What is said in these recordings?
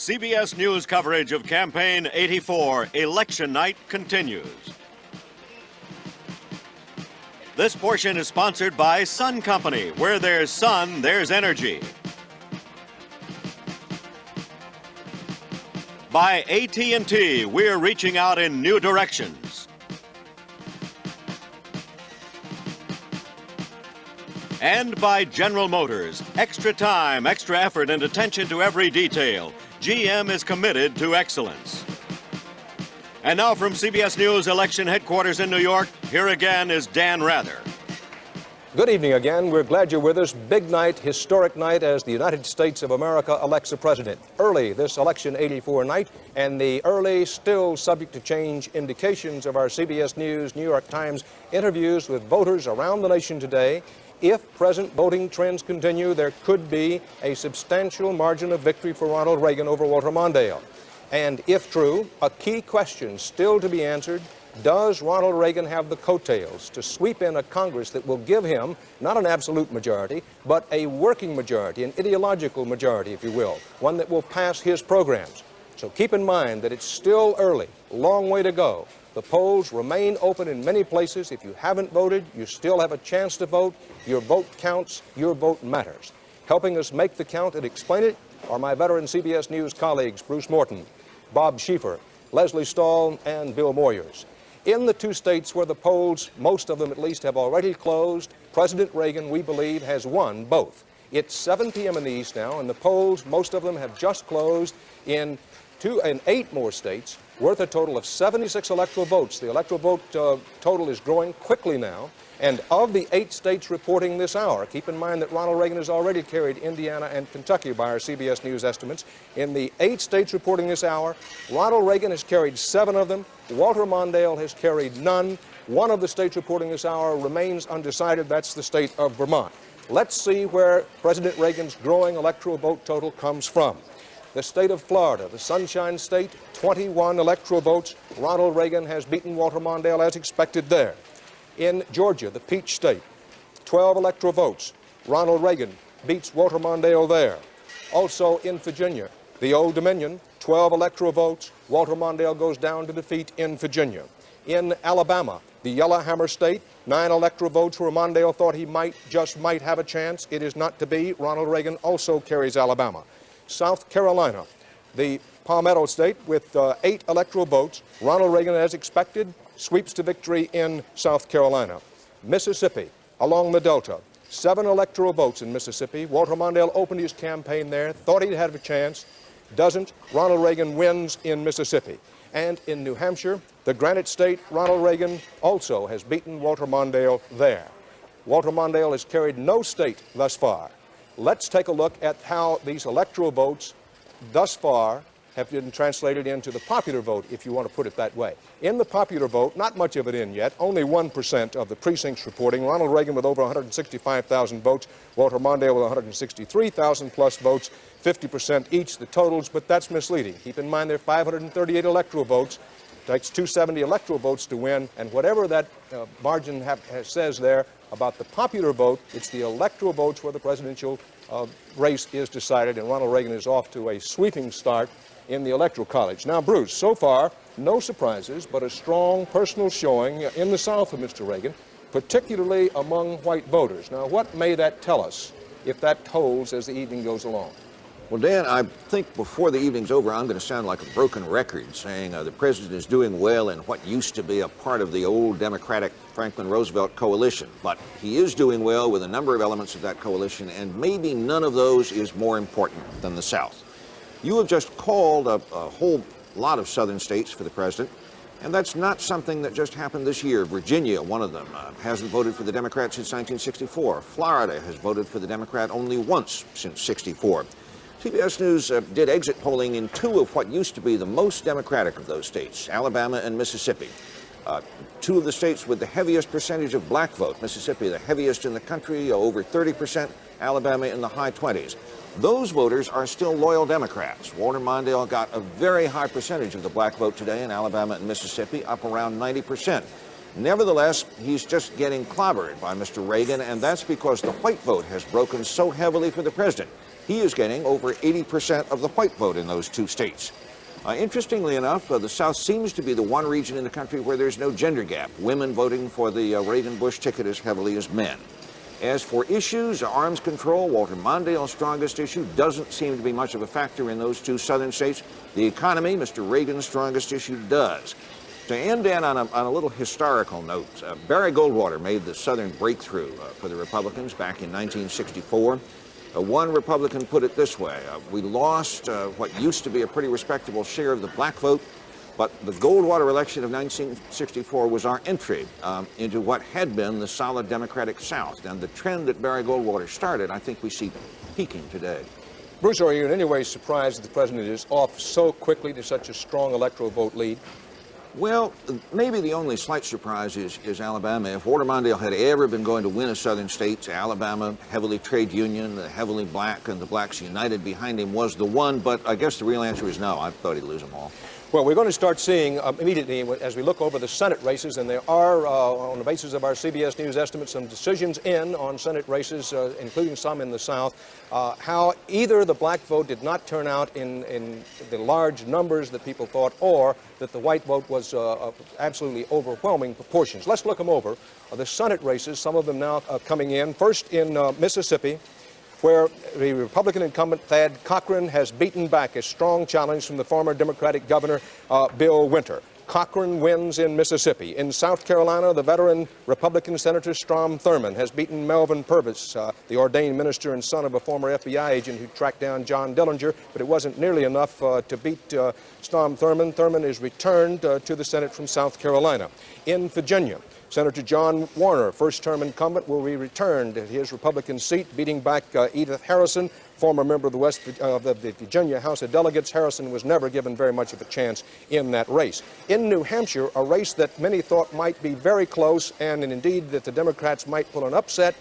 CBS News coverage of Campaign 84, Election Night, continues. This portion is sponsored by Sun Company. Where there's sun, there's energy. By AT&T, we're reaching out in new directions. And by General Motors, extra time, extra effort, and attention to every detail. GM is committed to excellence. And now from CBS News Election Headquarters in New York, here again is Dan Rather. Good evening again. We're glad you're with us. Big night, historic night as the United States of America elects a president. Early this election 84 night, and the early, still subject to change indications of our CBS News, New York Times interviews with voters around the nation today. If present voting trends continue, there could be a substantial margin of victory for Ronald Reagan over Walter Mondale. And if true, a key question still to be answered: does Ronald Reagan have the coattails to sweep in a Congress that will give him not an absolute majority, but a working majority, an ideological majority, if you will, one that will pass his programs? So keep in mind that it's still early, long way to go. The polls remain open in many places. If you haven't voted, you still have a chance to vote. Your vote counts. Your vote matters. Helping us make the count and explain it are my veteran CBS News colleagues, Bruce Morton, Bob Schieffer, Leslie Stahl, and Bill Moyers. In the two states where the polls, most of them at least, have already closed, President Reagan, we believe, has won both. It's 7 p.m. in the East now, and the polls, most of them have just closed in 8 more states, worth a total of 76 electoral votes. The electoral vote total is growing quickly now. And of the 8 states reporting this hour, keep in mind that Ronald Reagan has already carried Indiana and Kentucky by our CBS News estimates. In the 8 states reporting this hour, Ronald Reagan has carried 7 of them. Walter Mondale has carried none. One of the states reporting this hour remains undecided. That's the state of Vermont. Let's see where President Reagan's growing electoral vote total comes from. The state of Florida, the Sunshine State, 21 electoral votes. Ronald Reagan has beaten Walter Mondale as expected there. In Georgia, the Peach State, 12 electoral votes. Ronald Reagan beats Walter Mondale there. Also in Virginia, the Old Dominion, 12 electoral votes. Walter Mondale goes down to defeat in Virginia. In Alabama, the Yellowhammer State, 9 electoral votes where Mondale thought he just might have a chance. It is not to be. Ronald Reagan also carries Alabama. South Carolina, the Palmetto State, with 8 electoral votes. Ronald Reagan, as expected, sweeps to victory in South Carolina. Mississippi, along the Delta, 7 electoral votes in Mississippi. Walter Mondale opened his campaign there, thought he'd have a chance, doesn't. Ronald Reagan wins in Mississippi. And in New Hampshire, the Granite State, Ronald Reagan also has beaten Walter Mondale there. Walter Mondale has carried no state thus far. Let's take a look at how these electoral votes thus far have been translated into the popular vote, if you want to put it that way. In the popular vote, not much of it in yet, only 1% of the precincts reporting. Ronald Reagan with over 165,000 votes, Walter Mondale with 163,000 plus votes, 50% each, the totals, but that's misleading. Keep in mind there are 538 electoral votes. It takes 270 electoral votes to win, and whatever that margin says there about the popular vote, it's the electoral votes where the presidential race is decided, and Ronald Reagan is off to a sweeping start in the Electoral College. Now, Bruce, so far, no surprises, but a strong personal showing in the South of Mr. Reagan, particularly among white voters. Now, what may that tell us if that holds as the evening goes along? Well, Dan, I think before the evening's over, I'm going to sound like a broken record saying the president is doing well in what used to be a part of the old Democratic Franklin Roosevelt coalition. But he is doing well with a number of elements of that coalition, and maybe none of those is more important than the South. You have just called a whole lot of southern states for the president, and that's not something that just happened this year. Virginia, one of them, hasn't voted for the Democrat since 1964. Florida has voted for the Democrat only once since '64. CBS News did exit polling in 2 of what used to be the most Democratic of those states, Alabama and Mississippi. 2 of the states with the heaviest percentage of black vote. Mississippi, the heaviest in the country, over 30%, Alabama in the high 20s. Those voters are still loyal Democrats. Walter Mondale got a very high percentage of the black vote today in Alabama and Mississippi, up around 90%. Nevertheless, he's just getting clobbered by Mr. Reagan, and that's because the white vote has broken so heavily for the president. He is getting over 80% of the white vote in those two states. Interestingly enough, the South seems to be the one region in the country where there's no gender gap. Women voting for the Reagan-Bush ticket as heavily as men. As for issues, arms control, Walter Mondale's strongest issue, doesn't seem to be much of a factor in those two southern states. The economy, Mr. Reagan's strongest issue, does. To end, Dan, on a little historical note, Barry Goldwater made the southern breakthrough for the Republicans back in 1964. One Republican put it this way: we lost what used to be a pretty respectable share of the black vote, but the Goldwater election of 1964 was our entry into what had been the solid Democratic South. And the trend that Barry Goldwater started, I think we see peaking today. Bruce, are you in any way surprised that the president is off so quickly to such a strong electoral vote lead? Well, maybe the only slight surprise is Alabama. If Walter Mondale had ever been going to win a southern state, Alabama, heavily trade union, heavily black, and the blacks united behind him was the one. But I guess the real answer is no. I thought he'd lose them all. Well, we're going to start seeing immediately as we look over the Senate races, and there are, on the basis of our CBS News estimates, some decisions in on Senate races, including some in the South, how either the black vote did not turn out in the large numbers that people thought, or that the white vote was absolutely overwhelming proportions. Let's look them over. The Senate races, some of them now coming in. First in Mississippi, where the Republican incumbent Thad Cochran has beaten back a strong challenge from the former Democratic governor, Bill Winter. Cochran wins in Mississippi. In South Carolina, the veteran Republican Senator Strom Thurmond has beaten Melvin Purvis, the ordained minister and son of a former FBI agent who tracked down John Dillinger, but it wasn't nearly enough to beat Strom Thurmond. Thurmond is returned to the Senate from South Carolina. In Virginia, Senator John Warner, first-term incumbent, will be returned to his Republican seat, beating back Edith Harrison, former member of the Virginia House of Delegates. Harrison was never given very much of a chance in that race. In New Hampshire, a race that many thought might be very close, and indeed that the Democrats might pull an upset.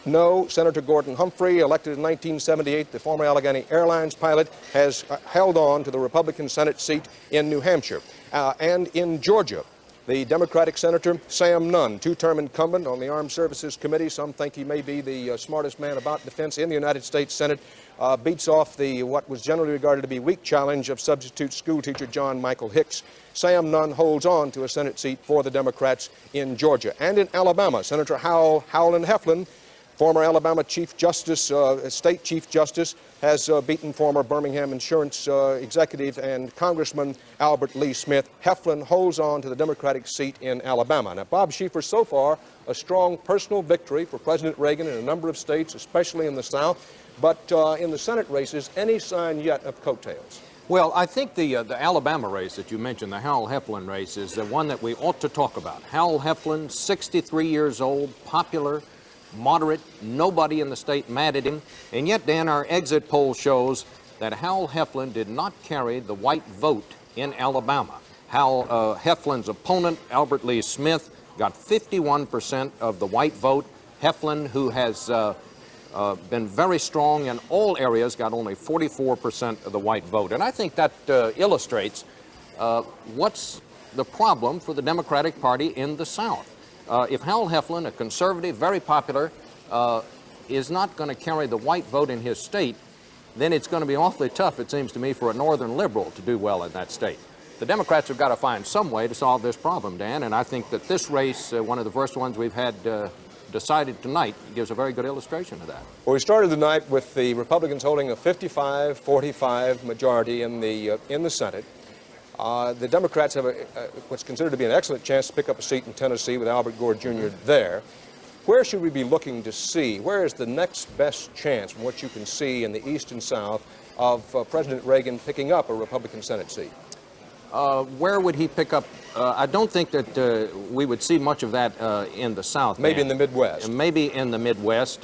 No, Senator Gordon Humphrey, elected in 1978, the former Allegheny Airlines pilot, has held on to the Republican Senate seat in New Hampshire. And in Georgia, the Democratic Senator Sam Nunn, two-term incumbent on the Armed Services Committee, some think he may be the smartest man about defense in the United States Senate, beats off what was generally regarded to be weak challenge of substitute school teacher John Michael Hicks. Sam Nunn holds on to a Senate seat for the Democrats in Georgia. And in Alabama, Senator Howland Heflin, former Alabama Chief Justice, State Chief Justice, has beaten former Birmingham Insurance executive and Congressman Albert Lee Smith. Heflin holds on to the Democratic seat in Alabama. Now, Bob Schieffer, so far, a strong personal victory for President Reagan in a number of states, especially in the South. But in the Senate races, any sign yet of coattails? Well, I think the Alabama race that you mentioned, the Howell Heflin race, is the one that we ought to talk about. Howell Heflin, 63 years old, popular, moderate, nobody in the state mad at him. And yet, Dan, our exit poll shows that Howell Heflin did not carry the white vote in Alabama. Howell Heflin's opponent, Albert Lee Smith, got 51% of the white vote. Heflin, who has been very strong in all areas, got only 44% of the white vote. And I think that illustrates what's the problem for the Democratic Party in the South. If Howell Heflin, a conservative, very popular, is not going to carry the white vote in his state, then it's going to be awfully tough, it seems to me, for a northern liberal to do well in that state. The Democrats have got to find some way to solve this problem, Dan, and I think that this race, one of the first ones we've had decided tonight, gives a very good illustration of that. Well, we started the night with the Republicans holding a 55-45 majority in the Senate. The Democrats have what's considered to be an excellent chance to pick up a seat in Tennessee with Albert Gore Jr. there. Where should we be looking to see? Where is the next best chance from what you can see in the East and South of President Reagan picking up a Republican Senate seat? Where would he pick up? I don't think that we would see much of that in the South. Maybe in the Midwest. Maybe in the Midwest.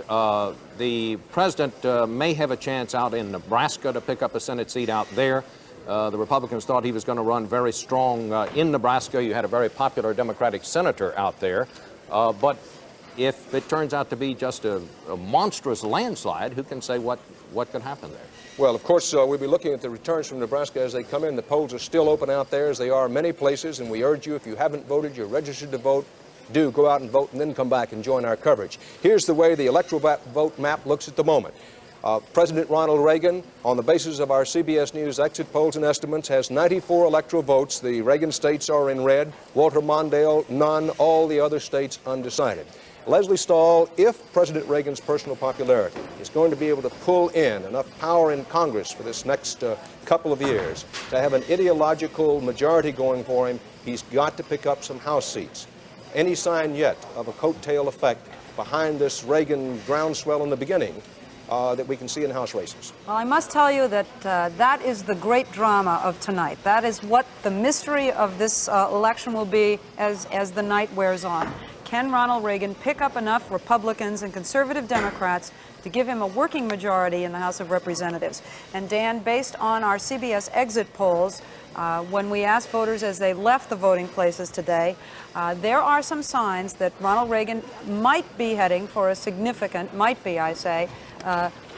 The president may have a chance out in Nebraska to pick up a Senate seat out there. The Republicans thought he was going to run very strong in Nebraska. You had a very popular Democratic senator out there. But if it turns out to be just a monstrous landslide, who can say what could happen there? Well, of course, we'll be looking at the returns from Nebraska as they come in. The polls are still open out there, as they are many places, and we urge you, if you haven't voted, you're registered to vote, do go out and vote and then come back and join our coverage. Here's the way the electoral vote map looks at the moment. President Ronald Reagan, on the basis of our CBS News exit polls and estimates, has 94 electoral votes. The Reagan states are in red. Walter Mondale, none. All the other states undecided. Leslie Stahl, if President Reagan's personal popularity is going to be able to pull in enough power in Congress for this next couple of years to have an ideological majority going for him, he's got to pick up some House seats. Any sign yet of a coattail effect behind this Reagan groundswell in the beginning that we can see in House races? Well, I must tell you that that is the great drama of tonight. That is what the mystery of this election will be as the night wears on. Can Ronald Reagan pick up enough Republicans and conservative Democrats to give him a working majority in the House of Representatives? And Dan, based on our CBS exit polls, when we asked voters as they left the voting places today, there are some signs that Ronald Reagan might be heading for a significant, might be, I say,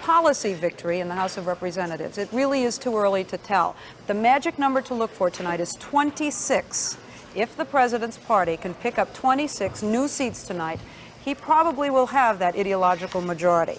policy victory in the House of Representatives. It really is too early to tell. The magic number to look for tonight is 26. If the president's party can pick up 26 new seats tonight, he probably will have that ideological majority.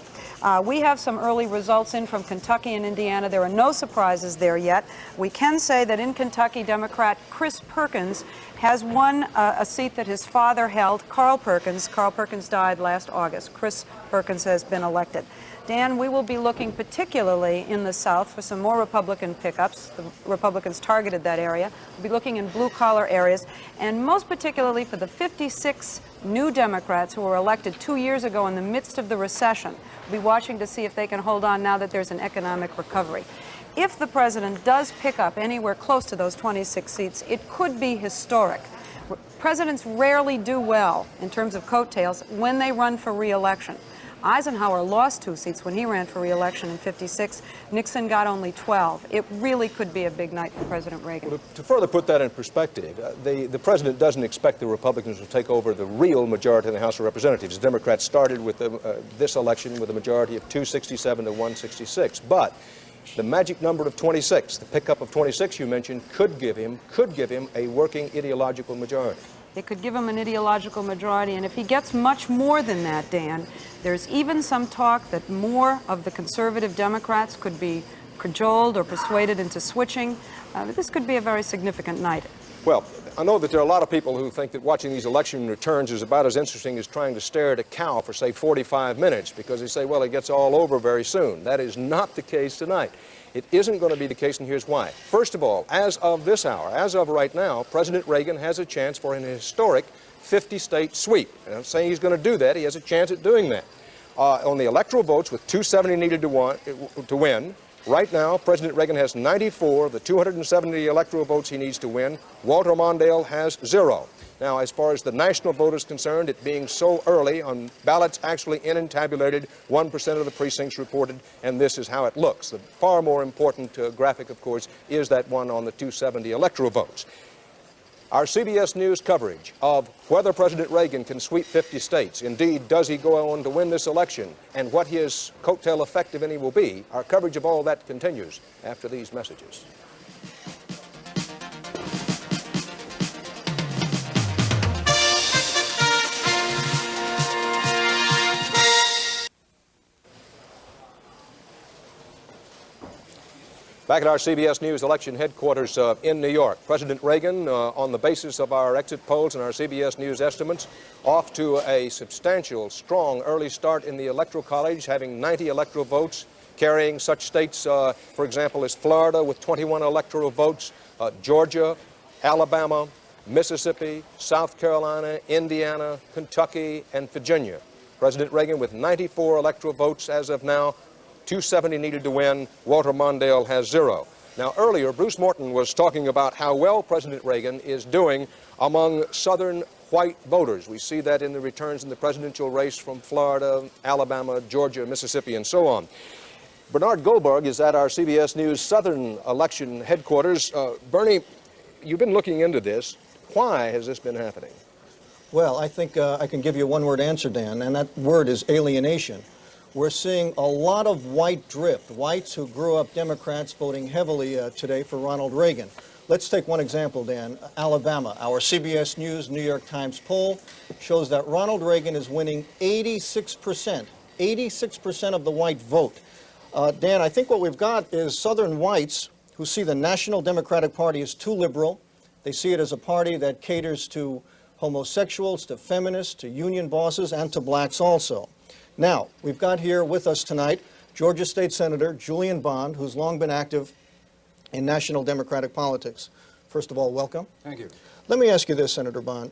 We have some early results in from Kentucky and Indiana. There are no surprises there yet. We can say that in Kentucky, Democrat Chris Perkins has won a seat that his father held, Carl Perkins. Carl Perkins died last August. Chris Perkins has been elected. Dan, we will be looking particularly in the South for some more Republican pickups. The Republicans targeted that area. We'll be looking in blue-collar areas, and most particularly for the 56 new Democrats who were elected 2 years ago in the midst of the recession. We'll be watching to see if they can hold on now that there's an economic recovery. If the president does pick up anywhere close to those 26 seats, it could be historic. Presidents rarely do well in terms of coattails when they run for re-election. Eisenhower lost 2 seats when he ran for re-election in '56. Nixon got only 12. It really could be a big night for President Reagan. Well, to further put that in perspective, the president doesn't expect the Republicans to take over the real majority in the House of Representatives. The Democrats started with this election with a majority of 267 to 166. But the magic number of 26, the pickup of 26 you mentioned, could give him a working ideological majority. It could give him an ideological majority, and if he gets much more than that, Dan, there's even some talk that more of the conservative Democrats could be cajoled or persuaded into switching. This could be a very significant night. Well, I know that there are a lot of people who think that watching these election returns is about as interesting as trying to stare at a cow for, say, 45 minutes, because they say, well, it gets all over very soon. That is not the case tonight. It isn't going to be the case, and here's why. First of all, as of this hour, as of right now, President Reagan has a chance for an historic 50-state sweep. And I'm saying he's going to do that. He has a chance at doing that. On the electoral votes, with 270 needed to win, right now, President Reagan has 94 of the 270 electoral votes he needs to win. Walter Mondale has 0. Now, as far as the national vote is concerned, it being so early on ballots actually in and tabulated, 1% of the precincts reported, and this is how it looks. The far more important graphic, of course, is that one on the 270 electoral votes. Our CBS News coverage of whether President Reagan can sweep 50 states, indeed, does he go on to win this election, and what his coattail effect, if any, will be, our coverage of all that continues after these messages. Back at our CBS News election headquarters in New York, President Reagan, on the basis of our exit polls and our CBS News estimates, off to a substantial, strong early start in the Electoral College, having 90 electoral votes, carrying such states, for example, as Florida with 21 electoral votes, Georgia, Alabama, Mississippi, South Carolina, Indiana, Kentucky, and Virginia. President Reagan with 94 electoral votes as of now, 270 needed to win. Walter Mondale has 0. Now, earlier, Bruce Morton was talking about how well President Reagan is doing among Southern white voters. We see that in the returns in the presidential race from Florida, Alabama, Georgia, Mississippi, and so on. Bernard Goldberg is at our CBS News Southern election headquarters. Bernie, you've been looking into this. Why has this been happening? Well, I think I can give you a one-word answer, Dan, and that word is alienation. we're seeing a lot of white drift, whites who grew up Democrats voting heavily today for Ronald Reagan. Let's take one example, Dan. Alabama. Our CBS News New York Times poll shows that Ronald Reagan is winning 86%, 86% of the white vote. Dan, I think what we've got is Southern whites who see the National Democratic Party as too liberal. They see it as a party that caters to homosexuals, to feminists, to union bosses, and to blacks also. Now, we've got here with us tonight Georgia State Senator Julian Bond, who's long been active in national Democratic politics. First of all, welcome. Thank you. Let me ask you this, Senator Bond.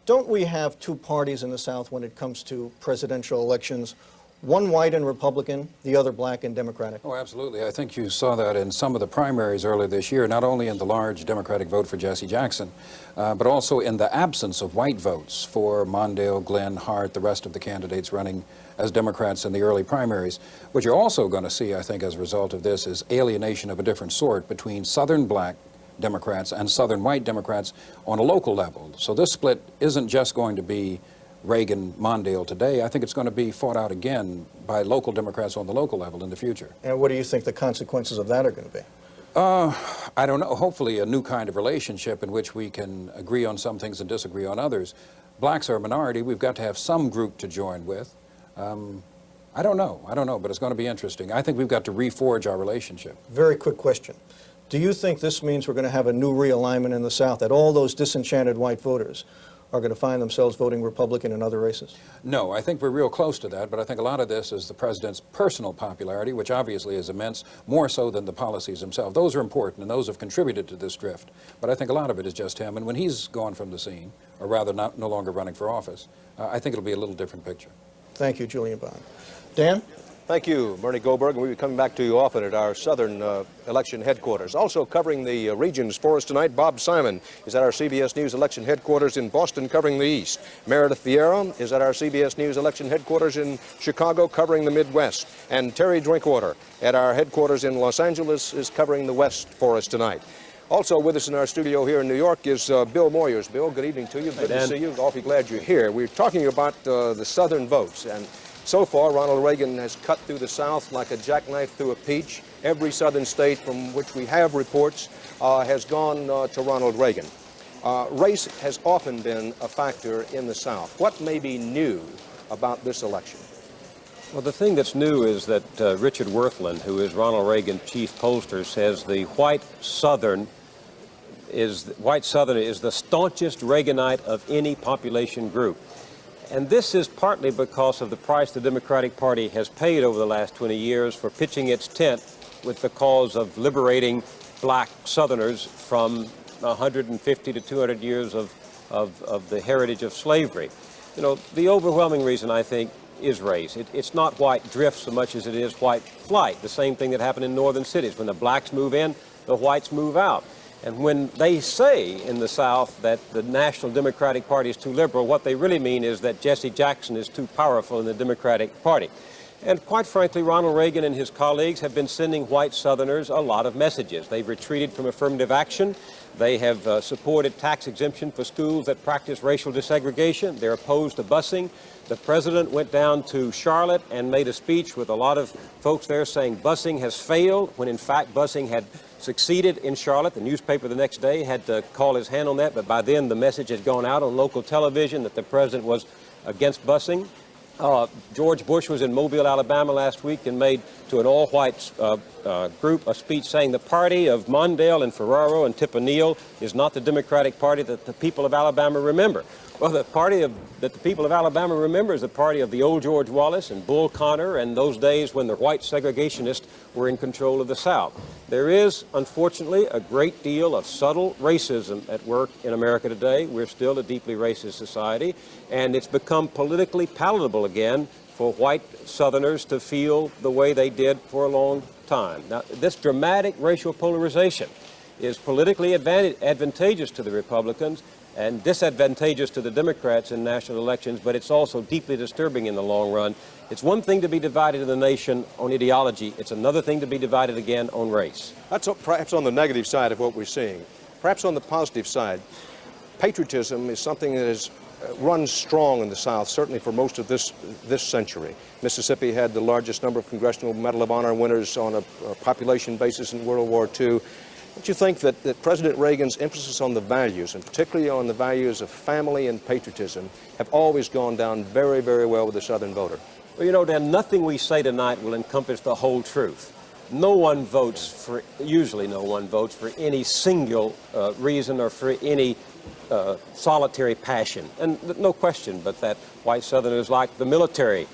Don't we have two parties in the South when it comes to presidential elections? One white and Republican, the other black and Democratic. Oh, absolutely. I think you saw that in some of the primaries earlier this year, not only in the large Democratic vote for Jesse Jackson, but also in the absence of white votes for Mondale, Glenn, Hart, the rest of the candidates running as Democrats in the early primaries. What you're also going to see, I think, as a result of this is alienation of a different sort between Southern black Democrats and Southern white Democrats on a local level. So this split isn't just going to be Reagan, Mondale today. I think it's going to be fought out again by local Democrats on the local level in the future. And what do you think the consequences of that are going to be? I don't know. Hopefully a new kind of relationship in which we can agree on some things and disagree on others. Blacks are a minority. We've got to have some group to join with. I don't know, but it's going to be interesting. I think we've got to reforge our relationship. Very quick question. Do you think this means we're going to have a new realignment in the South, that all those disenchanted white voters are going to find themselves voting Republican in other races? No, I think we're real close to that, but I think a lot of this is the president's personal popularity, which obviously is immense, more so than the policies themselves. Those are important, and those have contributed to this drift. But I think a lot of it is just him, and when he's gone from the scene, or rather no longer running for office, I think it'll be a little different picture. Thank you, Julian Bond. Dan? Thank you, Bernie Goldberg, and we'll be coming back to you often at our Southern election headquarters. Also covering the regions for us tonight, Bob Simon is at our CBS News election headquarters in Boston covering the East. Meredith Vieira is at our CBS News election headquarters in Chicago covering the Midwest. And Terry Drinkwater at our headquarters in Los Angeles is covering the West for us tonight. Also with us in our studio here in New York is Bill Moyers. Bill, good evening to you. Good to see you. Awfully glad you're here. We're talking about the Southern votes, and so far, Ronald Reagan has cut through the South like a jackknife through a peach. Every southern state from which we have reports has gone to Ronald Reagan. Race has often been a factor in the South. What may be new about this election? Well, the thing that's new is that Richard Worthland, who is Ronald Reagan's chief pollster, says the white Southern is the staunchest Reaganite of any population group. And this is partly because of the price the Democratic Party has paid over the last 20 years for pitching its tent with the cause of liberating black Southerners from 150 to 200 years of the heritage of slavery. You know, the overwhelming reason, I think, is race. It's not white drift so much as it is white flight, the same thing that happened in northern cities. When the blacks move in, the whites move out. And when they say in the South that the National Democratic Party is too liberal, what they really mean is that Jesse Jackson is too powerful in the Democratic Party. And quite frankly, Ronald Reagan and his colleagues have been sending white Southerners a lot of messages. They've retreated from affirmative action. They have supported tax exemption for schools that practice racial desegregation. They're opposed to busing. The president went down to Charlotte and made a speech with a lot of folks there saying busing has failed, when in fact busing had succeeded in Charlotte. The newspaper the next day had to call his hand on that, but by then the message had gone out on local television that the president was against busing. George Bush was in Mobile, Alabama last week and made to an all-white group a speech saying the party of Mondale and Ferraro and Tip O'Neill is not the Democratic Party that the people of Alabama remember. Well, the party that the people of Alabama remember is the party of the old George Wallace and Bull Connor and those days when the white segregationists were in control of the South. There is, unfortunately, a great deal of subtle racism at work in America today. We're still a deeply racist society, and it's become politically palatable again for white Southerners to feel the way they did for a long time. Now, this dramatic racial polarization is politically advantageous to the Republicans and disadvantageous to the Democrats in national elections, but it's also deeply disturbing in the long run. It's one thing to be divided in the nation on ideology. It's another thing to be divided again on race. That's perhaps on the negative side of what we're seeing. Perhaps on the positive side, patriotism is something that has runs strong in the South, certainly for most of this century. Mississippi had the largest number of Congressional Medal of Honor winners on a population basis in World War II. Don't you think that President Reagan's emphasis on the values, and particularly on the values of family and patriotism, have always gone down very, very well with the Southern voter? Well, you know, Dan, nothing we say tonight will encompass the whole truth. Usually no one votes for any single reason or for any solitary passion. And no question but that white Southerners like the military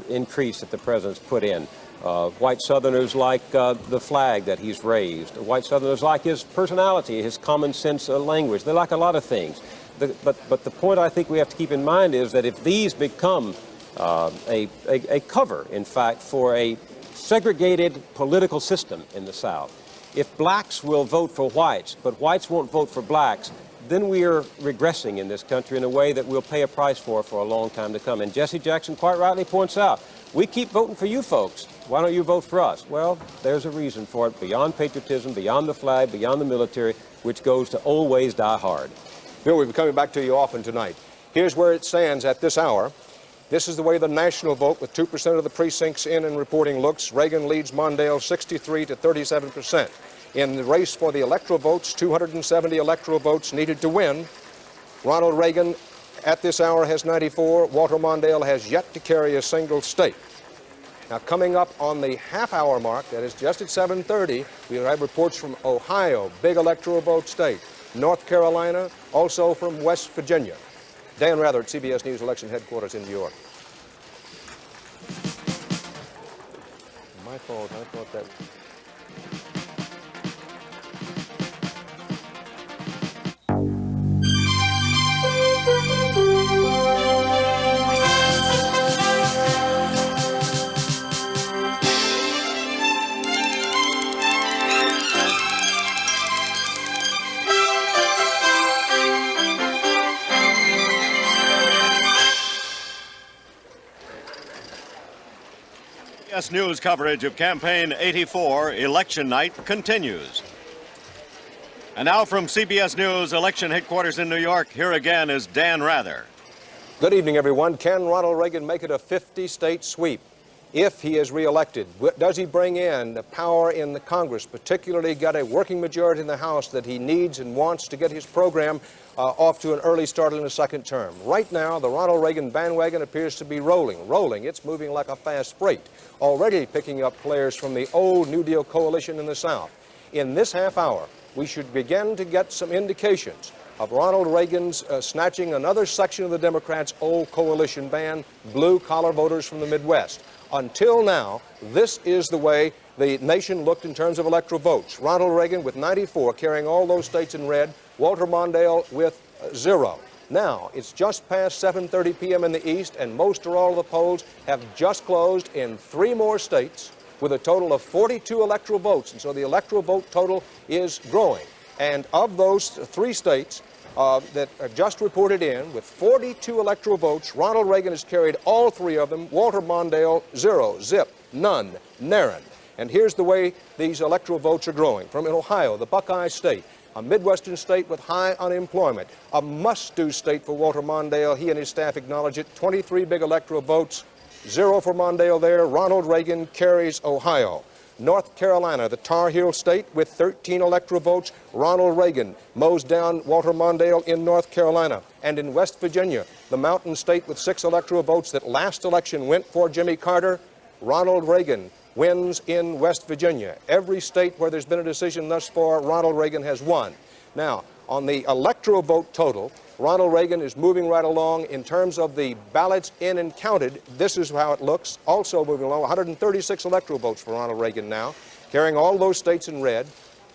increase that the president's put in. White Southerners like the flag that he's raised. White Southerners like his personality, his common sense language. They like a lot of things. But the point I think we have to keep in mind is that if these become a cover, in fact, for a segregated political system in the South, if blacks will vote for whites, but whites won't vote for blacks, then we are regressing in this country in a way that we'll pay a price for a long time to come. And Jesse Jackson quite rightly points out, we keep voting for you folks. Why don't you vote for us? Well, there's a reason for it, beyond patriotism, beyond the flag, beyond the military, which goes to always die hard. Bill, we've been coming back to you often tonight. Here's where it stands at this hour. This is the way the national vote, with 2% of the precincts in and reporting, looks. Reagan leads Mondale 63 to 37%. In the race for the electoral votes, 270 electoral votes needed to win. Ronald Reagan at this hour has 94. Walter Mondale has yet to carry a single state. Now, coming up on the half-hour mark, that is just at 7:30, we'll have reports from Ohio, big electoral vote state, North Carolina, also from West Virginia. Dan Rather at CBS News Election Headquarters in New York. My fault, I thought that... CBS News coverage of Campaign 84 Election Night continues. And now from CBS News Election Headquarters in New York, here again is Dan Rather. Good evening, everyone. Can Ronald Reagan make it a 50-state sweep if he is reelected? Does he bring in the power in the Congress, particularly get a working majority in the House that he needs and wants to get his program off to an early start in the second term? Right now, the Ronald Reagan bandwagon appears to be rolling. It's moving like a fast freight, already picking up players from the old New Deal coalition in the South. In this half hour, we should begin to get some indications of Ronald Reagan's snatching another section of the Democrats' old coalition band, blue-collar voters from the Midwest. Until now, this is the way the nation looked in terms of electoral votes. Ronald Reagan with 94, carrying all those states in red. Walter Mondale with 0. Now, it's just past 7:30 p.m. in the East, and most or all of the polls have just closed in 3 more states with a total of 42 electoral votes. And so the electoral vote total is growing. And of those 3 states that are just reported in, with 42 electoral votes, Ronald Reagan has carried all 3 of them. Walter Mondale, 0, zip, none, naren. And here's the way these electoral votes are growing. From Ohio, the Buckeye State, a Midwestern state with high unemployment, a must-do state for Walter Mondale. He and his staff acknowledge it. 23 big electoral votes, 0 for Mondale there. Ronald Reagan carries Ohio. North Carolina, the Tar Heel state, with 13 electoral votes. Ronald Reagan mows down Walter Mondale in North Carolina. And in West Virginia, the mountain state with 6 electoral votes that last election went for Jimmy Carter, Ronald Reagan wins in West Virginia. Every state where there's been a decision thus far, Ronald Reagan has won. Now, on the electoral vote total, Ronald Reagan is moving right along. In terms of the ballots in and counted, this is how it looks. Also moving along, 136 electoral votes for Ronald Reagan now, carrying all those states in red.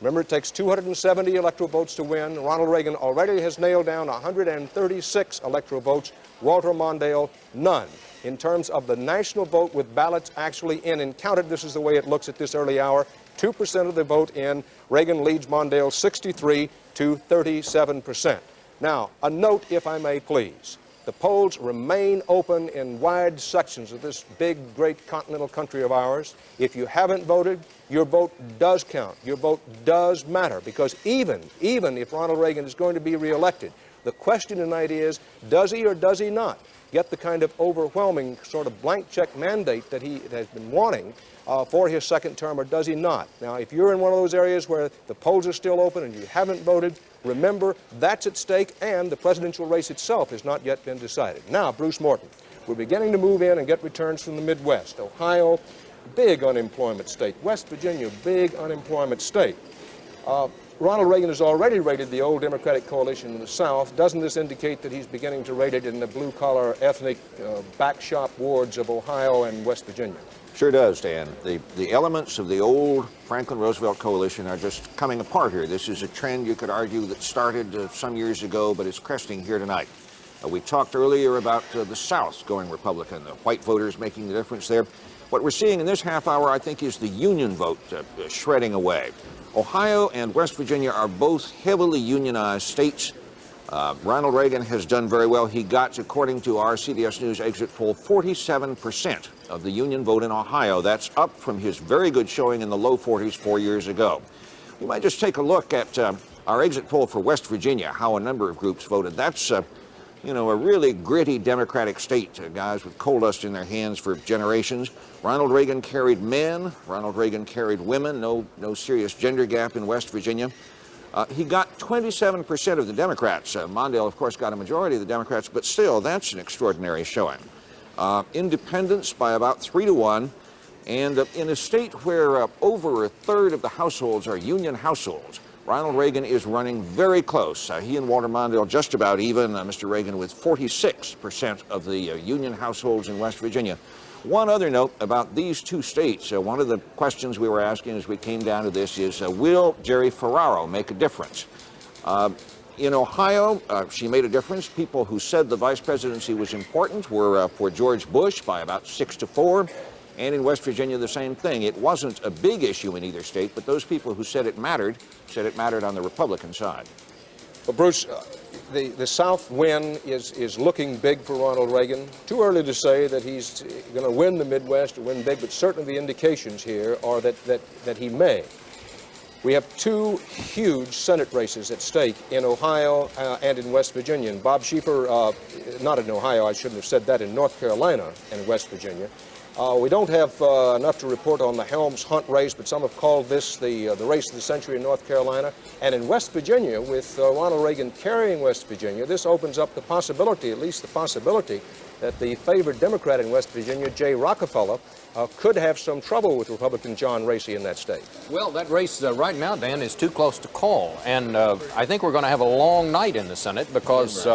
Remember, it takes 270 electoral votes to win. Ronald Reagan already has nailed down 136 electoral votes. Walter Mondale, none. In terms of the national vote with ballots actually in and counted, this is the way it looks at this early hour. 2% of the vote in. Reagan leads Mondale 63 to 37%. Now, a note, if I may please. The polls remain open in wide sections of this big, great continental country of ours. If you haven't voted, your vote does count. Your vote does matter, because even if Ronald Reagan is going to be reelected, The question tonight is, does he or does he not get the kind of overwhelming sort of blank check mandate that he has been wanting for his second term, or does he not? Now, if you're in one of those areas where the polls are still open and you haven't voted, remember, that's at stake, and the presidential race itself has not yet been decided. Now, Bruce Morton, we're beginning to move in and get returns from the Midwest. Ohio, big unemployment state. West Virginia, big unemployment state. Ronald Reagan has already rated the old Democratic coalition in the South. Doesn't this indicate that he's beginning to rate it in the blue-collar, ethnic, backshop wards of Ohio and West Virginia? Sure does, Dan. The elements of the old Franklin Roosevelt coalition are just coming apart here. This is a trend, you could argue, that started some years ago, but it's cresting here tonight. We talked earlier about the South going Republican, the white voters making the difference there. What we're seeing in this half hour, I think, is the Union vote shredding away. Ohio and West Virginia are both heavily unionized states. Ronald Reagan has done very well. He got, according to our CBS News exit poll, 47% of the Union vote in Ohio. That's up from his very good showing in the low 40s 4 years ago. We might just take a look at our exit poll for West Virginia, how a number of groups voted. That's, you know, a really gritty Democratic state, guys with coal dust in their hands for generations. Ronald Reagan carried men. Ronald Reagan carried women. No serious gender gap in West Virginia. He got 27% of the Democrats. Mondale, of course, got a majority of the Democrats, but still, that's an extraordinary showing. Independents by about 3 to 1. And in a state where over a third of the households are union households, Ronald Reagan is running very close. He and Walter Mondale just about even. Mr. Reagan with 46% of the union households in West Virginia. One other note about these two states. One of the questions we were asking as we came down to this is, will Jerry Ferraro make a difference? In Ohio, she made a difference. People who said the vice presidency was important were for George Bush by about 6 to 4. And in West Virginia, the same thing. It wasn't a big issue in either state, but those people who said it mattered on the Republican side. Well, Bruce, the South win is looking big for Ronald Reagan. Too early to say that he's going to win the Midwest or win big, but certainly the indications here are that he may. We have two huge Senate races at stake in Ohio and in West Virginia. And Bob Schieffer, not in Ohio, I shouldn't have said that, in North Carolina and West Virginia. We don't have enough to report on the Helms-Hunt race, but some have called this the race of the century in North Carolina. And in West Virginia, with Ronald Reagan carrying West Virginia, this opens up the possibility, at least the possibility, that the favored Democrat in West Virginia, Jay Rockefeller, could have some trouble with Republican John Racy in that state. Well, that race right now, Dan, is too close to call. And I think we're going to have a long night in the Senate because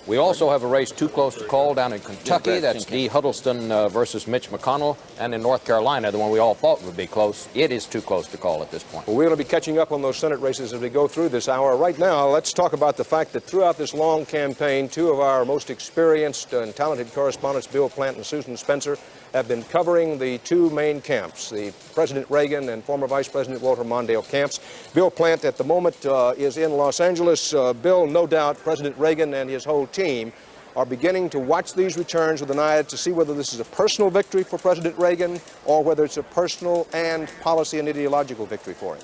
we also have a race too close to call down in Kentucky. That's Dee Huddleston versus Mitch McConnell. And in North Carolina, the one we all thought would be close, it is too close to call at this point. Well, we're going to be catching up on those Senate races as we go through this hour. Right now, let's talk about the fact that throughout this long campaign, two of our most experienced and talented correspondents, Bill Plant and Susan Spencer, have been covering the two main camps, the President Reagan and former Vice President Walter Mondale camps. Bill Plant at the moment is in Los Angeles. Bill, no doubt President Reagan and his whole team are beginning to watch these returns with an eye to see whether this is a personal victory for President Reagan or whether it's a personal and policy and ideological victory for him.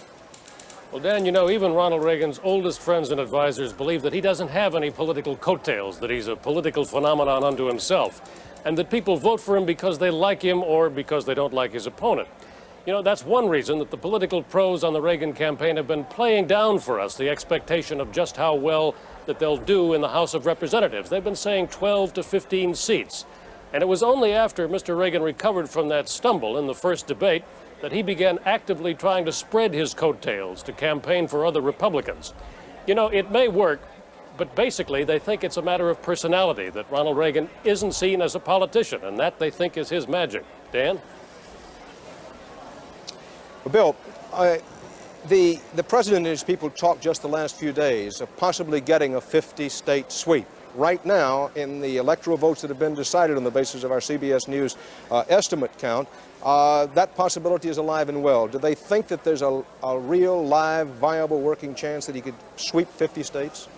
Well, Dan, you know, even Ronald Reagan's oldest friends and advisors believe that he doesn't have any political coattails, that he's a political phenomenon unto himself, and that people vote for him because they like him or because they don't like his opponent. You know, that's one reason that the political pros on the Reagan campaign have been playing down for us the expectation of just how well that they'll do in the House of Representatives. They've been saying 12 to 15 seats. And it was only after Mr. Reagan recovered from that stumble in the first debate that he began actively trying to spread his coattails to campaign for other Republicans. You know, it may work, but basically they think it's a matter of personality, that Ronald Reagan isn't seen as a politician, and that they think is his magic. Dan? Well, Bill, the president and his people talked just the last few days of possibly getting a 50-state sweep. Right now, in the electoral votes that have been decided on the basis of our CBS News estimate count, that possibility is alive and well. Do they think that there's a real, live, viable working chance that he could sweep 50 states?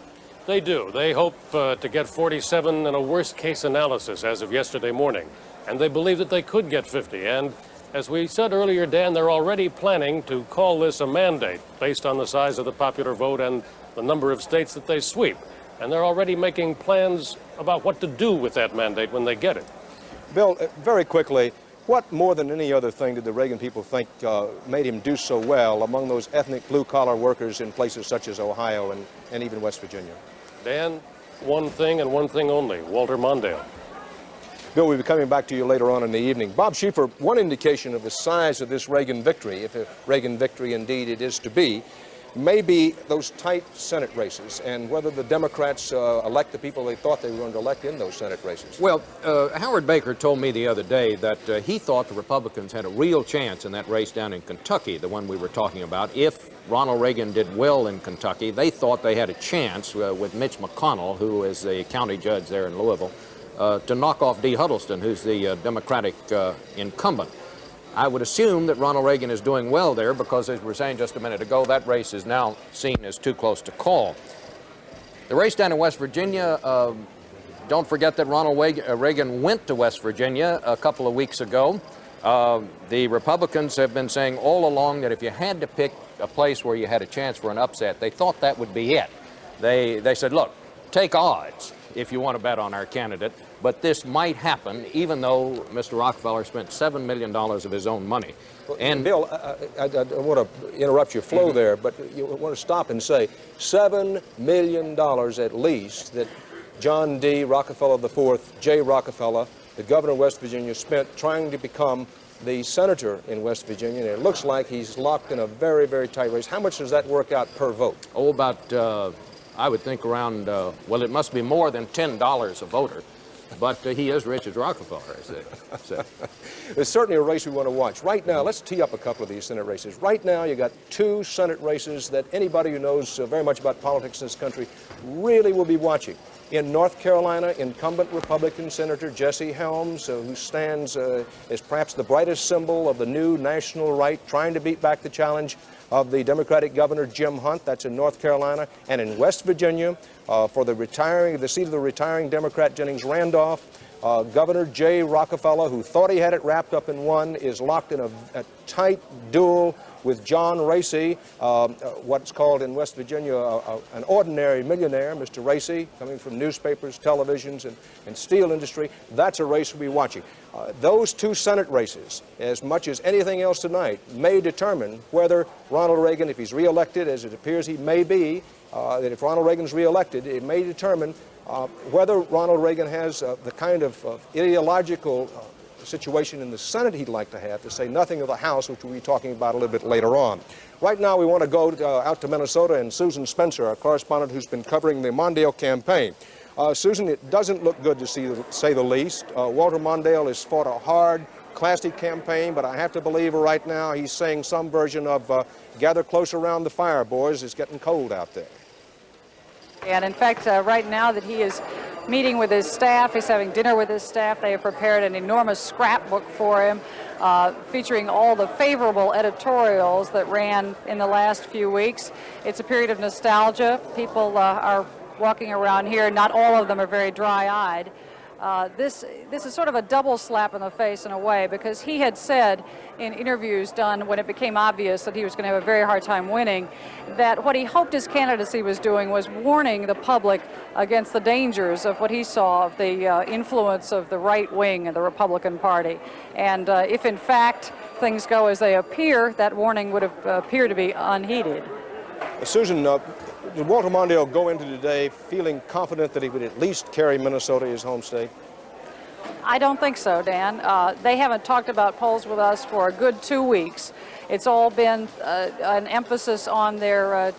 They do. They hope to get 47 in a worst-case analysis as of yesterday morning. And they believe that they could get 50. And as we said earlier, Dan, they're already planning to call this a mandate based on the size of the popular vote and the number of states that they sweep. And they're already making plans about what to do with that mandate when they get it. Bill, very quickly, what more than any other thing did the Reagan people think made him do so well among those ethnic blue-collar workers in places such as Ohio and even West Virginia? Dan, one thing and one thing only, Walter Mondale. Bill, we'll be coming back to you later on in the evening. Bob Schieffer, one indication of the size of this Reagan victory, if a Reagan victory indeed it is to be, may be those tight Senate races and whether the Democrats elect the people they thought they were going to elect in those Senate races. Well, Howard Baker told me the other day that he thought the Republicans had a real chance in that race down in Kentucky, the one we were talking about. If Ronald Reagan did well in Kentucky, they thought they had a chance with Mitch McConnell, who is the county judge there in Louisville, to knock off Dee Huddleston, who's the Democratic incumbent. I would assume that Ronald Reagan is doing well there because, as we were saying just a minute ago, that race is now seen as too close to call. The race down in West Virginia, don't forget that Ronald Reagan went to West Virginia a couple of weeks ago. The Republicans have been saying all along that if you had to pick a place where you had a chance for an upset, they thought that would be it. They said, look, take odds if you want to bet on our candidate, but this might happen even though Mr. Rockefeller spent $7 million of his own money. And Bill, I want to interrupt your flow there, but you want to stop and say $7 million at least that John D. Rockefeller IV, J. Rockefeller, the governor of West Virginia, spent trying to become the senator in West Virginia, and it looks like he's locked in a very, very tight race. How much does that work out per vote? Oh, about, I would think around, well, it must be more than $10 a voter. But he is rich as Rockefeller, as they say. It's certainly a race we want to watch. Right now, let's tee up a couple of these Senate races. Right now, you got two Senate races that anybody who knows very much about politics in this country really will be watching. In North Carolina, incumbent Republican Senator Jesse Helms, who stands as perhaps the brightest symbol of the new national right, trying to beat back the challenge of the Democratic Governor Jim Hunt. That's in North Carolina. And in West Virginia, for the seat of the retiring Democrat Jennings Randolph, Governor J. Rockefeller, who thought he had it wrapped up in one, is locked in a tight duel with John Racy, what's called in West Virginia an ordinary millionaire, Mr. Racy, coming from newspapers, televisions, and steel industry. That's a race we'll be watching. Those two Senate races, as much as anything else tonight, may determine whether Ronald Reagan, if he's reelected, as it appears he may be, that if Ronald Reagan's reelected, it may determine whether Ronald Reagan has the kind of ideological situation in the Senate he'd like to have, to say nothing of the House, which we'll be talking about a little bit later on. Right now, we want to go out to Minnesota and Susan Spencer, our correspondent who's been covering the Mondale campaign. Susan, it doesn't look good to say the least. Walter Mondale has fought a hard, classy campaign, but I have to believe right now he's saying some version of gather close around the fire, boys. It's getting cold out there. And in fact, right now that he is meeting with his staff, he's having dinner with his staff. They have prepared an enormous scrapbook for him, featuring all the favorable editorials that ran in the last few weeks. It's a period of nostalgia. People are walking around here. Not all of them are very dry-eyed. This is sort of a double slap in the face in a way, because he had said in interviews done when it became obvious that he was going to have a very hard time winning, that what he hoped his candidacy was doing was warning the public against the dangers of what he saw of the influence of the right wing of the Republican Party. And if in fact things go as they appear, that warning would have appeared to be unheeded. Susan, did Walter Mondale go into today feeling confident that he would at least carry Minnesota, his home state? I don't think so, Dan. They haven't talked about polls with us for a good 2 weeks. It's all been an emphasis on their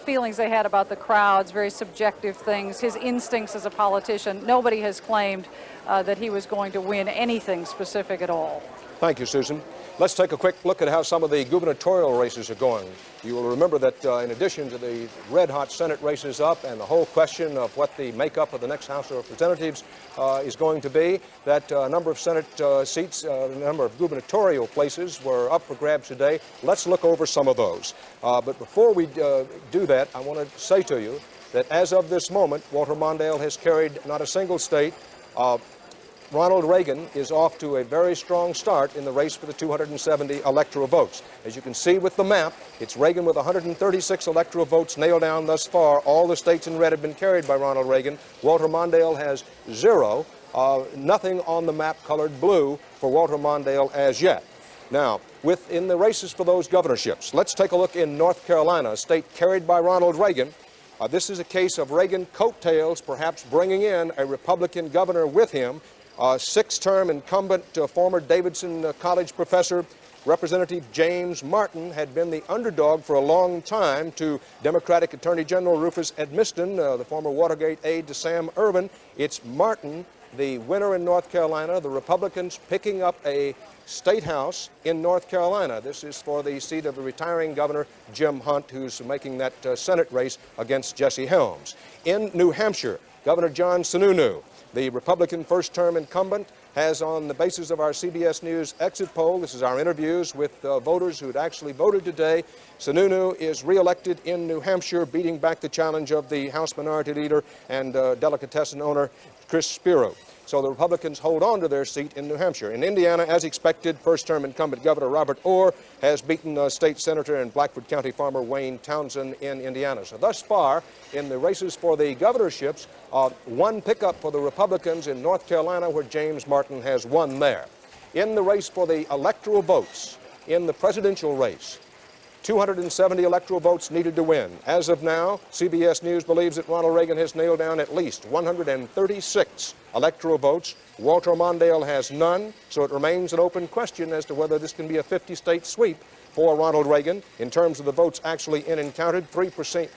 feelings they had about the crowds, very subjective things, his instincts as a politician. Nobody has claimed that he was going to win anything specific at all. Thank you, Susan. Let's take a quick look at how some of the gubernatorial races are going. You will remember that in addition to the red-hot Senate races up and the whole question of what the makeup of the next House of Representatives is going to be, that a number of Senate seats, a number of gubernatorial places were up for grabs today. Let's look over some of those. But before we do that, I want to say to you that as of this moment, Walter Mondale has carried not a single state. Ronald Reagan is off to a very strong start in the race for the 270 electoral votes. As you can see with the map, it's Reagan with 136 electoral votes nailed down thus far. All the states in red have been carried by Ronald Reagan. Walter Mondale has 0. Nothing on the map colored blue for Walter Mondale as yet. Now, in the races for those governorships, let's take a look in North Carolina, a state carried by Ronald Reagan. This is a case of Reagan coattails, perhaps bringing in a Republican governor with him. Six-term incumbent former Davidson College professor, Representative James Martin, had been the underdog for a long time to Democratic Attorney General Rufus Edmiston, the former Watergate aide to Sam Ervin. It's Martin, the winner in North Carolina, the Republicans picking up a state house in North Carolina. This is for the seat of the retiring Governor Jim Hunt, who's making that Senate race against Jesse Helms. In New Hampshire, Governor John Sununu, the Republican first-term incumbent, has, on the basis of our CBS News exit poll, this is our interviews with voters who had actually voted today, Sununu is reelected in New Hampshire, beating back the challenge of the House Minority Leader and delicatessen owner Chris Spiro. So the Republicans hold on to their seat in New Hampshire. In Indiana, as expected, first-term incumbent Governor Robert Orr has beaten State Senator and Blackford County farmer Wayne Townsend in Indiana. So thus far, in the races for the governorships, one pickup for the Republicans in North Carolina, where James Martin has won there. In the race for the electoral votes, in the presidential race, 270 electoral votes needed to win. As of now, CBS News believes that Ronald Reagan has nailed down at least 136 electoral votes. Walter Mondale has none, so it remains an open question as to whether this can be a 50-state sweep for Ronald Reagan. In terms of the votes actually in and counted, 3%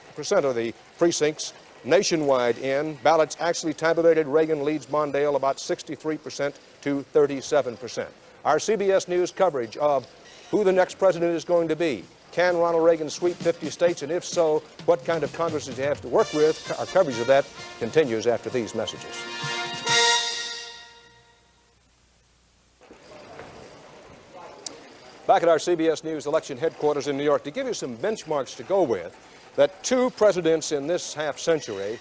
of the precincts nationwide in. Ballots actually tabulated, Reagan leads Mondale about 63% to 37%. Our CBS News coverage of who the next president is going to be. Can Ronald Reagan sweep 50 states? And if so, what kind of Congress does he have to work with? Our coverage of that continues after these messages. Back at our CBS News election headquarters in New York, to give you some benchmarks to go with, that two presidents in this half century,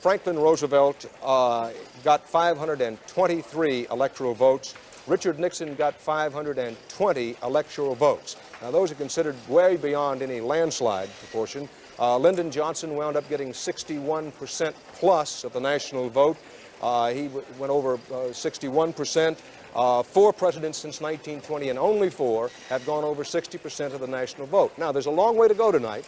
Franklin Roosevelt got 523 electoral votes. Richard Nixon got 520 electoral votes. Now, those are considered way beyond any landslide proportion. Lyndon Johnson wound up getting 61% plus of the national vote. He went over 61%. 4 presidents since 1920, and only 4 have gone over 60% of the national vote. Now, there's a long way to go tonight.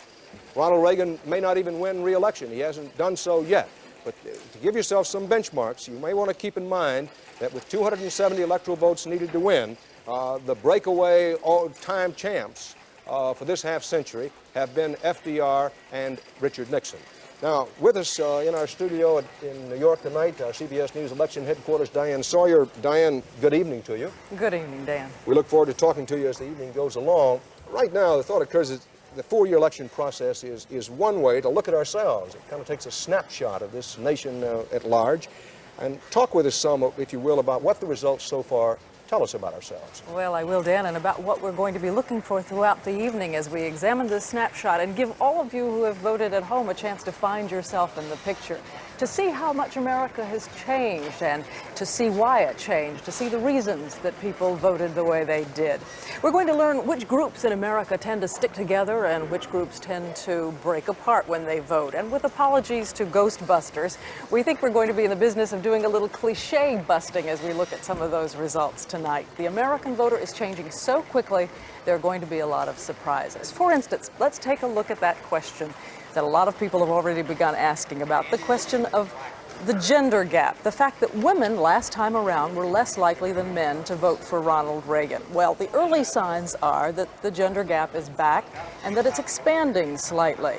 Ronald Reagan may not even win re-election. He hasn't done so yet. But to give yourself some benchmarks, you may want to keep in mind that with 270 electoral votes needed to win, the breakaway all-time champs for this half century have been FDR and Richard Nixon. Now, with us in our studio in New York tonight, our CBS News election headquarters, Diane Sawyer. Diane, good evening to you. Good evening, Dan. We look forward to talking to you as the evening goes along. Right now, the thought occurs that the 4-year election process is one way to look at ourselves. It kind of takes a snapshot of this nation at large. And talk with us some, if you will, about what the results so far tell us about ourselves. Well, I will, Dan, and about what we're going to be looking for throughout the evening as we examine this snapshot and give all of you who have voted at home a chance to find yourself in the picture, to see how much America has changed and to see why it changed, to see the reasons that people voted the way they did. We're going to learn which groups in America tend to stick together and which groups tend to break apart when they vote. And with apologies to Ghostbusters, we think we're going to be in the business of doing a little cliche busting as we look at some of those results tonight. The American voter is changing so quickly, there are going to be a lot of surprises. For instance, let's take a look at that question that a lot of people have already begun asking about, the question of the gender gap, the fact that women last time around were less likely than men to vote for Ronald Reagan. Well, the early signs are that the gender gap is back and that it's expanding slightly.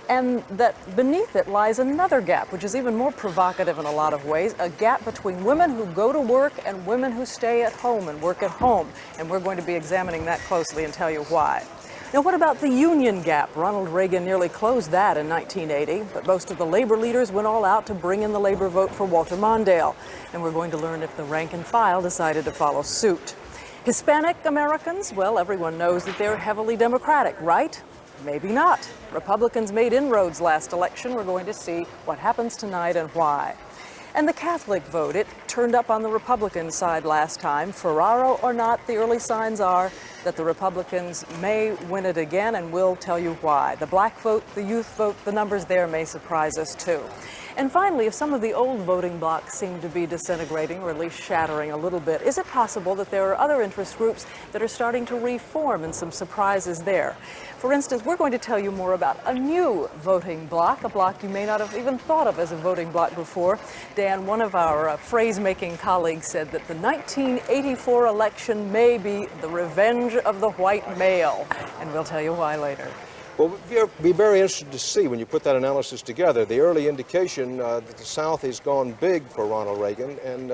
And that beneath it lies another gap, which is even more provocative in a lot of ways, a gap between women who go to work and women who stay at home and work at home. And we're going to be examining that closely and tell you why. Now, what about the union gap? Ronald Reagan nearly closed that in 1980, but most of the labor leaders went all out to bring in the labor vote for Walter Mondale. And we're going to learn if the rank and file decided to follow suit. Hispanic Americans, well, everyone knows that they're heavily Democratic, right? Maybe not. Republicans made inroads last election. We're going to see what happens tonight and why. And the Catholic vote, it turned up on the Republican side last time. Ferraro or not, the early signs are that the Republicans may win it again, and we'll tell you why. The black vote, the youth vote, the numbers there may surprise us too. And finally, if some of the old voting blocs seem to be disintegrating, or at least shattering a little bit, is it possible that there are other interest groups that are starting to reform and some surprises there? For instance, we're going to tell you more about a new voting bloc, a bloc you may not have even thought of as a voting bloc before. Dan, one of our phrase-making colleagues, said that the 1984 election may be the revenge of the white male, and we'll tell you why later. Well, we'll be very interested to see when you put that analysis together. The early indication that the South has gone big for Ronald Reagan, and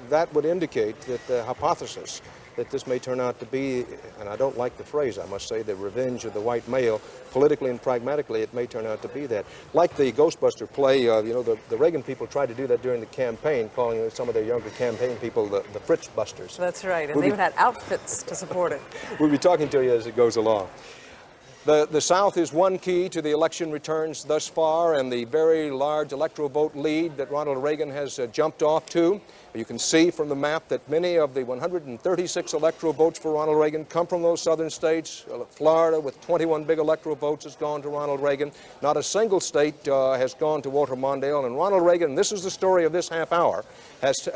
that would indicate that the hypothesis that this may turn out to be, and I don't like the phrase, I must say, the revenge of the white male, politically and pragmatically, it may turn out to be that. Like the Ghostbuster play, you know, the Reagan people tried to do that during the campaign, calling some of their younger campaign people the Fritz Busters. That's right, and they even had outfits to support it. We'll be talking to you as it goes along. The South is one key to the election returns thus far, and the very large electoral vote lead that Ronald Reagan has jumped off to. You can see from the map that many of the 136 electoral votes for Ronald Reagan come from those southern states. Florida, with 21 big electoral votes, has gone to Ronald Reagan. Not a single state has gone to Walter Mondale. And Ronald Reagan, and this is the story of this half hour, has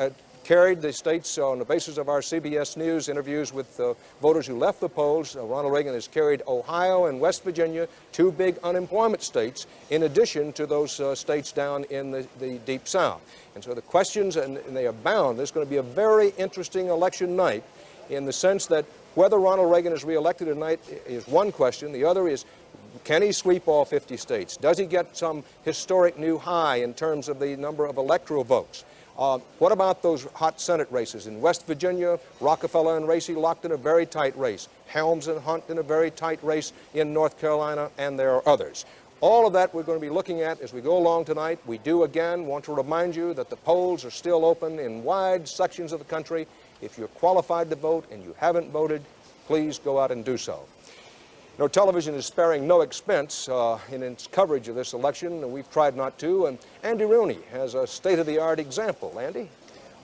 carried the states on the basis of our CBS News interviews with voters who left the polls. Ronald Reagan has carried Ohio and West Virginia, two big unemployment states, in addition to those states down in the Deep South. And so the questions, and they abound. There's going to be a very interesting election night in the sense that whether Ronald Reagan is reelected tonight is one question. The other is, can he sweep all 50 states? Does he get some historic new high in terms of the number of electoral votes? What about those hot Senate races? In West Virginia, Rockefeller and Racy locked in a very tight race. Helms and Hunt in a very tight race in North Carolina, and there are others. All of that we're going to be looking at as we go along tonight. We do, again, want to remind you that the polls are still open in wide sections of the country. If you're qualified to vote and you haven't voted, please go out and do so. You know, television is sparing no expense in its coverage of this election, and we've tried not to. And Andy Rooney has a state-of-the-art example. Andy?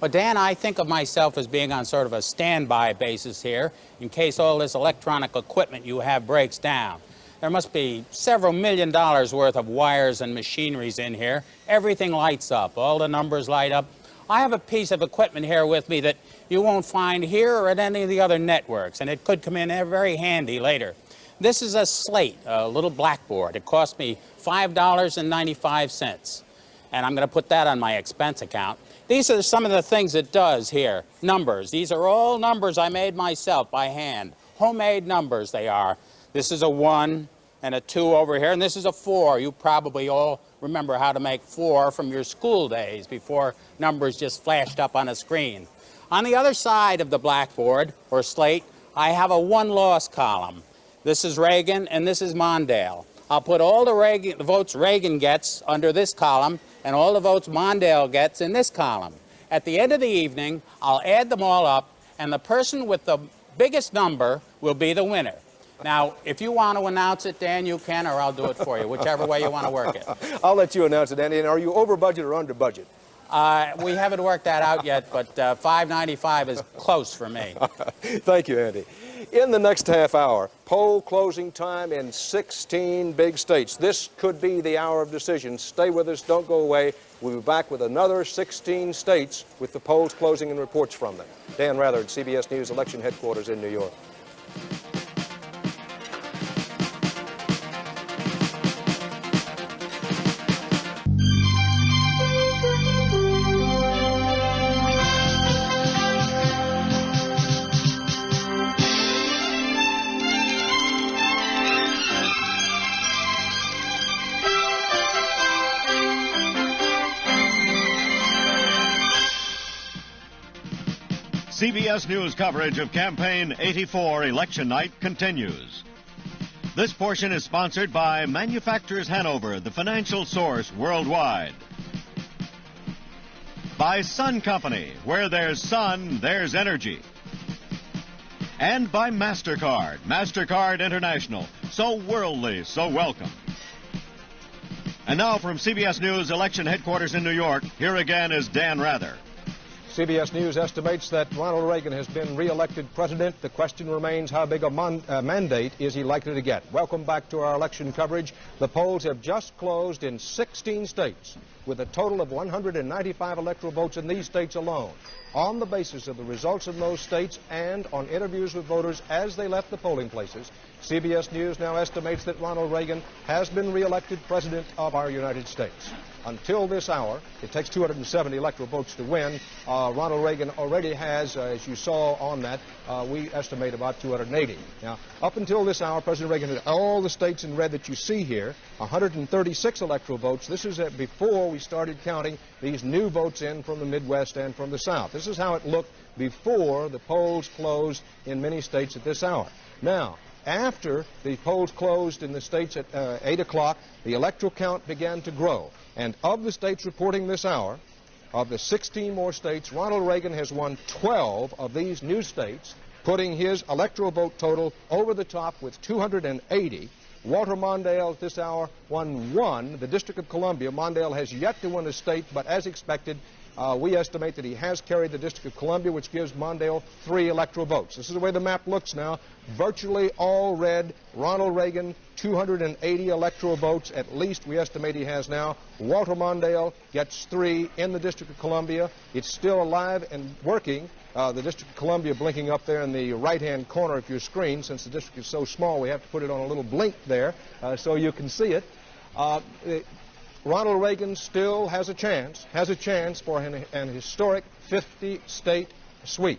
Well, Dan, I think of myself as being on sort of a standby basis here in case all this electronic equipment you have breaks down. There must be several $1 million worth of wires and machineries in here. Everything lights up. All the numbers light up. I have a piece of equipment here with me that you won't find here or at any of the other networks, and it could come in very handy later. This is a slate, a little blackboard. It cost me $5.95, and I'm going to put that on my expense account. These are some of the things it does here. Numbers. These are all numbers I made myself by hand. Homemade numbers they are. This is a 1 and a 2 over here, and this is a 4. You probably all remember how to make 4 from your school days before numbers just flashed up on a screen. On the other side of the blackboard, or slate, I have a one-loss column. This is Reagan, and this is Mondale. I'll put all the votes Reagan gets under this column, and all the votes Mondale gets in this column. At the end of the evening, I'll add them all up, and the person with the biggest number will be the winner. Now, if you want to announce it, Dan, you can, or I'll do it for you, whichever way you want to work it. I'll let you announce it, Andy. And are you over budget or under budget? We haven't worked that out yet, but $5.95 is close for me. Thank you, Andy. In the next half hour, poll closing time in 16 big states. This could be the hour of decision. Stay with us. Don't go away. We'll be back with another 16 states with the polls closing and reports from them. Dan Rather at CBS News Election Headquarters in New York. CBS News coverage of Campaign 84 election night continues. This portion is sponsored by Manufacturers Hanover, the financial source worldwide. By Sun Company, where there's sun, there's energy. And by MasterCard, MasterCard International, so worldly, so welcome. And now from CBS News election headquarters in New York, here again is Dan Rather. CBS News estimates that Ronald Reagan has been re-elected president. The question remains, how big a mandate is he likely to get? Welcome back to our election coverage. The polls have just closed in 16 states, with a total of 195 electoral votes in these states alone. On the basis of the results in those states and on interviews with voters as they left the polling places, CBS News now estimates that Ronald Reagan has been re-elected president of our United States. Until this hour, it takes 270 electoral votes to win. Ronald Reagan already has, as you saw on that, we estimate about 280. Now, up until this hour, President Reagan had all the states in red that you see here, 136 electoral votes. This is before we started counting these new votes in from the Midwest and from the South. This is how it looked before the polls closed in many states at this hour. Now, after the polls closed in the states at 8 o'clock, the electoral count began to grow. And of the states reporting this hour, of the 16 more states, Ronald Reagan has won 12 of these new states, putting his electoral vote total over the top with 280. Walter Mondale at this hour won 1. The District of Columbia, Mondale has yet to win a state, but as expected, we estimate that he has carried the District of Columbia, which gives Mondale 3 electoral votes. This is the way the map looks now. Virtually all red. Ronald Reagan, 280 electoral votes, at least we estimate he has now. Walter Mondale gets 3 in the District of Columbia. It's still alive and working. The District of Columbia blinking up there in the right-hand corner of your screen. Since the district is so small, we have to put it on a little blink there so you can see it. Ronald Reagan still has a chance for an historic 50-state sweep.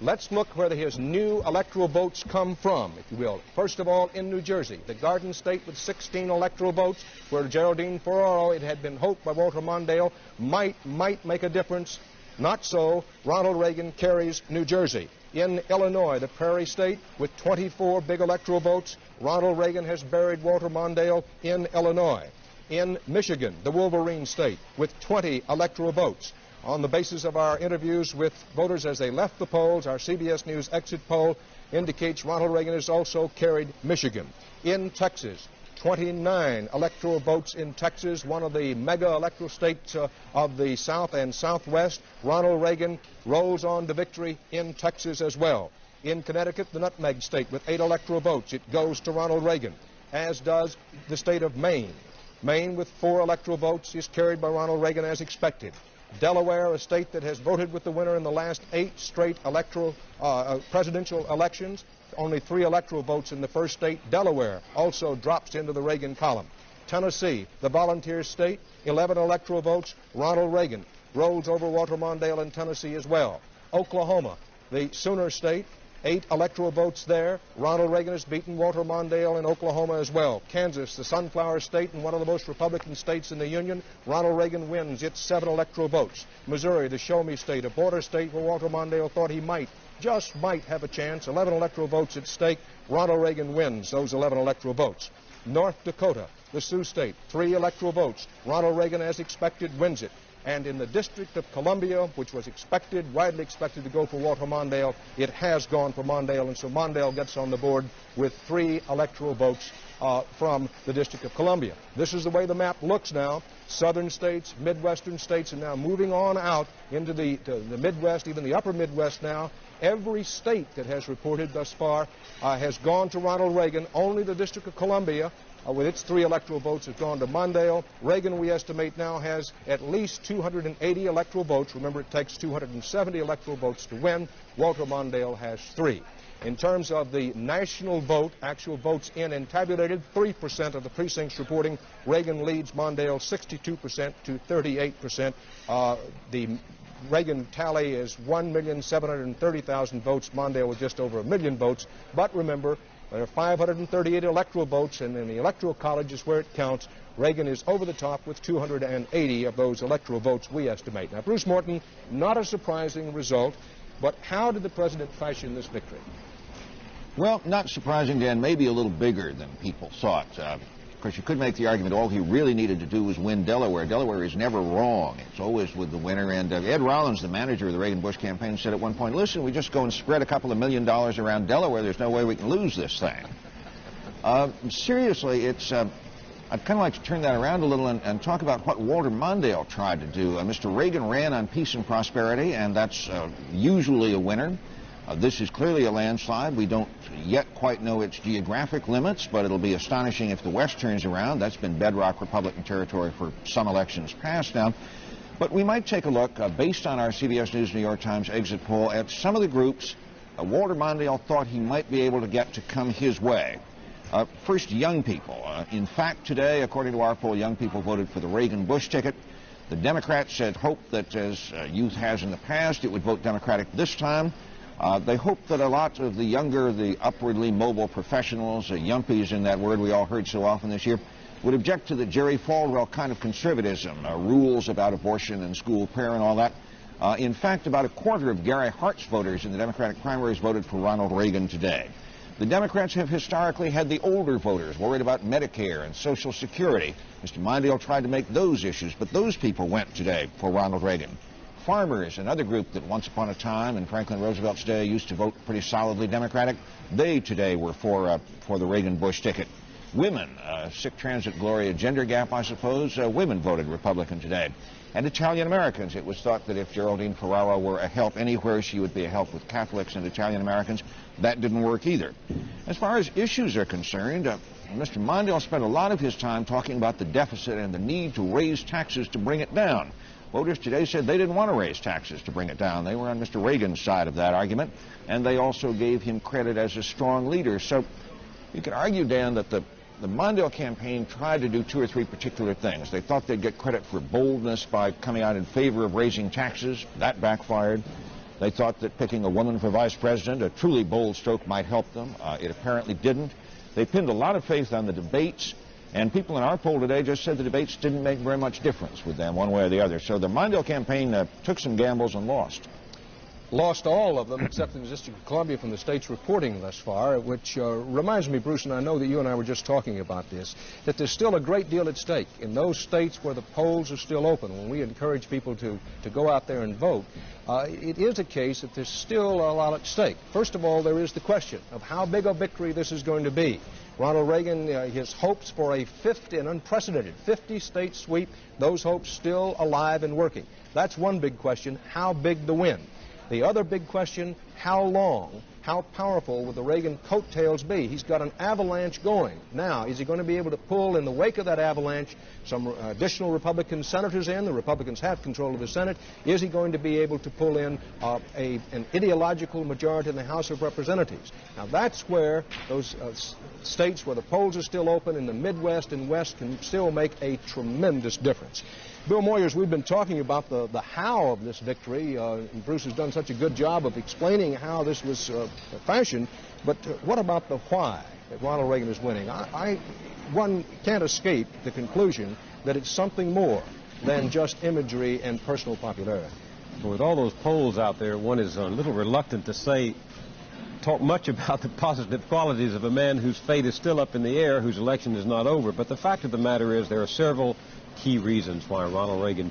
Let's look where his new electoral votes come from, if you will. First of all, in New Jersey, the Garden State with 16 electoral votes, where Geraldine Ferraro, it had been hoped by Walter Mondale, might make a difference. Not so. Ronald Reagan carries New Jersey. In Illinois, the Prairie State, with 24 big electoral votes, Ronald Reagan has buried Walter Mondale in Illinois. In Michigan, the Wolverine State, with 20 electoral votes. On the basis of our interviews with voters as they left the polls, our CBS News exit poll indicates Ronald Reagan has also carried Michigan. In Texas, 29 electoral votes in Texas, one of the mega electoral states of the South and Southwest. Ronald Reagan rolls on to victory in Texas as well. In Connecticut, the Nutmeg State, with 8 electoral votes, it goes to Ronald Reagan, as does the state of Maine. Maine, with 4 electoral votes, is carried by Ronald Reagan as expected. Delaware, a state that has voted with the winner in the last 8 straight presidential elections, only 3 electoral votes in the first state. Delaware also drops into the Reagan column. Tennessee, the volunteer state, 11 electoral votes. Ronald Reagan rolls over Walter Mondale in Tennessee as well. Oklahoma, the Sooner state, 8 electoral votes there. Ronald Reagan has beaten Walter Mondale in Oklahoma as well. Kansas, the Sunflower State and one of the most Republican states in the Union. Ronald Reagan wins its 7 electoral votes. Missouri, the Show Me State, a border state where Walter Mondale thought he just might have a chance. 11 electoral votes at stake. Ronald Reagan wins those 11 electoral votes. North Dakota, the Sioux State, 3 electoral votes. Ronald Reagan, as expected, wins it. And in the District of Columbia, which was widely expected to go for Walter Mondale, it has gone for Mondale, and so Mondale gets on the board with 3 electoral votes from the District of Columbia. This is the way the map looks now. Southern states, Midwestern states, and now moving on out into the Midwest, even the upper Midwest now. Every state that has reported thus far has gone to Ronald Reagan. Only the District of Columbia, with its 3 electoral votes, has gone to Mondale. Reagan, we estimate now, has at least 280 electoral votes. Remember, it takes 270 electoral votes to win. Walter Mondale has 3. In terms of the national vote, actual votes in and tabulated, 3% of the precincts reporting Reagan leads Mondale 62% to 38%. The Reagan tally is 1,730,000 votes. Mondale with just over 1 million votes. But remember, there are 538 electoral votes, and in the Electoral College is where it counts. Reagan is over the top with 280 of those electoral votes, we estimate. Now, Bruce Morton, not a surprising result, but how did the president fashion this victory? Well, not surprising, Dan, maybe a little bigger than people thought. Of course, you could make the argument all he really needed to do was win Delaware. Delaware is never wrong. It's always with the winner. And Ed Rollins, the manager of the Reagan-Bush campaign, said at one point, listen, we just go and spread a couple of $1 million around Delaware. There's no way we can lose this thing. Seriously, it's I'd kind of like to turn that around a little and talk about what Walter Mondale tried to do. Mr. Reagan ran on peace and prosperity, and that's usually a winner. This is clearly a landslide. We don't yet quite know its geographic limits, but it'll be astonishing if the West turns around. That's been bedrock Republican territory for some elections past now. But we might take a look, based on our CBS News New York Times exit poll, at some of the groups Walter Mondale thought he might be able to get to come his way. First, young people. In fact, today, according to our poll, young people voted for the Reagan-Bush ticket. The Democrats had hoped that, as youth has in the past, it would vote Democratic this time. They hoped that a lot of the younger, the upwardly mobile professionals, yumpies in that word we all heard so often this year, would object to the Jerry Falwell kind of conservatism, rules about abortion and school prayer and all that. In fact, about a quarter of Gary Hart's voters in the Democratic primaries voted for Ronald Reagan today. The Democrats have historically had the older voters worried about Medicare and Social Security. Mr. Mondale tried to make those issues, but those people went today for Ronald Reagan. Farmers, another group that once upon a time in Franklin Roosevelt's day used to vote pretty solidly Democratic, they today were for the Reagan-Bush ticket. Women, sick transit Gloria gender gap, I suppose, women voted Republican today. And Italian Americans, it was thought that if Geraldine Ferraro were a help anywhere, she would be a help with Catholics and Italian Americans. That didn't work either. As far as issues are concerned, Mr. Mondale spent a lot of his time talking about the deficit and the need to raise taxes to bring it down. Voters today said they didn't want to raise taxes to bring it down. They were on Mr. Reagan's side of that argument, and they also gave him credit as a strong leader. So you could argue, Dan, that the Mondale campaign tried to do two or three particular things. They thought they'd get credit for boldness by coming out in favor of raising taxes. That backfired. They thought that picking a woman for vice president, a truly bold stroke, might help them. It apparently didn't. They pinned a lot of faith on the debates, and people in our poll today just said the debates didn't make very much difference with them one way or the other. So the Mondale campaign took some gambles and lost. Lost all of them except in the District of Columbia from the state's reporting thus far, which reminds me, Bruce, and I know that you and I were just talking about this, that there's still a great deal at stake in those states where the polls are still open. When we encourage people to go out there and vote, it is a case that there's still a lot at stake. First of all, there is the question of how big a victory this is going to be. Ronald Reagan, his hopes for an unprecedented 50-state sweep, those hopes still alive and working. That's one big question, how big the win? The other big question, how long, how powerful will the Reagan coattails be? He's got an avalanche going. Now, is he going to be able to pull in the wake of that avalanche some additional Republican senators in? The Republicans have control of the Senate. Is he going to be able to pull in an ideological majority in the House of Representatives? Now, that's where those states where the polls are still open in the Midwest and West can still make a tremendous difference. Bill Moyers, we've been talking about the how of this victory. And Bruce has done such a good job of explaining how this was fashioned. But what about the why that Ronald Reagan is winning? One can't escape the conclusion that it's something more than just imagery and personal popularity. Well, with all those polls out there, one is a little reluctant to talk much about the positive qualities of a man whose fate is still up in the air, whose election is not over. But the fact of the matter is there are several key reasons why Ronald Reagan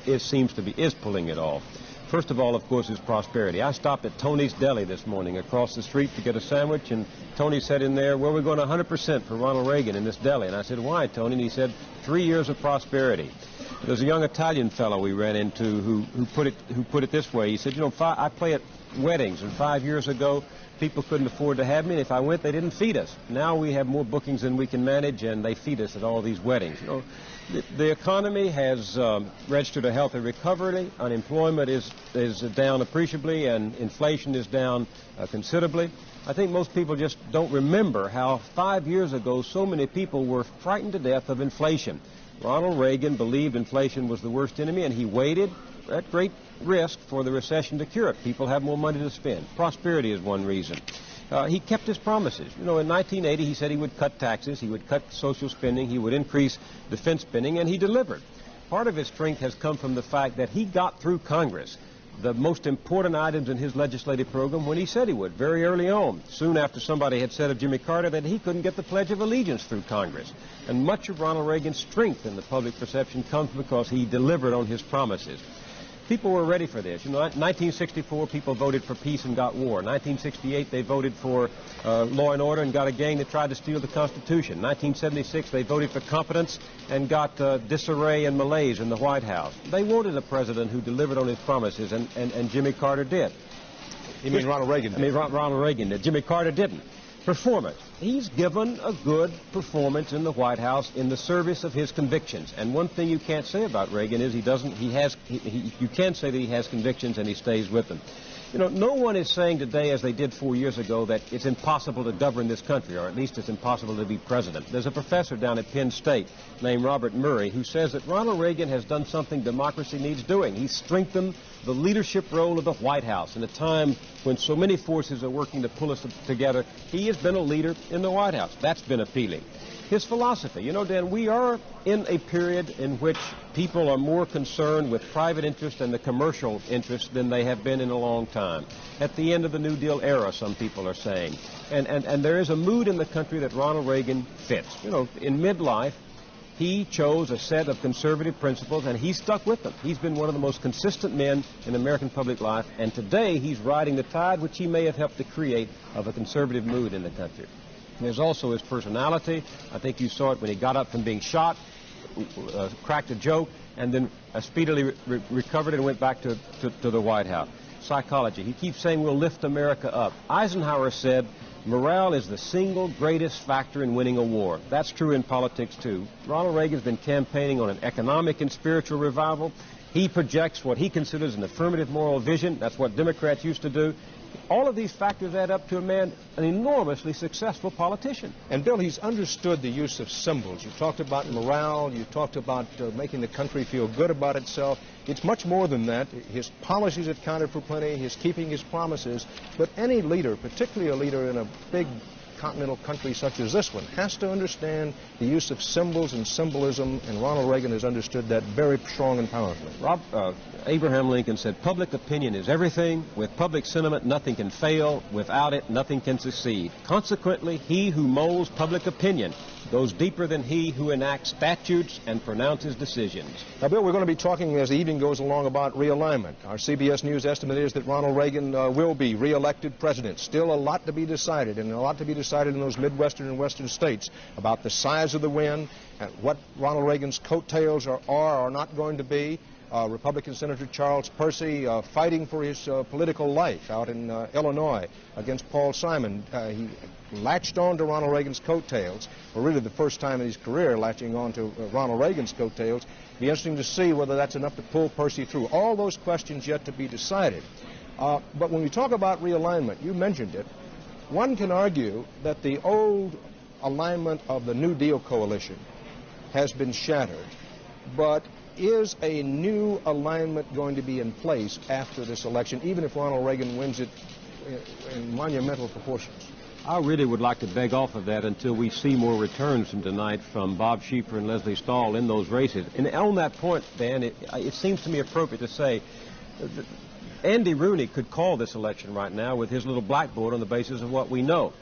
is pulling it off. First of all, of course, is prosperity. I stopped at Tony's Deli this morning across the street to get a sandwich, and Tony said in there, well, we're going 100% for Ronald Reagan in this deli. And I said, why, Tony? And he said, 3 years of prosperity. There's a young Italian fellow we ran into who put it this way. He said, you know, I play at weddings, and 5 years ago, people couldn't afford to have me, and if I went, they didn't feed us. Now we have more bookings than we can manage, and they feed us at all these weddings. You know, the economy has registered a healthy recovery. Unemployment is down appreciably, and inflation is down considerably. I think most people just don't remember how 5 years ago so many people were frightened to death of inflation. Ronald Reagan believed inflation was the worst enemy, and he waited at great risk for the recession to cure it. People have more money to spend. Prosperity is one reason. He kept his promises. You know, in 1980, he said he would cut taxes, he would cut social spending, he would increase defense spending, and he delivered. Part of his strength has come from the fact that he got through Congress the most important items in his legislative program when he said he would, very early on, soon after somebody had said of Jimmy Carter that he couldn't get the Pledge of Allegiance through Congress. And much of Ronald Reagan's strength in the public perception comes because he delivered on his promises. People were ready for this. You know, 1964, people voted for peace and got war. 1968, they voted for law and order and got a gang that tried to steal the Constitution. 1976, they voted for competence and got disarray and malaise in the White House. They wanted a president who delivered on his promises, and Jimmy Carter did. You mean Ronald Reagan did? I mean, Ronald Reagan did. Jimmy Carter didn't. Performance. He's given a good performance in the White House in the service of his convictions. And one thing you can't say about Reagan is you can say that he has convictions and he stays with them. You know, no one is saying today, as they did 4 years ago, that it's impossible to govern this country, or at least it's impossible to be president. There's a professor down at Penn State named Robert Murray who says that Ronald Reagan has done something democracy needs doing. He's strengthened the leadership role of the White House in a time when so many forces are working to pull us together. He has been a leader in the White House. That's been appealing. His philosophy. You know, Dan, we are in a period in which people are more concerned with private interest and the commercial interest than they have been in a long time. At the end of the New Deal era, some people are saying. And there is a mood in the country that Ronald Reagan fits. You know, in midlife, he chose a set of conservative principles, and he stuck with them. He's been one of the most consistent men in American public life, and today he's riding the tide, which he may have helped to create, of a conservative mood in the country. There's also his personality. I think you saw it when he got up from being shot, cracked a joke, and then speedily recovered and went back to the White House. Psychology. He keeps saying we'll lift America up. Eisenhower said morale is the single greatest factor in winning a war. That's true in politics, too. Ronald Reagan's been campaigning on an economic and spiritual revival. He projects what he considers an affirmative moral vision. That's what Democrats used to do. All of these factors add up to a man, an enormously successful politician. And, Bill, he's understood the use of symbols. You talked about morale. You talked about making the country feel good about itself. It's much more than that. His policies have counted for plenty. His keeping his promises. But any leader, particularly a leader in a big continental country such as this one, has to understand the use of symbols and symbolism, and Ronald Reagan has understood that very strong and powerfully. Abraham Lincoln said, public opinion is everything. With public sentiment, nothing can fail. Without it, nothing can succeed. Consequently, he who molds public opinion goes deeper than he who enacts statutes and pronounces decisions. Now, Bill, we're going to be talking as the evening goes along about realignment. Our CBS News estimate is that Ronald Reagan will be reelected president. Still a lot to be decided, and a lot to be decided in those Midwestern and Western states about the size of the win, and what Ronald Reagan's coattails are or not going to be. Republican Senator Charles Percy fighting for his political life out in Illinois against Paul Simon. He latched on to Ronald Reagan's coattails, for really the first time in his career latching on to Ronald Reagan's coattails. It'll be interesting to see whether that's enough to pull Percy through. All those questions yet to be decided. But when we talk about realignment, you mentioned it, one can argue that the old alignment of the New Deal coalition has been shattered, but is a new alignment going to be in place after this election, even if Ronald Reagan wins it in monumental proportions? I really would like to beg off of that until we see more returns from tonight from Bob Schieffer and Leslie Stahl in those races. And on that point, Dan, it seems to me appropriate to say that Andy Rooney could call this election right now with his little blackboard on the basis of what we know.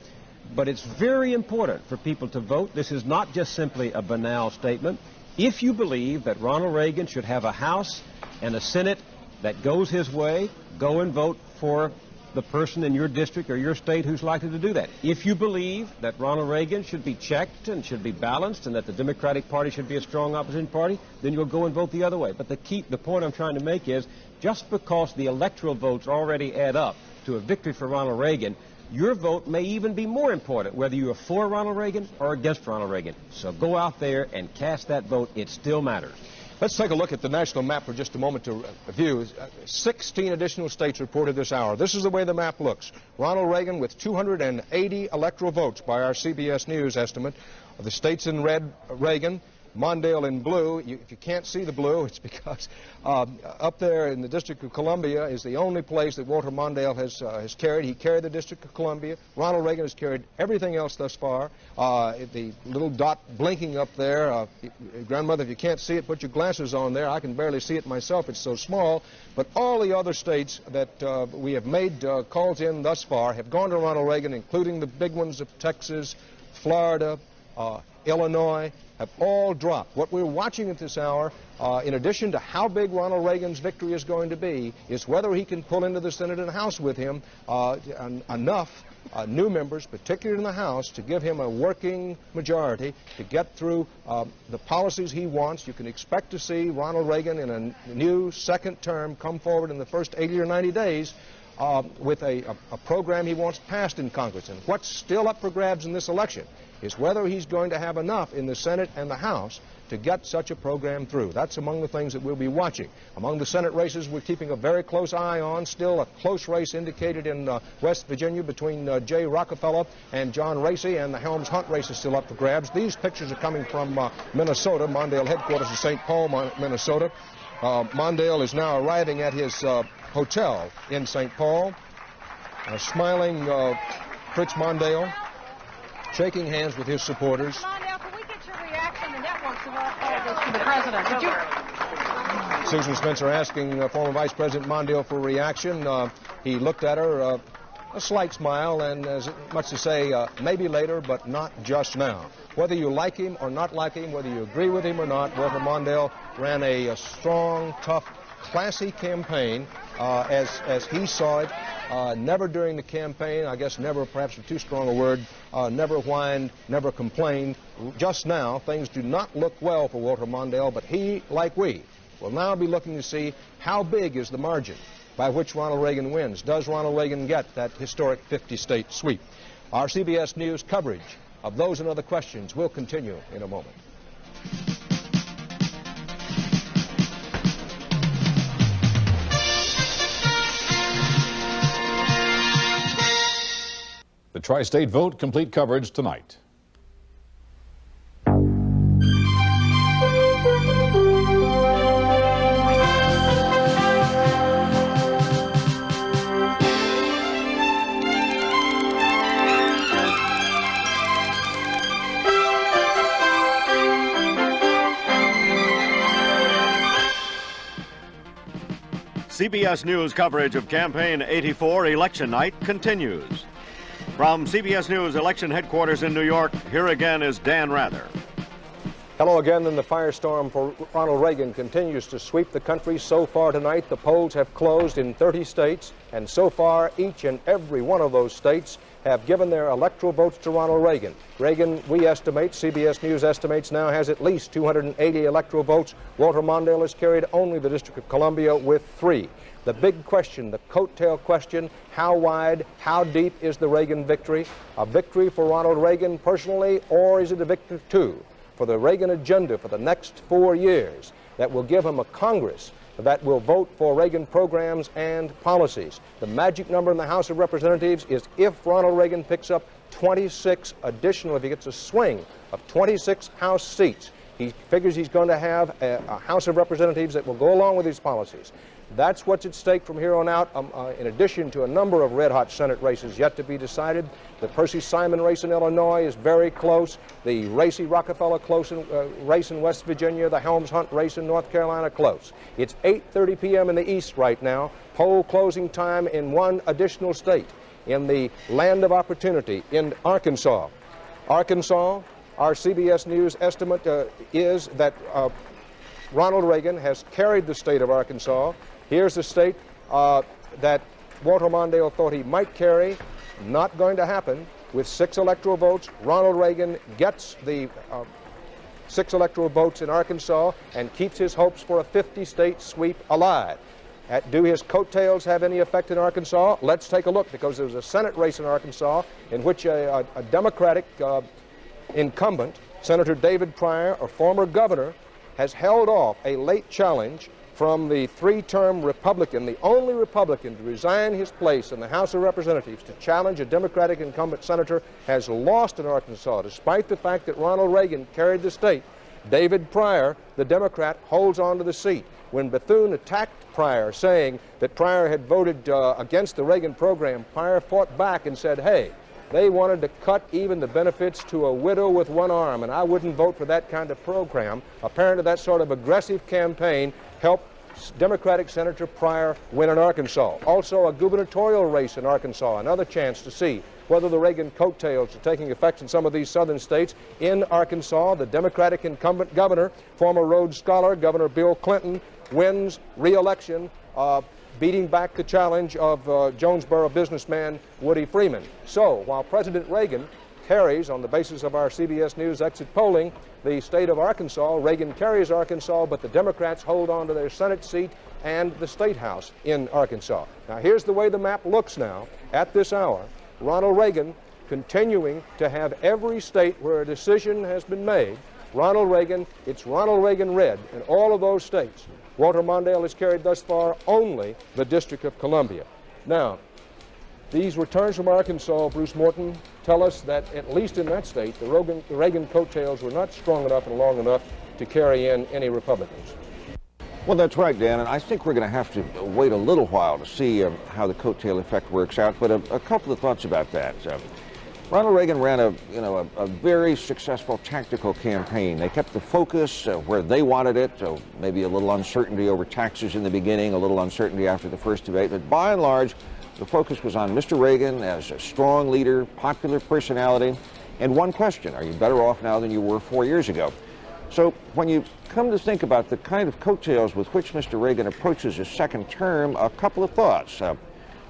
But it's very important for people to vote. This is not just simply a banal statement. If you believe that Ronald Reagan should have a House and a Senate that goes his way, go and vote for the person in your district or your state who's likely to do that. If you believe that Ronald Reagan should be checked and should be balanced and that the Democratic Party should be a strong opposition party, then you'll go and vote the other way. But the point I'm trying to make is, just because the electoral votes already add up to a victory for Ronald Reagan, your vote may even be more important, whether you are for Ronald Reagan or against Ronald Reagan. So go out there and cast that vote. It still matters. Let's take a look at the national map for just a moment to review. 16 additional states reported this hour. This is the way the map looks. Ronald Reagan with 280 electoral votes by our CBS News estimate. Of the states in red, Reagan. Mondale in blue. If you can't see the blue, it's because up there in the District of Columbia is the only place that Walter Mondale has carried. He carried the District of Columbia. Ronald Reagan has carried everything else thus far. The little dot blinking up there, grandmother, if you can't see it, put your glasses on there. I can barely see it myself. It's so small. But all the other states that we have made calls in thus far have gone to Ronald Reagan, including the big ones of Texas, Florida, Illinois, have all dropped. What we're watching at this hour, in addition to how big Ronald Reagan's victory is going to be, is whether he can pull into the Senate and House with him enough new members, particularly in the House, to give him a working majority to get through the policies he wants. You can expect to see Ronald Reagan in a new second term come forward in the first 80 or 90 days with a program he wants passed in Congress. And what's still up for grabs in this election is whether he's going to have enough in the Senate and the House to get such a program through. That's among the things that we'll be watching. Among the Senate races we're keeping a very close eye on. Still a close race indicated in West Virginia between J. Rockefeller and John Racy, and the Helms Hunt race is still up for grabs. These pictures are coming from Minnesota, Mondale headquarters of St. Paul, Minnesota. Mondale is now arriving at his hotel in St. Paul. Smiling Fritz Mondale, shaking hands with his supporters. Mondale, can we get your reaction, the networks of all this to the president? Did you? Susan Spencer asking former Vice President Mondale for a reaction. He looked at her, a slight smile, and as much to say, maybe later, but not just now. Whether you like him or not like him, whether you agree with him or not, Walter Mondale ran a strong, tough, classy campaign as he saw it. Never during the campaign, I guess never, perhaps too strong a word, never whined, never complained. Just now, things do not look well for Walter Mondale, but he, like we, will now be looking to see how big is the margin by which Ronald Reagan wins. Does Ronald Reagan get that historic 50-state sweep? Our CBS News coverage of those and other questions will continue in a moment. The Tri-State Vote, complete coverage tonight. CBS News coverage of Campaign 84 election night continues. From CBS News election headquarters in New York, here again is Dan Rather. Hello again, and the firestorm for Ronald Reagan continues to sweep the country. So far tonight, the polls have closed in 30 states, and so far, each and every one of those states have given their electoral votes to Ronald Reagan. Reagan, we estimate, CBS News estimates, now has at least 280 electoral votes. Walter Mondale has carried only the District of Columbia with 3. The big question, the coattail question, how wide, how deep is the Reagan victory? A victory for Ronald Reagan personally, or is it a victory too for the Reagan agenda for the next 4 years that will give him a Congress that will vote for Reagan programs and policies? The magic number in the House of Representatives is if Ronald Reagan picks up 26 additional, if he gets a swing of 26 House seats, he figures he's going to have a House of Representatives that will go along with his policies. That's what's at stake from here on out, in addition to a number of red-hot Senate races yet to be decided. The Percy Simon race in Illinois is very close. The Racy-Rockefeller race in West Virginia, the Helms Hunt race in North Carolina, close. It's 8:30 p.m. in the East right now. Poll closing time in one additional state, in the land of opportunity, in Arkansas. Arkansas, our CBS News estimate is that Ronald Reagan has carried the state of Arkansas. Here's the state that Walter Mondale thought he might carry. Not going to happen. With 6 electoral votes, Ronald Reagan gets the 6 electoral votes in Arkansas and keeps his hopes for a 50-state sweep alive. Do his coattails have any effect in Arkansas? Let's take a look, because there's a Senate race in Arkansas in which a Democratic incumbent, Senator David Pryor, a former governor, has held off a late challenge from the 3-term Republican, the only Republican to resign his place in the House of Representatives to challenge a Democratic incumbent senator, has lost in Arkansas, despite the fact that Ronald Reagan carried the state. David Pryor, the Democrat, holds on to the seat. When Bethune attacked Pryor, saying that Pryor had voted against the Reagan program, Pryor fought back and said, hey, they wanted to cut even the benefits to a widow with one arm, and I wouldn't vote for that kind of program. Apparently that sort of aggressive campaign helped Democratic Senator Pryor win in Arkansas. Also a gubernatorial race in Arkansas, another chance to see whether the Reagan coattails are taking effect in some of these southern states. In Arkansas, the Democratic incumbent governor, former Rhodes Scholar, Governor Bill Clinton, wins re-election, beating back the challenge of Jonesboro businessman Woody Freeman. So while President Reagan carries, on the basis of our CBS News exit polling, the state of Arkansas, Reagan carries Arkansas, but the Democrats hold on to their Senate seat and the State House in Arkansas. Now here's the way the map looks now at this hour. Ronald Reagan continuing to have every state where a decision has been made. Ronald Reagan, it's Ronald Reagan red in all of those states. Walter Mondale has carried thus far only the District of Columbia. Now, these returns from Arkansas, Bruce Morton, tell us that at least in that state, the Reagan coattails were not strong enough and long enough to carry in any Republicans. Well, that's right, Dan, and I think we're going to have to wait a little while to see how the coattail effect works out, but a couple of thoughts about that. Ronald Reagan ran a very successful tactical campaign. They kept the focus where they wanted it, maybe a little uncertainty over taxes in the beginning, a little uncertainty after the first debate, but by and large, the focus was on Mr. Reagan as a strong leader, popular personality, and one question: are you better off now than you were 4 years ago? So when you come to think about the kind of coattails with which Mr. Reagan approaches his second term, a couple of thoughts.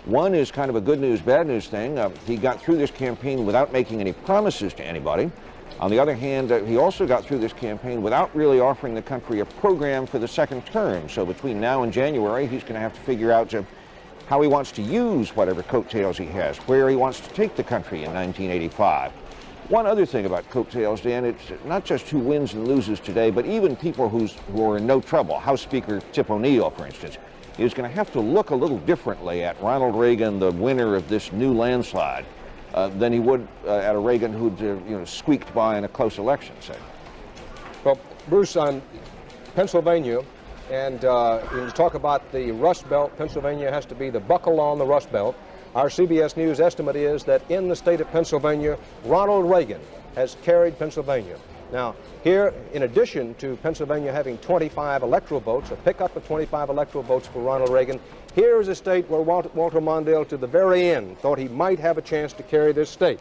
One is kind of a good news, bad news thing. He got through this campaign without making any promises to anybody. On the other hand, he also got through this campaign without really offering the country a program for the second term. So between now and January, he's going to have to figure out how he wants to use whatever coattails he has, where he wants to take the country in 1985. One other thing about coattails, Dan, it's not just who wins and loses today, but even people who are in no trouble. House Speaker Tip O'Neill, for instance, is going to have to look a little differently at Ronald Reagan, the winner of this new landslide, than he would at a Reagan who'd squeaked by in a close election, say. Well, Bruce, on Pennsylvania, and when you talk about the Rust Belt, Pennsylvania has to be the buckle on the Rust Belt. Our CBS News estimate is that in the state of Pennsylvania, Ronald Reagan has carried Pennsylvania. Now, here, in addition to Pennsylvania having 25 electoral votes, a pickup of 25 electoral votes for Ronald Reagan, here is a state where Walter Mondale, to the very end, thought he might have a chance to carry this state.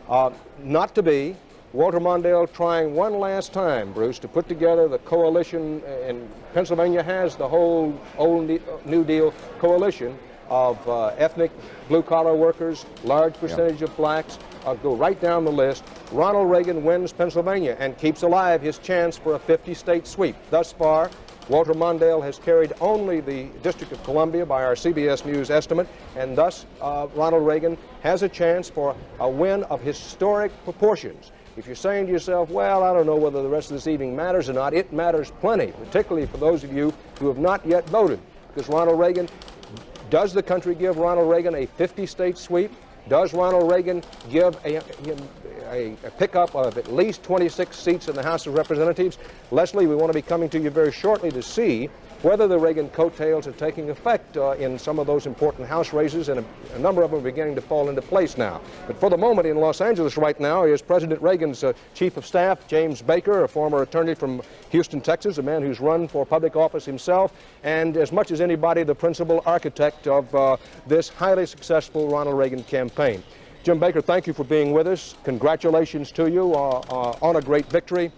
Not to be. Walter Mondale trying one last time, Bruce, to put together the coalition, and Pennsylvania has the whole old New Deal coalition of ethnic blue-collar workers, large percentage of blacks, go right down the list. Ronald Reagan wins Pennsylvania and keeps alive his chance for a 50-state sweep. Thus far, Walter Mondale has carried only the District of Columbia by our CBS News estimate, and thus Ronald Reagan has a chance for a win of historic proportions. If you're saying to yourself, well, I don't know whether the rest of this evening matters or not, it matters plenty, particularly for those of you who have not yet voted, because Ronald Reagan, does the country give Ronald Reagan a 50-state sweep? Does Ronald Reagan give a pickup of at least 26 seats in the House of Representatives? Leslie, we want to be coming to you very shortly to see whether the Reagan coattails are taking effect in some of those important House races, and a number of them are beginning to fall into place now. But for the moment in Los Angeles right now is President Reagan's Chief of Staff, James Baker, a former attorney from Houston, Texas, a man who's run for public office himself, and as much as anybody, the principal architect of this highly successful Ronald Reagan campaign. Jim Baker, thank you for being with us. Congratulations to you on a great victory.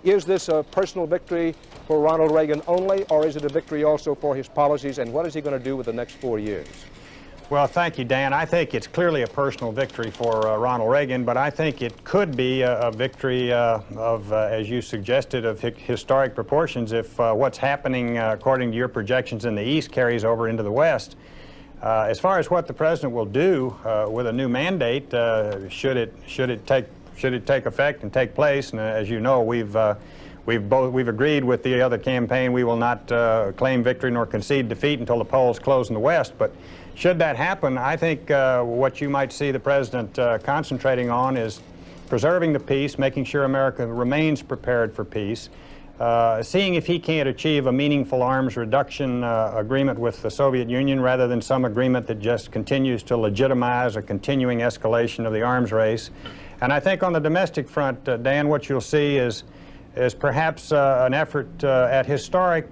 Is this a personal victory for Ronald Reagan only, or is it a victory also for his policies, and what is he going to do with the next 4 years? Well, thank you, Dan. I think it's clearly a personal victory for Ronald Reagan, but I think it could be a victory of, as you suggested, of historic proportions if what's happening, according to your projections in the East, carries over into the West. As far as what the president will do with a new mandate, should it take effect and take place, and as you know, we've agreed with the other campaign we will not claim victory nor concede defeat until the polls close in the West. But should that happen, I think what you might see the president concentrating on is preserving the peace, making sure America remains prepared for peace, seeing if he can't achieve a meaningful arms reduction agreement with the Soviet Union rather than some agreement that just continues to legitimize a continuing escalation of the arms race. And I think on the domestic front, Dan, what you'll see is perhaps an effort at historic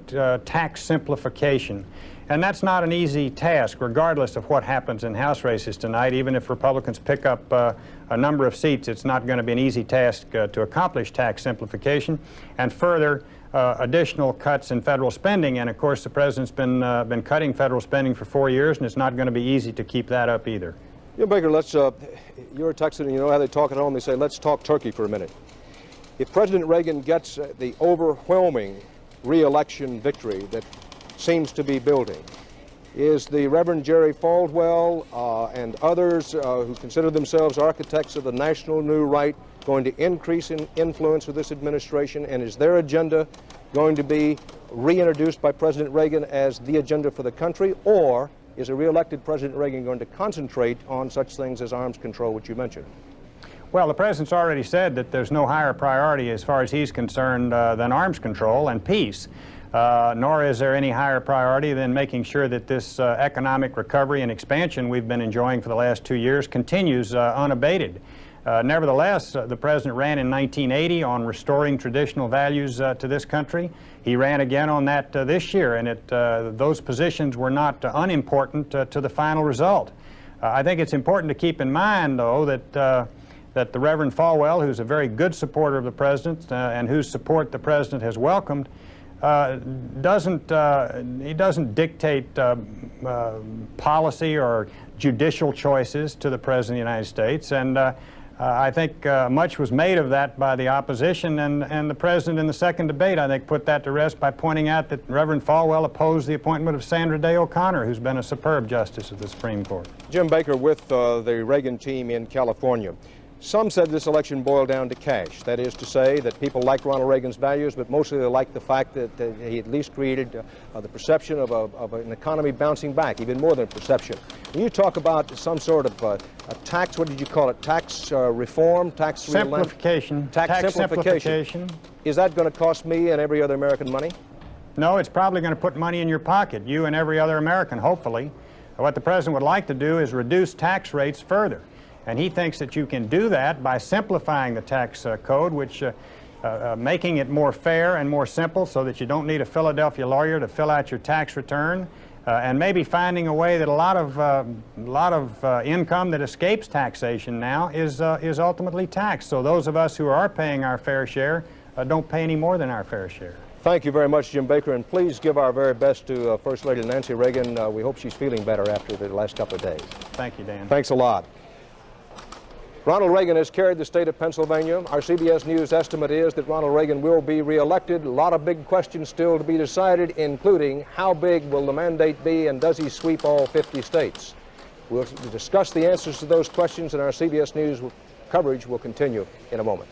tax simplification. And that's not an easy task, regardless of what happens in House races tonight. Even if Republicans pick up a number of seats, it's not going to be an easy task to accomplish tax simplification. And further, additional cuts in federal spending. And of course, the president's been cutting federal spending for 4 years, and it's not going to be easy to keep that up either. Jim Baker, you're a Texan, and you know how they talk at home. They say, let's talk turkey for a minute. If President Reagan gets the overwhelming re-election victory that seems to be building, is the Reverend Jerry Falwell and others who consider themselves architects of the national new right going to increase in influence with this administration, and is their agenda going to be reintroduced by President Reagan as the agenda for the country, or is a re-elected President Reagan going to concentrate on such things as arms control, which you mentioned? Well, the president's already said that there's no higher priority as far as he's concerned than arms control and peace. Nor is there any higher priority than making sure that this economic recovery and expansion we've been enjoying for the last 2 years continues unabated. Nevertheless, the president ran in 1980 on restoring traditional values to this country. He ran again on that this year, and those positions were not unimportant to the final result. I think it's important to keep in mind, though, that the Reverend Falwell, who's a very good supporter of the president and whose support the president has welcomed, he doesn't dictate policy or judicial choices to the President of the United States, and I think much was made of that by the opposition, and the President in the second debate, I think, put that to rest by pointing out that Reverend Falwell opposed the appointment of Sandra Day O'Connor, who's been a superb justice of the Supreme Court. Jim Baker with the Reagan team in California. Some said this election boiled down to cash. That is to say that people liked Ronald Reagan's values, but mostly they liked the fact that he at least created the perception of an economy bouncing back, even more than perception. When you talk about some sort of a tax, what did you call it, tax reform, tax simplification, tax simplification, is that going to cost me and every other American money? No, it's probably going to put money in your pocket, you and every other American, hopefully. What the president would like to do is reduce tax rates further. And he thinks that you can do that by simplifying the tax code, which making it more fair and more simple so that you don't need a Philadelphia lawyer to fill out your tax return, and maybe finding a way that a lot of income that escapes taxation now is ultimately taxed. So those of us who are paying our fair share don't pay any more than our fair share. Thank you very much, Jim Baker, and please give our very best to First Lady Nancy Reagan. We hope she's feeling better after the last couple of days. Thank you, Dan. Thanks a lot. Ronald Reagan has carried the state of Pennsylvania. Our CBS News estimate is that Ronald Reagan will be reelected. A lot of big questions still to be decided, including how big will the mandate be and does he sweep all 50 states? We'll discuss the answers to those questions, and our CBS News coverage will continue in a moment.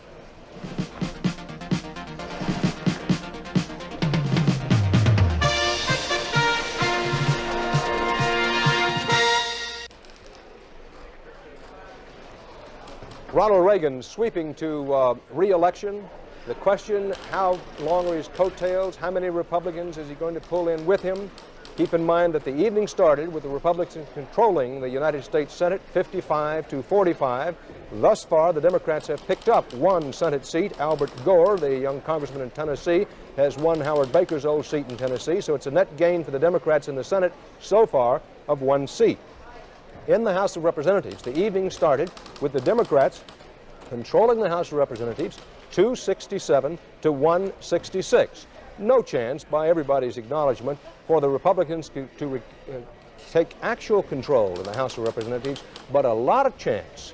Ronald Reagan sweeping to re-election. The question, how long are his coattails? How many Republicans is he going to pull in with him? Keep in mind that the evening started with the Republicans controlling the United States Senate 55 to 45. Thus far, the Democrats have picked up one Senate seat. Albert Gore, the young congressman in Tennessee, has won Howard Baker's old seat in Tennessee, so it's a net gain for the Democrats in the Senate so far of one seat. In the House of Representatives, the evening started with the Democrats controlling the House of Representatives 267 to 166. No chance, by everybody's acknowledgement, for the Republicans to take actual control in the House of Representatives, but a lot of chance,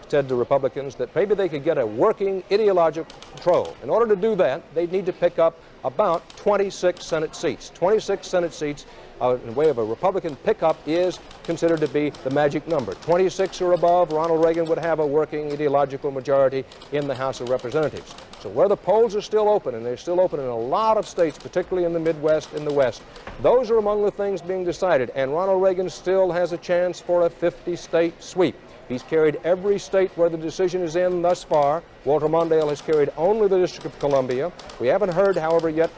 said the Republicans, that maybe they could get a working ideological control. In order to do that, they'd need to pick up about 26 Senate seats. 26 Senate seats in way of a Republican pickup is considered to be the magic number. 26 or above, Ronald Reagan would have a working ideological majority in the House of Representatives. So where the polls are still open, and they're still open in a lot of states, particularly in the Midwest and the West, those are among the things being decided, and Ronald Reagan still has a chance for a 50-state sweep. He's carried every state where the decision is in thus far. Walter Mondale has carried only the District of Columbia. We haven't heard, however, yet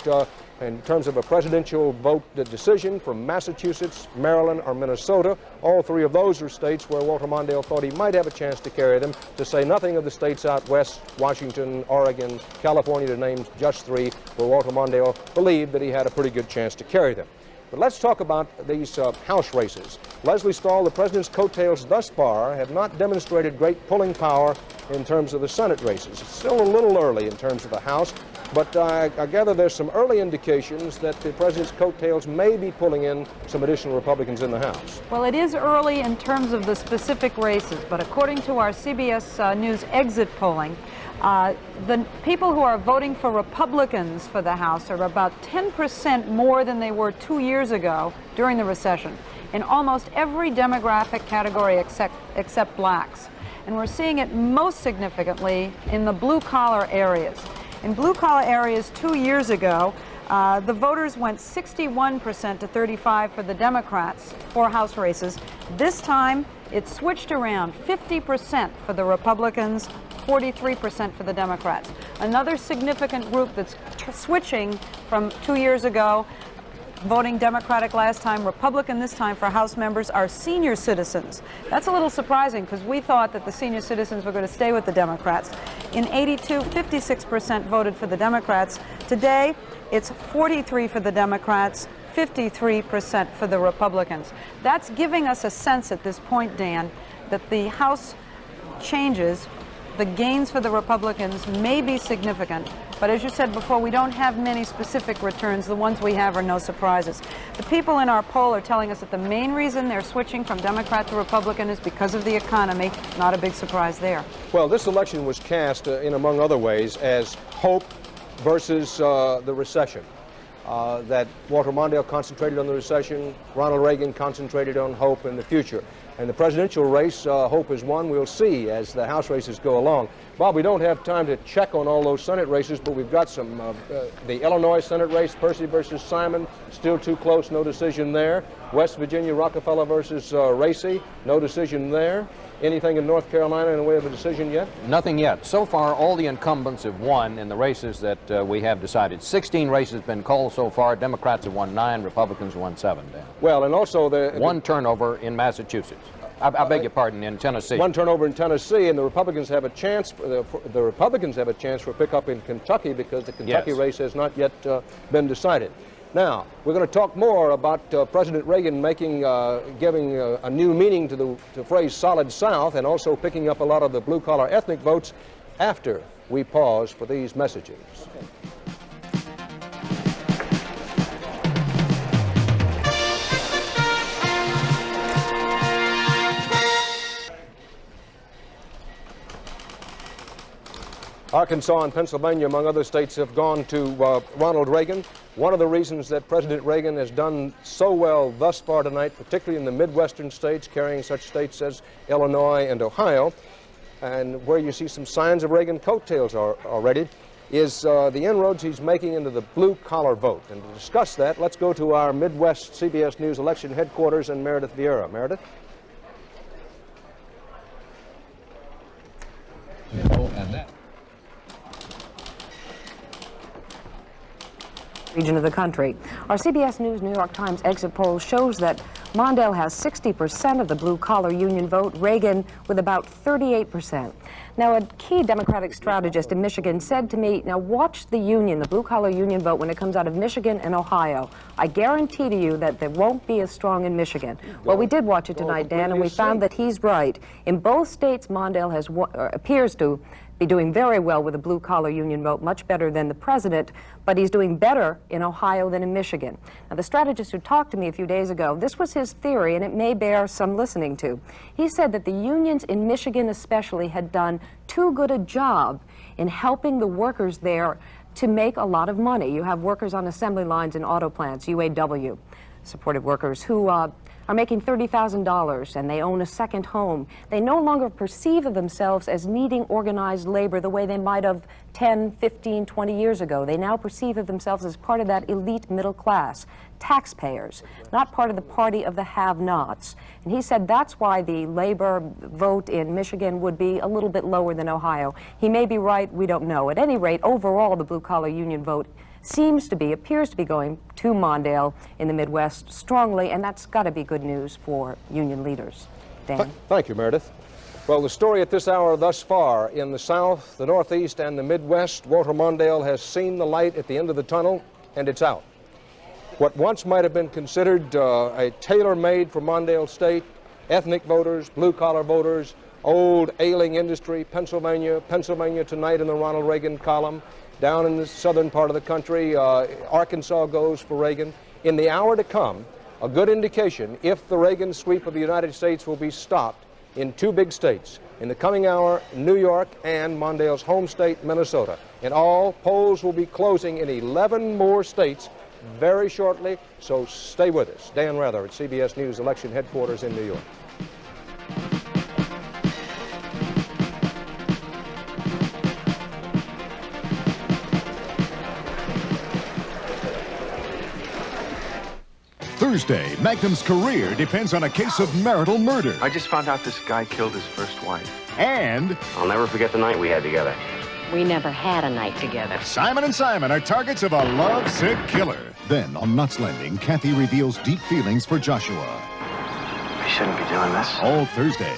in terms of a presidential vote decision from Massachusetts, Maryland, or Minnesota. All three of those are states where Walter Mondale thought he might have a chance to carry them, to say nothing of the states out west, Washington, Oregon, California, to name just three, where Walter Mondale believed that he had a pretty good chance to carry them. But let's talk about these House races. Leslie Stahl, the president's coattails thus far have not demonstrated great pulling power in terms of the Senate races. It's still a little early in terms of the House, but I gather there's some early indications that the president's coattails may be pulling in some additional Republicans in the House. Well, it is early in terms of the specific races, but according to our CBS News exit polling, the people who are voting for Republicans for the House are about 10% more than they were 2 years ago during the recession in almost every demographic category except blacks. And we're seeing it most significantly in the blue-collar areas. In blue-collar areas 2 years ago, the voters went 61% to 35% for the Democrats for House races. This time, it switched around, 50% for the Republicans, 43% for the Democrats. Another significant group that's switching from 2 years ago, voting Democratic last time, Republican this time for House members, are senior citizens. That's a little surprising because we thought that the senior citizens were going to stay with the Democrats. In 82, 56% voted for the Democrats. Today, it's 43% for the Democrats, 53% for the Republicans. That's giving us a sense at this point, Dan, that the House changes, the gains for the Republicans may be significant, but as you said before, we don't have many specific returns. The ones we have are no surprises. The people in our poll are telling us that the main reason they're switching from Democrat to Republican is because of the economy. Not a big surprise there. Well, this election was cast in, among other ways, as hope versus the recession. That Walter Mondale concentrated on the recession, Ronald Reagan concentrated on hope in the future. And the presidential race, hope is won. We'll see as the House races go along. Bob, we don't have time to check on all those Senate races, but we've got some, the Illinois Senate race, Percy versus Simon, still too close, no decision there. West Virginia, Rockefeller versus Racy, no decision there. Anything in North Carolina in the way of a decision yet? Nothing yet. So far, all the incumbents have won in the races that we have decided. 16 races have been called so far. Democrats have won 9, Republicans won 7. Dan. Well, and also one turnover in Massachusetts. I beg your pardon, in Tennessee. One turnover in Tennessee, and the Republicans have a chance. The Republicans have a chance for a pickup in Kentucky because the Kentucky race has not yet been decided. Now, we're going to talk more about President Reagan giving a new meaning to the phrase solid South and also picking up a lot of the blue-collar ethnic votes after we pause for these messages. Okay. Arkansas and Pennsylvania, among other states, have gone to Ronald Reagan. One of the reasons that President Reagan has done so well thus far tonight, particularly in the Midwestern states, carrying such states as Illinois and Ohio, and where you see some signs of Reagan coattails already, is the inroads he's making into the blue-collar vote. And to discuss that, let's go to our Midwest CBS News election headquarters in Meredith Vieira. Meredith? Region of the country. Our CBS News New York Times exit poll shows that Mondale has 60% of the blue-collar union vote, Reagan with about 38%. Now, a key Democratic strategist in Michigan said to me, now watch the union, the blue-collar union vote when it comes out of Michigan and Ohio. I guarantee to you that there won't be as strong in Michigan. Well, we did watch it tonight, Dan, and we found that he's right. In both states, Mondale appears to be doing very well with the blue-collar union vote, much better than the president, but he's doing better in Ohio than in Michigan. Now, the strategist who talked to me a few days ago, this was his theory, and it may bear some listening to. He said that the unions in Michigan especially had done too good a job in helping the workers there to make a lot of money. You have workers on assembly lines in auto plants, UAW, supported workers who are making $30,000 and they own a second home. They no longer perceive of themselves as needing organized labor the way they might have 10, 15, 20 years ago. They now perceive of themselves as part of that elite middle class, taxpayers, not part of the party of the have-nots. And he said that's why the labor vote in Michigan would be a little bit lower than Ohio. He may be right, we don't know. At any rate, overall, the blue-collar union vote appears to be going to Mondale in the Midwest strongly, and that's got to be good news for union leaders. Dan? Thank you, Meredith. Well, the story at this hour thus far in the South, the Northeast, and the Midwest, Walter Mondale has seen the light at the end of the tunnel, and it's out. What once might have been considered a tailor-made for Mondale State, ethnic voters, blue-collar voters, old ailing industry, Pennsylvania tonight in the Ronald Reagan column. Down in the southern part of the country, Arkansas goes for Reagan. In the hour to come, a good indication if the Reagan sweep of the United States will be stopped in two big states. In the coming hour, New York and Mondale's home state, Minnesota. In all, polls will be closing in 11 more states very shortly, so stay with us. Dan Rather at CBS News Election Headquarters in New York. Thursday, Magnum's career depends on a case of marital murder. I just found out this guy killed his first wife. And I'll never forget the night we had together. We never had a night together. Simon and Simon are targets of a love-sick killer. Then, on Knots Landing, Kathy reveals deep feelings for Joshua. I shouldn't be doing this. All Thursday.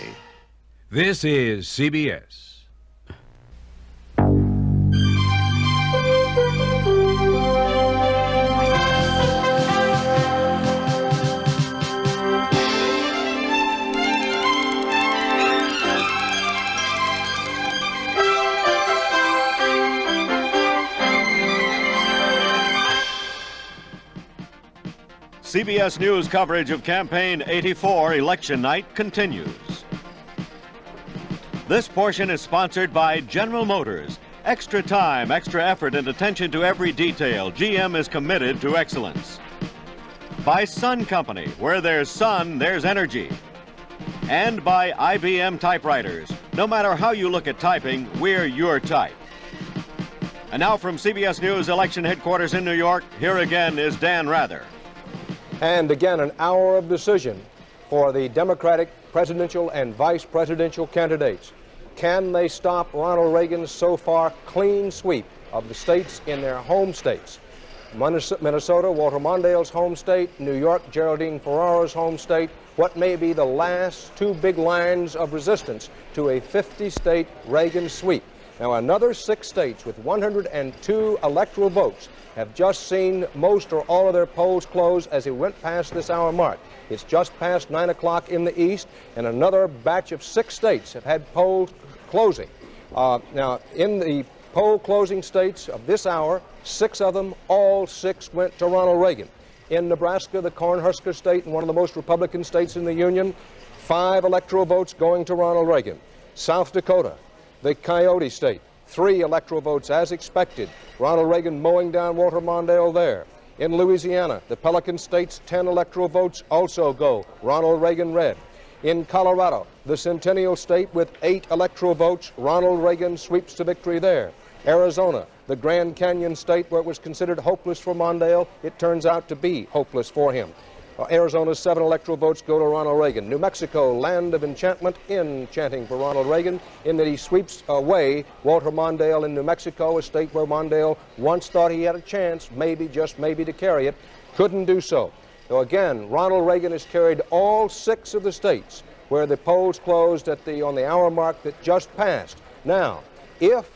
This is CBS. CBS News coverage of Campaign 84 election night continues. This portion is sponsored by General Motors. Extra time, extra effort, and attention to every detail. GM is committed to excellence. By Sun Company, where there's sun, there's energy. And by IBM typewriters. No matter how you look at typing, we're your type. And now from CBS News election headquarters in New York, here again is Dan Rather. And again, an hour of decision for the Democratic presidential and vice presidential candidates. Can they stop Ronald Reagan's so far clean sweep of the states in their home states? Minnesota, Walter Mondale's home state, New York, Geraldine Ferraro's home state. What may be the last two big lines of resistance to a 50-state Reagan sweep? Now, another 6 states with 102 electoral votes have just seen most or all of their polls close as it went past this hour mark. It's just past 9 o'clock in the east, and another batch of 6 states have had polls closing. Now, in the poll closing states of this hour, 6 of them, all 6 went to Ronald Reagan. In Nebraska, the Cornhusker state and one of the most Republican states in the Union, 5 electoral votes going to Ronald Reagan. South Dakota, the Coyote state, 3 electoral votes as expected. Ronald Reagan mowing down Walter Mondale there. In Louisiana, the Pelican state's 10 electoral votes also go Ronald Reagan red. In Colorado, the Centennial state with 8 electoral votes, Ronald Reagan sweeps to victory there. Arizona, the Grand Canyon state where it was considered hopeless for Mondale, it turns out to be hopeless for him. Arizona's 7 electoral votes go to Ronald Reagan. New Mexico, land of enchantment, enchanting for Ronald Reagan in that he sweeps away Walter Mondale in New Mexico, a state where Mondale once thought he had a chance, maybe, just maybe, to carry it. Couldn't do so. So again, Ronald Reagan has carried all 6 of the states where the polls closed on the hour mark that just passed. Now, if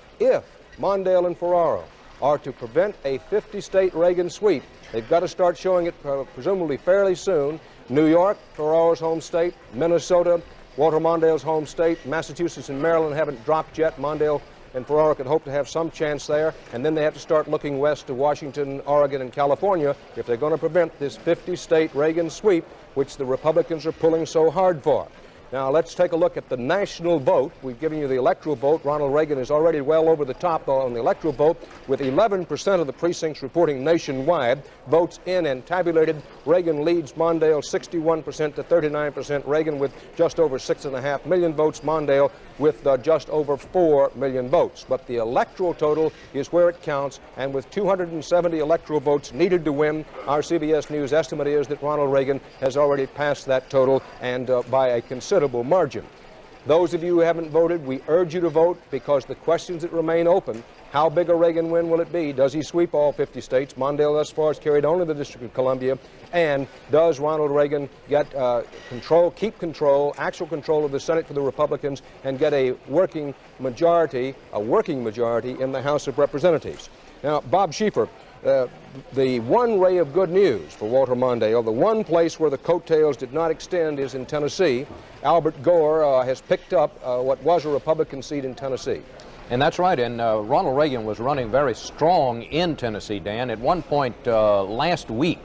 Mondale and Ferraro are to prevent a 50-state Reagan sweep, they've got to start showing it presumably fairly soon. New York, Ferraro's home state, Minnesota, Walter Mondale's home state, Massachusetts and Maryland haven't dropped yet. Mondale and Ferraro could hope to have some chance there, and then they have to start looking west to Washington, Oregon, and California if they're going to prevent this 50-state Reagan sweep, which the Republicans are pulling so hard for. Now, let's take a look at the national vote. We've given you the electoral vote. Ronald Reagan is already well over the top on the electoral vote, with 11% of the precincts reporting nationwide votes in and tabulated. Reagan leads Mondale 61% to 39%. Reagan with just over 6.5 million votes. Mondale with just over 4 million votes. But the electoral total is where it counts, and with 270 electoral votes needed to win, our CBS News estimate is that Ronald Reagan has already passed that total, and by a considerable margin. Those of you who haven't voted, we urge you to vote, because the questions that remain open: how big a Reagan win will it be? Does he sweep all 50 states? Mondale thus far has carried only the District of Columbia. And does Ronald Reagan get keep control, actual control of the Senate for the Republicans, and get a working majority in the House of Representatives? Now, Bob Schieffer, The one ray of good news for Walter Mondale, the one place where the coattails did not extend, is in Tennessee. Albert Gore has picked up what was a Republican seat in Tennessee. And that's right, and Ronald Reagan was running very strong in Tennessee, Dan. At one point last week,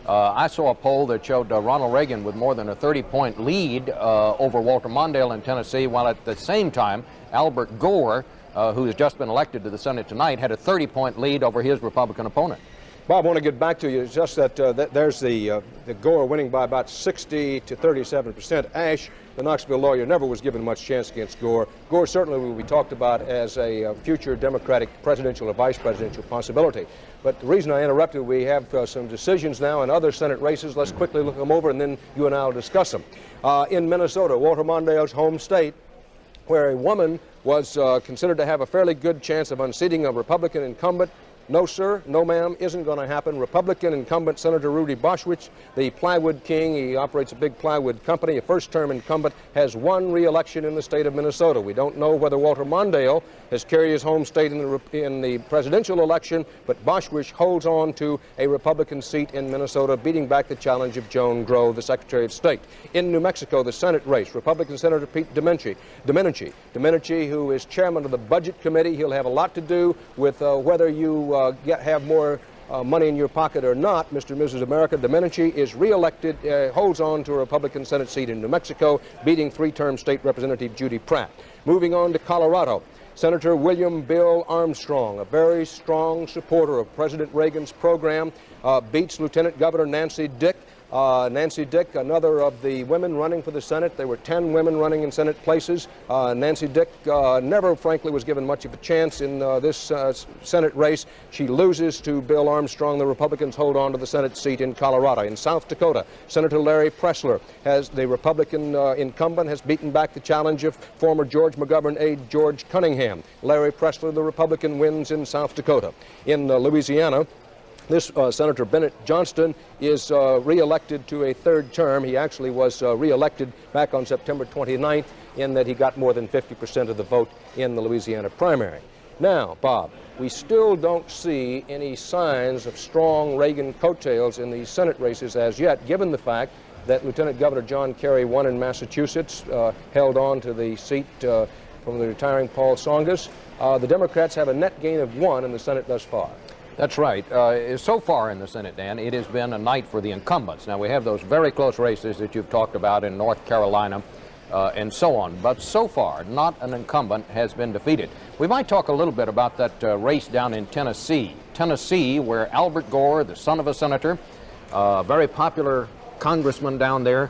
I saw a poll that showed Ronald Reagan with more than a 30-point lead over Walter Mondale in Tennessee, while at the same time, Albert Gore, who has just been elected to the Senate tonight, had a 30-point lead over his Republican opponent. Bob, I want to get back to you. It's just that, there's the Gore winning by about 60 to 37%. Ash, the Knoxville lawyer, never was given much chance against Gore. Gore certainly will be talked about as a future Democratic presidential or vice presidential possibility. But the reason I interrupted, we have some decisions now in other Senate races. Let's quickly look them over, and then you and I will discuss them. In Minnesota, Walter Mondale's home state, where a woman was considered to have a fairly good chance of unseating a Republican incumbent. No, sir, no, ma'am, isn't going to happen. Republican incumbent Senator Rudy Boschwitz, the plywood king, he operates a big plywood company, a first-term incumbent, has won re-election in the state of Minnesota. We don't know whether Walter Mondale has carried his home state in the presidential election, but Boschwitz holds on to a Republican seat in Minnesota, beating back the challenge of Joan Grove, the Secretary of State. In New Mexico, the Senate race, Republican Senator Pete Domenici, who is chairman of the Budget Committee. He'll have a lot to do with whether you have more money in your pocket or not. Mr. and Mrs. America, Domenici is re-elected, holds on to a Republican Senate seat in New Mexico, beating three-term State Representative Judy Pratt. Moving on to Colorado, Senator William Bill Armstrong, a very strong supporter of President Reagan's program, beats Lieutenant Governor Nancy Dick. Nancy Dick, another of the women running for the Senate. There were 10 women running in Senate places. Nancy Dick never, frankly, was given much of a chance in this Senate race. She loses to Bill Armstrong. The Republicans hold on to the Senate seat in Colorado. In South Dakota, Senator Larry Pressler, the Republican incumbent, has beaten back the challenge of former George McGovern aide George Cunningham. Larry Pressler, the Republican, wins in South Dakota. In Louisiana, this Senator Bennett Johnston is re-elected to a third term. He actually was re-elected back on September 29th in that he got more than 50% of the vote in the Louisiana primary. Now, Bob, we still don't see any signs of strong Reagan coattails in these Senate races as yet, given the fact that Lieutenant Governor John Kerry won in Massachusetts, held on to the seat from the retiring Paul Tsongas. The Democrats have a net gain of 1 in the Senate thus far. That's right. So far in the Senate, Dan, it has been a night for the incumbents. Now, we have those very close races that you've talked about in North Carolina and so on. But so far, not an incumbent has been defeated. We might talk a little bit about that race down in Tennessee. Tennessee, where Albert Gore, the son of a senator, very popular congressman down there,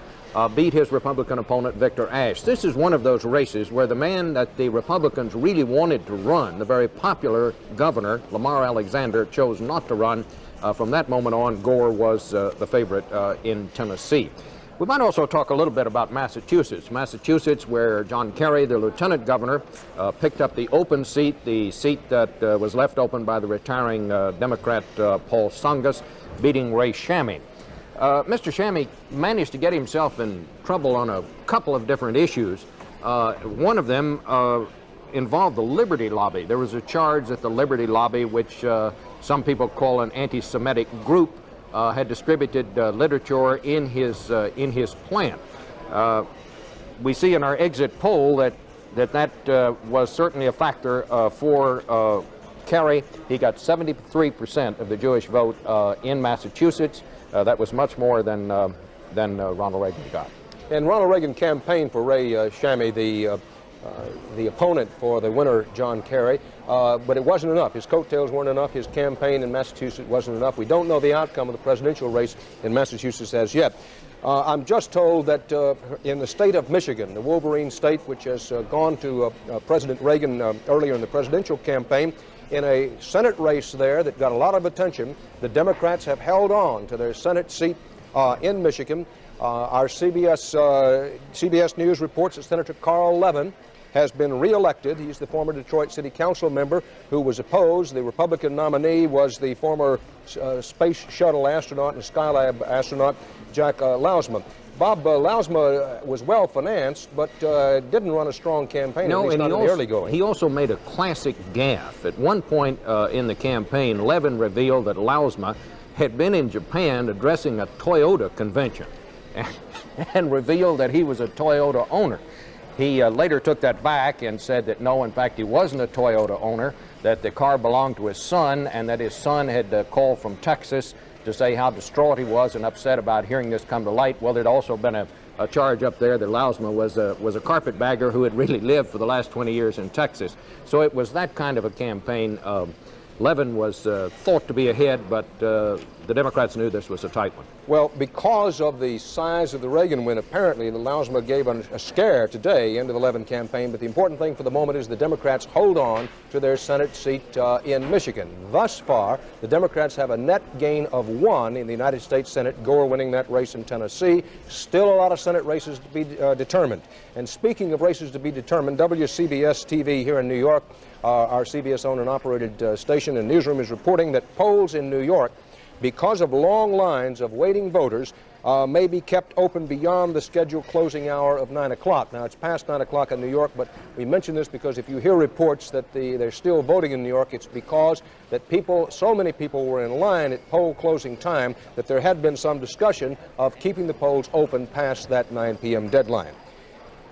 beat his Republican opponent, Victor Ashe. This is one of those races where the man that the Republicans really wanted to run, the very popular governor, Lamar Alexander, chose not to run. From that moment on, Gore was the favorite in Tennessee. We might also talk a little bit about Massachusetts. Massachusetts, where John Kerry, the lieutenant governor, picked up the open seat, the seat that was left open by the retiring Democrat Paul Tsongas, beating Ray Shammy. Mr. Shammy managed to get himself in trouble on a couple of different issues. One of them involved the Liberty Lobby. There was a charge that the Liberty Lobby, which some people call an anti-Semitic group, had distributed literature in his plant. We see in our exit poll that was certainly a factor for Kerry. He got 73% of the Jewish vote in Massachusetts. That was much more than Ronald Reagan got. And Ronald Reagan campaigned for Ray Shammy, the opponent for the winner, John Kerry, but it wasn't enough. His coattails weren't enough. His campaign in Massachusetts wasn't enough. We don't know the outcome of the presidential race in Massachusetts as yet. I'm just told that in the state of Michigan, the Wolverine state, which has gone to President Reagan earlier in the presidential campaign, in a Senate race there that got a lot of attention, the Democrats have held on to their Senate seat in Michigan. Our CBS News reports that Senator Carl Levin has been re-elected. He's the former Detroit City Council member who was opposed. The Republican nominee was the former Space Shuttle astronaut and Skylab astronaut, Jack Lausman. Bob, Lausma was well-financed, but didn't run a strong campaign, at least not in the early going. He also made a classic gaffe. At one point in the campaign, Levin revealed that Lausma had been in Japan addressing a Toyota convention and revealed that he was a Toyota owner. He later took that back and said that no, in fact, he wasn't a Toyota owner, that the car belonged to his son, and that his son had called from Texas to say how distraught he was and upset about hearing this come to light. Well, there'd also been a charge up there that Lausma was a carpetbagger who had really lived for the last 20 years in Texas. So it was that kind of a campaign. Levin was thought to be ahead, but the Democrats knew this was a tight one. Well, because of the size of the Reagan win, apparently, the Lausma gave a scare today into the Levin campaign, but the important thing for the moment is the Democrats hold on to their Senate seat in Michigan. Thus far, the Democrats have a net gain of 1 in the United States Senate, Gore winning that race in Tennessee. Still a lot of Senate races to be determined. And speaking of races to be determined, WCBS TV here in New York, our CBS owned and operated station and newsroom, is reporting that polls in New York, because of long lines of waiting voters, may be kept open beyond the scheduled closing hour of 9 o'clock. Now, it's past 9 o'clock in New York, but we mention this because if you hear reports that they're still voting in New York, it's because that so many people were in line at poll closing time that there had been some discussion of keeping the polls open past that 9 p.m. deadline.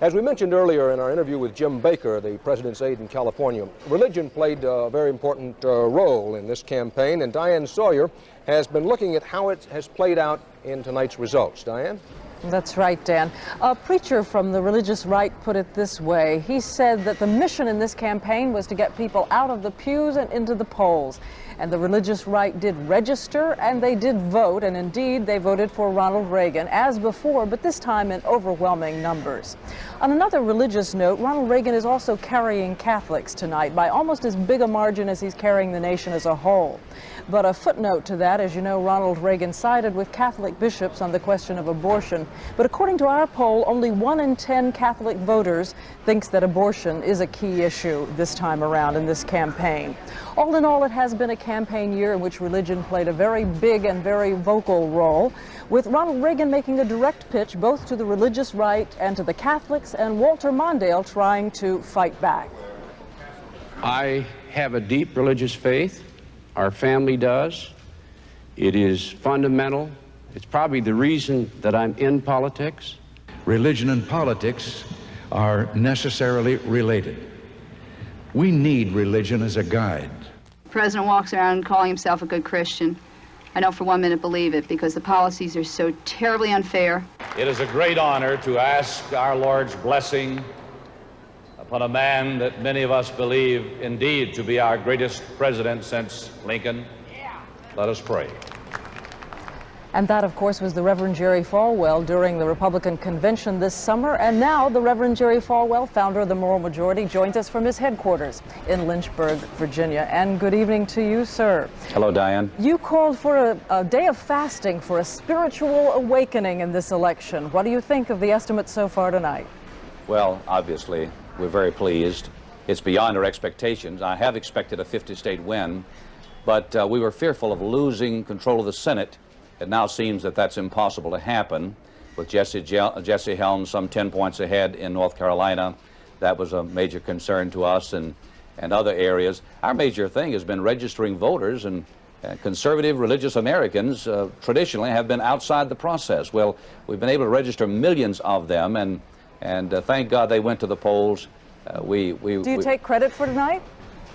As we mentioned earlier in our interview with Jim Baker, the president's aide in California, religion played a very important role in this campaign, and Diane Sawyer has been looking at how it has played out in tonight's results. Diane? That's right, Dan. A preacher from the religious right put it this way. He said that the mission in this campaign was to get people out of the pews and into the polls. And the religious right did register, and they did vote, and indeed they voted for Ronald Reagan as before, but this time in overwhelming numbers. On another religious note, Ronald Reagan is also carrying Catholics tonight by almost as big a margin as he's carrying the nation as a whole. But a footnote to that, as you know, Ronald Reagan sided with Catholic bishops on the question of abortion. But according to our poll, only 1 in 10 Catholic voters thinks that abortion is a key issue this time around in this campaign. All in all, it has been a campaign year in which religion played a very big and very vocal role, with Ronald Reagan making a direct pitch both to the religious right and to the Catholics, and Walter Mondale trying to fight back. I have a deep religious faith. Our family does. It is fundamental. It's probably the reason that I'm in politics. Religion and politics are necessarily related. We need religion as a guide. The president walks around calling himself a good Christian. I don't for 1 minute believe it, because the policies are so terribly unfair. It is a great honor to ask our Lord's blessing upon a man that many of us believe indeed to be our greatest president since Lincoln. Let us pray. And that, of course, was the Reverend Jerry Falwell during the Republican convention this summer. And now the Reverend Jerry Falwell, founder of the Moral Majority, joins us from his headquarters in Lynchburg, Virginia. And good evening to you, sir. Hello, Diane. You called for a day of fasting for a spiritual awakening in this election. What do you think of the estimates so far tonight? Well, obviously, we're very pleased. It's beyond our expectations. I have expected a 50-state win, but we were fearful of losing control of the Senate. It now seems that that's impossible to happen. With Jesse Helms some 10 points ahead in North Carolina, that was a major concern to us, and other areas. Our major thing has been registering voters, and conservative religious Americans traditionally have been outside the process. Well, we've been able to register millions of them, and thank God they went to the polls. Do you take credit for tonight?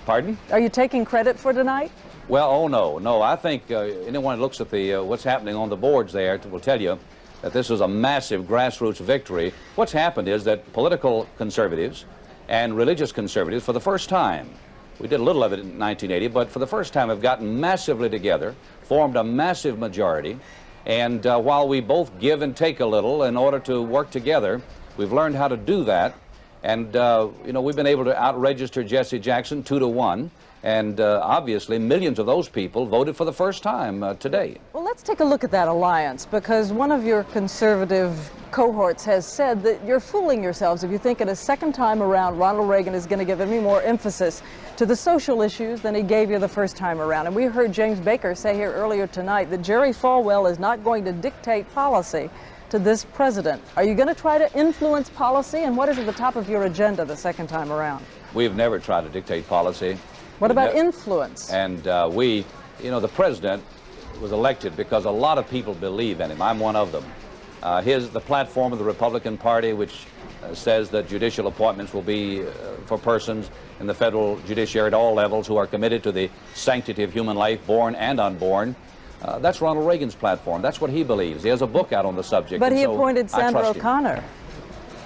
Pardon? Are you taking credit for tonight? Well, oh no. I think anyone who looks at the what's happening on the boards there will tell you that this is a massive grassroots victory. What's happened is that political conservatives and religious conservatives, for the first time, we did a little of it in 1980, but for the first time have gotten massively together, formed a massive majority, and while we both give and take a little in order to work together, we've learned how to do that, and we've been able to out-register Jesse Jackson 2-1. And obviously, millions of those people voted for the first time today. Well, let's take a look at that alliance, because one of your conservative cohorts has said that you're fooling yourselves if you think in a second time around Ronald Reagan is going to give any more emphasis to the social issues than he gave you the first time around. And we heard James Baker say here earlier tonight that Jerry Falwell is not going to dictate policy, to this president. Are you going to try to influence policy, and what is at the top of your agenda the second time around? We've never tried to dictate policy. What about influence? And the president was elected because a lot of people believe in him. I'm one of them. The platform of the Republican Party, which says that judicial appointments will be for persons in the federal judiciary at all levels who are committed to the sanctity of human life, born and unborn. That's Ronald Reagan's platform. That's what he believes. He has a book out on the subject. But he appointed Sandra O'Connor.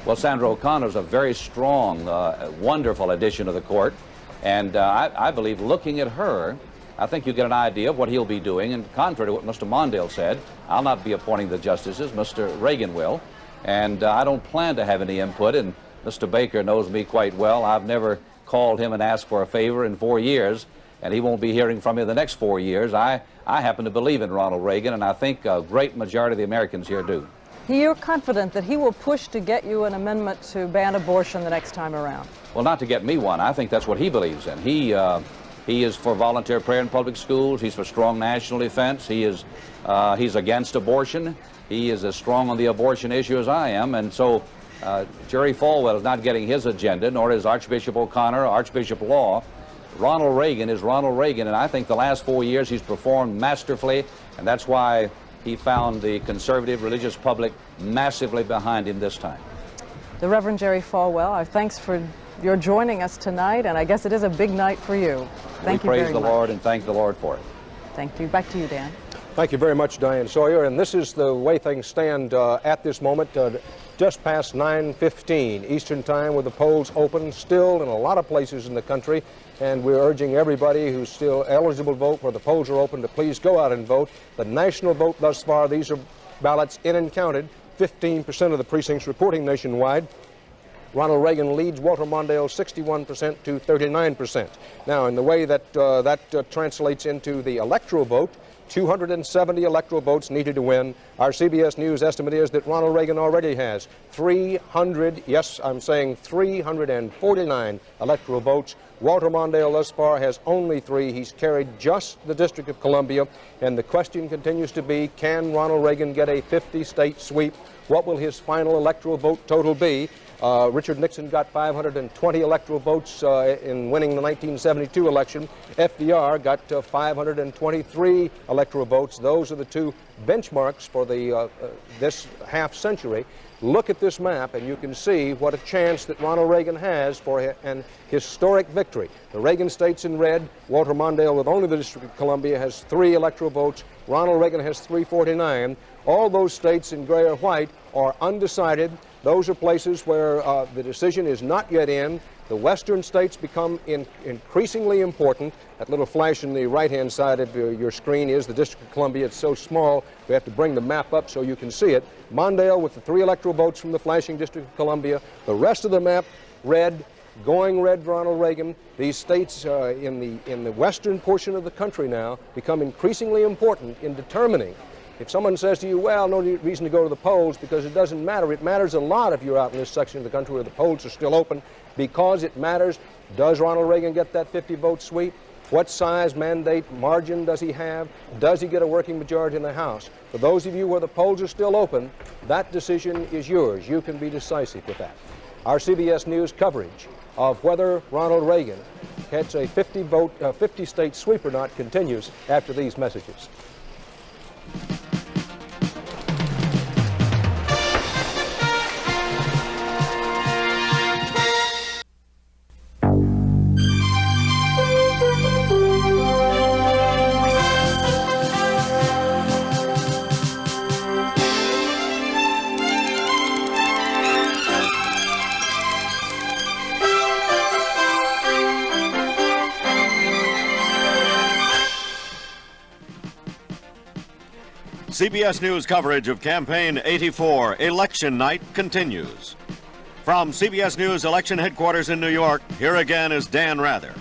Well, Sandra O'Connor is a very strong, wonderful addition to the court. And I believe looking at her, I think you get an idea of what he'll be doing. And contrary to what Mr. Mondale said, I'll not be appointing the justices. Mr. Reagan will. And I don't plan to have any input. And Mr. Baker knows me quite well. I've never called him and asked for a favor in 4 years. And he won't be hearing from me the next 4 years. I happen to believe in Ronald Reagan, and I think a great majority of the Americans here do. You're confident that he will push to get you an amendment to ban abortion the next time around? Well, not to get me one. I think that's what he believes in. He is for voluntary prayer in public schools. He's for strong national defense. He's against abortion. He is as strong on the abortion issue as I am. And so Jerry Falwell is not getting his agenda, nor is Archbishop O'Connor or Archbishop Law. Ronald Reagan is Ronald Reagan, and I think the last 4 years he's performed masterfully, and that's why he found the conservative religious public massively behind him this time. The Reverend Jerry Falwell, our thanks for your joining us tonight, and I guess it is a big night for you. Thank you very much. We praise the Lord and thank the Lord for it. Thank you. Back to you, Dan. Thank you very much, Diane Sawyer. And this is the way things stand at this moment, just past 9:15 Eastern Time, with the polls open still in a lot of places in the country. And we're urging everybody who's still eligible to vote, where the polls are open, to please go out and vote. The national vote thus far, these are ballots in and counted, 15% of the precincts reporting nationwide. Ronald Reagan leads Walter Mondale 61% to 39%. Now, in the way that translates into the electoral vote, 270 electoral votes needed to win. Our CBS News estimate is that Ronald Reagan already has 349 electoral votes. Walter Mondale thus far has only 3. He's carried just the District of Columbia, and the question continues to be, can Ronald Reagan get a 50-state sweep? What will his final electoral vote total be? Richard Nixon got 520 electoral votes in winning the 1972 election. FDR got 523 electoral votes. Those are the two benchmarks for this half century. Look at this map and you can see what a chance that Ronald Reagan has for an historic victory. The Reagan states in red. Walter Mondale, with only the District of Columbia, has 3 electoral votes. Ronald Reagan has 349. All those states in gray or white are undecided. Those are places where the decision is not yet in. The western states become increasingly important. That little flash in the right-hand side of your screen is the District of Columbia. It's so small, we have to bring the map up so you can see it. Mondale with the 3 electoral votes from the flashing District of Columbia. The rest of the map, red, going red, Ronald Reagan. These states in the western portion of the country now become increasingly important in determining. If someone says to you, well, no reason to go to the polls because it doesn't matter, it matters a lot if you're out in this section of the country where the polls are still open, because it matters. Does Ronald Reagan get that 50-vote sweep? What size mandate margin does he have? Does he get a working majority in the House? For those of you where the polls are still open, that decision is yours. You can be decisive with that. Our CBS News coverage of whether Ronald Reagan gets a 50-state sweep or not continues after these messages. CBS News coverage of Campaign 84 Election Night continues. From CBS News Election Headquarters in New York, here again is Dan Rather.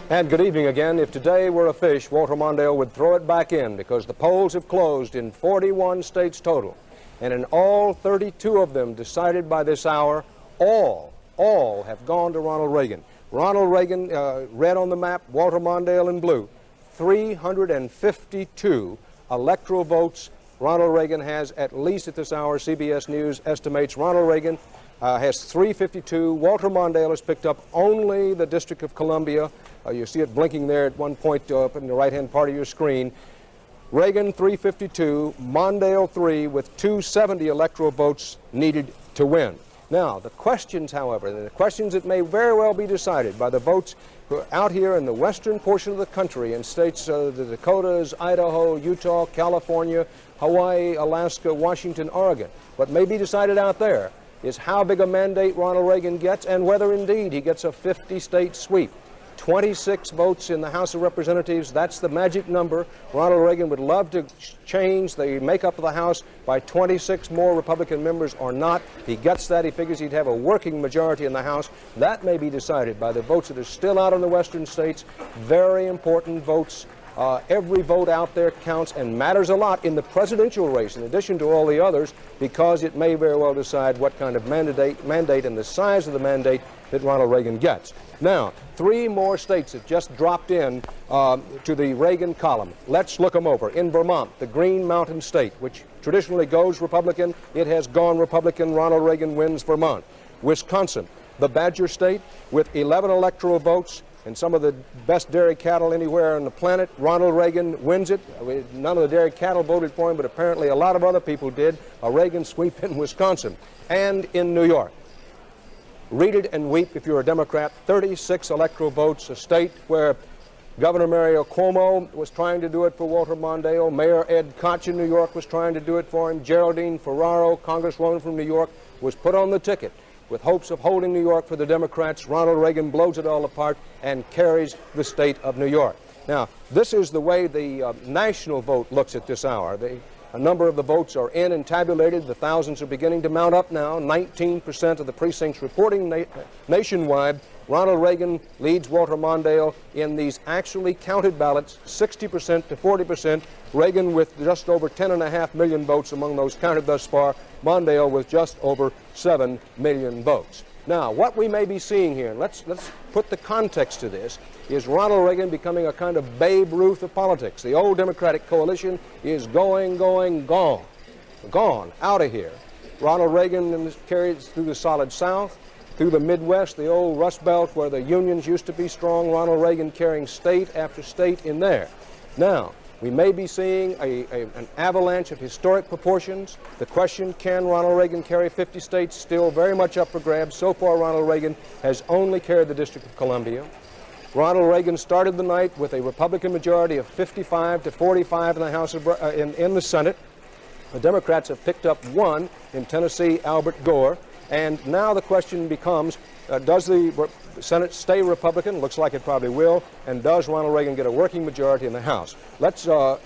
And good evening again. If today were a fish, Walter Mondale would throw it back in because the polls have closed in 41 states total. And in all 32 of them decided by this hour, all have gone to Ronald Reagan. Ronald Reagan, red on the map, Walter Mondale in blue. 352 electoral votes Ronald Reagan has, at least at this hour, CBS News estimates Ronald Reagan has 352. Walter Mondale has picked up only the District of Columbia. You see it blinking there at one point up in the right-hand part of your screen. Reagan 352, Mondale 3, with 270 electoral votes needed to win. Now, the questions, however, the questions that may very well be decided by the votes out here in the western portion of the country in states, the Dakotas, Idaho, Utah, California, Hawaii, Alaska, Washington, Oregon. What may be decided out there is how big a mandate Ronald Reagan gets and whether indeed he gets a 50-state sweep. 26 votes in the House of Representatives, that's the magic number. Ronald Reagan would love to change the makeup of the House by 26 more Republican members or not. If he gets that, he figures he'd have a working majority in the House. That may be decided by the votes that are still out in the western states. Very important votes. Every vote out there counts and matters a lot in the presidential race, in addition to all the others, because it may very well decide what kind of mandate and the size of the mandate that Ronald Reagan gets. Now, 3 more states have just dropped in to the Reagan column. Let's look them over. In Vermont, the Green Mountain State, which traditionally goes Republican, it has gone Republican. Ronald Reagan wins Vermont. Wisconsin, the Badger State, with 11 electoral votes and some of the best dairy cattle anywhere on the planet. Ronald Reagan wins it. None of the dairy cattle voted for him, but apparently a lot of other people did. A Reagan sweep in Wisconsin. And in New York, read it and weep if you're a Democrat, 36 electoral votes, a state where Governor Mario Cuomo was trying to do it for Walter Mondale. Mayor Ed Koch in New York was trying to do it for him. Geraldine Ferraro, Congresswoman from New York, was put on the ticket with hopes of holding New York for the Democrats. Ronald Reagan blows it all apart and carries the state of New York. Now, this is the way the national vote looks at this hour. A number of the votes are in and tabulated. The thousands are beginning to mount up now. 19% of the precincts reporting nationwide. Ronald Reagan leads Walter Mondale in these actually counted ballots, 60% to 40%. Reagan with just over 10.5 million votes among those counted thus far. Mondale with just over 7 million votes. Now, what we may be seeing here, and let's put the context to this, is Ronald Reagan becoming a kind of Babe Ruth of politics. The old Democratic coalition is gone, out of here. Ronald Reagan carried through the Solid South, through the Midwest, the old Rust Belt where the unions used to be strong. Ronald Reagan carrying state after state in there. Now, we may be seeing an avalanche of historic proportions. The question, can Ronald Reagan carry 50 states, still very much up for grabs. So far, Ronald Reagan has only carried the District of Columbia. Ronald Reagan started the night with a Republican majority of 55 to 45 in the House of, in the Senate. The Democrats have picked up 1 in Tennessee, Albert Gore. And now the question becomes, does the Senate stay Republican? Looks like it probably will. And does Ronald Reagan get a working majority in the House?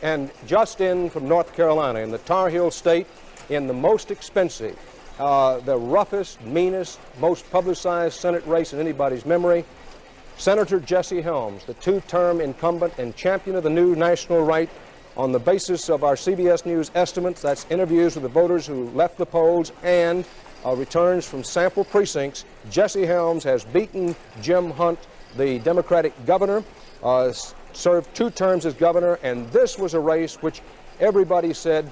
And just in from North Carolina, in the Tar Heel state, in the most expensive, the roughest, meanest, most publicized Senate race in anybody's memory, Senator Jesse Helms, the 2-term incumbent and champion of the new national right, on the basis of our CBS News estimates, that's interviews with the voters who left the polls and returns from sample precincts, Jesse Helms has beaten Jim Hunt, the Democratic governor, served 2 terms as governor, and this was a race which everybody said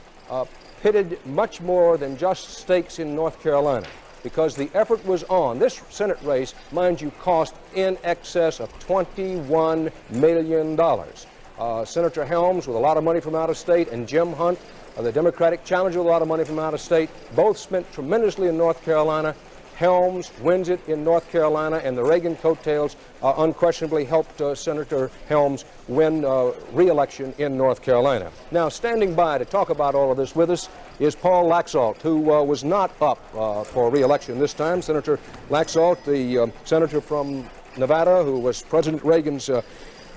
pitted much more than just stakes in North Carolina, because the effort was on. This Senate race, mind you, cost in excess of $21 million. Senator Helms, with a lot of money from out of state, and Jim Hunt, the Democratic challenger with a lot of money from out of state, both spent tremendously in North Carolina. Helms wins it in North Carolina, and the Reagan coattails unquestionably helped Senator Helms win re-election in North Carolina. Now, standing by to talk about all of this with us is Paul Laxalt, who was not up for re-election this time. Senator Laxalt, the senator from Nevada, who was President Reagan's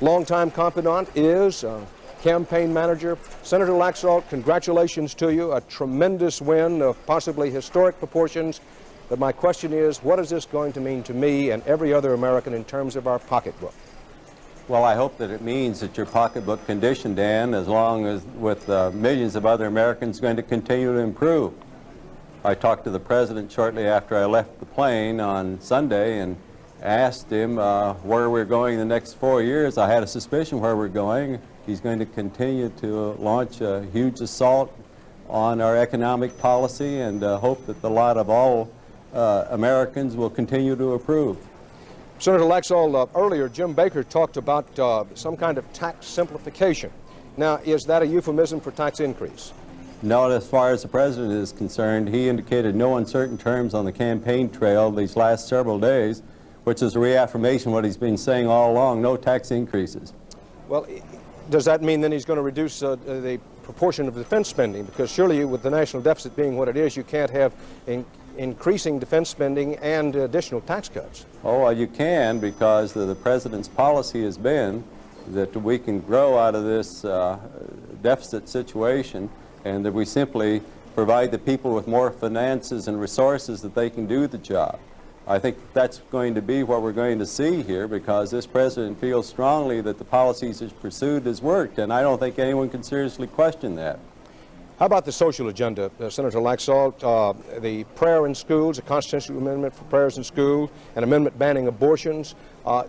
longtime confidant, is campaign manager. Senator Laxalt, congratulations to you. A tremendous win of possibly historic proportions. But my question is, what is this going to mean to me and every other American in terms of our pocketbook? Well, I hope that it means that your pocketbook condition, Dan, as long as with millions of other Americans, is going to continue to improve. I talked to the president shortly after I left the plane on Sunday and asked him where we're going the next 4 years. I had a suspicion where we're going. He's going to continue to launch a huge assault on our economic policy, and hope that the lot of all Americans will continue to approve. Senator Laxalt, earlier Jim Baker talked about some kind of tax simplification. Now, is that a euphemism for tax increase? No, as far as the president is concerned, he indicated no uncertain terms on the campaign trail these last several days, which is a reaffirmation of what he's been saying all along, no tax increases. Well, does that mean then he's going to reduce the proportion of defense spending? Because surely with the national deficit being what it is, you can't have increasing defense spending and additional tax cuts. Oh, well, you can, because the president's policy has been that we can grow out of this deficit situation, and that we simply provide the people with more finances and resources that they can do the job. I think that's going to be what we're going to see here, because this president feels strongly that the policies he's pursued has worked, and I don't think anyone can seriously question that. How about the social agenda, Senator Laxalt? The prayer in schools, a constitutional amendment for prayers in schools, an amendment banning abortions.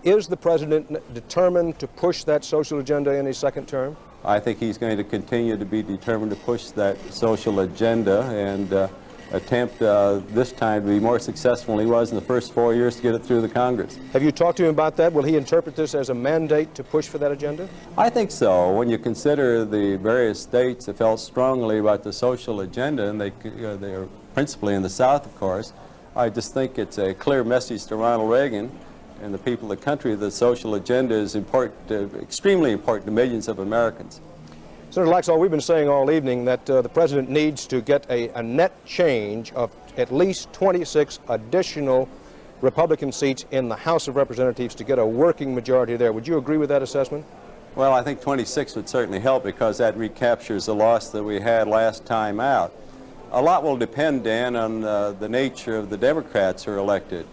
Is the president determined to push that social agenda in his second term? I think he's going to continue to be determined to push that social agenda and attempt this time to be more successful than he was in the first 4 years to get it through the Congress. Have you talked to him about that? Will he interpret this as a mandate to push for that agenda? I think so. When you consider the various states that felt strongly about the social agenda, and they are principally in the South, of course, I just think it's a clear message to Ronald Reagan and the people of the country that the social agenda is important, extremely important to millions of Americans. Senator Laxalt, we've been saying all evening that the president needs to get a net change of at least 26 additional Republican seats in the House of Representatives to get a working majority there. Would you agree with that assessment? Well, I think 26 would certainly help, because that recaptures the loss that we had last time out. A lot will depend, Dan, on the nature of the Democrats who are elected.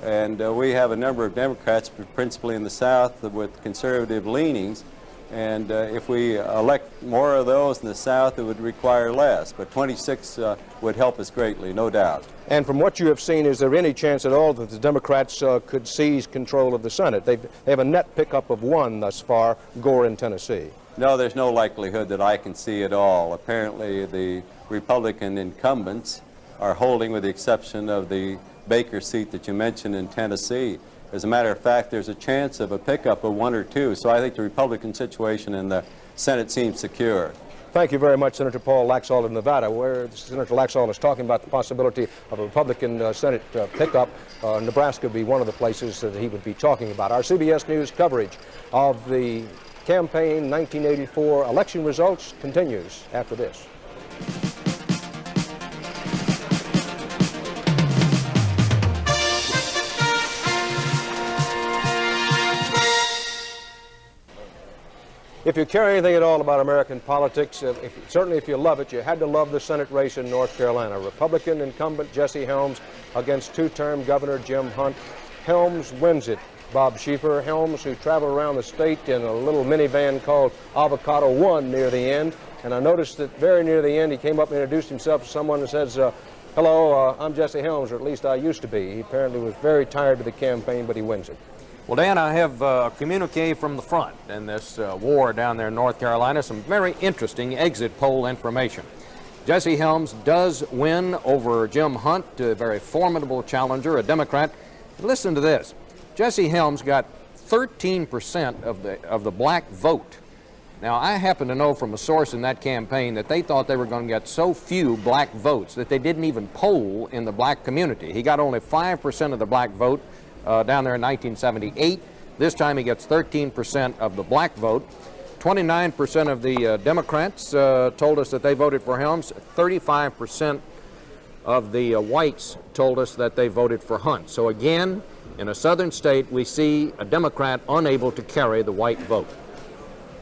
And we have a number of Democrats, principally in the South, with conservative leanings. And if we elect more of those in the South, it would require less. But 26 would help us greatly, no doubt. And from what you have seen, is there any chance at all that the Democrats could seize control of the Senate? They have a net pickup of 1 thus far, Gore in Tennessee. No, there's no likelihood that I can see at all. Apparently, the Republican incumbents are holding, with the exception of the Baker seat that you mentioned in Tennessee. As a matter of fact, there's a chance of a pickup of 1 or 2, so I think the Republican situation in the Senate seems secure. Thank you very much, Senator Paul Laxalt of Nevada, where Senator Laxalt is talking about the possibility of a Republican Senate pickup. Nebraska would be one of the places that he would be talking about. Our CBS News coverage of the campaign 1984 election results continues after this. If you care anything at all about American politics, certainly if you love it, you had to love the Senate race in North Carolina. Republican incumbent Jesse Helms against two-term Governor Jim Hunt. Helms wins it. Bob Schieffer, Helms, who traveled around the state in a little minivan called Avocado One near the end. And I noticed that very near the end, he came up and introduced himself to someone and says, hello, I'm Jesse Helms, or at least I used to be. He apparently was very tired of the campaign, but he wins it. Well, Dan, I have a communique from the front in this war down there in North Carolina, some very interesting exit poll information. Jesse Helms does win over Jim Hunt, a very formidable challenger, a Democrat. Listen to this. Jesse Helms got 13% of the black vote. Now, I happen to know from a source in that campaign that they thought they were going to get so few black votes that they didn't even poll in the black community. He got only 5% of the black vote down there in 1978. This time he gets 13% of the black vote. 29% of the Democrats told us that they voted for Helms. 35% of the whites told us that they voted for Hunt. So again, in a southern state, we see a Democrat unable to carry the white vote.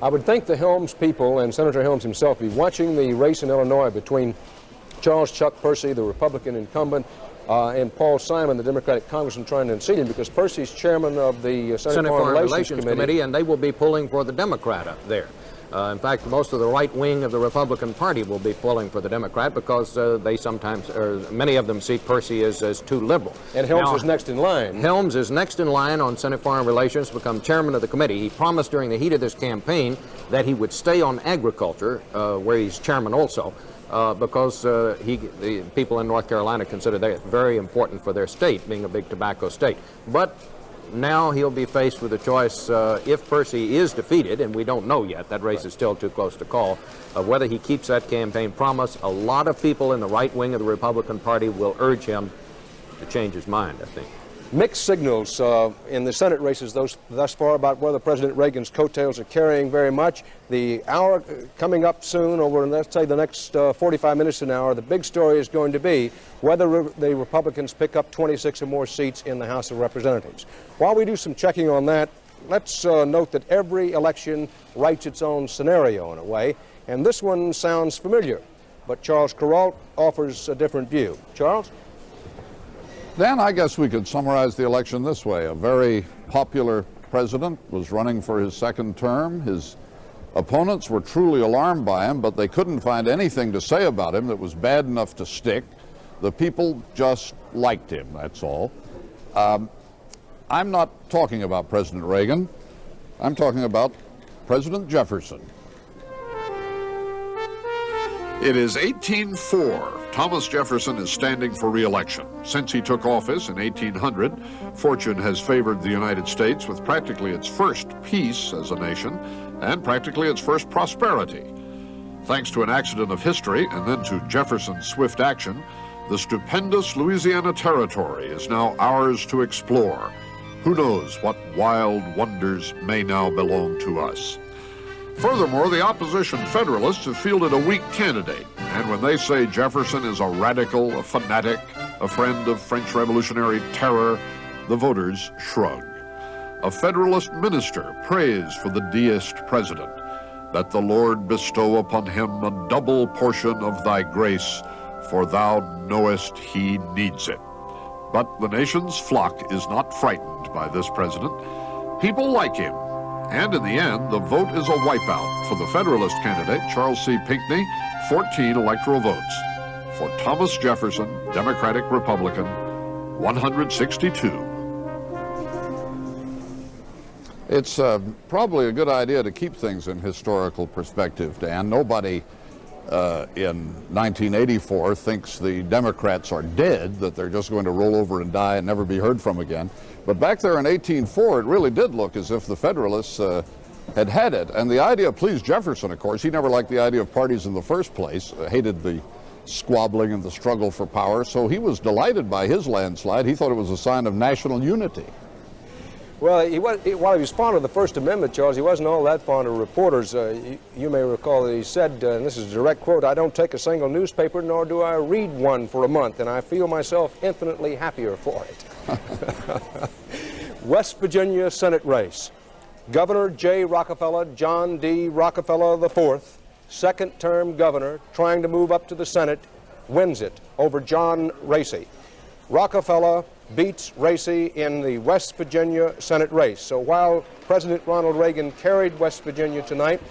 I would think the Helms people and Senator Helms himself be watching the race in Illinois between Charles Chuck Percy, the Republican incumbent, and Paul Simon, the Democratic congressman, trying to unseat him, because Percy's chairman of the Senate Foreign Relations Committee, and they will be pulling for the Democrat up there. In fact, most of the right wing of the Republican Party will be pulling for the Democrat because they sometimes, or many of them, see Percy as too liberal. And Helms is next in line. Helms is next in line on Senate Foreign Relations to become chairman of the committee. He promised during the heat of this campaign that he would stay on agriculture, where he's chairman also. because the people in North Carolina consider that very important for their state, being a big tobacco state. But now he'll be faced with a choice, if Percy is defeated, and we don't know yet, that race is still too close to call, of whether he keeps that campaign promise. A lot of people in the right wing of the Republican Party will urge him to change his mind, I think. Mixed signals in the Senate races thus far about whether President Reagan's coattails are carrying very much. The hour coming up soon, over let's say the next 45 minutes to an hour, the big story is going to be whether the Republicans pick up 26 or more seats in the House of Representatives. While we do some checking on that, let's note that every election writes its own scenario in a way, and this one sounds familiar, but Charles Kuralt offers a different view. Charles? Dan, I guess we could summarize the election this way. A very popular president was running for his second term. His opponents were truly alarmed by him, but they couldn't find anything to say about him that was bad enough to stick. The people just liked him, that's all. I'm not talking about President Reagan. I'm talking about President Jefferson. It is 1804. Thomas Jefferson is standing for re-election. Since he took office in 1800, fortune has favored the United States with practically its first peace as a nation and practically its first prosperity. Thanks to an accident of history and then to Jefferson's swift action, the stupendous Louisiana Territory is now ours to explore. Who knows what wild wonders may now belong to us. Furthermore, the opposition Federalists have fielded a weak candidate, and when they say Jefferson is a radical, a fanatic, a friend of French Revolutionary terror, the voters shrug. A Federalist minister prays for the deist president, that the Lord bestow upon him a double portion of thy grace, for thou knowest he needs it. But the nation's flock is not frightened by this president. People like him. And in the end, the vote is a wipeout for the Federalist candidate, Charles C. Pinckney, 14 electoral votes. For Thomas Jefferson, Democratic Republican, 162. It's probably a good idea to keep things in historical perspective, Dan. Nobody in 1984 thinks the Democrats are dead, that they're just going to roll over and die and never be heard from again. But back there in 1804, it really did look as if the Federalists had it. And the idea pleased Jefferson, of course. He never liked the idea of parties in the first place, hated the squabbling and the struggle for power. So he was delighted by his landslide. He thought it was a sign of national unity. Well, while he was fond of the First Amendment, Charles, he wasn't all that fond of reporters. You may recall that he said, and this is a direct quote, "I don't take a single newspaper, nor do I read one for a month, and I feel myself infinitely happier for it." West Virginia Senate race. Governor J. Rockefeller, John D. Rockefeller IV, second-term governor, trying to move up to the Senate, wins it over John Racy. Rockefeller beats Racy in the West Virginia Senate race. So while President Ronald Reagan carried West Virginia tonight,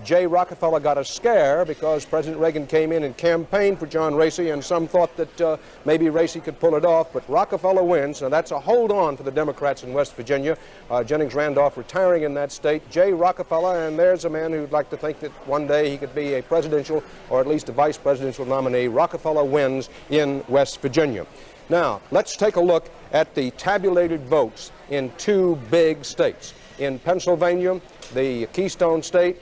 J. Rockefeller got a scare because President Reagan came in and campaigned for John Racy, and some thought that maybe Racy could pull it off, but Rockefeller wins. Now that's a hold on for the Democrats in West Virginia. Jennings Randolph retiring in that state. J. Rockefeller, and there's a man who'd like to think that one day he could be a presidential or at least a vice presidential nominee. Rockefeller wins in West Virginia. Now, let's take a look at the tabulated votes in two big states. In Pennsylvania, the Keystone State,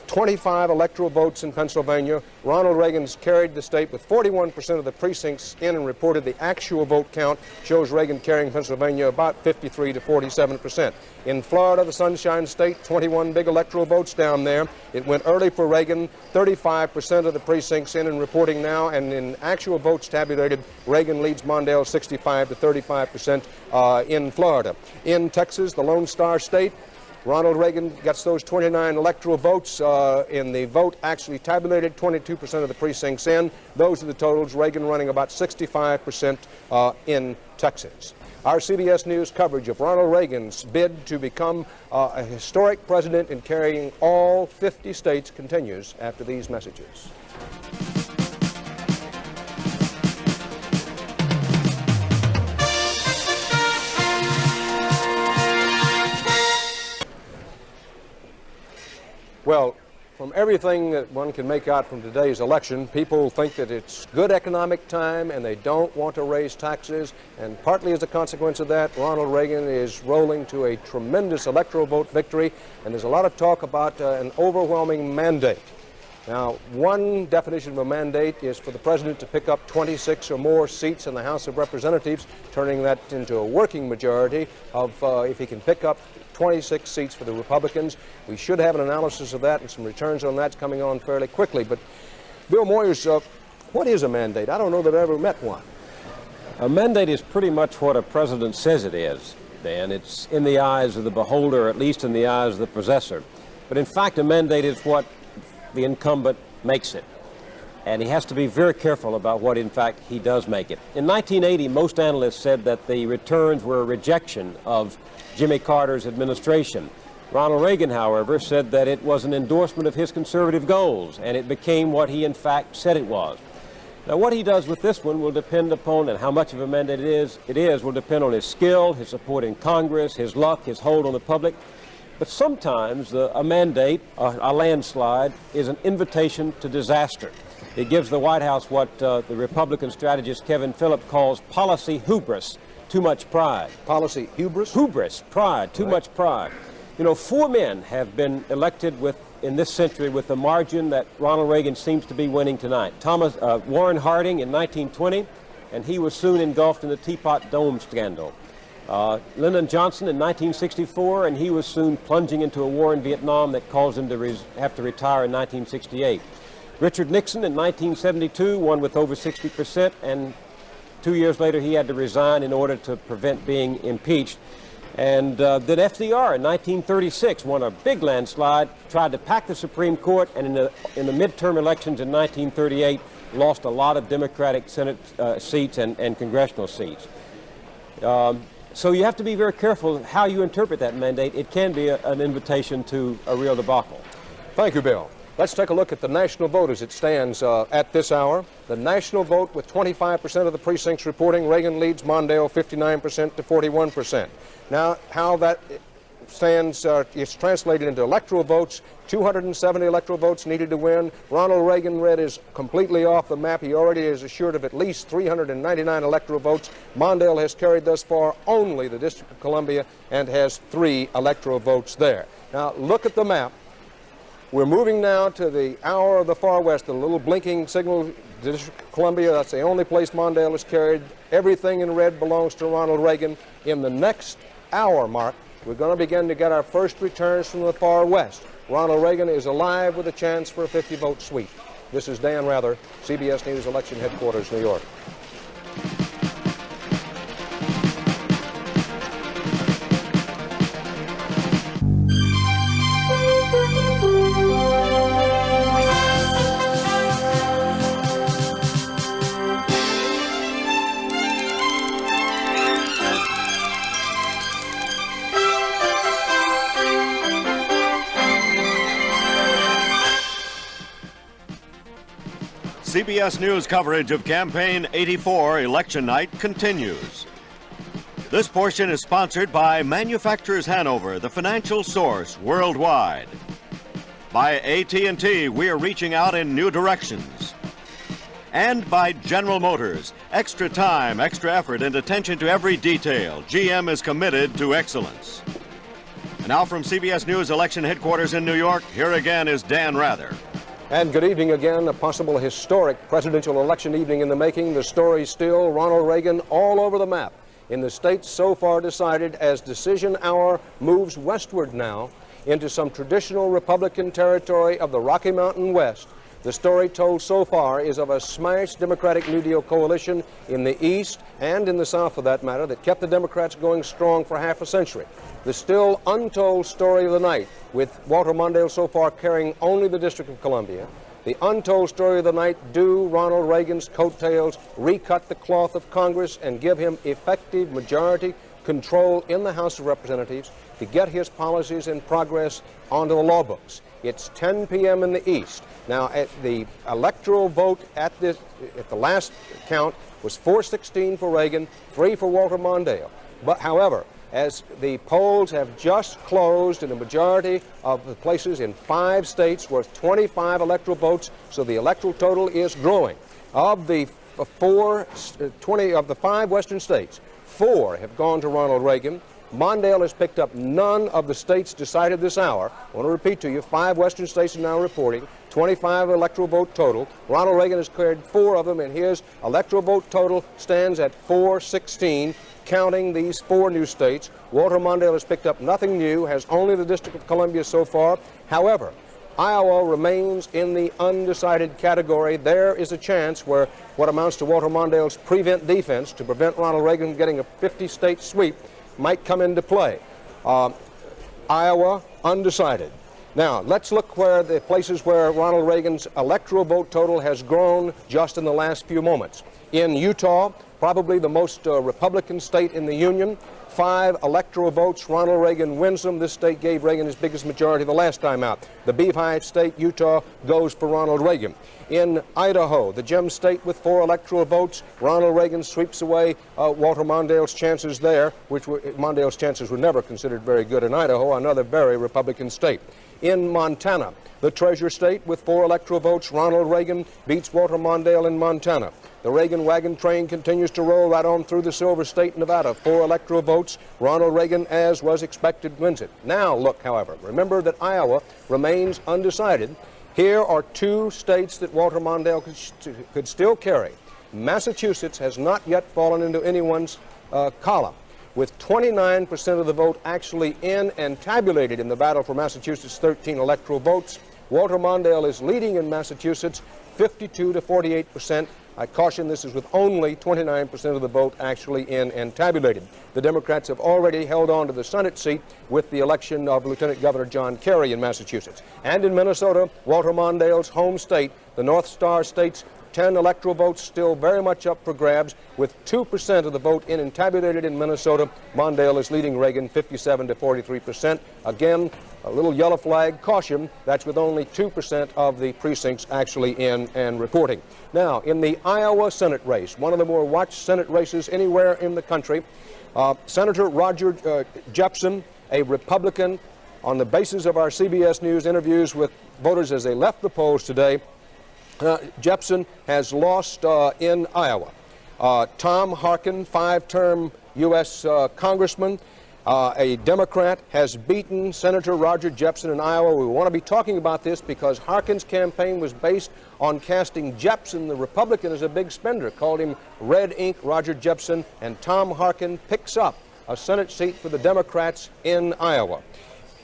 25 electoral votes in Pennsylvania. Ronald Reagan's carried the state with 41% of the precincts in and reported. The actual vote count shows Reagan carrying Pennsylvania about 53 to 47%. In Florida, the Sunshine State, 21 big electoral votes down there. It went early for Reagan, 35% of the precincts in and reporting now, and in actual votes tabulated, Reagan leads Mondale 65 to 35% in Florida. In Texas, the Lone Star State, Ronald Reagan gets those 29 electoral votes. In the vote actually tabulated, 22% of the precincts in. Those are the totals. Reagan running about 65% in Texas. Our CBS News coverage of Ronald Reagan's bid to become a historic president in carrying all 50 states continues after these messages. Well, from everything that one can make out from today's election, people think that it's good economic time and they don't want to raise taxes. And partly as a consequence of that, Ronald Reagan is rolling to a tremendous electoral vote victory. And there's a lot of talk about an overwhelming mandate. Now, one definition of a mandate is for the president to pick up 26 or more seats in the House of Representatives, turning that into a working majority of if he can pick up 26 seats for the Republicans. We should have an analysis of that and some returns on that's coming on fairly quickly. But Bill Moyers, what is a mandate? I don't know that I've ever met one. A mandate is pretty much what a president says it is, Dan. It's in the eyes of the beholder, or at least in the eyes of the possessor. But in fact, a mandate is what the incumbent makes it. And he has to be very careful about what, in fact, he does make it. In 1980, most analysts said that the returns were a rejection of Jimmy Carter's administration. Ronald Reagan, however, said that it was an endorsement of his conservative goals, and it became what he, in fact, said it was. Now, what he does with this one will depend upon, and how much of a mandate it is will depend on his skill, his support in Congress, his luck, his hold on the public. But sometimes a mandate, a landslide, is an invitation to disaster. It gives the White House what the Republican strategist Kevin Phillips calls policy hubris, too much pride. Policy hubris? Hubris, pride, too much pride. You know, 4 men have been elected in this century with the margin that Ronald Reagan seems to be winning tonight. Warren Harding in 1920, and he was soon engulfed in the Teapot Dome scandal. Lyndon Johnson in 1964, and he was soon plunging into a war in Vietnam that caused him to have to retire in 1968. Richard Nixon in 1972 won with over 60%, and 2 years later he had to resign in order to prevent being impeached. And then FDR in 1936 won a big landslide, tried to pack the Supreme Court, and in the midterm elections in 1938 lost a lot of Democratic Senate seats and congressional seats. So you have to be very careful how you interpret that mandate. It can be an invitation to a real debacle. Thank you, Bill. Let's take a look at the national vote as it stands at this hour. The national vote, with 25% of the precincts reporting, Reagan leads Mondale 59% to 41%. Now, how that stands is translated into electoral votes. 270 electoral votes needed to win. Ronald Reagan is completely off the map. He already is assured of at least 399 electoral votes. Mondale has carried thus far only the District of Columbia and has 3 electoral votes there. Now, look at the map. We're moving now to the hour of the far west, the little blinking signal, the District of Columbia. That's the only place Mondale has carried. Everything in red belongs to Ronald Reagan. In the next hour mark, we're going to begin to get our first returns from the far west. Ronald Reagan is alive with a chance for a 50-vote sweep. This is Dan Rather, CBS News Election Headquarters, New York. CBS News coverage of Campaign 84 election night continues. This portion is sponsored by Manufacturers Hanover, the financial source worldwide. By AT&T, we are reaching out in new directions. And by General Motors, extra time, extra effort, and attention to every detail. GM is committed to excellence. And now from CBS News Election Headquarters in New York, here again is Dan Rather. And good evening again. A possible historic presidential election evening in the making. The story still Ronald Reagan all over the map. In the states so far decided, as decision hour moves westward now into some traditional Republican territory of the Rocky Mountain West, the story told so far is of a smashed Democratic New Deal coalition in the East and in the South, for that matter, that kept the Democrats going strong for half a century. The still untold story of the night, with Walter Mondale so far carrying only the District of Columbia. The untold story of the night: do Ronald Reagan's coattails recut the cloth of Congress and give him effective majority control in the House of Representatives to get his policies and progress onto the law books? It's 10 p.m. in the East. Now, at the electoral vote at the last count was 416 for Reagan, 3 for Walter Mondale. But, however, as the polls have just closed in a majority of the places in 5 states worth 25 electoral votes, so the electoral total is growing. Of the 5 western states, 4 have gone to Ronald Reagan. Mondale has picked up none of the states decided this hour. I want to repeat to you, 5 western states are now reporting, 25 electoral vote total. Ronald Reagan has cleared 4 of them, and his electoral vote total stands at 416, counting these 4 new states. Walter Mondale has picked up nothing new, has only the District of Columbia so far. However, Iowa remains in the undecided category. There is a chance where what amounts to Walter Mondale's prevent defense to prevent Ronald Reagan getting a 50-state sweep might come into play. Iowa, undecided. Now, let's look where the places where Ronald Reagan's electoral vote total has grown just in the last few moments. In Utah, probably the most Republican state in the Union, 5 electoral votes, Ronald Reagan wins them. This state gave Reagan his biggest majority the last time out. The Beehive state, Utah, goes for Ronald Reagan. In Idaho, the gem state with 4 electoral votes, Ronald Reagan sweeps away Walter Mondale's chances there, Mondale's chances were never considered very good in Idaho, another very Republican state. In Montana, the Treasure State with 4 electoral votes, Ronald Reagan beats Walter Mondale in Montana. The Reagan wagon train continues to roll right on through the Silver State, Nevada. 4 electoral votes. Ronald Reagan, as was expected, wins it. Now, look, however, remember that Iowa remains undecided. Here are 2 states that Walter Mondale could still carry. Massachusetts has not yet fallen into anyone's column, with 29% of the vote actually in and tabulated in the battle for Massachusetts' 13 electoral votes. Walter Mondale is leading in Massachusetts, 52 to 48%. I caution this is with only 29% of the vote actually in and tabulated. The Democrats have already held on to the Senate seat with the election of Lieutenant Governor John Kerry in Massachusetts. And in Minnesota, Walter Mondale's home state, the North Star states, 10 electoral votes still very much up for grabs. With 2% of the vote in and tabulated in Minnesota, Mondale is leading Reagan 57 to 43%. Again, a little yellow flag caution. That's with only 2% of the precincts actually in and reporting. Now, in the Iowa Senate race, one of the more watched Senate races anywhere in the country, Senator Roger Jepsen, a Republican, on the basis of our CBS News interviews with voters as they left the polls today, Jepsen has lost in Iowa. Tom Harkin, 5-term U.S. Congressman, a Democrat, has beaten Senator Roger Jepsen in Iowa. We want to be talking about this because Harkin's campaign was based on casting Jepsen, the Republican, as a big spender, called him red ink Roger Jepsen, and Tom Harkin picks up a Senate seat for the Democrats in Iowa.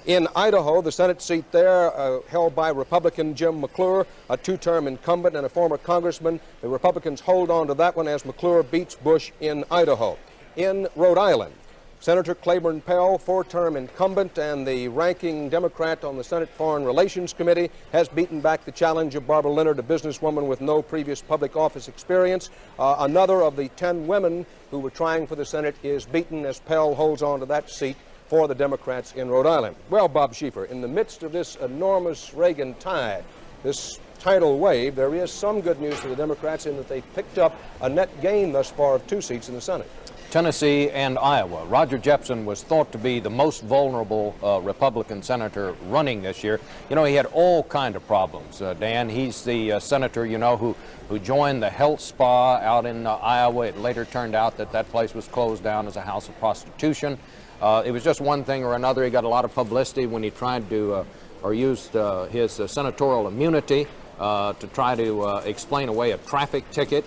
In Idaho, the Senate seat there held by Republican Jim McClure, a 2-term incumbent and a former congressman. The Republicans hold on to that one as McClure beats Bush in Idaho. In Rhode Island, Senator Claiborne Pell, 4-term incumbent and the ranking Democrat on the Senate Foreign Relations Committee, has beaten back the challenge of Barbara Leonard, a businesswoman with no previous public office experience. Another of the 10 women who were trying for the Senate is beaten as Pell holds on to that seat for the Democrats in Rhode Island. Well, Bob Schieffer, in the midst of this enormous Reagan tide, this tidal wave, there is some good news for the Democrats in that they picked up a net gain thus far of 2 seats in the Senate. Tennessee and Iowa. Roger Jepsen was thought to be the most vulnerable Republican senator running this year. You know, he had all kind of problems, Dan. He's the senator, you know, who joined the health spa out in Iowa. It later turned out that that place was closed down as a house of prostitution. It was just one thing or another. He got a lot of publicity when he tried to, or used his senatorial immunity to try to explain away a traffic ticket.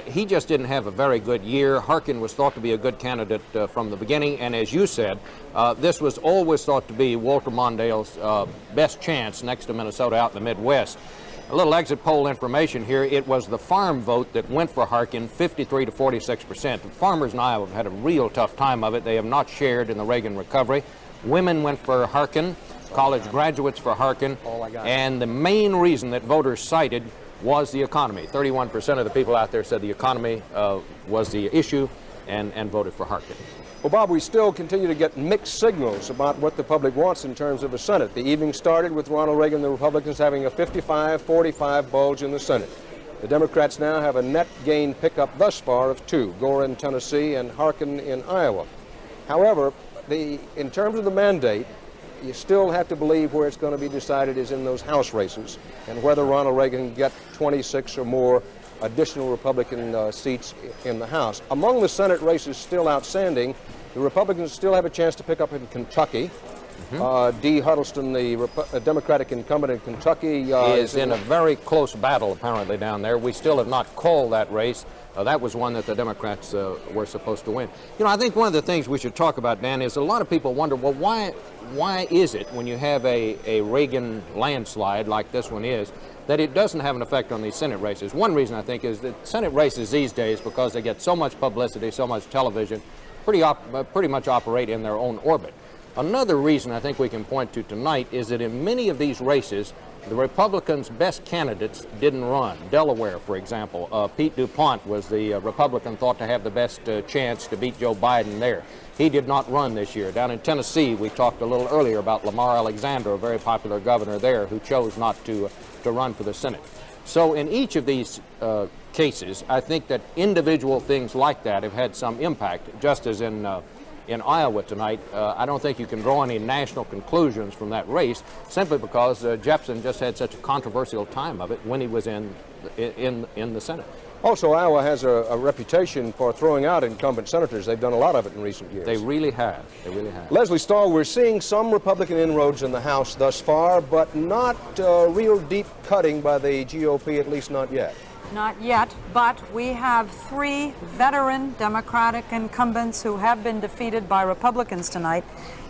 He just didn't have a very good year. Harkin was thought to be a good candidate from the beginning, and as you said, this was always thought to be Walter Mondale's best chance next to Minnesota out in the Midwest. A little exit poll information here. It was the farm vote that went for Harkin, 53 to 46%. The farmers in Iowa have had a real tough time of it. They have not shared in the Reagan recovery. Women went for Harkin, college graduates for Harkin, and the main reason that voters cited was the economy. 31% of the people out there said the economy was the issue and voted for Harkin. Well, Bob, we still continue to get mixed signals about what the public wants in terms of the Senate. The evening started with Ronald Reagan and the Republicans having a 55-45 bulge in the Senate. The Democrats now have a net gain pickup thus far of 2, Gore in Tennessee and Harkin in Iowa. However, in terms of the mandate, you still have to believe where it's going to be decided is in those House races, and whether Ronald Reagan can get 26 or more additional Republican seats in the House. Among the Senate races still outstanding, the Republicans still have a chance to pick up in Kentucky. Dee Huddleston, the Democratic incumbent in Kentucky, is in a very close battle apparently down there. We still have not called that race. That was one that the Democrats were supposed to win. You know, I think one of the things we should talk about, Dan, is a lot of people wonder, well, why is it when you have a Reagan landslide like this one is, that it doesn't have an effect on these Senate races? One reason, I think, is that Senate races these days, because they get so much publicity, so much television, pretty much operate in their own orbit. Another reason I think we can point to tonight is that in many of these races, the Republicans' best candidates didn't run. Delaware, for example, Pete DuPont was the Republican thought to have the best chance to beat Joe Biden there. He did not run this year. Down in Tennessee, we talked a little earlier about Lamar Alexander, a very popular governor there, who chose not to run for the Senate. So in each of these cases, I think that individual things like that have had some impact, just as in Iowa tonight. I don't think you can draw any national conclusions from that race, simply because Jepsen just had such a controversial time of it when he was in the Senate. Also, Iowa has a reputation for throwing out incumbent senators. They've done a lot of it in recent years. They really have. They really have. Leslie Stahl, we're seeing some Republican inroads in the House thus far, but not real deep cutting by the GOP, at least not yet. Not yet, but we have 3 veteran Democratic incumbents who have been defeated by Republicans tonight.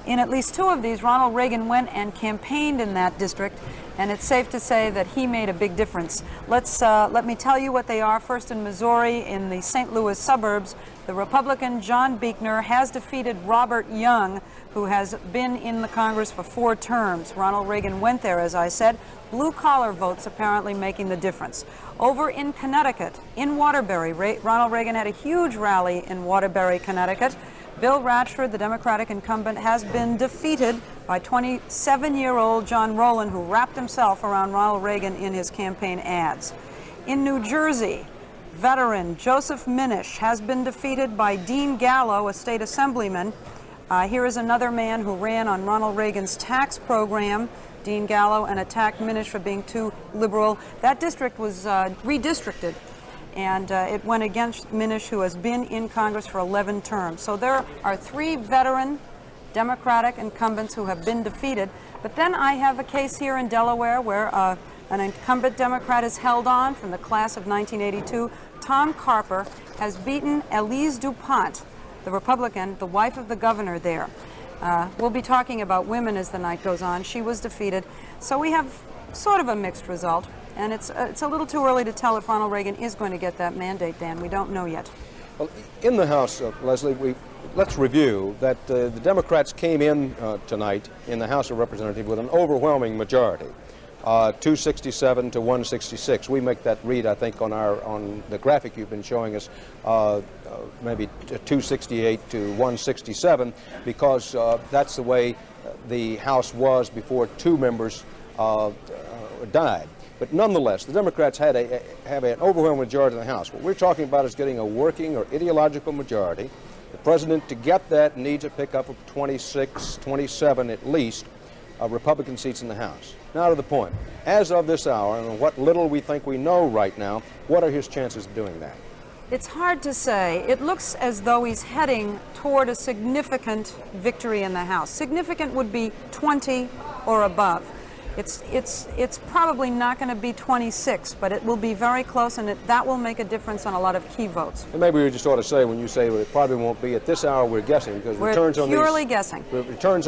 In at least 2 of these, Ronald Reagan went and campaigned in that district, and it's safe to say that he made a big difference. Let me tell you what they are. First, in Missouri, in the St. Louis suburbs, the Republican John Buechner has defeated Robert Young, who has been in the Congress for 4 terms. Ronald Reagan went there, as I said. Blue-collar votes apparently making the difference. Over in Connecticut, in Waterbury, Ronald Reagan had a huge rally in Waterbury, Connecticut. Bill Ratchford, the Democratic incumbent, has been defeated by 27-year-old John Rowland, who wrapped himself around Ronald Reagan in his campaign ads. In New Jersey, veteran Joseph Minish has been defeated by Dean Gallo, a state assemblyman. Here is another man who ran on Ronald Reagan's tax program, Dean Gallo, and attacked Minish for being too liberal. That district was redistricted, and it went against Minish, who has been in Congress for 11 terms. So there are 3 veteran Democratic incumbents who have been defeated. But then I have a case here in Delaware where an incumbent Democrat is held on from the class of 1982. Tom Carper has beaten Elise DuPont, the Republican, the wife of the governor there. We'll be talking about women as the night goes on. She was defeated. So we have sort of a mixed result. And it's a little too early to tell if Ronald Reagan is going to get that mandate, Dan. We don't know yet. Well, in the House, Leslie, let's review that the Democrats came in tonight in the House of Representatives with an overwhelming majority, 267 to 166. We make that read, I think, on the graphic you've been showing us, maybe 268 to 167, because that's the way the House was before 2 members died. But nonetheless, the Democrats have an overwhelming majority in the House. What we're talking about is getting a working or ideological majority. The president, to get that, needs a pickup of 26, 27 at least Republican seats in the House. Now to the point. As of this hour, and what little we think we know right now, what are his chances of doing that? It's hard to say. It looks as though he's heading toward a significant victory in the House. Significant would be 20 or above. It's probably not going to be 26, but it will be very close, and that will make a difference on a lot of key votes. And maybe we just ought to say, when you say it probably won't be at this hour, we're guessing, because returns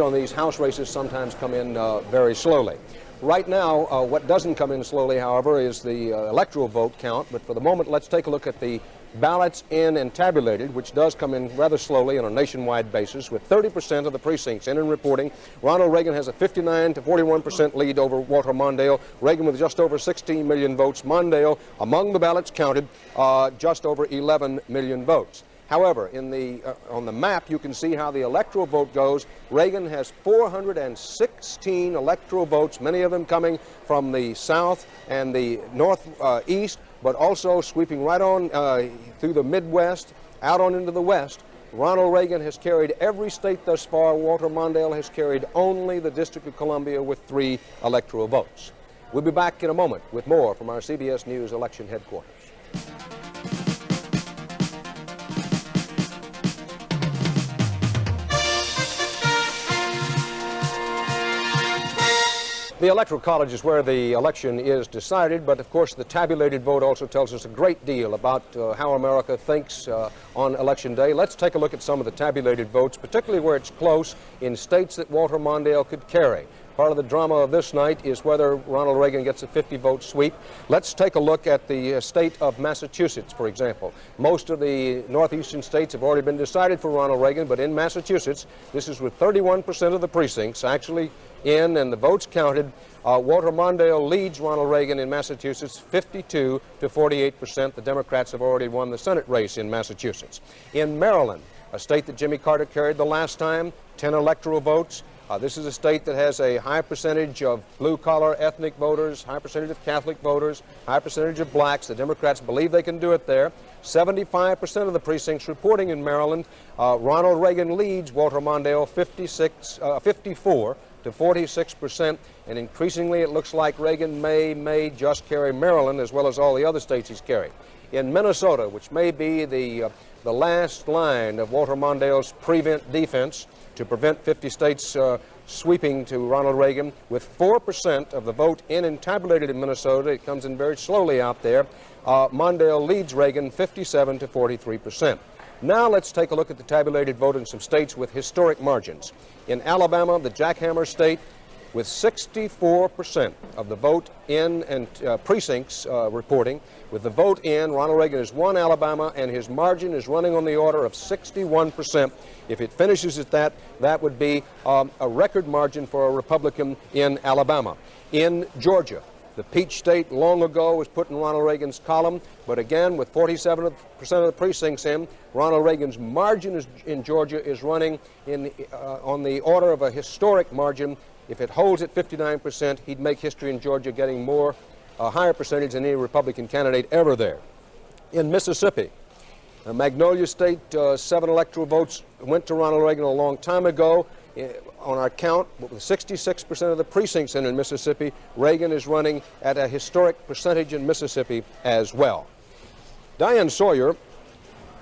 on these House races sometimes come in very slowly. Right now, what doesn't come in slowly, however, is the electoral vote count. But for the moment, let's take a look at the ballots in and tabulated, which does come in rather slowly on a nationwide basis, with 30% of the precincts in and reporting. Ronald Reagan has a 59 to 41% lead over Walter Mondale. Reagan with just over 16 million votes. Mondale, among the ballots counted, just over 11 million votes. However, on the map, you can see how the electoral vote goes. Reagan has 416 electoral votes, many of them coming from the South and the Northeast, but also sweeping right on through the Midwest, out on into the West. Ronald Reagan has carried every state thus far. Walter Mondale has carried only the District of Columbia with 3 electoral votes. We'll be back in a moment with more from our CBS News election headquarters. The Electoral College is where the election is decided, but of course the tabulated vote also tells us a great deal about how America thinks on Election Day. Let's take a look at some of the tabulated votes, particularly where it's close in states that Walter Mondale could carry. Part of the drama of this night is whether Ronald Reagan gets a 50-vote sweep. Let's take a look at the state of Massachusetts, for example. Most of the northeastern states have already been decided for Ronald Reagan, but in Massachusetts, this is with 31% of the precincts actually in and the votes counted. Walter Mondale leads Ronald Reagan in Massachusetts 52 to 48%. The Democrats have already won the Senate race in Massachusetts. In Maryland, a state that Jimmy Carter carried the last time, 10 electoral votes. This is a state that has a high percentage of blue-collar ethnic voters, high percentage of Catholic voters, high percentage of blacks. The Democrats believe they can do it there. 75% of the precincts reporting in Maryland. Ronald Reagan leads Walter Mondale 54 to 46%, and increasingly it looks like Reagan may just carry Maryland as well as all the other states he's carried. In Minnesota, which may be the last line of Walter Mondale's prevent defense to prevent 50 states sweeping to Ronald Reagan, with 4% of the vote in and tabulated in Minnesota, it comes in very slowly out there, Mondale leads Reagan 57 to 43%. Now let's take a look at the tabulated vote in some states with historic margins. In Alabama, the jackhammer state, with 64% of the vote in and precincts reporting. With the vote in, Ronald Reagan has won Alabama, and his margin is running on the order of 61%. If it finishes at that, that would be a record margin for a Republican in Alabama. In Georgia, the Peach State long ago was put in Ronald Reagan's column, but again, with 47% of the precincts in, Ronald Reagan's margin in Georgia is running on the order of a historic margin. If it holds at 59%, he'd make history in Georgia, getting a higher percentage than any Republican candidate ever there. In Mississippi, Magnolia State, 7 electoral votes went to Ronald Reagan a long time ago. On our count, with 66% of the precincts in Mississippi, Reagan is running at a historic percentage in Mississippi as well. Diane Sawyer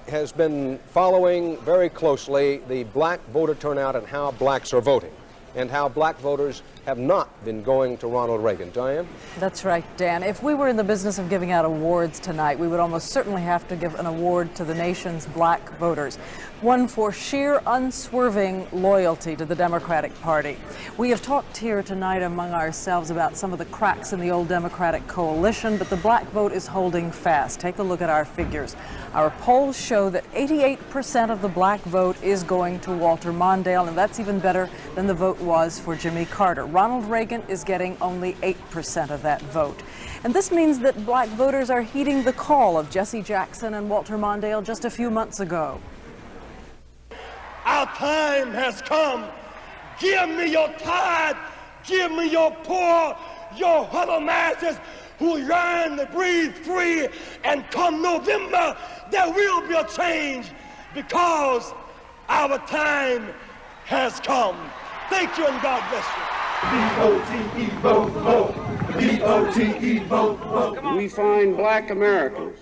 has been following very closely the black voter turnout and how blacks are voting, and how black voters have not been going to Ronald Reagan. Diane? That's right, Dan. If we were in the business of giving out awards tonight, we would almost certainly have to give an award to the nation's black voters, one for sheer unswerving loyalty to the Democratic Party. We have talked here tonight among ourselves about some of the cracks in the old Democratic coalition, but the black vote is holding fast. Take a look at our figures. Our polls show that 88% of the black vote is going to Walter Mondale, and that's even better than the vote was for Jimmy Carter. Ronald Reagan is getting only 8% of that vote. And this means that black voters are heeding the call of Jesse Jackson and Walter Mondale just a few months ago. Our time has come. Give me your tithe, give me your poor, your huddle masses who yearn to breathe free, and come November, there will be a change because our time has come. Thank you and God bless you. D-O-T-E, vote, vote. D-O-T-E, vote, vote. We find black Americans,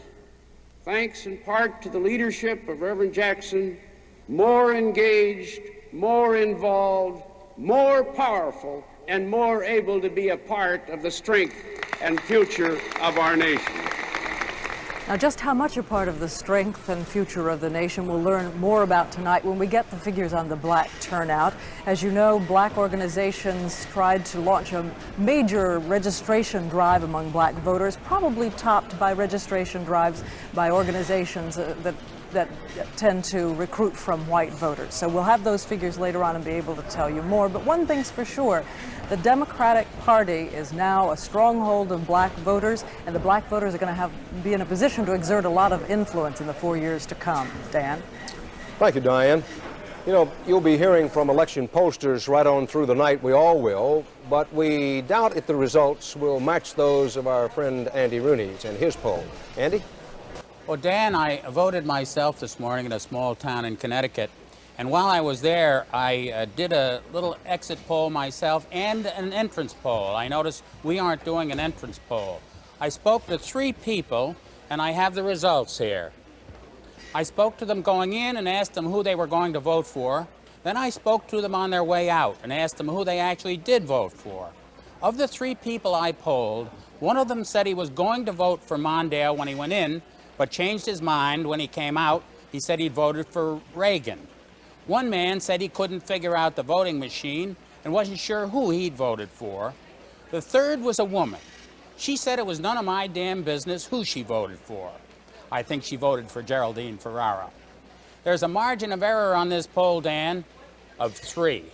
thanks in part to the leadership of Reverend Jackson, more engaged, more involved, more powerful, and more able to be a part of the strength and future of our nation. Now, just how much a part of the strength and future of the nation we'll learn more about tonight when we get the figures on the black turnout. As you know, black organizations tried to launch a major registration drive among black voters, probably topped by registration drives by organizations that tend to recruit from white voters. So we'll have those figures later on and be able to tell you more. But one thing's for sure, the Democratic Party is now a stronghold of black voters, and the black voters are going to be in a position to exert a lot of influence in the 4 years to come. Dan? Thank you, Diane. You know, you'll be hearing from election pollsters right on through the night. We all will, but we doubt if the results will match those of our friend Andy Rooney's and his poll. Andy? Well, Dan, I voted myself this morning in a small town in Connecticut. And while I was there, I did a little exit poll myself and an entrance poll. I noticed we aren't doing an entrance poll. I spoke to 3 people, and I have the results here. I spoke to them going in and asked them who they were going to vote for. Then I spoke to them on their way out and asked them who they actually did vote for. Of the 3 people I polled, one of them said he was going to vote for Mondale when he went in, but changed his mind when he came out. He said he'd voted for Reagan. One man said he couldn't figure out the voting machine and wasn't sure who he'd voted for. The third was a woman. She said it was none of my damn business who she voted for. I think she voted for Geraldine Ferrara. There's a margin of error on this poll, Dan, of 3.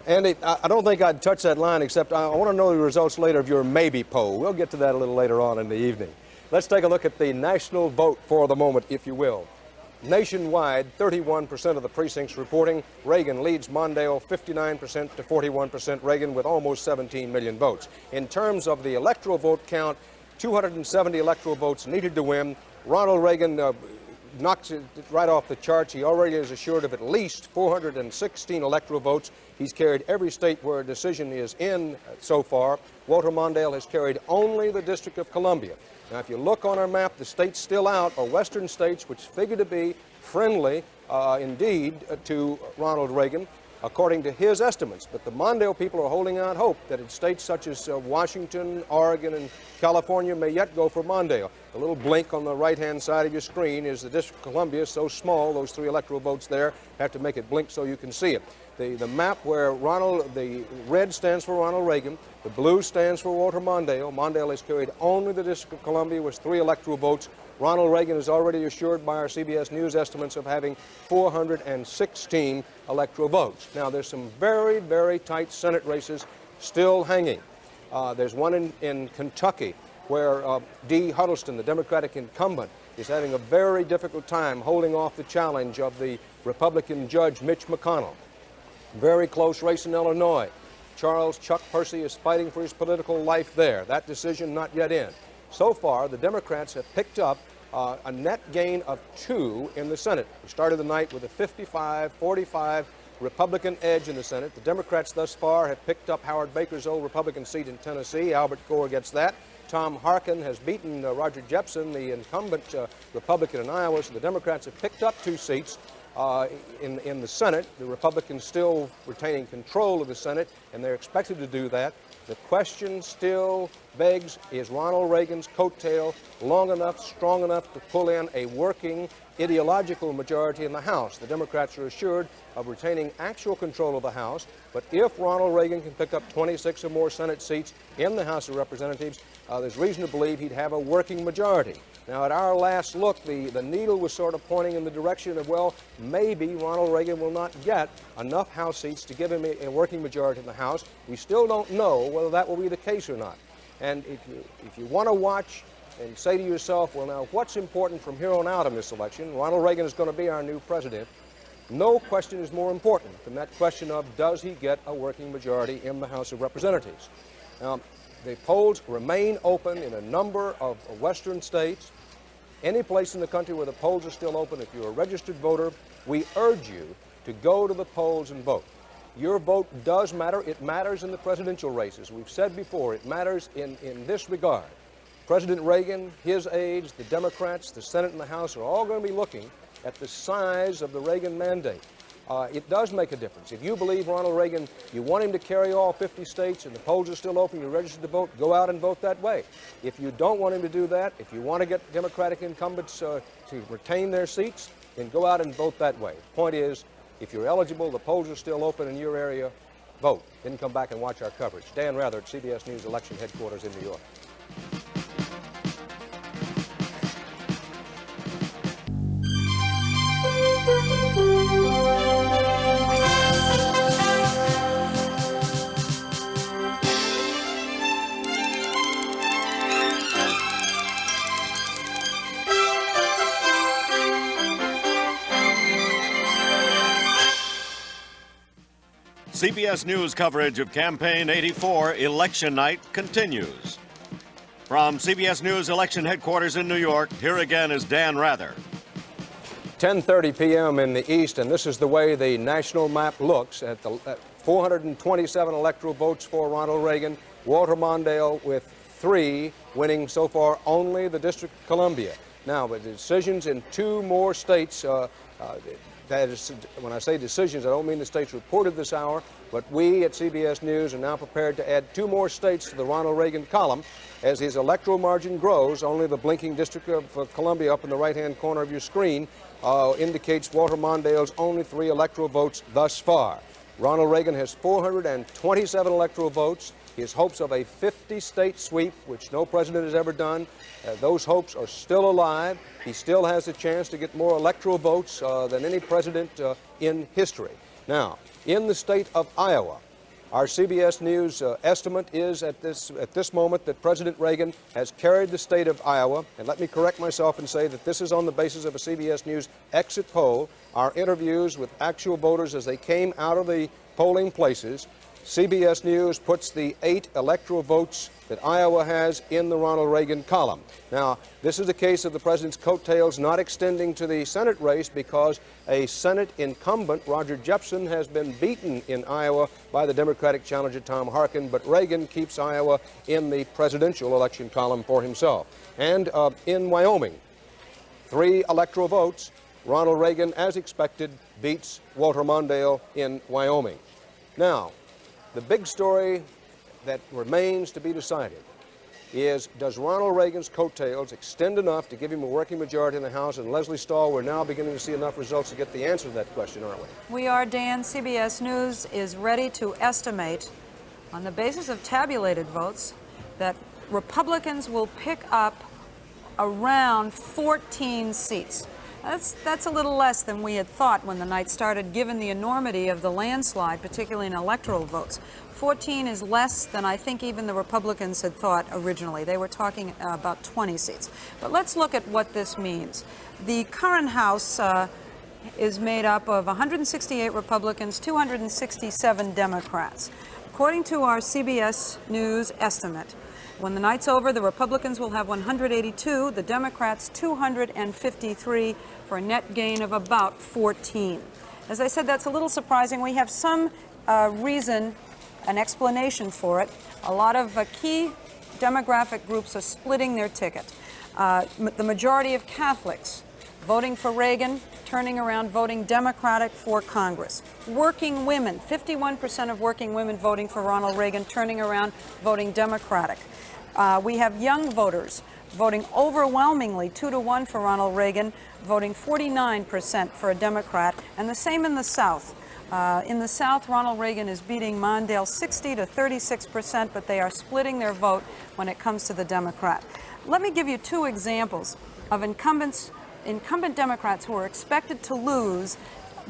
Andy, I don't think I'd touch that line, except I want to know the results later of your maybe poll. We'll get to that a little later on in the evening. Let's take a look at the national vote for the moment, if you will. Nationwide, 31% of the precincts reporting Reagan leads Mondale 59% to 41% Reagan with almost 17 million votes. In terms of the electoral vote count, 270 electoral votes needed to win. Ronald Reagan knocks it right off the charts. He already is assured of at least 416 electoral votes. He's carried every state where a decision is in so far. Walter Mondale has carried only the District of Columbia. Now, if you look on our map, the states still out are western states, which figure to be friendly indeed to Ronald Reagan, according to his estimates. But the Mondale people are holding out hope that in states such as Washington, Oregon, and California may yet go for Mondale. The little blink on the right-hand side of your screen is the District of Columbia, so small, those 3 electoral votes there, have to make it blink so you can see it. The map where the red stands for Ronald Reagan, the blue stands for Walter Mondale. Mondale has carried only the District of Columbia with 3 electoral votes. Ronald Reagan is already assured by our CBS News estimates of having 416 electoral votes. Now, there's some very, very tight Senate races still hanging. There's one in Kentucky where D. Huddleston, the Democratic incumbent, is having a very difficult time holding off the challenge of the Republican judge Mitch McConnell. Very close race in Illinois. Charles Chuck Percy is fighting for his political life there. That decision not yet in. So far, the Democrats have picked up a net gain of 2 in the Senate. We started the night with a 55-45 Republican edge in the Senate. The Democrats thus far have picked up Howard Baker's old Republican seat in Tennessee. Albert Gore gets that. Tom Harkin has beaten Roger Jepsen, the incumbent Republican in Iowa. So the Democrats have picked up 2 seats. In the Senate. The Republicans still retaining control of the Senate, and they're expected to do that. The question still begs, is Ronald Reagan's coattail long enough, strong enough to pull in a working ideological majority in the House? The Democrats are assured of retaining actual control of the House, but if Ronald Reagan can pick up 26 or more Senate seats in the House of Representatives, there's reason to believe he'd have a working majority. Now, at our last look, the needle was sort of pointing in the direction of, well, maybe Ronald Reagan will not get enough House seats to give him a working majority in the House. We still don't know whether that will be the case or not. And if you want to watch and say to yourself, well, now, what's important from here on out in this election? Ronald Reagan is going to be our new president. No question is more important than that question of, does he get a working majority in the House of Representatives? Now, the polls remain open in a number of western states. Any place in the country where the polls are still open, if you're a registered voter, we urge you to go to the polls and vote. Your vote does matter. It matters in the presidential races. We've said before, it matters in this regard. President Reagan, his aides, the Democrats, the Senate and the House are all going to be looking at the size of the Reagan mandate. It does make a difference. If you believe Ronald Reagan, you want him to carry all 50 states and the polls are still open, you're registered to vote, go out and vote that way. If you don't want him to do that, if you want to get Democratic incumbents to retain their seats, then go out and vote that way. The point is, if you're eligible, the polls are still open in your area, vote. Then come back and watch our coverage. Dan Rather at CBS News Election Headquarters in New York. CBS News coverage of Campaign 84 election night continues. From CBS News Election Headquarters in New York, here again is Dan Rather. 10:30 p.m. in the East, and this is the way the national map looks at 427 electoral votes for Ronald Reagan, Walter Mondale with 3, winning so far only the District of Columbia. Now, with the decisions in 2 more states, that is, when I say decisions, I don't mean the states reported this hour, but we at CBS News are now prepared to add 2 more states to the Ronald Reagan column. As his electoral margin grows, only the blinking District of Columbia up in the right-hand corner of your screen indicates Walter Mondale's only 3 electoral votes thus far. Ronald Reagan has 427 electoral votes. His hopes of a 50-state sweep, which no president has ever done, those hopes are still alive. He still has a chance to get more electoral votes than any president in history. Now, in the state of Iowa, our CBS News estimate is at this moment that President Reagan has carried the state of Iowa. And let me correct myself and say that this is on the basis of a CBS News exit poll, our interviews with actual voters as they came out of the polling places. CBS News puts the 8 electoral votes that Iowa has in the Ronald Reagan column. Now, this is a case of the president's coattails not extending to the Senate race because a Senate incumbent, Roger Jepsen, has been beaten in Iowa by the Democratic challenger Tom Harkin, but Reagan keeps Iowa in the presidential election column for himself. And in Wyoming, 3 electoral votes. Ronald Reagan, as expected, beats Walter Mondale in Wyoming. Now, the big story that remains to be decided is, does Ronald Reagan's coattails extend enough to give him a working majority in the House? And Leslie Stahl, we're now beginning to see enough results to get the answer to that question, aren't we? We are, Dan. CBS News is ready to estimate, on the basis of tabulated votes, that Republicans will pick up around 14 seats. That's a little less than we had thought when the night started, given the enormity of the landslide, particularly in electoral votes. 14 is less than I think even the Republicans had thought originally. They were talking about 20 seats. But let's look at what this means. The current House is made up of 168 Republicans, 267 Democrats. According to our CBS News estimate, when the night's over, the Republicans will have 182, the Democrats 253, for a net gain of about 14. As I said, that's a little surprising. We have some reason, an explanation for it. A lot of key demographic groups are splitting their ticket. The majority of Catholics voting for Reagan, turning around voting Democratic for Congress. Working women, 51% of working women voting for Ronald Reagan, turning around voting Democratic. We have young voters voting overwhelmingly 2-1 for Ronald Reagan, voting 49% for a Democrat, and the same in the South. In the South, Ronald Reagan is beating Mondale 60 to 36%, but they are splitting their vote when it comes to the Democrat. Let me give you 2 examples of incumbent Democrats who are expected to lose,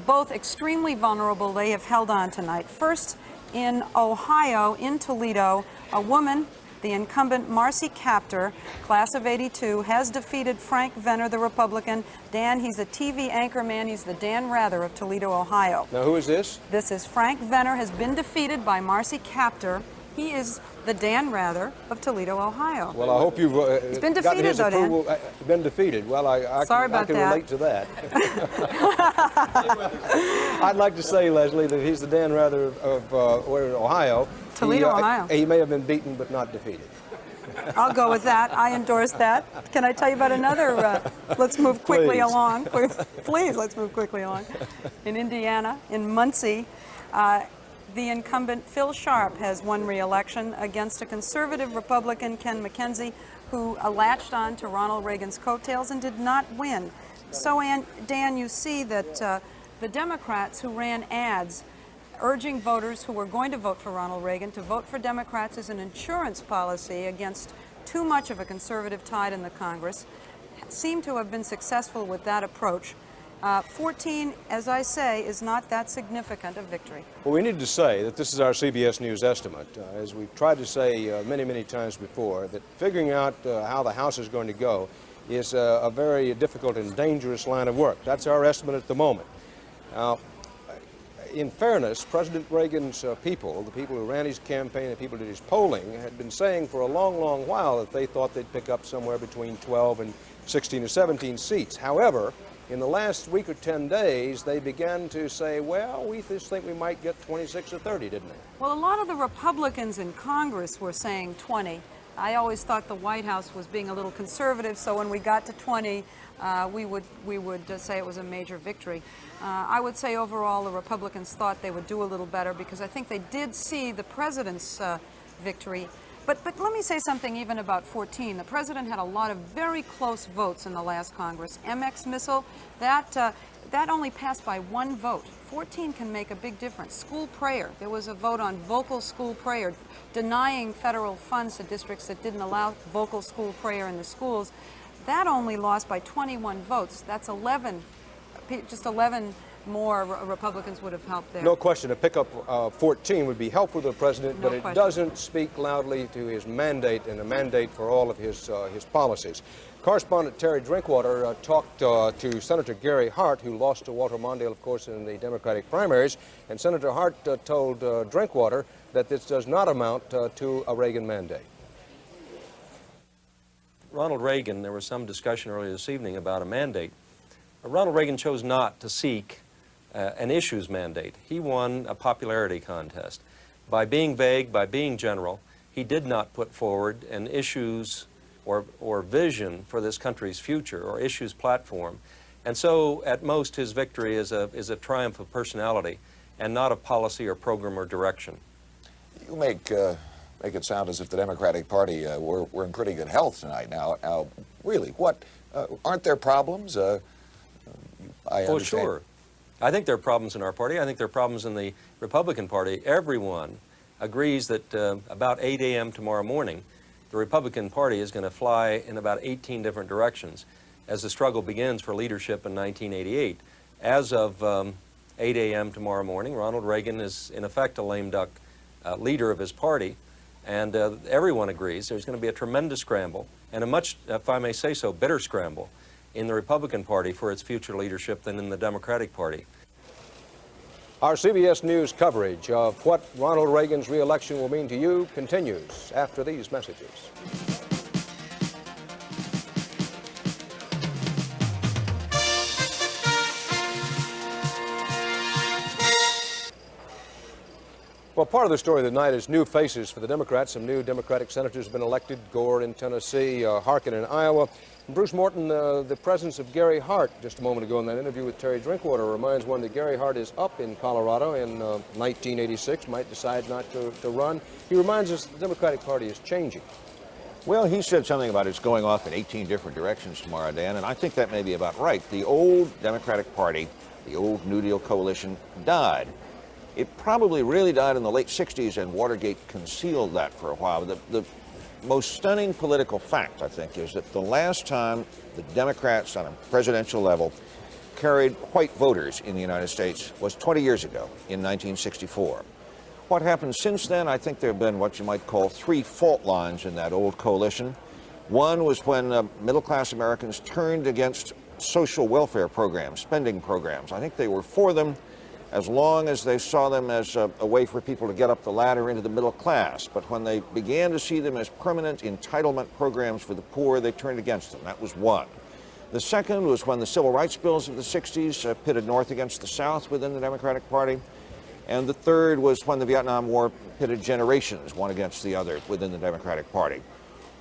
both extremely vulnerable. They have held on tonight. First, in Ohio, in Toledo, a woman, the incumbent Marcy Kaptur, class of '82, has defeated Frank Venner, the Republican. Dan, he's a TV anchorman. He's the Dan Rather of Toledo, Ohio. Now, who is this? This is Frank Venner, has been defeated by Marcy Kaptur. He is the Dan Rather of Toledo, Ohio. Well, I hope you've He's been defeated, his though, approval, Dan. Been defeated. Well, I can relate to that. I'd like to say, Leslie, that he's the Dan Rather of Ohio. Toledo, Ohio. He may have been beaten, but not defeated. I'll go with that. I endorse that. Can I tell you about another? Let's move quickly along. Please, let's move quickly along. In Indiana, in Muncie, the incumbent Phil Sharp has won re-election against a conservative Republican, Ken McKenzie, who latched on to Ronald Reagan's coattails and did not win. So, Dan, you see that the Democrats who ran ads urging voters who were going to vote for Ronald Reagan to vote for Democrats as an insurance policy against too much of a conservative tide in the Congress seem to have been successful with that approach. 14, as I say, is not that significant a victory. Well, we need to say that this is our CBS News estimate. As we've tried to say many, many times before, that figuring out how the House is going to go is a very difficult and dangerous line of work. That's our estimate at the moment. Now, in fairness, President Reagan's people, the people who ran his campaign, the people who did his polling, had been saying for a long, long while that they thought they'd pick up somewhere between 12 and 16 or 17 seats. However, in the last week or 10 days, they began to say, well, we just think we might get 26 or 30, didn't they? Well, a lot of the Republicans in Congress were saying 20. I always thought the White House was being a little conservative, so when we got to 20, we would say it was a major victory. I would say overall the Republicans thought they would do a little better because I think they did see the president's victory. But let me say something even about 14. The president had a lot of very close votes in the last Congress. MX missile, that only passed by 1 vote. 14 can make a big difference. School prayer, there was a vote on vocal school prayer, denying federal funds to districts that didn't allow vocal school prayer in the schools. That only lost by 21 votes. That's 11, just 11 more Republicans would have helped there. No question, a pickup 14 would be helpful to the president, but it doesn't speak loudly to his mandate and a mandate for all of his policies. Correspondent Terry Drinkwater talked to Senator Gary Hart, who lost to Walter Mondale, of course, in the Democratic primaries, and Senator Hart told Drinkwater that this does not amount to a Reagan mandate. Ronald Reagan, there was some discussion earlier this evening about a mandate. Ronald Reagan chose not to seek an issues mandate. He won a popularity contest. By being vague, by being general, he did not put forward an issues or vision for this country's future or issues platform. And so, at most, his victory is a triumph of personality and not of policy or program or direction. You make it sound as if the Democratic Party were in pretty good health tonight. Now, really, what aren't there problems? I understand. Oh, sure. I think there are problems in our party. I think there are problems in the Republican Party. Everyone agrees that about 8 a.m. tomorrow morning, the Republican Party is going to fly in about 18 different directions as the struggle begins for leadership in 1988. As of 8 a.m. tomorrow morning, Ronald Reagan is, in effect, a lame duck leader of his party, and everyone agrees there's going to be a tremendous scramble, and a much, if I may say so, bitter scramble in the Republican Party for its future leadership than in the Democratic Party. Our CBS News coverage of what Ronald Reagan's re-election will mean to you continues after these messages. Well, part of the story of the night is new faces for the Democrats. Some new Democratic senators have been elected. Gore in Tennessee, Harkin in Iowa. And Bruce Morton, the presence of Gary Hart just a moment ago in that interview with Terry Drinkwater reminds one that Gary Hart is up in Colorado in 1986, might decide not to run. He reminds us the Democratic Party is changing. Well, he said something about it's going off in 18 different directions tomorrow, Dan, and I think that may be about right. The old Democratic Party, the old New Deal coalition, died. It probably really died in the late 60s, and Watergate concealed that for a while. The most stunning political fact, I think, is that the last time the Democrats on a presidential level carried white voters in the United States was 20 years ago, in 1964. What happened since then, I think there have been what you might call 3 fault lines in that old coalition. One was when middle-class Americans turned against social welfare programs, spending programs. I think they were for them as long as they saw them as a way for people to get up the ladder into the middle class. But when they began to see them as permanent entitlement programs for the poor, they turned against them. That was one. The second was when the civil rights bills of the 60s pitted North against the South within the Democratic Party. And the third was when the Vietnam War pitted generations, one against the other, within the Democratic Party.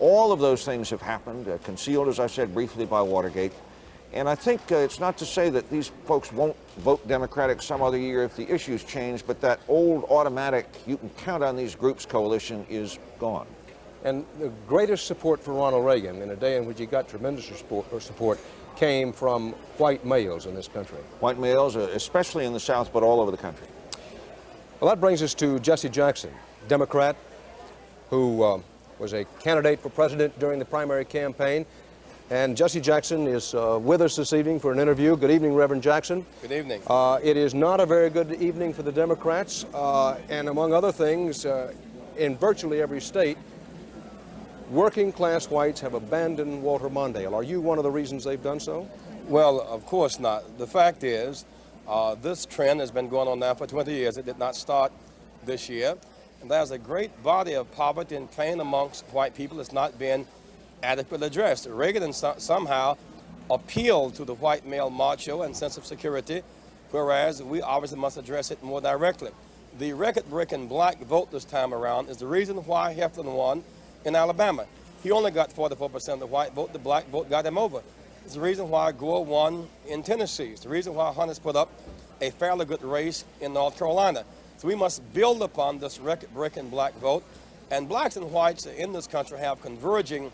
All of those things have happened, concealed, as I said, briefly by Watergate. And I think it's not to say that these folks won't vote Democratic some other year if the issues change, but that old automatic, you can count on these groups coalition is gone. And the greatest support for Ronald Reagan in a day in which he got tremendous support came from white males in this country. White males, especially in the South, but all over the country. Well, that brings us to Jesse Jackson, Democrat, who was a candidate for president during the primary campaign. And Jesse Jackson is with us this evening for an interview. Good evening, Reverend Jackson. Good evening. It is not a very good evening for the Democrats. And among other things, in virtually every state, working class whites have abandoned Walter Mondale. Are you one of the reasons they've done so? Well, of course not. The fact is This trend has been going on now for 20 years. It did not start this year. And there's a great body of poverty and pain amongst white people that's not been adequately addressed. Reagan somehow appealed to the white male macho and sense of security, whereas we obviously must address it more directly. The record-breaking black vote this time around is the reason why Heflin won in Alabama. He only got 44% of the white vote. The black vote got him over. It's the reason why Gore won in Tennessee. It's the reason why Hunter's put up a fairly good race in North Carolina. So we must build upon this record-breaking black vote. And blacks and whites in this country have converging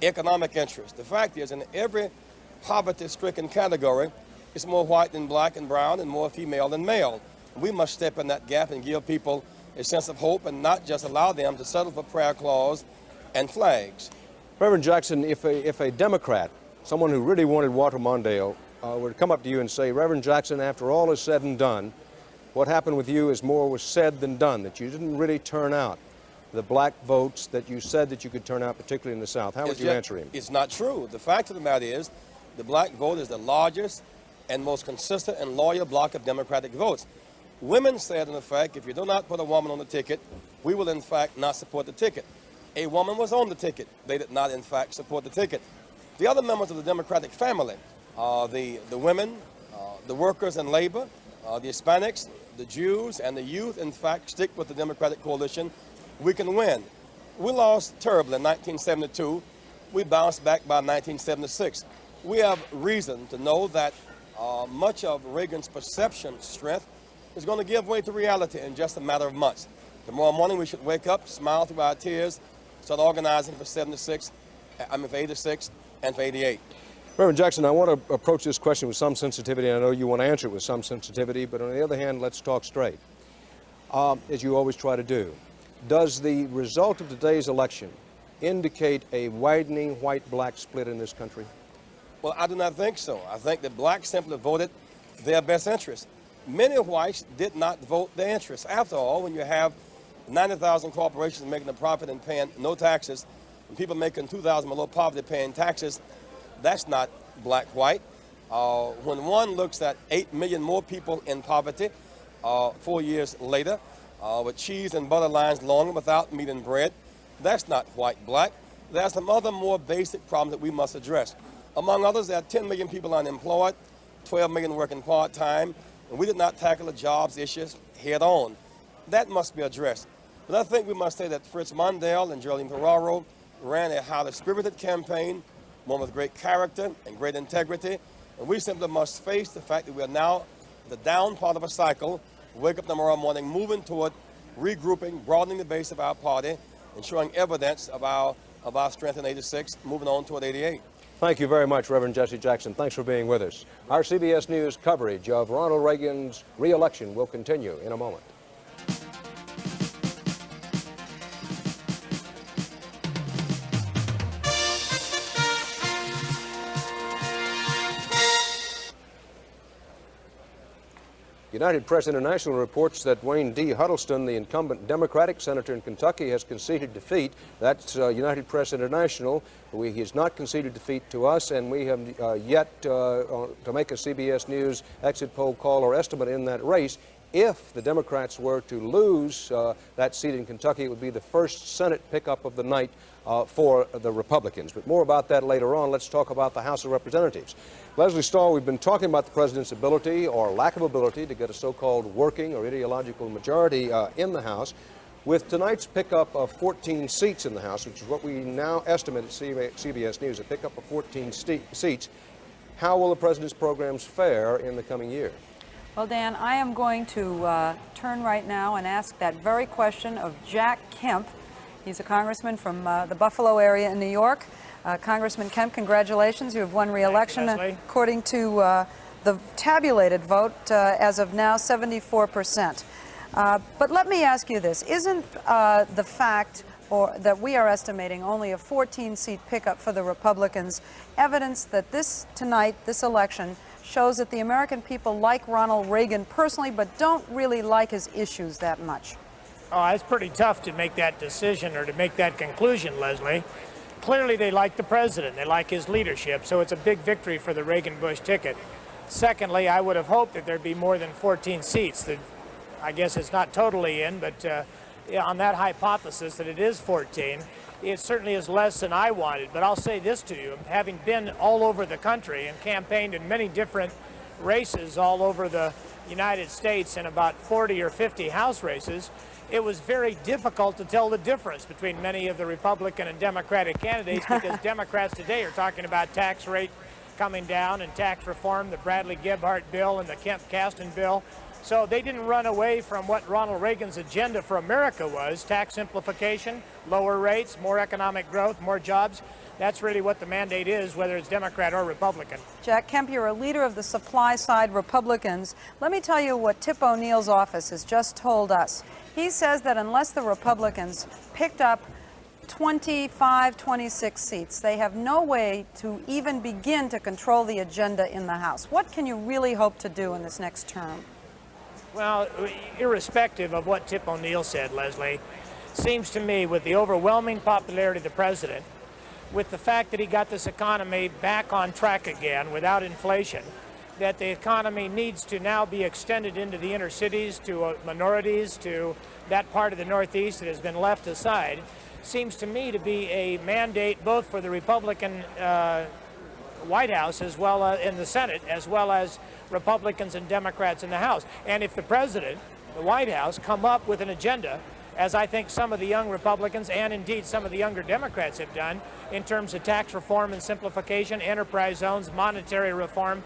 economic interests. The fact is, in every poverty-stricken category, it's more white than black and brown and more female than male. We must step in that gap and give people a sense of hope and not just allow them to settle for prayer clause and flags. Reverend Jackson, if a Democrat, someone who really wanted Walter Mondale, were to come up to you and say, Reverend Jackson, after all is said and done, what happened with you is more was said than done, that you didn't really turn out the black votes that you said that you could turn out, particularly in the South. How would you answer him? It's not true. The fact of the matter is the black vote is the largest and most consistent and loyal block of Democratic votes. Women said, in effect, if you do not put a woman on the ticket, we will, in fact, not support the ticket. A woman was on the ticket. They did not, in fact, support the ticket. The other members of the Democratic family, the women, the workers and labor, the Hispanics, the Jews, and the youth, in fact, stick with the Democratic coalition. We can win. We lost terribly in 1972. We bounced back by 1976. We have reason to know that much of Reagan's perception strength is going to give way to reality in just a matter of months. Tomorrow morning we should wake up, smile through our tears, start organizing for 86 and for 88. Reverend Jackson, I want to approach this question with some sensitivity. I know you want to answer it with some sensitivity, but on the other hand, let's talk straight, as you always try to do. Does the result of today's election indicate a widening white-black split in this country? Well, I do not think so. I think that blacks simply voted their best interest. Many whites did not vote their interests. After all, when you have 90,000 corporations making a profit and paying no taxes, and people making 2,000 below poverty paying taxes, that's not black-white. When one looks at 8 million more people in poverty 4 years later, with cheese and butter lines longer without meat and bread, that's not white-black. There are some other more basic problems that we must address. Among others, there are 10 million people unemployed, 12 million working part-time, and we did not tackle the jobs issues head-on. That must be addressed. But I think we must say that Fritz Mondale and Geraldine Ferraro ran a highly spirited campaign, one with great character and great integrity, and we simply must face the fact that we are now the down part of a cycle, wake up tomorrow morning moving toward regrouping, broadening the base of our party, and showing evidence of our strength in 86, moving on toward 88. Thank you very much, Reverend Jesse Jackson. Thanks for being with us. Our CBS News coverage of Ronald Reagan's re-election will continue in a moment. United Press International reports that Wayne D. Huddleston, the incumbent Democratic senator in Kentucky, has conceded defeat. That's United Press International. He has not conceded defeat to us, and we have yet to make a CBS News exit poll call or estimate in that race. If the Democrats were to lose that seat in Kentucky, it would be the first Senate pickup of the night for the Republicans. But more about that later on. Let's talk about the House of Representatives. Leslie Stahl, we've been talking about the president's ability or lack of ability to get a so-called working or ideological majority in the House. With tonight's pickup of 14 seats in the House, which is what we now estimate at CBS News, a pickup of 14 seats, how will the president's programs fare in the coming year? Well, Dan, I am going to turn right now and ask that very question of Jack Kemp. He's a congressman from the Buffalo area in New York. Congressman Kemp, congratulations. You have won re-election according to the tabulated vote as of now, 74%. But let me ask you this. Isn't the fact that we are estimating only a 14-seat pickup for the Republicans evidence that this election, shows that the American people like Ronald Reagan personally, but don't really like his issues that much? Oh, it's pretty tough to make that decision or to make that conclusion, Leslie. Clearly, they like the president. They like his leadership, so it's a big victory for the Reagan-Bush ticket. Secondly, I would have hoped that there'd be more than 14 seats. I guess it's not totally in, but on that hypothesis that it is 14, it certainly is less than I wanted. But I'll say this to you, having been all over the country and campaigned in many different races all over the United States in about 40 or 50 House races, it was very difficult to tell the difference between many of the Republican and Democratic candidates because Democrats today are talking about tax rate coming down and tax reform, the Bradley Gebhardt bill and the Kemp-Kasten bill. So they didn't run away from what Ronald Reagan's agenda for America was, tax simplification, lower rates, more economic growth, more jobs. That's really what the mandate is, whether it's Democrat or Republican. Jack Kemp, you're a leader of the supply-side Republicans. Let me tell you what Tip O'Neill's office has just told us. He says that unless the Republicans picked up 25, 26 seats, they have no way to even begin to control the agenda in the House. What can you really hope to do in this next term? Well, irrespective of what Tip O'Neill said, Leslie, seems to me with the overwhelming popularity of the president, with the fact that he got this economy back on track again without inflation, that the economy needs to now be extended into the inner cities, to minorities, to that part of the Northeast that has been left aside, seems to me to be a mandate both for the Republican White House as well as in the Senate, as well as Republicans and Democrats in the House. And if the president, the White House, come up with an agenda, as I think some of the young Republicans and indeed some of the younger Democrats have done in terms of tax reform and simplification, enterprise zones, monetary reform,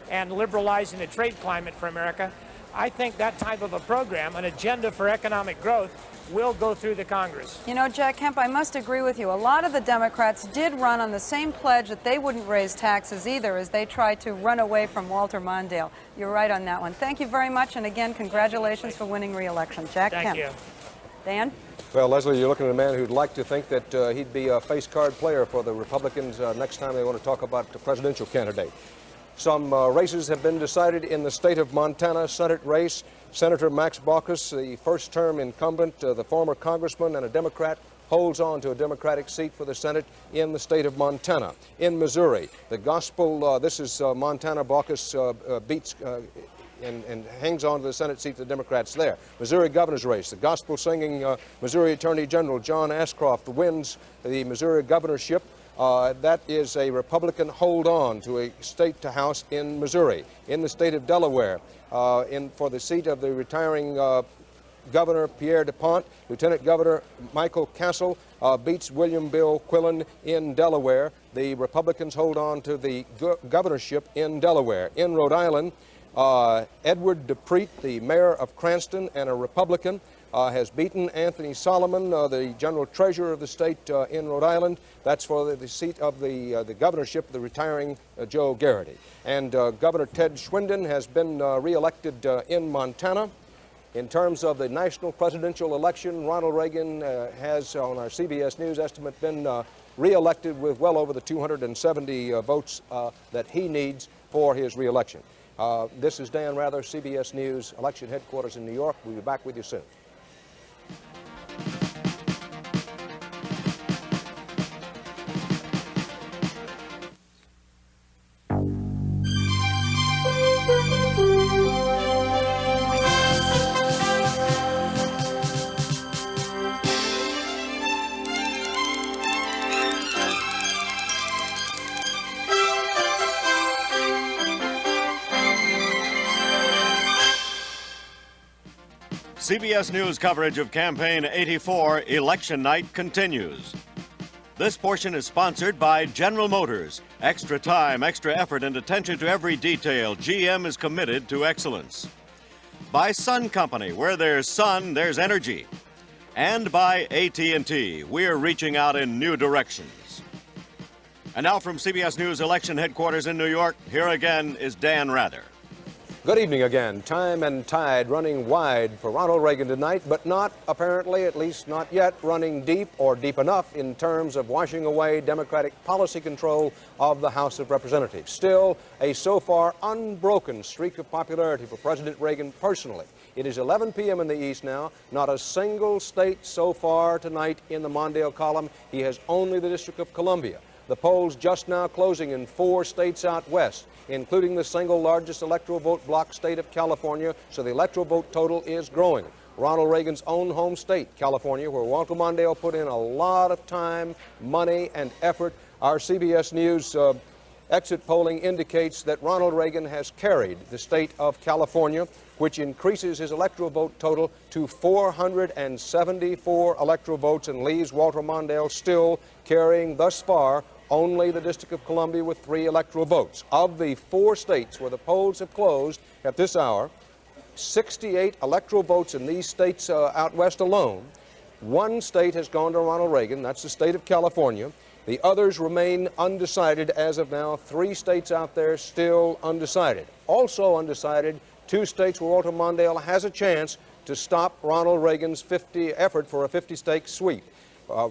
and liberalizing the trade climate for America, I think that type of a program, an agenda for economic growth, will go through the Congress. You know, Jack Kemp, I must agree with you. A lot of the Democrats did run on the same pledge that they wouldn't raise taxes either as they tried to run away from Walter Mondale. You're right on that one. Thank you very much, and again, congratulations for winning re-election. Jack Kemp. Thank you. Dan? Well, Leslie, you're looking at a man who'd like to think that he'd be a face card player for the Republicans next time they want to talk about the presidential candidate. Some races have been decided in the state of Montana Senate race. Senator Max Baucus, the first-term incumbent, the former congressman and a Democrat, holds on to a Democratic seat for the Senate in the state of Montana. In Missouri, the gospel, this is Montana, Baucus beats and hangs on to the Senate seat of the Democrats there. Missouri governor's race, the gospel-singing Missouri Attorney General John Ashcroft wins the Missouri governorship. That is a Republican hold on to a state to House in Missouri. In the state of Delaware, for the seat of the retiring Governor Pierre DuPont, Lieutenant Governor Michael Castle beats William Bill Quillen in Delaware. The Republicans hold on to the governorship in Delaware. In Rhode Island, Edward DePreet, the mayor of Cranston and a Republican, has beaten Anthony Solomon, the general treasurer of the state in Rhode Island. That's for the seat of the governorship of the retiring Joe Garrity. And Governor Ted Schwinden has been reelected in Montana. In terms of the national presidential election, Ronald Reagan has, on our CBS News estimate, been reelected with well over the 270 votes that he needs for his reelection. This is Dan Rather, CBS News, election headquarters in New York. We'll be back with you soon. CBS News coverage of Campaign 84 Election Night continues. This portion is sponsored by General Motors. Extra time, extra effort, and attention to every detail. GM is committed to excellence. By Sun Company, where there's sun, there's energy. And by AT&T, we're reaching out in new directions. And now from CBS News election headquarters in New York, here again is Dan Rather. Good evening again. Time and tide running wide for Ronald Reagan tonight, but not, apparently, at least not yet, running deep or deep enough in terms of washing away Democratic policy control of the House of Representatives. Still, a so far unbroken streak of popularity for President Reagan personally. It is 11 p.m. in the East now. Not a single state so far tonight in the Mondale column. He has only the District of Columbia. The polls just now closing in 4 states out west, including the single largest electoral vote block state of California, so the electoral vote total is growing. Ronald Reagan's own home state, California, where Walter Mondale put in a lot of time, money, and effort. Our CBS News exit polling indicates that Ronald Reagan has carried the state of California, which increases his electoral vote total to 474 electoral votes and leaves Walter Mondale still carrying thus far only the District of Columbia with 3 electoral votes. Of the 4 states where the polls have closed at this hour, 68 electoral votes in these states out west alone. 1 state has gone to Ronald Reagan, that's the state of California. The others remain undecided as of now. 3 states out there still undecided. Also undecided, 2 states where Walter Mondale has a chance to stop Ronald Reagan's effort for a 50-state sweep.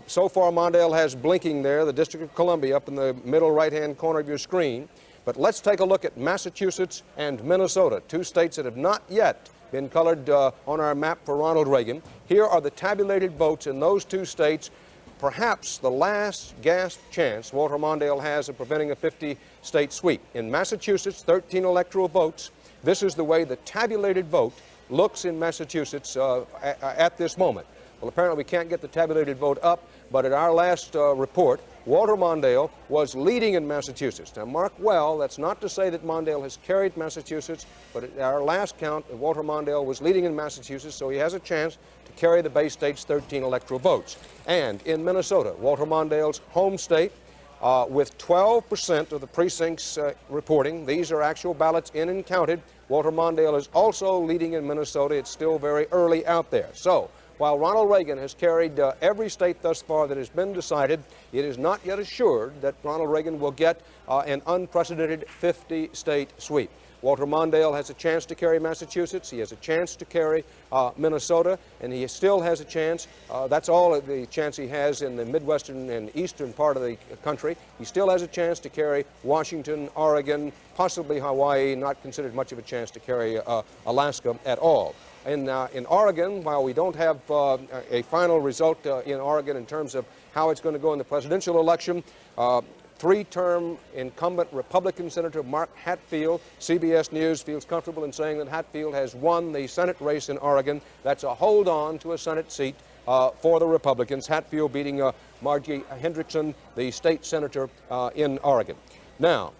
So far, Mondale has blinking there, the District of Columbia up in the middle right-hand corner of your screen. But let's take a look at Massachusetts and Minnesota, 2 states that have not yet been colored on our map for Ronald Reagan. Here are the tabulated votes in those 2 states. Perhaps the last gasp chance Walter Mondale has of preventing a 50-state sweep. In Massachusetts, 13 electoral votes. This is the way the tabulated vote looks in Massachusetts at this moment. Well, apparently we can't get the tabulated vote up, but at our last report, Walter Mondale was leading in Massachusetts. Now, mark well, that's not to say that Mondale has carried Massachusetts, but at our last count, Walter Mondale was leading in Massachusetts, so he has a chance to carry the Bay State's 13 electoral votes. And in Minnesota, Walter Mondale's home state, with 12% of the precincts reporting, these are actual ballots in and counted, Walter Mondale is also leading in Minnesota. It's still very early out there. So, while Ronald Reagan has carried every state thus far that has been decided, it is not yet assured that Ronald Reagan will get an unprecedented 50-state sweep. Walter Mondale has a chance to carry Massachusetts. He has a chance to carry Minnesota, and he still has a chance. That's all of the chance he has in the Midwestern and Eastern part of the country. He still has a chance to carry Washington, Oregon, possibly Hawaii, not considered much of a chance to carry Alaska at all. In Oregon, while we don't have a final result in Oregon in terms of how it's going to go in the presidential election, 3-term incumbent Republican Senator Mark Hatfield, CBS News feels comfortable in saying that Hatfield has won the Senate race in Oregon. That's a hold on to a Senate seat for the Republicans. Hatfield beating Margie Hendrickson, the state senator in Oregon. Now,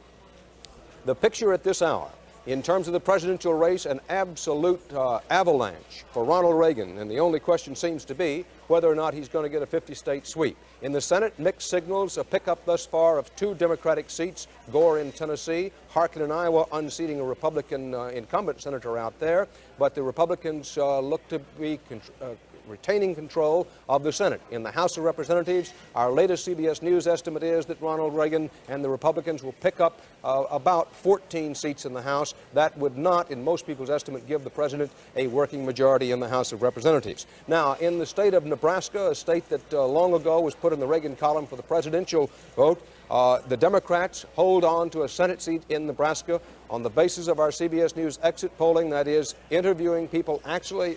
the picture at this hour, in terms of the presidential race, an absolute avalanche for Ronald Reagan, and the only question seems to be whether or not he's going to get a 50-state sweep. In the Senate, mixed signals, a pickup thus far of 2 Democratic seats, Gore in Tennessee, Harkin in Iowa, unseating a Republican incumbent senator out there, but the Republicans look to be retaining control of the Senate. In the House of Representatives, our latest CBS News estimate is that Ronald Reagan and the Republicans will pick up about 14 seats in the House. That would not, in most people's estimate, give the president a working majority in the House of Representatives. Now, in the state of Nebraska, a state that long ago was put in the Reagan column for the presidential vote, the Democrats hold on to a Senate seat in Nebraska on the basis of our CBS News exit polling, that is, interviewing people actually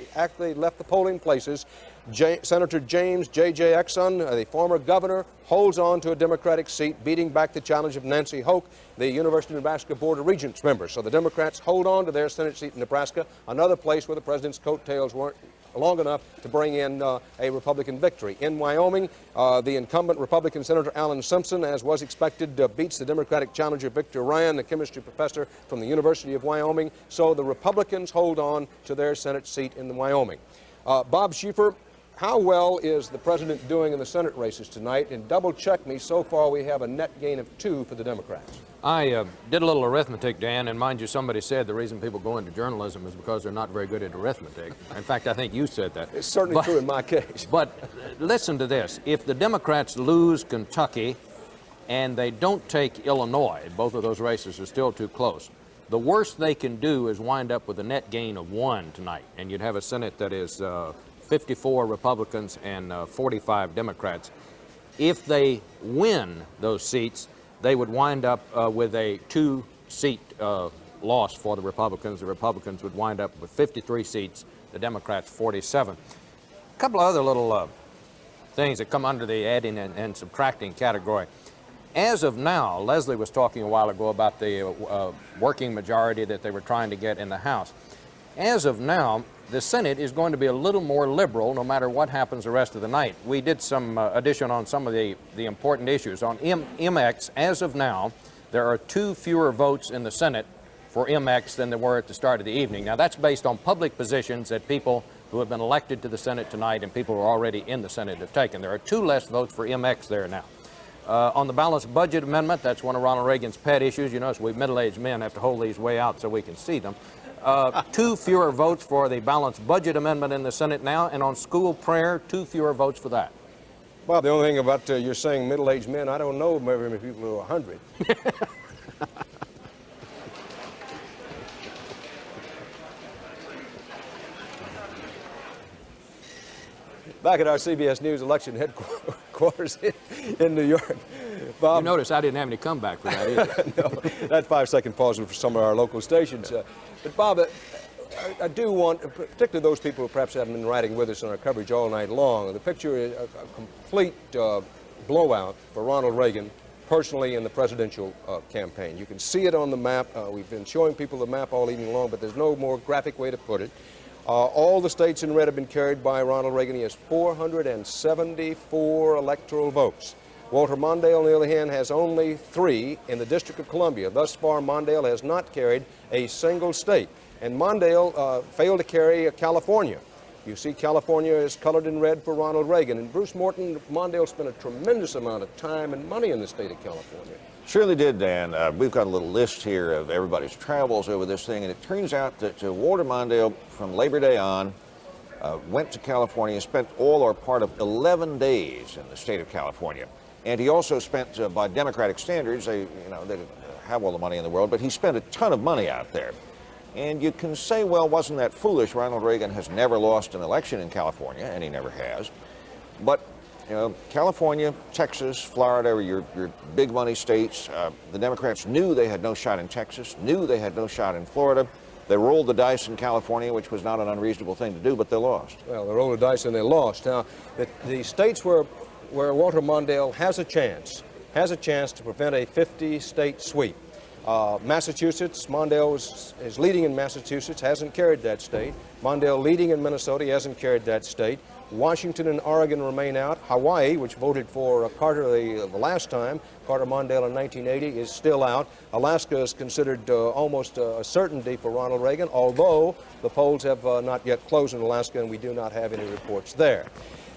left the polling places. Senator James J.J. Exxon, the former governor, holds on to a Democratic seat, beating back the challenge of Nancy Hoke, the University of Nebraska Board of Regents member. So the Democrats hold on to their Senate seat in Nebraska, another place where the president's coattails weren't long enough to bring in a Republican victory. In Wyoming, the incumbent Republican Senator Alan Simpson, as was expected, beats the Democratic challenger Victor Ryan, the chemistry professor from the University of Wyoming. So the Republicans hold on to their Senate seat in Wyoming. Bob Schieffer, how well is the president doing in the Senate races tonight? And double check me, so far we have a net gain of 2 for the Democrats. I did a little arithmetic, Dan, and mind you, somebody said the reason people go into journalism is because they're not very good at arithmetic. In fact, I think you said that. It's certainly true in my case. But listen to this. If the Democrats lose Kentucky and they don't take Illinois, both of those races are still too close, the worst they can do is wind up with a net gain of 1 tonight, and you'd have a Senate that is 54 Republicans and 45 Democrats. If they win those seats, they would wind up with a 2-seat loss for the Republicans. The Republicans would wind up with 53 seats, the Democrats 47. A couple of other little things that come under the adding and subtracting category. As of now, Leslie was talking a while ago about the working majority that they were trying to get in the House. As of now, the Senate is going to be a little more liberal no matter what happens the rest of the night. We did some addition on some of the important issues. On MX, as of now, there are 2 fewer votes in the Senate for MX than there were at the start of the evening. Now, that's based on public positions that people who have been elected to the Senate tonight and people who are already in the Senate have taken. There are 2 less votes for MX there now. On the balanced budget amendment, that's one of Ronald Reagan's pet issues. You notice we middle-aged men have to hold these way out so we can see them. 2 fewer votes for the balanced budget amendment in the Senate now, and on school prayer, 2 fewer votes for that. Well, the only thing about you're saying middle-aged men, I don't know very many people who are 100. Back at our CBS News election headquarters in New York. Bob, you notice I didn't have any comeback for that either. No, that 5-second pause was for some of our local stations. But Bob, I do want, particularly those people who perhaps haven't been riding with us on our coverage all night long, the picture is a complete blowout for Ronald Reagan personally in the presidential campaign. You can see it on the map. We've been showing people the map all evening long, but there's no more graphic way to put it. All the states in red have been carried by Ronald Reagan. He has 474 electoral votes. Walter Mondale, on the other hand, has only 3 in the District of Columbia. Thus far, Mondale has not carried a single state. And Mondale failed to carry California. You see California is colored in red for Ronald Reagan. And Bruce Morton, Mondale spent a tremendous amount of time and money in the state of California. Surely did, Dan. We've got a little list here of everybody's travels over this thing, and it turns out that Walter Mondale, from Labor Day on, went to California, spent all or part of 11 days in the state of California. And he also spent, by Democratic standards, they didn't have all the money in the world, but he spent a ton of money out there. And you can say, well, wasn't that foolish? Ronald Reagan has never lost an election in California, and he never has. But California, Texas, Florida are your big money states. The Democrats knew they had no shot in Texas, knew they had no shot in Florida. They rolled the dice in California, which was not an unreasonable thing to do, but they lost. Well, they rolled the dice and they lost. Now, the states where Walter Mondale has a chance to prevent a 50-state sweep. Massachusetts, Mondale is leading in Massachusetts, hasn't carried that state. Mondale leading in Minnesota, he hasn't carried that state. Washington and Oregon remain out. Hawaii, which voted for Carter the last time, Carter Mondale in 1980, is still out. Alaska is considered almost a certainty for Ronald Reagan, although the polls have not yet closed in Alaska and we do not have any reports there.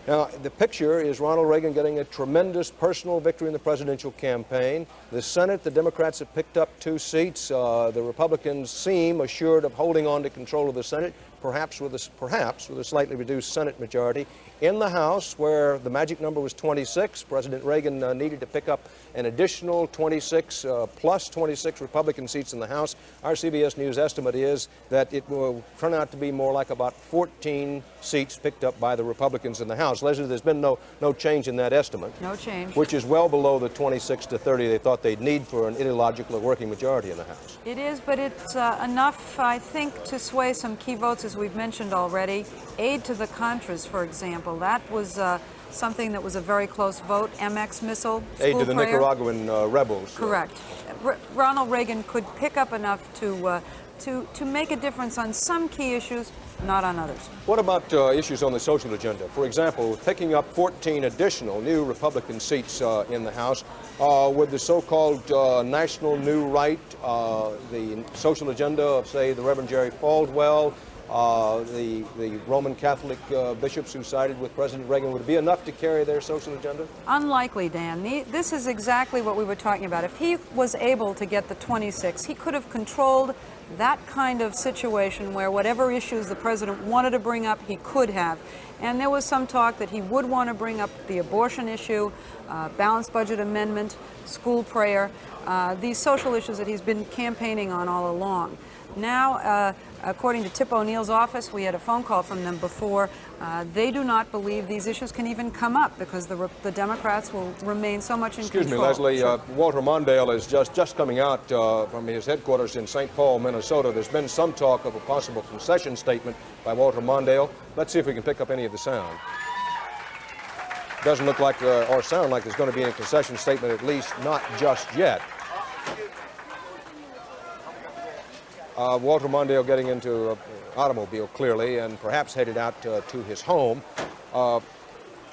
Now, the picture is Ronald Reagan getting a tremendous personal victory in the presidential campaign. The Senate, the Democrats have picked up 2 seats. The Republicans seem assured of holding on to control of the Senate, perhaps with a slightly reduced Senate majority. In the House, where the magic number was 26, President Reagan needed to pick up an additional 26 plus 26 Republican seats in the House. Our CBS News estimate is that it will turn out to be more like about 14 seats picked up by the Republicans in the House. Leslie, there's been no change in that estimate. No change. Which is well below the 26 to 30 they thought they'd need for an ideological or working majority in the House. It is, but it's enough, I think, to sway some key votes, as we've mentioned already. Aid to the Contras, for example. That was something that was a very close vote. MX missile, aid to the prayer. Nicaraguan rebels. Correct. Ronald Reagan could pick up enough to make a difference on some key issues, not on others. What about issues on the social agenda? For example, picking up 14 additional new Republican seats in the House with the so-called National New Right, the social agenda of, say, the Reverend Jerry Falwell, the Roman Catholic bishops who sided with President Reagan. Would it be enough to carry their social agenda? Unlikely, Dan. This is exactly what we were talking about. If he was able to get the 26, he could have controlled that kind of situation where whatever issues the president wanted to bring up, he could have. And there was some talk that he would want to bring up the abortion issue, balanced budget amendment, school prayer, these social issues that he's been campaigning on all along. Now, according to Tip O'Neill's office, we had a phone call from them before. They do not believe these issues can even come up because the Democrats will remain so much in control. Excuse me, Leslie. Walter Mondale is just coming out from his headquarters in St. Paul, Minnesota. There's been some talk of a possible concession statement by Walter Mondale. Let's see if we can pick up any of the sound. doesn't look like or sound like there's going to be any concession statement, at least not just yet. Walter Mondale getting into an automobile, clearly, and perhaps headed out to his home.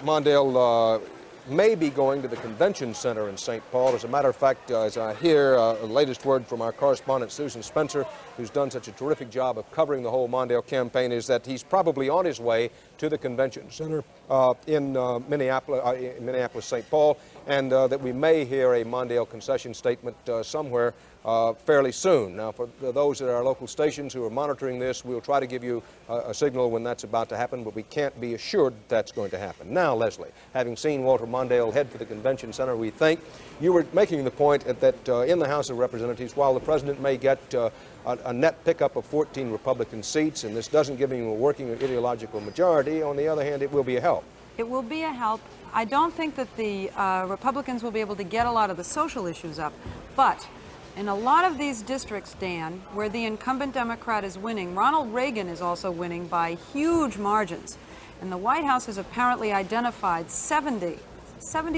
Mondale may be going to the convention center in St. Paul. As a matter of fact, as I hear the latest word from our correspondent Susan Spencer, who's done such a terrific job of covering the whole Mondale campaign, is that he's probably on his way to the convention center in Minneapolis, St. Paul, and that we may hear a Mondale concession statement somewhere fairly soon. Now, for those at our local stations who are monitoring this, we'll try to give you a signal when that's about to happen, but we can't be assured that's going to happen. Now, Leslie, having seen Walter Mondale head for the convention center, we think you were making the point that in the House of Representatives, while the president may get a net pickup of 14 Republican seats, and this doesn't give him a working or ideological majority, on the other hand, it will be a help. It will be a help. I don't think that the Republicans will be able to get a lot of the social issues up, but in a lot of these districts, Dan, where the incumbent Democrat is winning, Ronald Reagan is also winning by huge margins. And the White House has apparently identified 70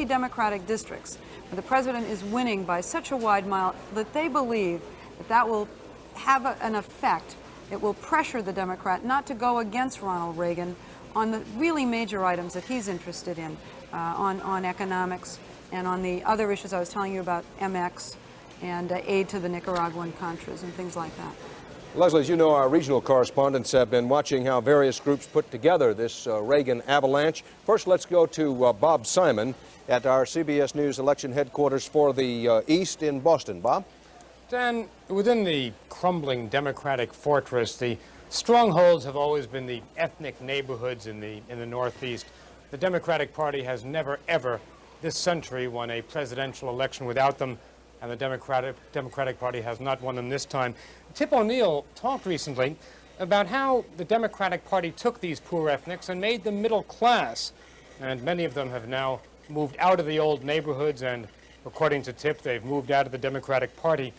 Democratic districts where the president is winning by such a wide mile that they believe that that will have an effect. It will pressure the Democrat not to go against Ronald Reagan on the really major items that he's interested in, on economics and on the other issues I was telling you about, MX, and aid to the Nicaraguan Contras and things like that. Leslie, as you know, our regional correspondents have been watching how various groups put together this Reagan avalanche. First, let's go to Bob Simon at our CBS News election headquarters for the East in Boston. Bob? Dan, within the crumbling Democratic fortress, the strongholds have always been the ethnic neighborhoods in the Northeast. The Democratic Party has never, ever this century won a presidential election without them, and the Democratic Party has not won them this time. Tip O'Neill talked recently about how the Democratic Party took these poor ethnics and made them middle class, and many of them have now moved out of the old neighborhoods, and according to Tip, they've moved out of the Democratic Party.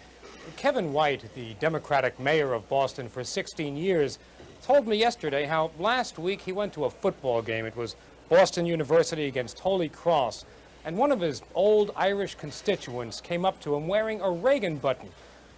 Kevin White, the Democratic mayor of Boston for 16 years, told me yesterday how last week he went to a football game. It was Boston University against Holy Cross, and one of his old Irish constituents came up to him wearing a Reagan button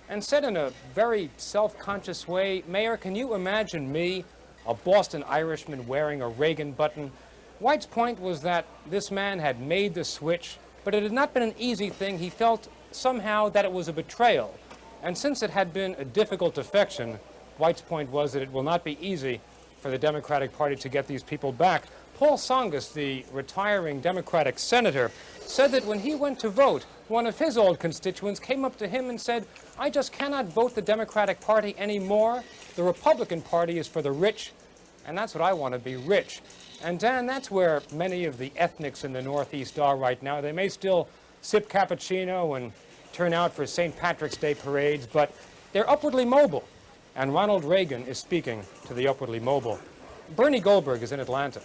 and said in a very self-conscious way, "Mayor, can you imagine me, a Boston Irishman, wearing a Reagan button?" White's point was that this man had made the switch, but it had not been an easy thing. He felt somehow that it was a betrayal. And since it had been a difficult defection, White's point was that it will not be easy for the Democratic Party to get these people back. Paul Tsongas, the retiring Democratic senator, said that when he went to vote, one of his old constituents came up to him and said, "I just cannot vote the Democratic Party anymore. The Republican Party is for the rich, and that's what I want to be, rich." And Dan, that's where many of the ethnics in the Northeast are right now. They may still sip cappuccino and turn out for St. Patrick's Day parades, but they're upwardly mobile. And Ronald Reagan is speaking to the upwardly mobile. Bernie Goldberg is in Atlanta.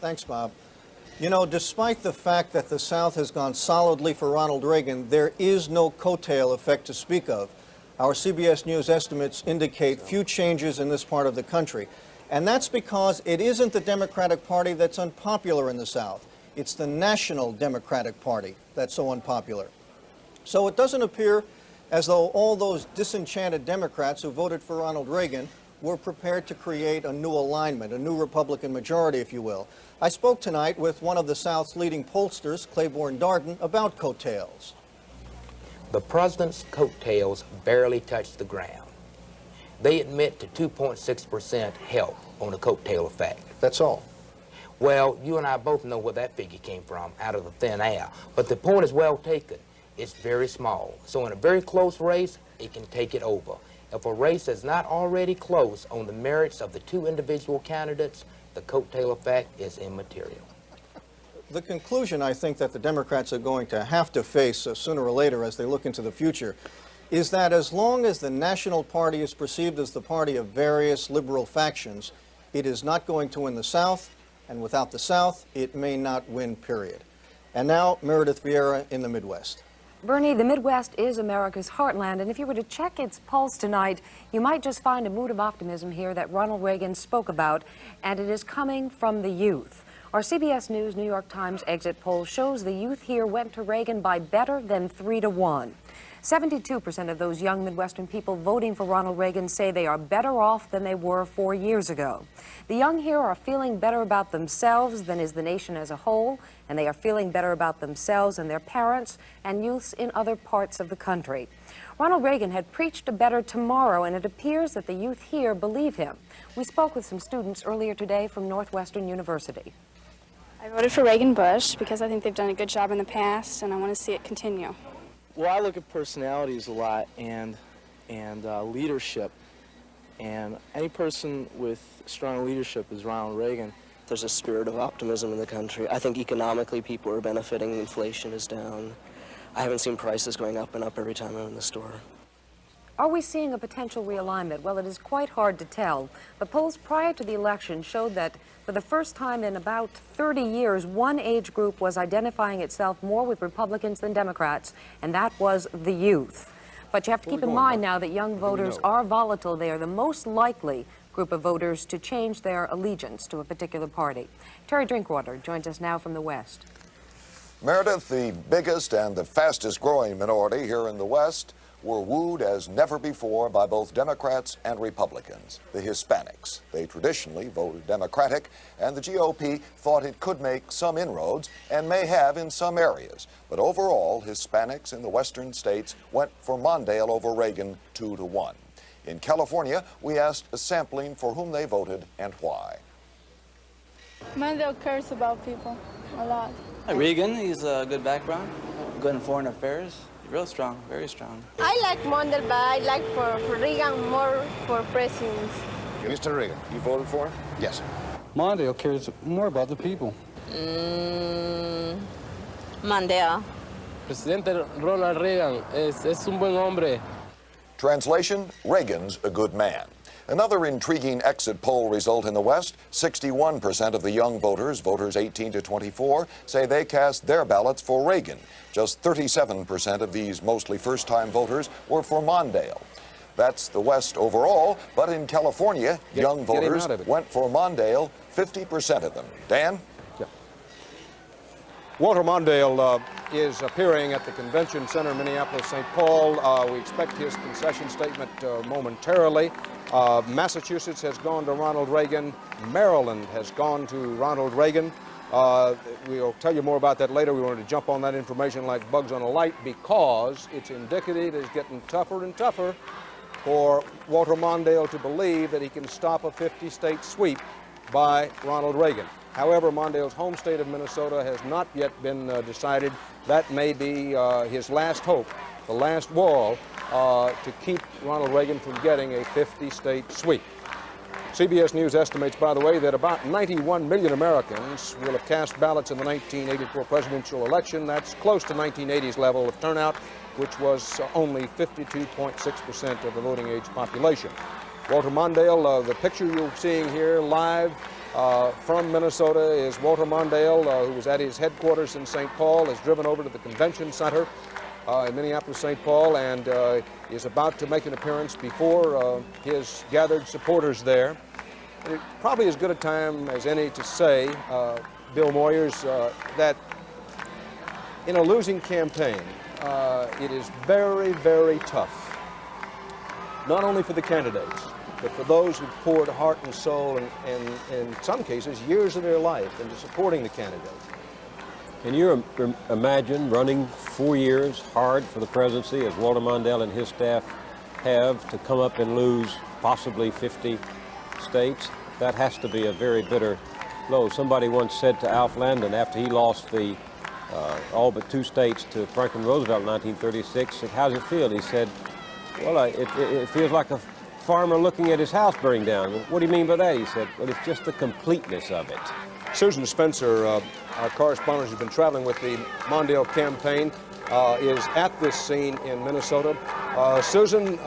Thanks, Bob. You know, despite the fact that the South has gone solidly for Ronald Reagan, there is no coattail effect to speak of. Our CBS News estimates indicate few changes in this part of the country. And that's because it isn't the Democratic Party that's unpopular in the South. It's the National Democratic Party that's so unpopular. So it doesn't appear as though all those disenchanted Democrats who voted for Ronald Reagan were prepared to create a new alignment, a new Republican majority, if you will. I spoke tonight with one of the South's leading pollsters, Claiborne Darden, about coattails. The president's coattails barely touch the ground. They admit to 2.6% help on the coattail effect. That's all. Well, you and I both know where that figure came from, out of the thin air. But the point is well taken. It's very small. So in a very close race, it can take it over. If a race is not already close on the merits of the two individual candidates, the coattail effect is immaterial. The conclusion I think that the Democrats are going to have to face sooner or later as they look into the future is that as long as the National Party is perceived as the party of various liberal factions, it is not going to win the South, and without the South, it may not win, period. And now, Meredith Vieira in the Midwest. Bernie, the Midwest is America's heartland, and if you were to check its pulse tonight, you might just find a mood of optimism here that Ronald Reagan spoke about, and it is coming from the youth. Our CBS News New York Times exit poll shows the youth here went to Reagan by better than 3-1. 72% of those young Midwestern people voting for Ronald Reagan say they are better off than they were 4 years ago. The young here are feeling better about themselves than is the nation as a whole, and they are feeling better about themselves and their parents and youths in other parts of the country. Ronald Reagan had preached a better tomorrow, and it appears that the youth here believe him. We spoke with some students earlier today from Northwestern University. I voted for Reagan Bush because I think they've done a good job in the past, and I want to see it continue. Well, I look at personalities a lot and leadership, and any person with strong leadership is Ronald Reagan. There's a spirit of optimism in the country. I think economically people are benefiting. Inflation is down. I haven't seen prices going up and up every time I'm in the store. Are we seeing a potential realignment? Well, it is quite hard to tell. The polls prior to the election showed that for the first time in about 30 years, one age group was identifying itself more with Republicans than Democrats, and that was the youth. But you have to keep in mind now that young voters are volatile. They are the most likely group of voters to change their allegiance to a particular party. Terry Drinkwater joins us now from the West. Meredith, the biggest and the fastest growing minority here in the West were wooed as never before by both Democrats and Republicans, the Hispanics. They traditionally voted Democratic, and the GOP thought it could make some inroads and may have in some areas. But overall, Hispanics in the western states went for Mondale over Reagan 2-1. In California, we asked a sampling for whom they voted and why. Mondale cares about people a lot. Reagan, he's a good background, good in foreign affairs. Real strong, very strong. I like Mondale, but I like for Reagan more for president. Mr. Reagan, you voted for him? Yes. Mondale cares more about the people. Mondale. Presidente Ronald Reagan es un buen hombre. Translation, Reagan's a good man. Another intriguing exit poll result in the West, 61% of the young voters, voters 18 to 24, say they cast their ballots for Reagan. Just 37% of these mostly first-time voters were for Mondale. That's the West overall, but in California, young voters went for Mondale, 50% of them. Dan? Yeah. Walter Mondale is appearing at the Convention Center in Minneapolis-St. Paul. We expect his concession statement momentarily. Massachusetts has gone to Ronald Reagan. Maryland has gone to Ronald Reagan. We'll tell you more about that later. We wanted to jump on that information like bugs on a light because it's indicative it's getting tougher and tougher for Walter Mondale to believe that he can stop a 50-state sweep by Ronald Reagan. However, Mondale's home state of Minnesota has not yet been decided. That may be his last hope, the last wall to keep Ronald Reagan from getting a 50-state sweep. CBS News estimates, by the way, that about 91 million Americans will have cast ballots in the 1984 presidential election. That's close to 1980's level of turnout, which was only 52.6% of the voting age population. Walter Mondale, the picture you're seeing here live from Minnesota is Walter Mondale, who was at his headquarters in St. Paul, has driven over to the Convention Center in Minneapolis-St. Paul and is about to make an appearance before his gathered supporters there. It probably as good a time as any to say, Bill Moyers, that in a losing campaign, it is very, very tough, not only for the candidates, but for those who poured heart and soul and in some cases, years of their life into supporting the candidate. Can you imagine running 4 years hard for the presidency as Walter Mondale and his staff have to come up and lose possibly 50 states? That has to be a very bitter blow. Somebody once said to Alf Landon after he lost the all but 2 states to Franklin Roosevelt in 1936, said, "How's it feel?" He said, "Well, it feels like a farmer looking at his house burning down." "What do you mean by that?" He said, "Well, it's just the completeness of it." Susan Spencer, our correspondent who's been traveling with the Mondale campaign, is at this scene in Minnesota. Susan,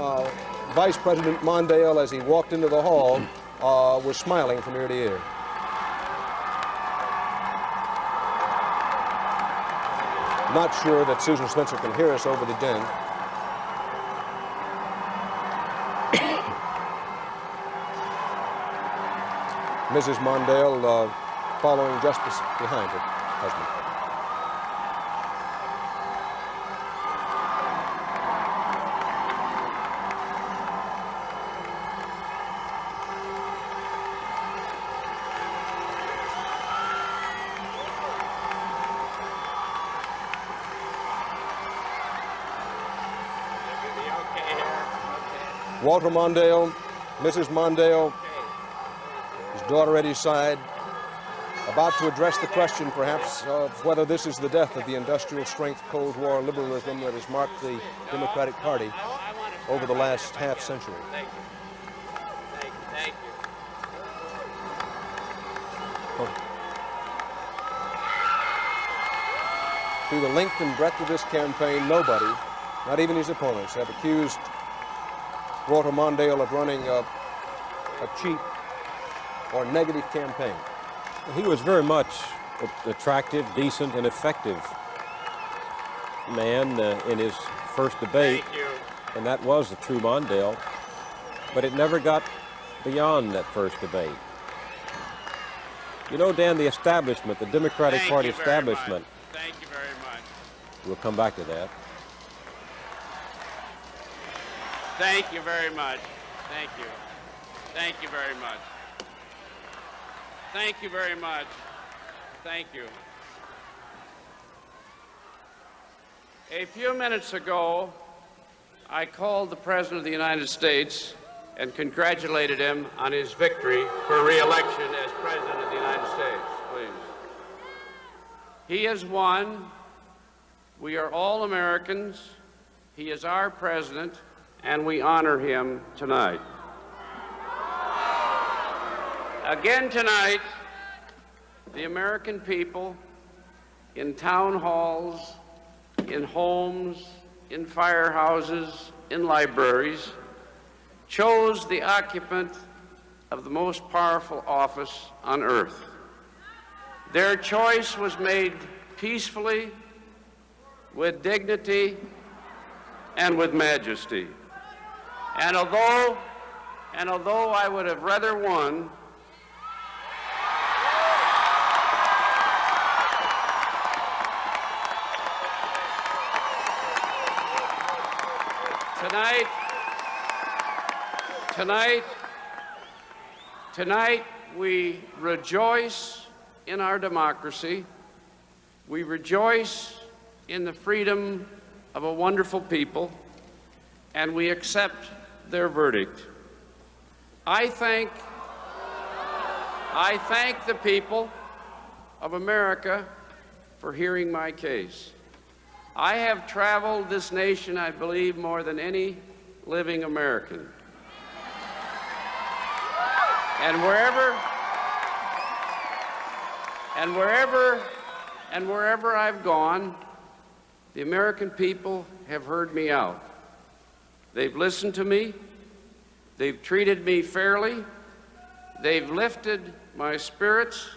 Vice President Mondale, as he walked into the hall, was smiling from ear to ear. Not sure that Susan Spencer can hear us over the din. Mrs. Mondale following just behind her husband. Walter Mondale, Mrs. Mondale, his daughter at his side, about to address the question, perhaps, of whether this is the death of the industrial strength Cold War liberalism that has marked the Democratic Party over the last half century. Thank you. Thank you. Through the length and breadth of this campaign, nobody, not even his opponents, have accused Walter Mondale of running a cheap or negative campaign. He was very much attractive, decent, and effective man in his first debate, and that was the true Mondale, but it never got beyond that first debate. You know, Dan, the establishment, the Democratic Party establishment, Thank you very much. we'll come back to that. Thank you very much. Thank you. Thank you very much. Thank you very much. Thank you. A few minutes ago, I called the President of the United States and congratulated him on his victory for re-election as President of the United States. Please. He has won. We are all Americans. He is our President, and we honor him tonight. Again tonight, the American people, in town halls, in homes, in firehouses, in libraries, chose the occupant of the most powerful office on earth. Their choice was made peacefully, with dignity, and with majesty. And although I would have rather won, tonight we rejoice in our democracy. We rejoice in the freedom of a wonderful people, and we accept their verdict. I thank the people of America for hearing my case. I have traveled this nation, I believe, more than any living American. And wherever I've gone, the American people have heard me out. They've listened to me. They've treated me fairly. They've lifted my spirits,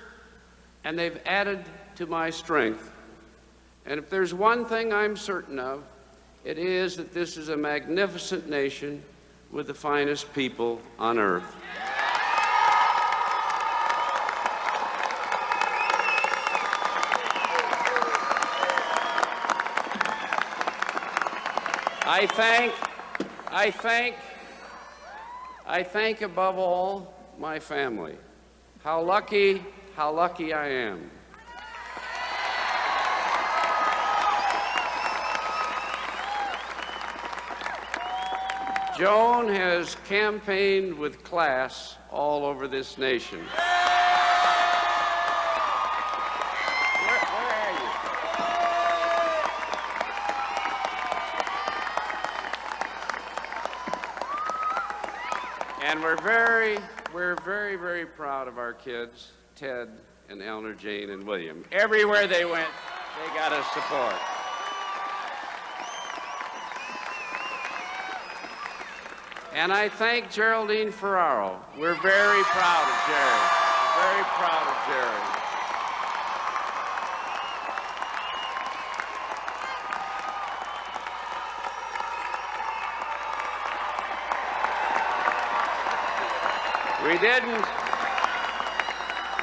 and they've added to my strength. And if there's one thing I'm certain of, it is that this is a magnificent nation with the finest people on earth. I thank above all my family. How lucky I am. Joan has campaigned with class all over this nation. Where are you? And we're very proud of our kids, Ted and Eleanor Jane and William. Everywhere they went, they got us support. And I thank Geraldine Ferraro. We're very proud of Jerry. Very proud of Jerry.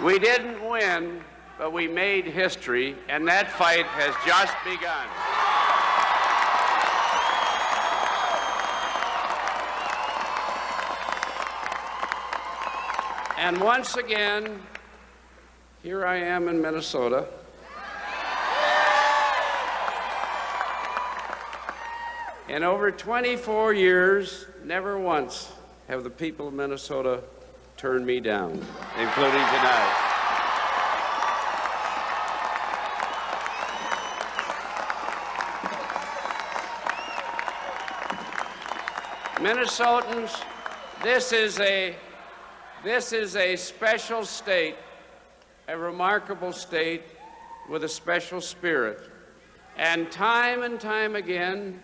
We didn't win, but we made history, and that fight has just begun. And once again, here I am in Minnesota. In over 24 years, never once have the people of Minnesota turned me down, including tonight. Minnesotans, this is a special state, a remarkable state with a special spirit. And time again,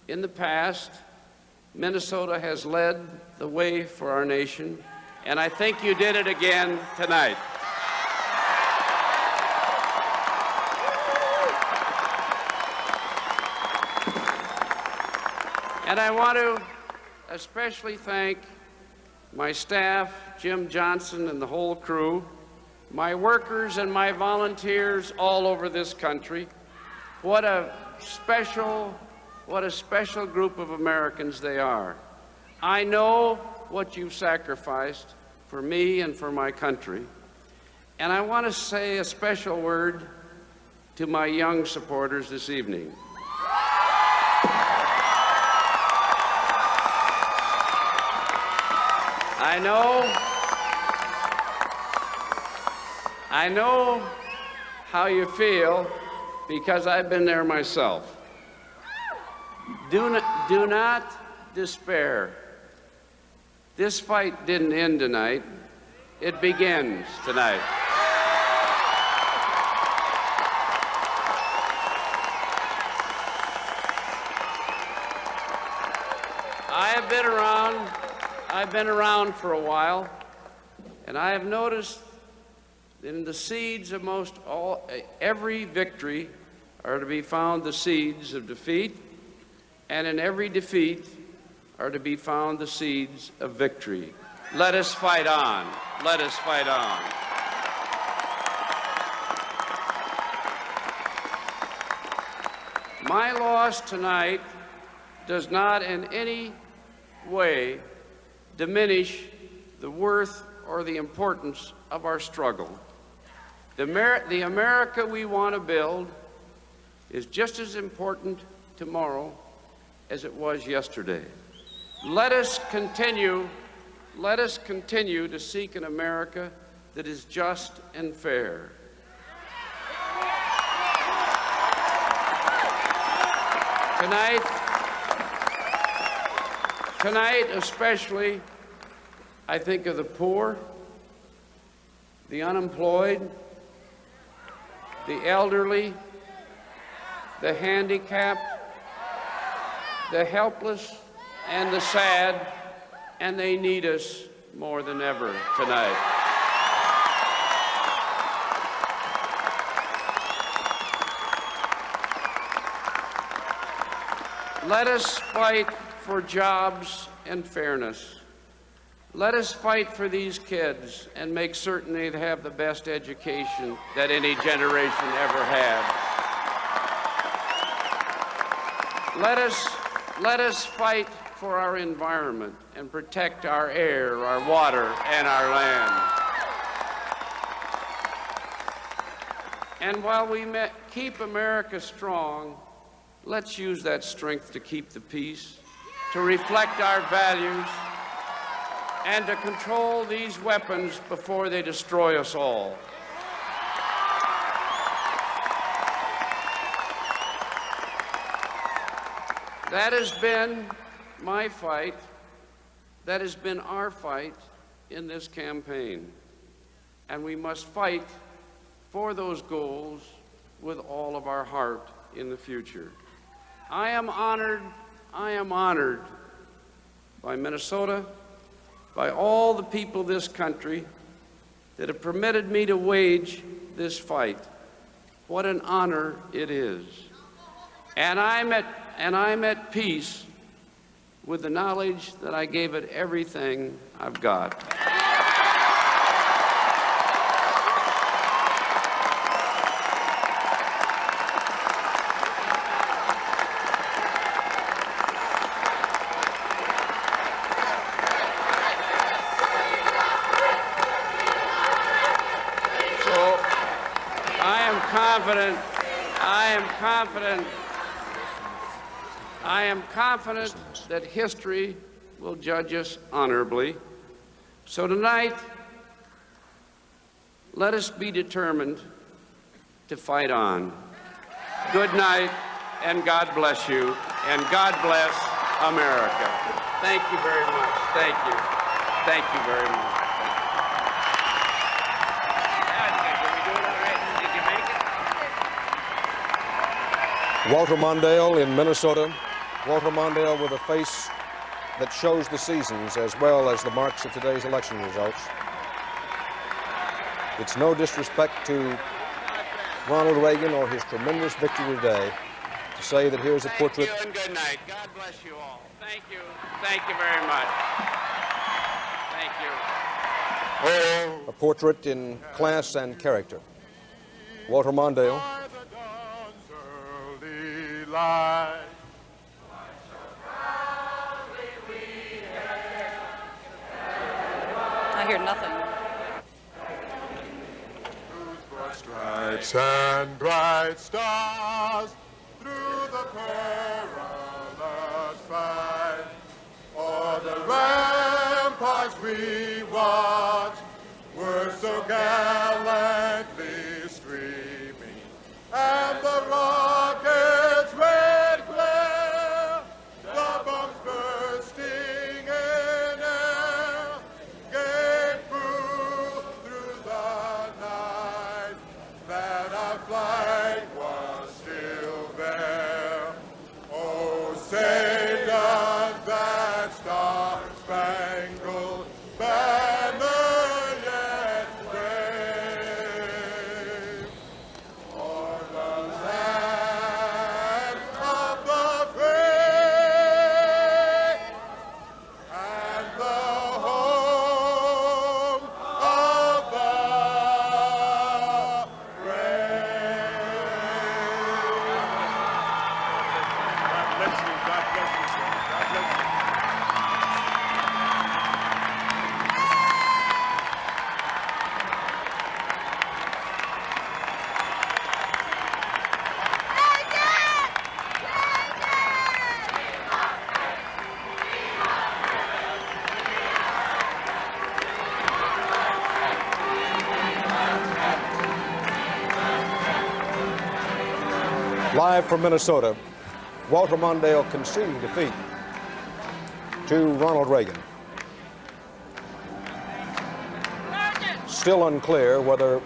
in the past, Minnesota has led the way for our nation, and I think you did it again tonight. And I want to especially thank my staff, Jim Johnson and the whole crew, my workers and my volunteers all over this country. What a special group of Americans they are. I know what you've sacrificed for me and for my country. And I want to say a special word to my young supporters this evening. I know how you feel because I've been there myself. Do not despair. This fight didn't end tonight. It begins tonight. I've been around for a while, and I have noticed that in the seeds of every victory are to be found the seeds of defeat, and in every defeat are to be found the seeds of victory. Let us fight on. Let us fight on. My loss tonight does not in any way diminish the worth or the importance of our struggle. The America we want to build is just as important tomorrow as it was yesterday. Let us continue to seek an America that is just and fair. Tonight especially, I think of the poor, the unemployed, the elderly, the handicapped, the helpless, and the sad, and they need us more than ever tonight. Let us fight for jobs and fairness. Let us fight for these kids and make certain they have the best education that any generation ever had. Let us fight for our environment and protect our air, our water, and our land. And while we keep America strong, let's use that strength to keep the peace, to reflect our values, and to control these weapons before they destroy us all. That has been my fight. That has been our fight in this campaign. And we must fight for those goals with all of our heart in the future. I am honored by Minnesota, by all the people of this country that have permitted me to wage this fight. What an honor it is. And I'm at peace with the knowledge that I gave it everything I've got. confident that history will judge us honorably. So tonight, let us be determined to fight on. Good night, and God bless you, and God bless America. Thank you very much. Thank you. Thank you very much. Walter Mondale in Minnesota. Walter Mondale with a face that shows the seasons as well as the marks of today's election results. It's no disrespect to Ronald Reagan or his tremendous victory today to say that here's a portrait. Thank you and good night. God bless you all. Thank you. Thank you very much. Thank you. A portrait in class and character. Walter Mondale. I hear nothing. Stripes and bright stars through the perilous fight, o'er the ramparts we watched were so gallantly streaming, and the rockets' red glare, the bombs bursting in air, gave proof through the night that our flag was still there. Oh, say does that star-spangled banner yet wave o'er the land of the free and the home of the brave. God bless you. God bless you. God bless you. Live from Minnesota, Walter Mondale conceding defeat to Ronald Reagan. Still unclear whether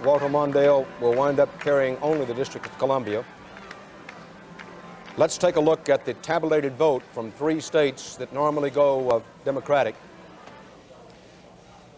Walter Mondale will wind up carrying only the District of Columbia. Let's take a look at the tabulated vote from 3 states that normally go Democratic,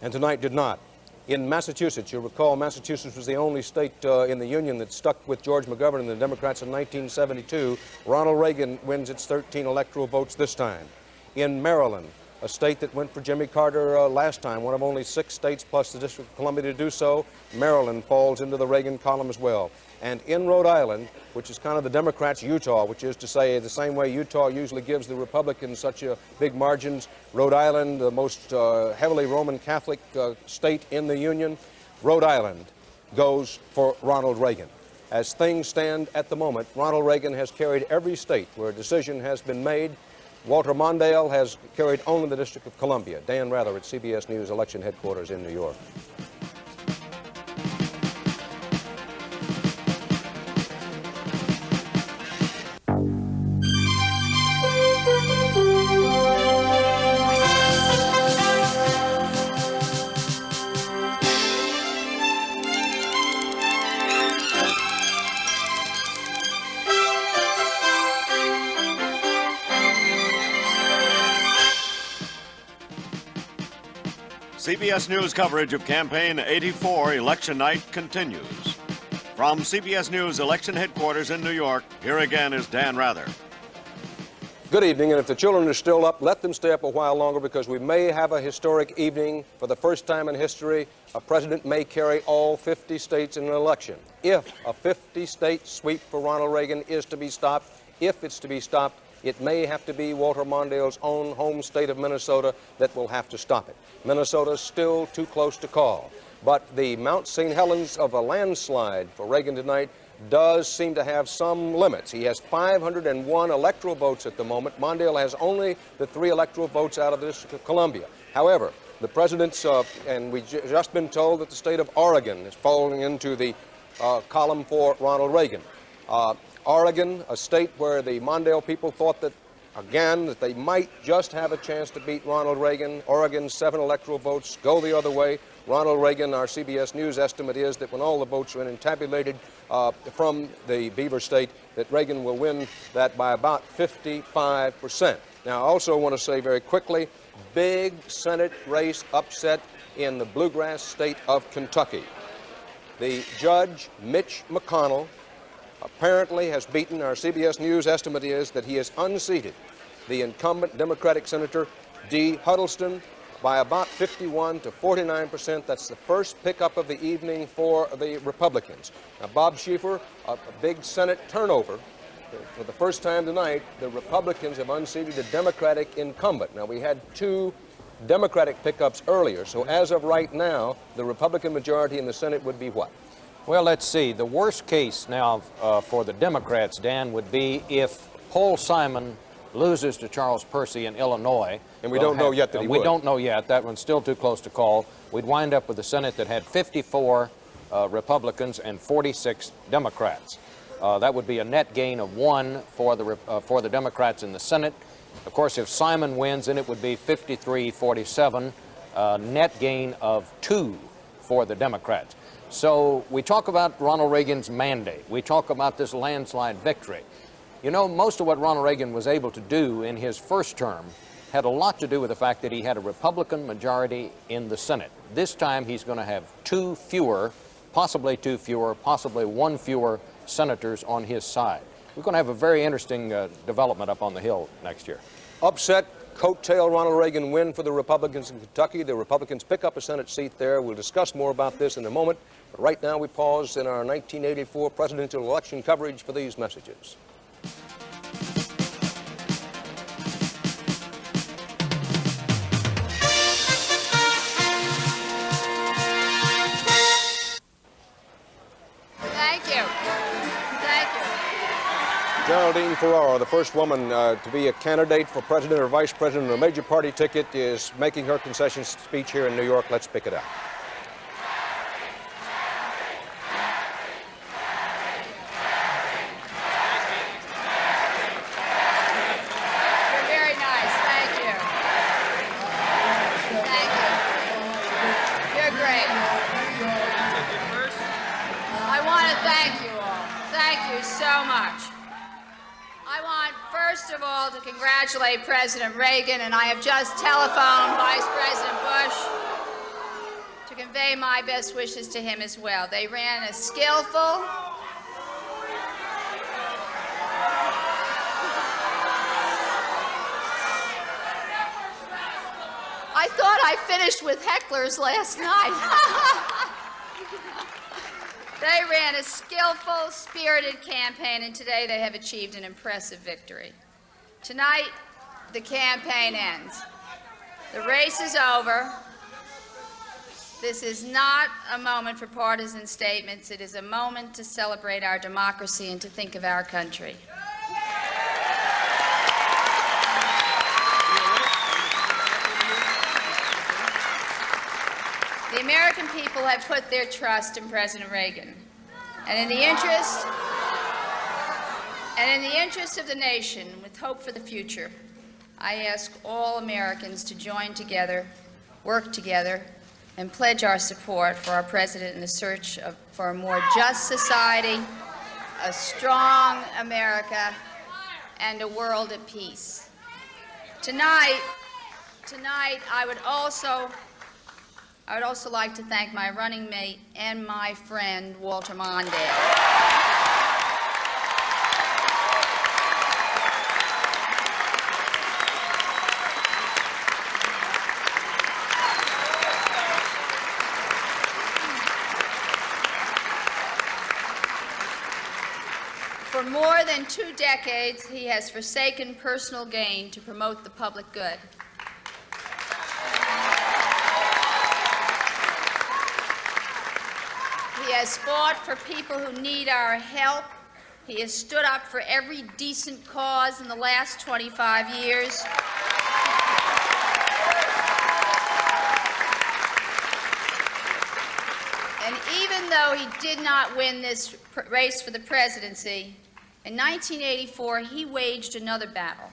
and tonight did not. In Massachusetts, you'll recall Massachusetts was the only state in the Union that stuck with George McGovern and the Democrats in 1972. Ronald Reagan wins its 13 electoral votes this time. In Maryland, a state that went for Jimmy Carter last time, one of only 6 states plus the District of Columbia to do so, Maryland falls into the Reagan column as well. And in Rhode Island, which is kind of the Democrats' Utah, which is to say the same way Utah usually gives the Republicans such big margins, Rhode Island, the most heavily Roman Catholic state in the Union, Rhode Island goes for Ronald Reagan. As things stand at the moment, Ronald Reagan has carried every state where a decision has been made. Walter Mondale has carried only the District of Columbia. Dan Rather at CBS News Election Headquarters in New York. CBS News coverage of Campaign 84 election night continues. From CBS News election headquarters in New York, here again is Dan Rather. Good evening, and if the children are still up, let them stay up a while longer because we may have a historic evening. For the first time in history, a president may carry all 50 states in an election. If a 50-state sweep for Ronald Reagan is to be stopped, if it's to be stopped, it may have to be Walter Mondale's own home state of Minnesota that will have to stop it. Minnesota's still too close to call. But the Mount St. Helens of a landslide for Reagan tonight does seem to have some limits. He has 501 electoral votes at the moment. Mondale has only the 3 electoral votes out of this Columbia. However, the president's, and we've just been told that the state of Oregon is falling into the column for Ronald Reagan. Oregon, a state where the Mondale people thought that, again, that they might just have a chance to beat Ronald Reagan. Oregon's 7 electoral votes go the other way. Ronald Reagan, our CBS News estimate is that when all the votes are in and tabulated from the Beaver State, that Reagan will win that by about 55%. Now, I also want to say very quickly, big Senate race upset in the bluegrass state of Kentucky. The judge, Mitch McConnell, apparently has beaten, our CBS News estimate is that he has unseated the incumbent Democratic Senator Dee Huddleston by about 51 to 49%. That's the first pickup of the evening for the Republicans. Now, Bob Schieffer, a big Senate turnover. For the first time tonight, the Republicans have unseated a Democratic incumbent. Now, we had 2 Democratic pickups earlier, so as of right now, the Republican majority in the Senate would be what? Well, let's see. The worst case now for the Democrats, Dan, would be if Paul Simon loses to Charles Percy in Illinois. And we don't know yet that he would. We don't know yet. That one's still too close to call. We'd wind up with a Senate that had 54 Republicans and 46 Democrats. That would be a net gain of 1 for the Democrats in the Senate. Of course, if Simon wins, then it would be 53-47, net gain of 2 for the Democrats. So we talk about Ronald Reagan's mandate. We talk about this landslide victory. You know, most of what Ronald Reagan was able to do in his first term had a lot to do with the fact that he had a Republican majority in the Senate. This time he's going to have 2 fewer, possibly 2 fewer, possibly 1 fewer senators on his side. We're going to have a very interesting development up on the Hill next year. Upset, coattail Ronald Reagan win for the Republicans in Kentucky. The Republicans pick up a Senate seat there. We'll discuss more about this in a moment. But right now we pause in our 1984 presidential election coverage for these messages. Thank you. Thank you. Geraldine Ferraro, the first woman to be a candidate for president or vice president on a major party ticket, is making her concession speech here in New York. Let's pick it up. You're very nice. Thank you. Thank you. You're great. I want to thank you all. Thank you so much. I want, first of all, to congratulate President Reagan, and I have just telephoned Vice President Bush to convey my best wishes to him as well. They ran a skillful, I thought I finished with hecklers last night. They ran a skillful, spirited campaign, and today they have achieved an impressive victory. Tonight, the campaign ends. The race is over. This is not a moment for partisan statements. It is a moment to celebrate our democracy and to think of our country. The American people have put their trust in President Reagan. And in the interest of the nation, with hope for the future, I ask all Americans to join together, work together, and pledge our support for our president in the search for a more just society, a strong America, and a world at peace. Tonight, I would also like to thank my running mate and my friend, Walter Mondale. For more than 2 decades, he has forsaken personal gain to promote the public good. He has fought for people who need our help. He has stood up for every decent cause in the last 25 years. And even though he did not win this race for the presidency, in 1984 he waged another battle,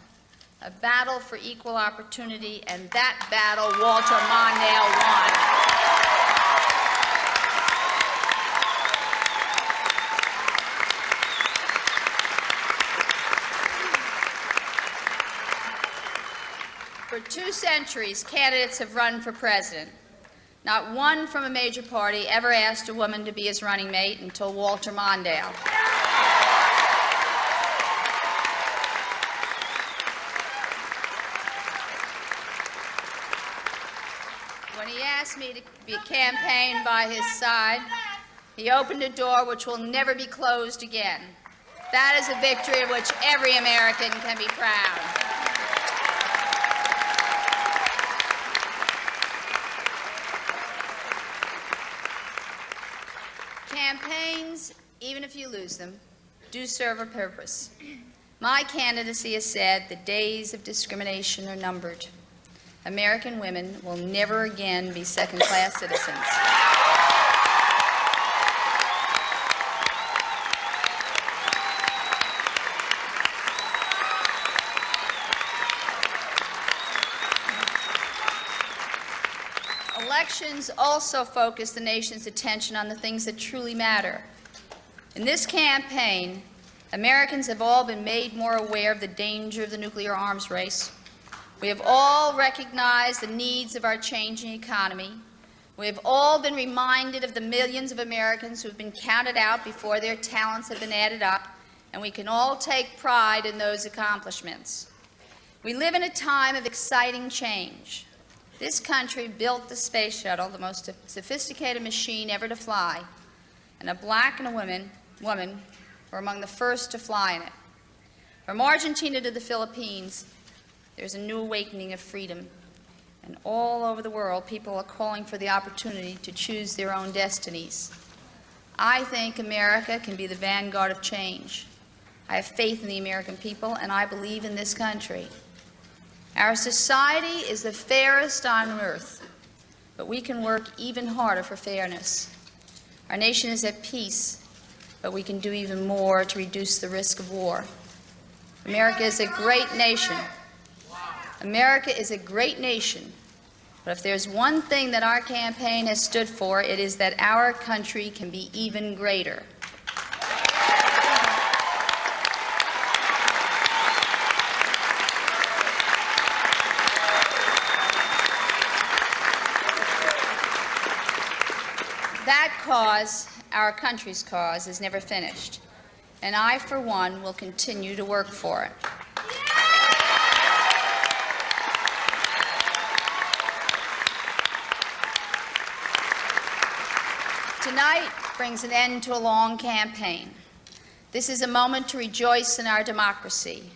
a battle for equal opportunity, and that battle Walter Mondale won. For 2 centuries, candidates have run for president. Not one from a major party ever asked a woman to be his running mate until Walter Mondale. When he asked me to be campaigned by his side, he opened a door which will never be closed again. That is a victory of which every American can be proud. Campaigns, even if you lose them, do serve a purpose. My candidacy has said the days of discrimination are numbered. American women will never again be second-class citizens. Elections also focus the nation's attention on the things that truly matter. In this campaign, Americans have all been made more aware of the danger of the nuclear arms race. We have all recognized the needs of our changing economy. We have all been reminded of the millions of Americans who have been counted out before their talents have been added up, and we can all take pride in those accomplishments. We live in a time of exciting change. This country built the space shuttle, the most sophisticated machine ever to fly, and a black and a woman were among the first to fly in it. From Argentina to the Philippines, there's a new awakening of freedom. And all over the world, people are calling for the opportunity to choose their own destinies. I think America can be the vanguard of change. I have faith in the American people, and I believe in this country. Our society is the fairest on earth, but we can work even harder for fairness. Our nation is at peace, but we can do even more to reduce the risk of war. America is a great nation. America is a great nation, but if there's one thing that our campaign has stood for, it is that our country can be even greater. That cause, our country's cause, is never finished, and I, for one, will continue to work for it. Tonight brings an end to a long campaign. This is a moment to rejoice in our democracy.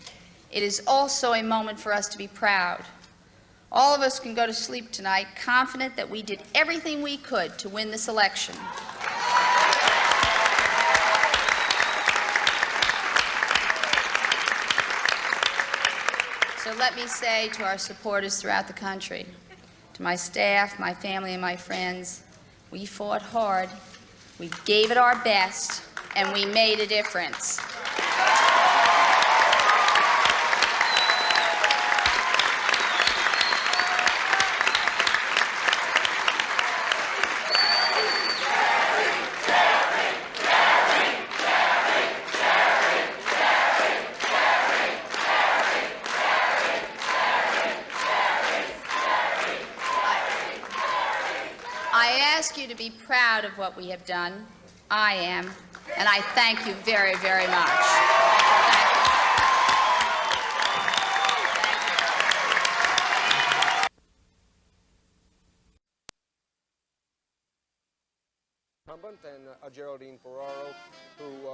It is also a moment for us to be proud. All of us can go to sleep tonight confident that we did everything we could to win this election. So let me say to our supporters throughout the country, to my staff, my family, and my friends, we fought hard, we gave it our best, and we made a difference. I ask you to be proud of what we have done. I am, and I thank you very, very much. Thank you. And Geraldine Ferraro, who,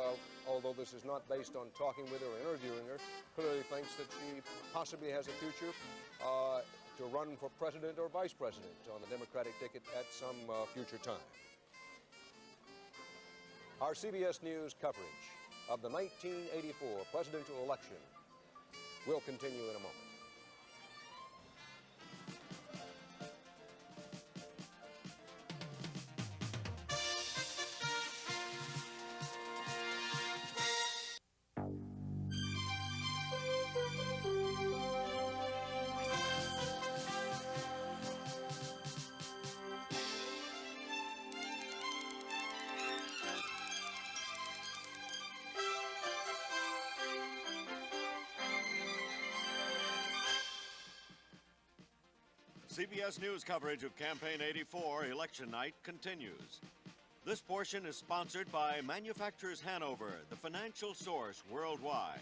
although this is not based on talking with her or interviewing her, clearly thinks that she possibly has a future to run for president or vice president on the Democratic ticket at some future time. Our CBS News coverage of the 1984 presidential election will continue in a moment. CBS News coverage of Campaign 84 election night continues. This portion is sponsored by Manufacturers Hanover, the financial source worldwide.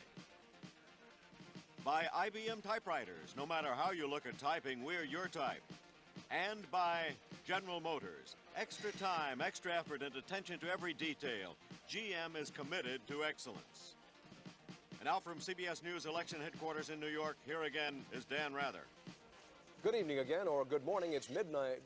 By IBM typewriters. No matter how you look at typing, we're your type. And by General Motors. Extra time, extra effort, and attention to every detail. GM is committed to excellence. And now from CBS News election headquarters in New York, here again is Dan Rather. Good evening again, or good morning. It's midnight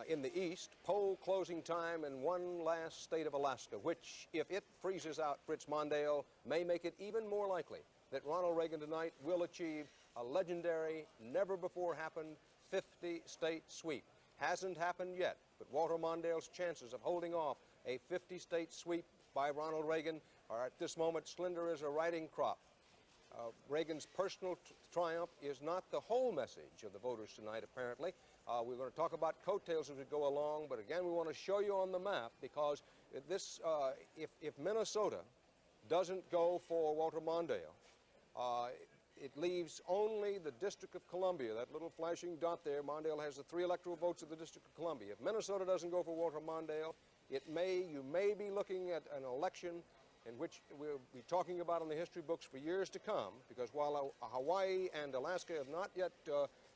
in the east. Poll closing time in one last state of Alaska, which, if it freezes out Fritz Mondale, may make it even more likely that Ronald Reagan tonight will achieve a legendary, never-before-happened 50-state sweep. Hasn't happened yet, but Walter Mondale's chances of holding off a 50-state sweep by Ronald Reagan are at this moment slender as a riding crop. Reagan's personal triumph is not the whole message of the voters tonight, apparently. We're going to talk about coattails as we go along, but again, we want to show you on the map because this, if Minnesota doesn't go for Walter Mondale, it leaves only the District of Columbia, that little flashing dot there. Mondale has the 3 electoral votes of the District of Columbia. If Minnesota doesn't go for Walter Mondale, you may be looking at an election in which we'll be talking about in the history books for years to come, because while Hawaii and Alaska have not yet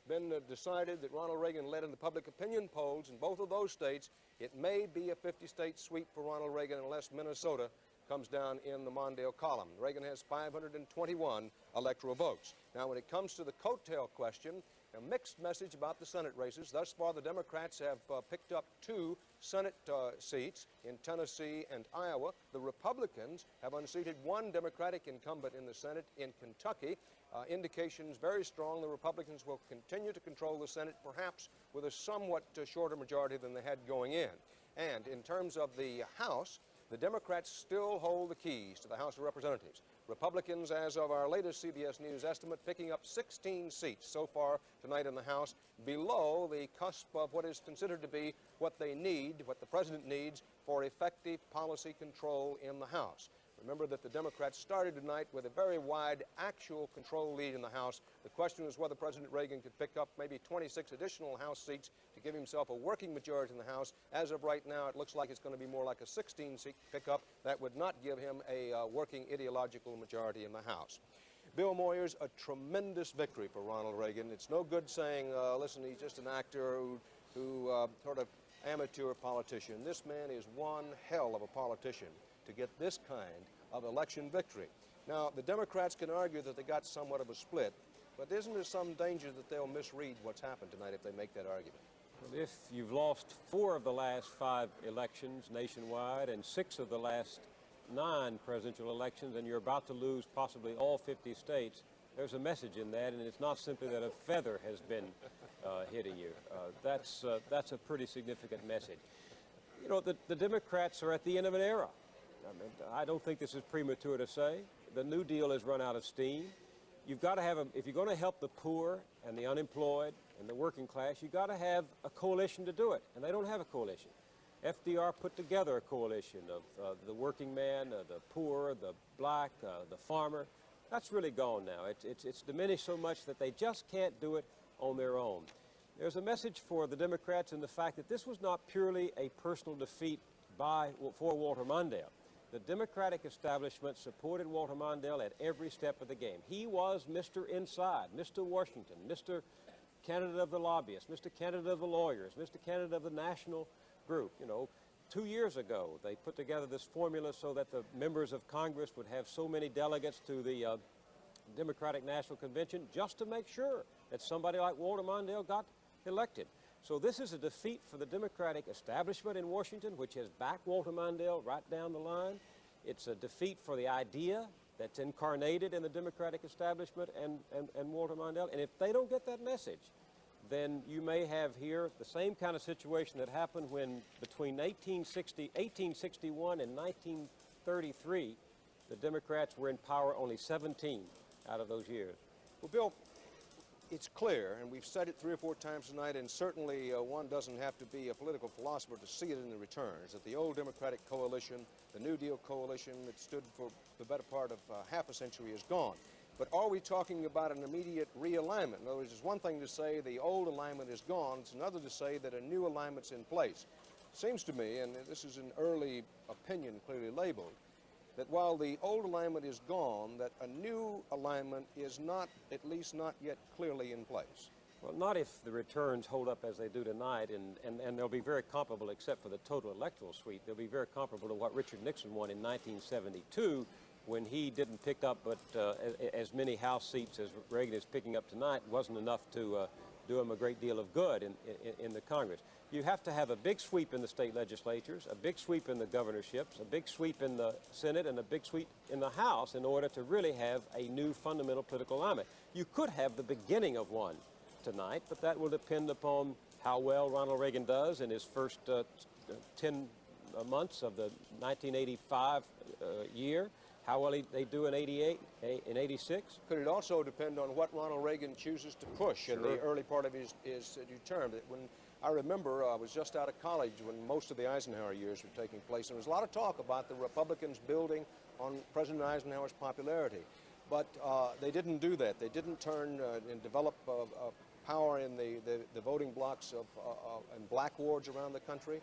been decided that Ronald Reagan led in the public opinion polls in both of those states, it may be a 50-state sweep for Ronald Reagan unless Minnesota comes down in the Mondale column. Reagan has 521 electoral votes. Now, when it comes to the coattail question, a mixed message about the Senate races. Thus far, the Democrats have picked up 2 Senate seats in Tennessee and Iowa. The Republicans have unseated 1 Democratic incumbent in the Senate in Kentucky. Indications very strong the Republicans will continue to control the Senate, perhaps with a somewhat shorter majority than they had going in. And in terms of the House, the Democrats still hold the keys to the House of Representatives. Republicans, as of our latest CBS News estimate, picking up 16 seats so far tonight in the House, below the cusp of what is considered to be what they need, what the president needs for effective policy control in the House. Remember that the Democrats started tonight with a very wide actual control lead in the House. The question was whether President Reagan could pick up maybe 26 additional House seats to give himself a working majority in the House. As of right now, it looks like it's going to be more like a 16-seat pickup. That would not give him a working ideological majority in the House. Bill Moyers, a tremendous victory for Ronald Reagan. It's no good saying, listen, he's just an actor who sort of amateur politician. This man is one hell of a politician to get this kind of election victory. Now, the Democrats can argue that they got somewhat of a split, but isn't there some danger that they'll misread what's happened tonight if they make that argument? Well, if you've lost 4 of the last 5 elections nationwide and 6 of the last 9 presidential elections, and you're about to lose possibly all 50 states, there's a message in that, and it's not simply that a feather has been hitting you. That's a pretty significant message. You know, the Democrats are at the end of an era. I mean, I don't think this is premature to say. The New Deal has run out of steam. You've got to have if you're going to help the poor and the unemployed and the working class, you've got to have a coalition to do it, and they don't have a coalition. FDR put together a coalition of the working man, the poor, the black, the farmer. That's really gone now. It's diminished so much that they just can't do it on their own. There's a message for the Democrats in the fact that this was not purely a personal defeat for Walter Mondale. The Democratic establishment supported Walter Mondale at every step of the game. He was Mr. Inside, Mr. Washington, Mr. Candidate of the lobbyists, Mr. Candidate of the lawyers, Mr. Candidate of the national group. You know, 2 years ago, they put together this formula so that the members of Congress would have so many delegates to the Democratic National Convention just to make sure that somebody like Walter Mondale got elected. So this is a defeat for the Democratic establishment in Washington, which has backed Walter Mondale right down the line. It's a defeat for the idea that's incarnated in the Democratic establishment and Walter Mondale. And if they don't get that message, then you may have here the same kind of situation that happened when between 1861 and 1933, the Democrats were in power only 17 out of those years. Well, Bill, it's clear, and we've said it 3 or 4 times tonight, and certainly one doesn't have to be a political philosopher to see it in the returns, that the old Democratic coalition, the New Deal coalition that stood for the better part of half a century is gone. But are we talking about an immediate realignment? In other words, it's one thing to say the old alignment is gone. It's another to say that a new alignment's in place. Seems to me, and this is an early opinion clearly labeled, that while the old alignment is gone, that a new alignment is not, at least not yet clearly in place. Well, not if the returns hold up as they do tonight, and they'll be very comparable, except for the total electoral sweep. They'll be very comparable to what Richard Nixon won in 1972, when he didn't pick up but as many House seats as Reagan is picking up tonight. Wasn't enough to do him a great deal of good in the Congress. You have to have a big sweep in the state legislatures, a big sweep in the governorships, a big sweep in the Senate, and a big sweep in the House in order to really have a new fundamental political alignment. You could have the beginning of one tonight, but that will depend upon how well Ronald Reagan does in his first 10 months of the 1985 year. How well they do in 88, in 86? Could it also depend on what Ronald Reagan chooses to push in the early part of his new term? When I remember, I was just out of college when most of the Eisenhower years were taking place, and there was a lot of talk about the Republicans building on President Eisenhower's popularity. But they didn't do that. They didn't turn and develop power in the voting blocks in black wards around the country.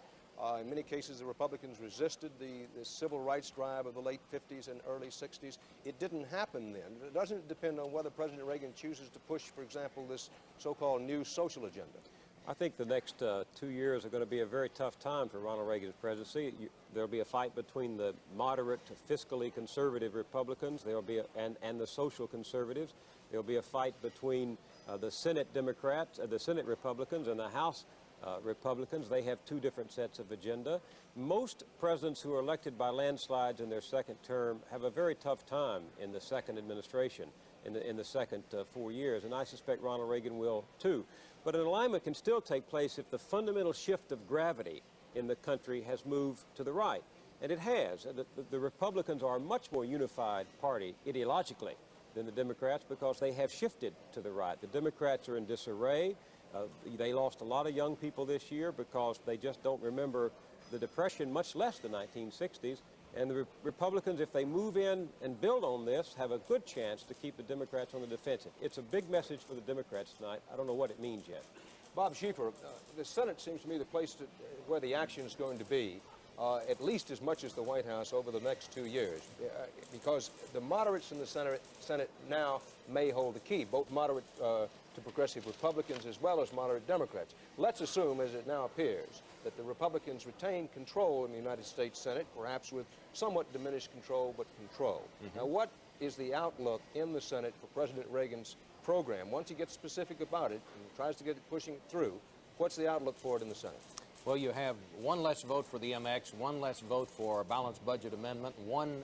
In many cases, the Republicans resisted the civil rights drive of the late 50s and early 60s. It didn't happen then. It doesn't depend on whether President Reagan chooses to push, for example, this so-called new social agenda. I think the next 2 years are going to be a very tough time for Ronald Reagan's presidency. There'll be a fight between the moderate, fiscally conservative Republicans and the social conservatives. There'll be a fight between the Senate Democrats, the Senate Republicans, and the House Republicans. They have 2 different sets of agenda. Most presidents who are elected by landslides in their second term have a very tough time in the second administration, in the second 4 years, and I suspect Ronald Reagan will too. But an alignment can still take place if the fundamental shift of gravity in the country has moved to the right, and it has. The Republicans are a much more unified party ideologically than the Democrats because they have shifted to the right. The Democrats are in disarray. They lost a lot of young people this year because they just don't remember the Depression, much less the 1960s. And the Republicans, if they move in and build on this, have a good chance to keep the Democrats on the defensive. It's a big message for the Democrats tonight. I don't know what it means yet. Bob Schieffer, the Senate seems to me the place where the action is going to be, at least as much as the White House over the next 2 years, because the moderates in the Senate now may hold the key, both moderate to progressive Republicans as well as moderate Democrats. Let's assume, as it now appears, that the Republicans retain control in the United States Senate, perhaps with somewhat diminished control, but control. Now, what is the outlook in the Senate for President Reagan's program? Once he gets specific about it and tries to get it pushing it through, what's the outlook for it in the Senate? Well, you have 1 less vote for the MX, 1 less vote for a balanced budget amendment, 1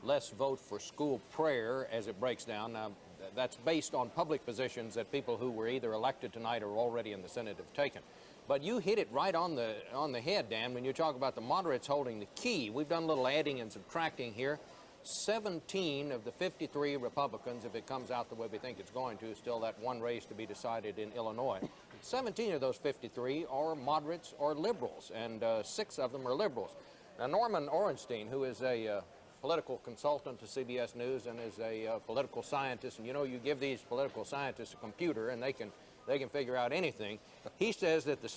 less vote for school prayer as it breaks down. Now, that's based on public positions that people who were either elected tonight or already in the Senate have taken. But you hit it right on the head, Dan, when you talk about the moderates holding the key. We've done a little adding and subtracting here. 17 of the 53 Republicans, if it comes out the way we think it's going to, still that 1 race to be decided in Illinois. 17 of those 53 are moderates or liberals, and 6 of them are liberals. Now, Norman Orenstein, who is a political consultant to CBS News and is a political scientist, and you know, you give these political scientists a computer and they can figure out anything. He says that the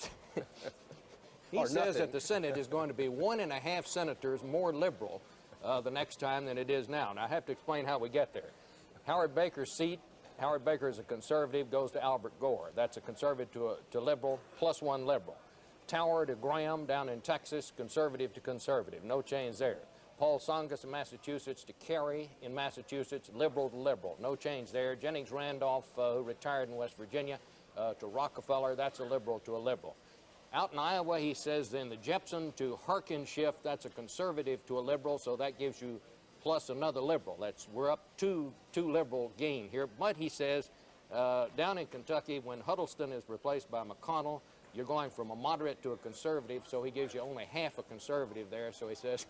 Senate is going to be 1.5 senators more liberal the next time than it is now. Now, I have to explain how we get there. Howard Baker's seat, Howard Baker is a conservative, goes to Albert Gore. That's a conservative to liberal, plus 1 liberal. Tower to Graham down in Texas, conservative to conservative. No change there. Paul Tsongas in Massachusetts to Kerry in Massachusetts, liberal to liberal. No change there. Jennings Randolph, who retired in West Virginia, to Rockefeller, that's a liberal to a liberal. Out in Iowa, he says then the Jepson to Harkin shift, that's a conservative to a liberal, so that gives you plus another liberal. We're up two liberal gain here. But he says down in Kentucky, when Huddleston is replaced by McConnell, you're going from a moderate to a conservative, so he gives you only half a conservative there. So he says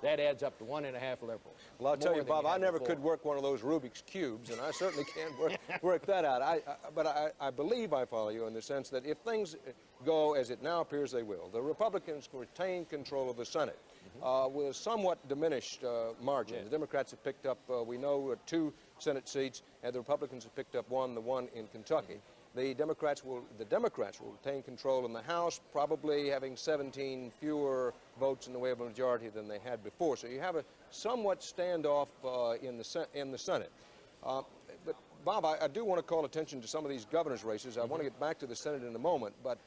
that adds up to 1.5 liberals. Well, I'll tell you, Bob, I never could work one of those Rubik's Cubes, and I certainly can't work that out. But I believe I follow you in the sense that if things go as it now appears they will, the Republicans retain control of the Senate with a somewhat diminished margin. Yes. The Democrats have picked up, we know, 2 Senate seats, and the Republicans have picked up the one in Kentucky. The Democrats will retain control in the House, probably having 17 fewer votes in the way of a majority than they had before. So you have a somewhat standoff in the Senate. But Bob, I do want to call attention to some of these governor's races. I want to get back to the Senate in a moment, but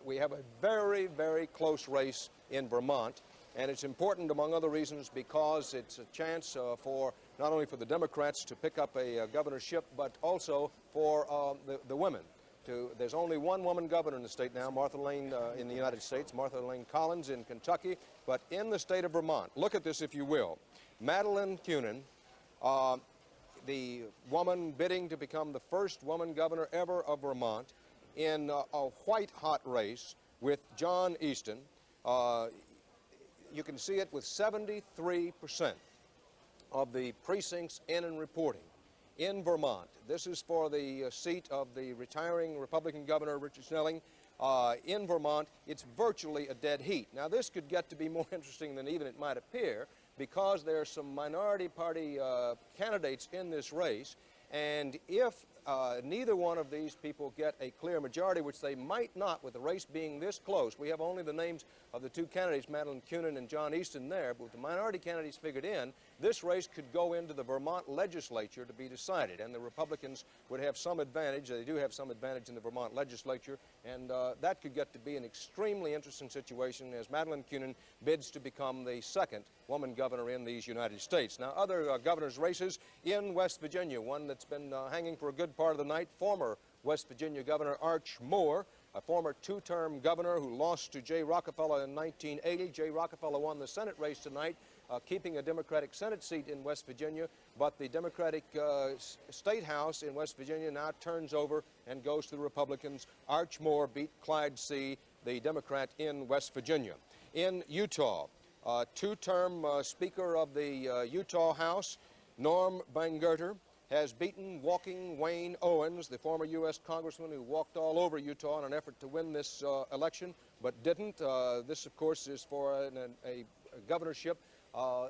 we have a very, very close race in Vermont. And it's important, among other reasons, because it's a chance for not only for the Democrats to pick up a governorship, but also for the women. There's only one woman governor in the state now, Martha Lane in the United States, Martha Lane Collins in Kentucky. But in the state of Vermont, look at this if you will. Madeline Kunin, the woman bidding to become the first woman governor ever of Vermont, in a white-hot race with John Easton. You can see it with 73% of the precincts in and reporting in Vermont. This is for the seat of the retiring Republican governor, Richard Snelling. In Vermont, it's virtually a dead heat. Now, this could get to be more interesting than even it might appear because there are some minority party candidates in this race. And if neither one of these people get a clear majority, which they might not with the race being this close, we have only the names of the 2 candidates, Madeline Kunin and John Easton there, but with the minority candidates figured in, this race could go into the Vermont legislature to be decided, and the Republicans would have some advantage. They do have some advantage in the Vermont legislature, and that could get to be an extremely interesting situation as Madeline Kunin bids to become the second woman governor in these United States. Now, other governor's races in West Virginia, one that's been hanging for a good part of the night, former West Virginia Governor Arch Moore, a former 2-term governor who lost to Jay Rockefeller in 1980. Jay Rockefeller won the Senate race tonight, keeping a Democratic Senate seat in West Virginia, but the Democratic State House in West Virginia now turns over and goes to the Republicans. Arch Moore beat Clyde See, the Democrat in West Virginia. In Utah, 2-term Speaker of the Utah House, Norm Bangerter, has beaten walking Wayne Owens, the former U.S. congressman who walked all over Utah in an effort to win this election, but didn't. This, of course, is for a governorship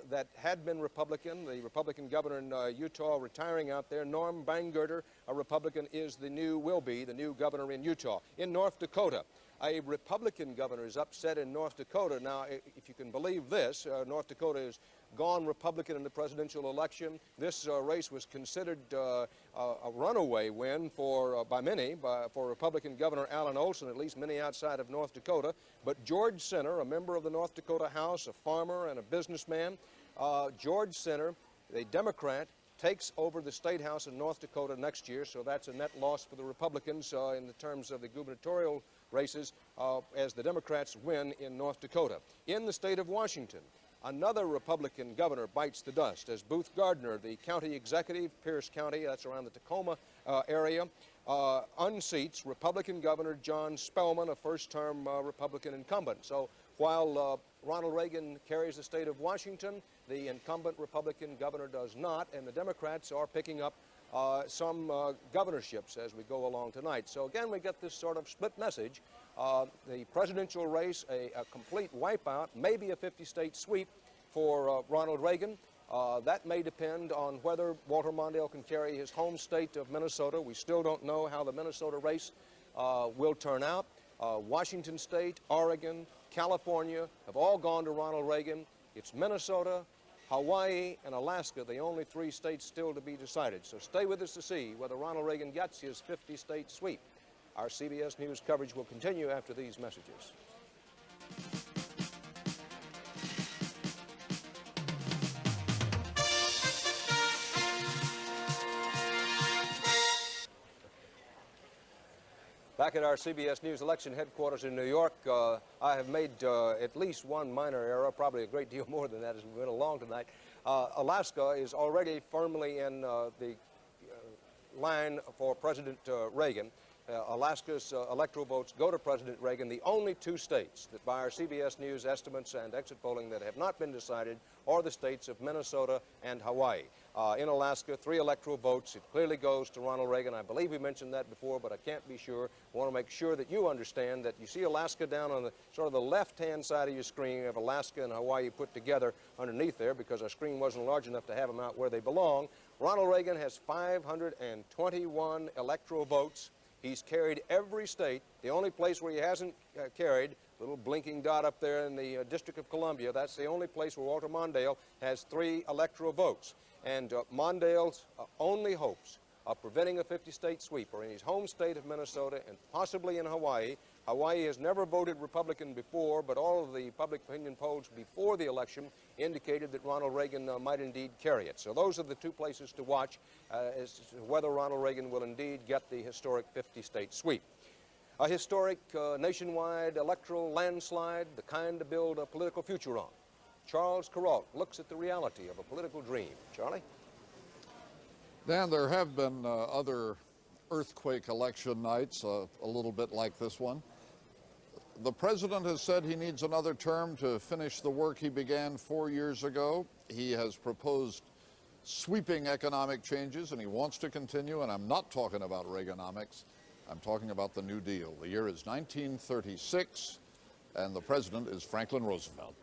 that had been Republican. The Republican governor in Utah retiring out there. Norm Bangerter, a Republican, will be the new governor in Utah. In North Dakota, a Republican governor is upset in North Dakota. Now, if you can believe this, North Dakota has gone Republican in the presidential election. This race was considered a runaway win by many for Republican Governor Alan Olson, at least many outside of North Dakota. But George Sinner, a member of the North Dakota House, a farmer and a businessman, George Sinner, a Democrat, takes over the State House in North Dakota next year, so that's a net loss for the Republicans in the terms of the gubernatorial races as the Democrats win in North Dakota. In the state of Washington, another Republican governor bites the dust as Booth Gardner, the county executive, Pierce County, that's around the Tacoma area, unseats Republican Governor John Spellman, a first-term Republican incumbent. So while Ronald Reagan carries the state of Washington, the incumbent Republican governor does not, and the Democrats are picking up some governorships as we go along tonight. So again, we get this sort of split message. The presidential race, a complete wipeout, maybe a 50-state sweep for Ronald Reagan. That may depend on whether Walter Mondale can carry his home state of Minnesota. We still don't know how the Minnesota race will turn out. Washington State, Oregon, California have all gone to Ronald Reagan. It's Minnesota, Hawaii, and Alaska, the only 3 states still to be decided. So stay with us to see whether Ronald Reagan gets his 50-state sweep. Our CBS News coverage will continue after these messages. Back at our CBS News election headquarters in New York, I have made at least one minor error, probably a great deal more than that as we went along tonight. Alaska is already firmly in the line for President Reagan. Alaska's electoral votes go to President Reagan. The only two states that, by our CBS News estimates and exit polling, that have not been decided are the states of Minnesota and Hawaii. In Alaska, 3 electoral votes. It clearly goes to Ronald Reagan. I believe we mentioned that before, but I can't be sure. I want to make sure that you understand that you see Alaska down on the sort of the left-hand side of your screen. You have Alaska and Hawaii put together underneath there because our screen wasn't large enough to have them out where they belong. Ronald Reagan has 521 electoral votes. He's carried every state. The only place where he hasn't carried, little blinking dot up there in the District of Columbia, that's the only place where Walter Mondale has 3 electoral votes. And Mondale's only hopes of preventing a 50-state sweep are in his home state of Minnesota and possibly in Hawaii. Hawaii has never voted Republican before, but all of the public opinion polls before the election indicated that Ronald Reagan might indeed carry it. So those are the 2 places to watch as to whether Ronald Reagan will indeed get the historic 50-state sweep. A historic nationwide electoral landslide, the kind to build a political future on. Charles Kuralt looks at the reality of a political dream. Charlie? Dan, there have been other earthquake election nights, a little bit like this one. The president has said he needs another term to finish the work he began 4 years ago. He has proposed sweeping economic changes, and he wants to continue, and I'm not talking about Reaganomics. I'm talking about the New Deal. The year is 1936, and the president is Franklin Roosevelt.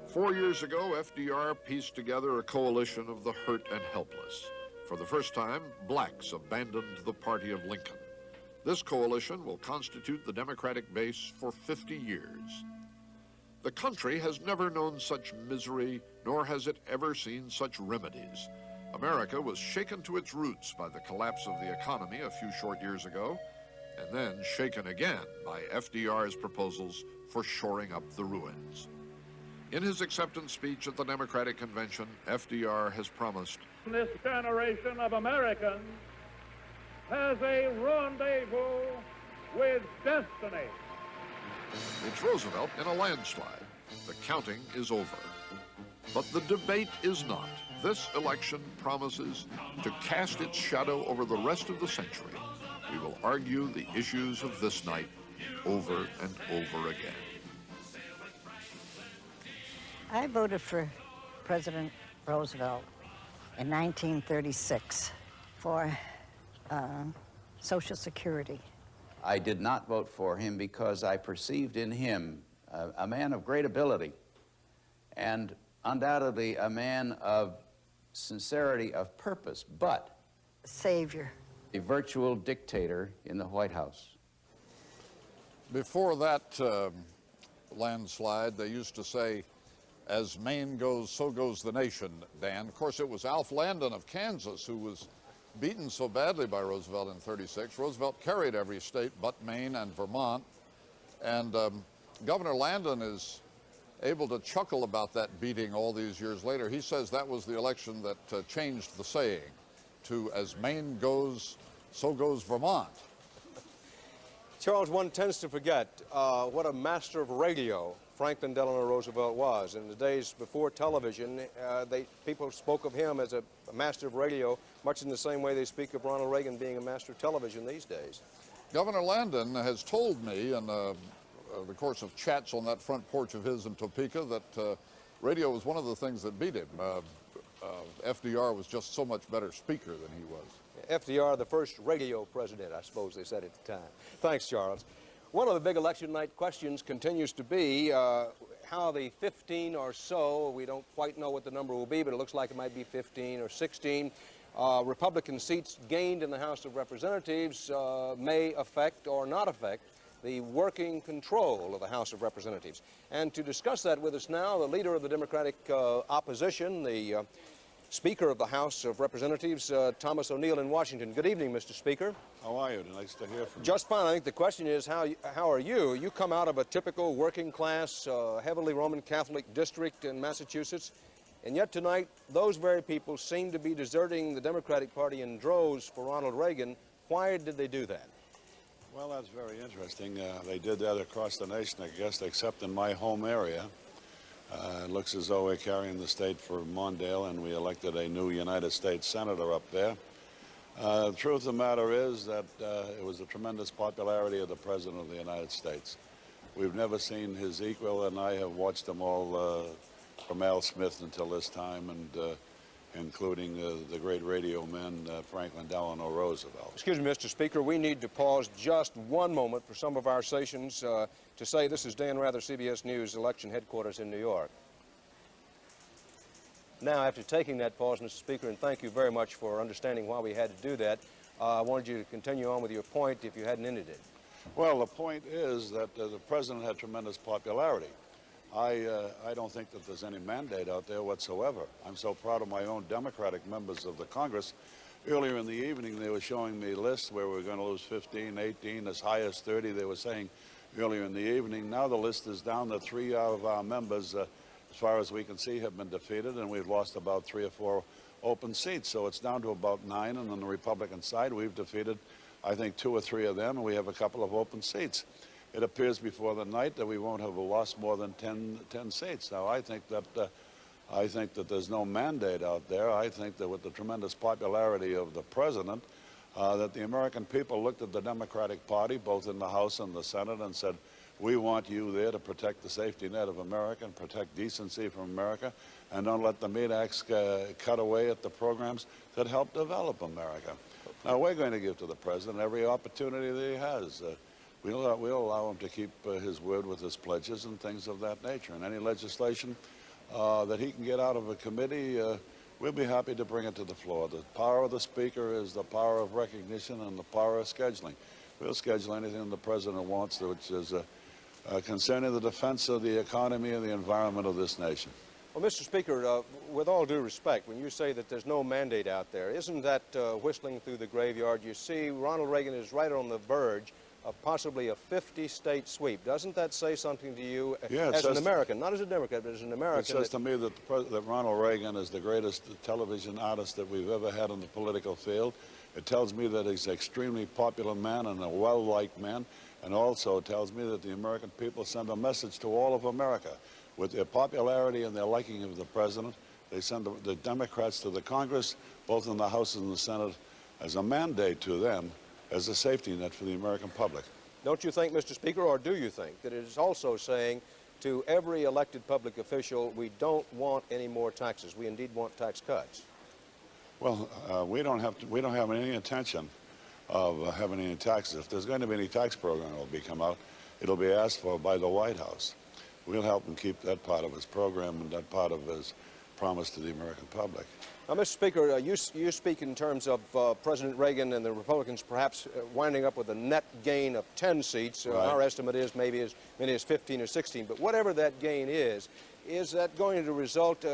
4 years ago, FDR pieced together a coalition of the hurt and helpless. For the first time, blacks abandoned the party of Lincoln. This coalition will constitute the Democratic base for 50 years. The country has never known such misery, nor has it ever seen such remedies. America was shaken to its roots by the collapse of the economy a few short years ago, and then shaken again by FDR's proposals for shoring up the ruins. In his acceptance speech at the Democratic Convention, FDR has promised, "This generation of Americans has a rendezvous with destiny." It's Roosevelt in a landslide. The counting is over. But the debate is not. This election promises to cast its shadow over the rest of the century. We will argue the issues of this night over and over again. I voted for President Roosevelt in 1936 for Social Security. I did not vote for him because I perceived in him a man of great ability and undoubtedly a man of sincerity of purpose, but Savior. A virtual dictator in the White House. Before that landslide, they used to say, "As Maine goes, so goes the nation," Dan. Of course, it was Alf Landon of Kansas who was beaten so badly by Roosevelt in 36. Roosevelt carried every state but Maine and Vermont. And Governor Landon is able to chuckle about that beating all these years later. He says that was the election that changed the saying to "As Maine goes, so goes Vermont." Charles, one tends to forget what a master of radio Franklin Delano Roosevelt was. In the days before television, people spoke of him as a master of radio, much in the same way they speak of Ronald Reagan being a master of television these days. Governor Landon has told me in the course of chats on that front porch of his in Topeka that radio was one of the things that beat him. FDR was just so much better speaker than he was. FDR, the first radio president, I suppose they said at the time. Thanks, Charles. One of the big election night questions continues to be how the 15 or so, we don't quite know what the number will be, but it looks like it might be 15 or 16, Republican seats gained in the House of Representatives may affect or not affect the working control of the House of Representatives. And to discuss that with us now, the leader of the Democratic opposition, the Speaker of the House of Representatives, Thomas O'Neill in Washington. Good evening, Mr. Speaker. How are you? Nice to hear from you. Just fine. I think the question is, how are you? You come out of a typical working class, heavily Roman Catholic district in Massachusetts, and yet tonight, those very people seem to be deserting the Democratic Party in droves for Ronald Reagan. Why did they do that? Well, that's very interesting. They did that across the nation, I guess, except in my home area. It looks as though we're carrying the state for Mondale, and we elected a new United States senator up there. The truth of the matter is that it was the tremendous popularity of the President of the United States. We've never seen his equal, and I have watched them all from Al Smith until this time, and including the great radio man, Franklin Delano Roosevelt. Excuse me, Mr. Speaker, we need to pause just one moment for some of our stations to say this is Dan Rather, CBS News, election headquarters in New York. Now, after taking that pause, Mr. Speaker, and thank you very much for understanding why we had to do that, I wanted you to continue on with your point if you hadn't ended it. Well, the point is that the President had tremendous popularity. I don't think that there's any mandate out there whatsoever. I'm so proud of my own Democratic members of the Congress. Earlier in the evening, they were showing me lists where we're going to lose 15, 18, as high as 30, they were saying earlier in the evening. Now the list is down to 3 out of our members, as far as we can see, have been defeated, and we've lost about 3 or 4 open seats. So it's down to about 9, and on the Republican side, we've defeated, I think, 2 or 3 of them, and we have a couple of open seats. It appears before the night that we won't have lost more than 10 seats. Now, I think that there's no mandate out there. I think that with the tremendous popularity of the President, that the American people looked at the Democratic Party, both in the House and the Senate, and said, we want you there to protect the safety net of America and protect decency from America, and don't let the meat axe cut away at the programs that help develop America. Now, we're going to give to the President every opportunity that he has. We'll allow him to keep his word with his pledges and things of that nature. And any legislation that he can get out of a committee, we'll be happy to bring it to the floor. The power of the Speaker is the power of recognition and the power of scheduling. We'll schedule anything the President wants, which is concerning the defense of the economy and the environment of this nation. Well, Mr. Speaker, with all due respect, when you say that there's no mandate out there, isn't that whistling through the graveyard? You see, Ronald Reagan is right on the verge of possibly a 50-state sweep. Doesn't that say something to you as an American, not as a Democrat, but as an American? It says to me that Ronald Reagan is the greatest television artist that we've ever had in the political field. It tells me that he's an extremely popular man and a well-liked man, and also tells me that the American people send a message to all of America. With their popularity and their liking of the President, they send the Democrats to the Congress, both in the House and the Senate, as a mandate to them, as a safety net for the American public. Don't you think, Mr. Speaker, or do you think that it is also saying to every elected public official, we don't want any more taxes, we indeed want tax cuts? Well, we don't have any intention of having any taxes. If there's going to be any tax program that will come out, it'll be asked for by the White House. We'll help him keep that part of his program and that part of his promise to the American public. Now, Mr. Speaker, you speak in terms of President Reagan and the Republicans perhaps winding up with a net gain of 10 seats. Right. Our estimate is maybe as many as 15 or 16. But whatever that gain is that going to result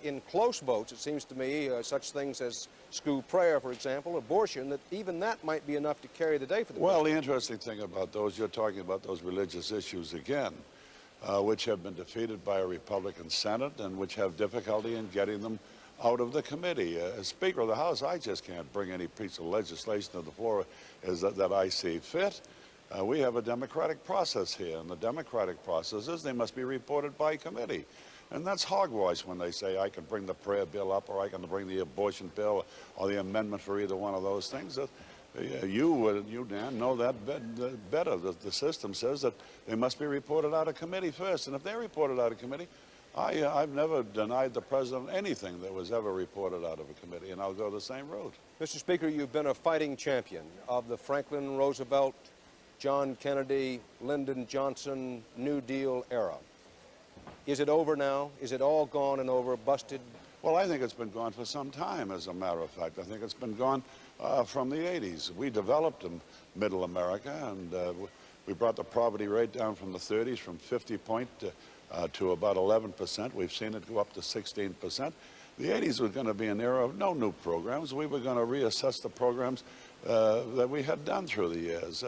in close votes, it seems to me, such things as school prayer, for example, abortion, that even that might be enough to carry the day for the Well, President? the interesting thing about those, you're talking about those religious issues again, which have been defeated by a Republican Senate and which have difficulty in getting them out of the committee. As Speaker of the House, I just can't bring any piece of legislation to the floor that I see fit. We have a democratic process here, and the democratic process is they must be reported by committee. And that's hogwash when they say I can bring the prayer bill up or I can bring the abortion bill or the amendment for either one of those things. You, Dan, know that better. The system says that they must be reported out of committee first. And if they're reported out of committee, I've never denied the President anything that was ever reported out of a committee, and I'll go the same route. Mr. Speaker, you've been a fighting champion of the Franklin Roosevelt, John Kennedy, Lyndon Johnson, New Deal era. Is it over now? Is it all gone and over, busted? Well, I think it's been gone for some time, as a matter of fact. I think it's been gone from the 80s. We developed in Middle America, and we brought the poverty rate down from the 30s, from 50 point to about 11%. We've seen it go up to 16%. The 80s was going to be an era of no new programs. We were going to reassess the programs that we had done through the years.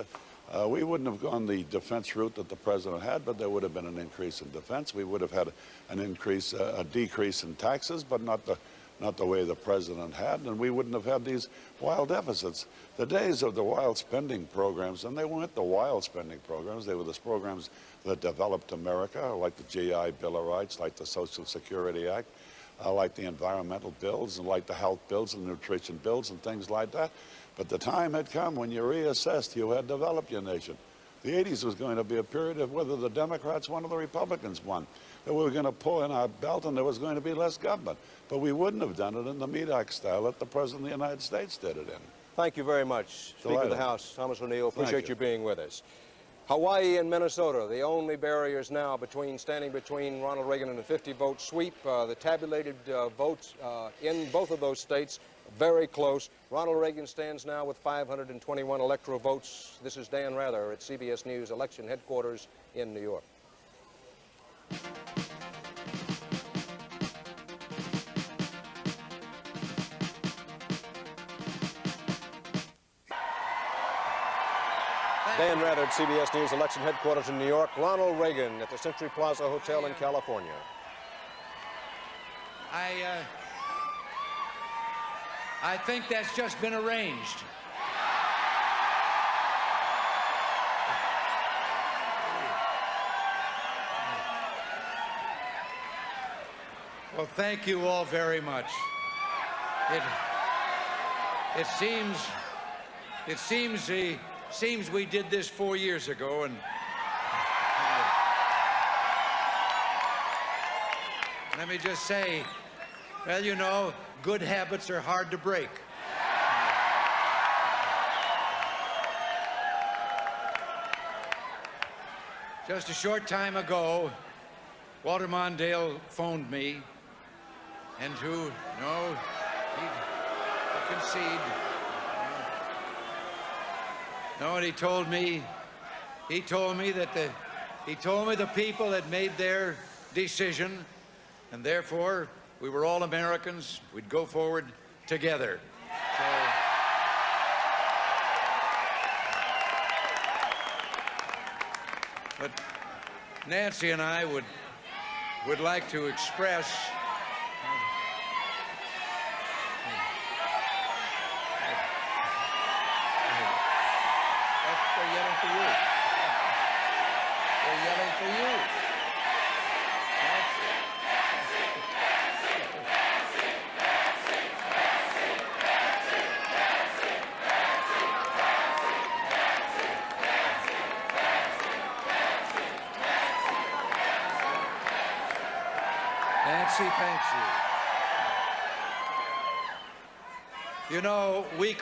We wouldn't have gone the defense route that the President had, but there would have been an increase in defense. We would have had an increase, a decrease in taxes, but not the not the way the president had, and we wouldn't have had these wild deficits. The days of the wild spending programs, and they weren't the wild spending programs, they were the programs that developed America, like the GI Bill of Rights, like the Social Security Act, like the environmental bills, and like the health bills and nutrition bills and things like that. But the time had come when you reassessed, you had developed your nation. The 80s was going to be a period of whether the Democrats won or the Republicans won. That we were going to pull in our belt and there was going to be less government. But we wouldn't have done it in the Medak style that the President of the United States did it in. Thank you very much, Speaker of the House, Thomas O'Neill. Appreciate you being with us. Hawaii and Minnesota, the only barriers now standing between Ronald Reagan and a 50-vote sweep. The tabulated votes in both of those states, very close. Ronald Reagan stands now with 521 electoral votes. This is Dan Rather at CBS News Election Headquarters in New York. Dan Rather at CBS News Election Headquarters in New York. Ronald Reagan at the Century Plaza Hotel in California. I think that's just been arranged. Well, thank you all very much. It seems we did this 4 years ago, and let me just say, well, you know, good habits are hard to break. Just a short time ago, Walter Mondale phoned me, and he conceded. No, and he told me that the people had made their decision, and therefore we were all Americans. We'd go forward together. But Nancy and I would like to express they're yelling for you. They're yelling for you. Nancy, thank you. You know, we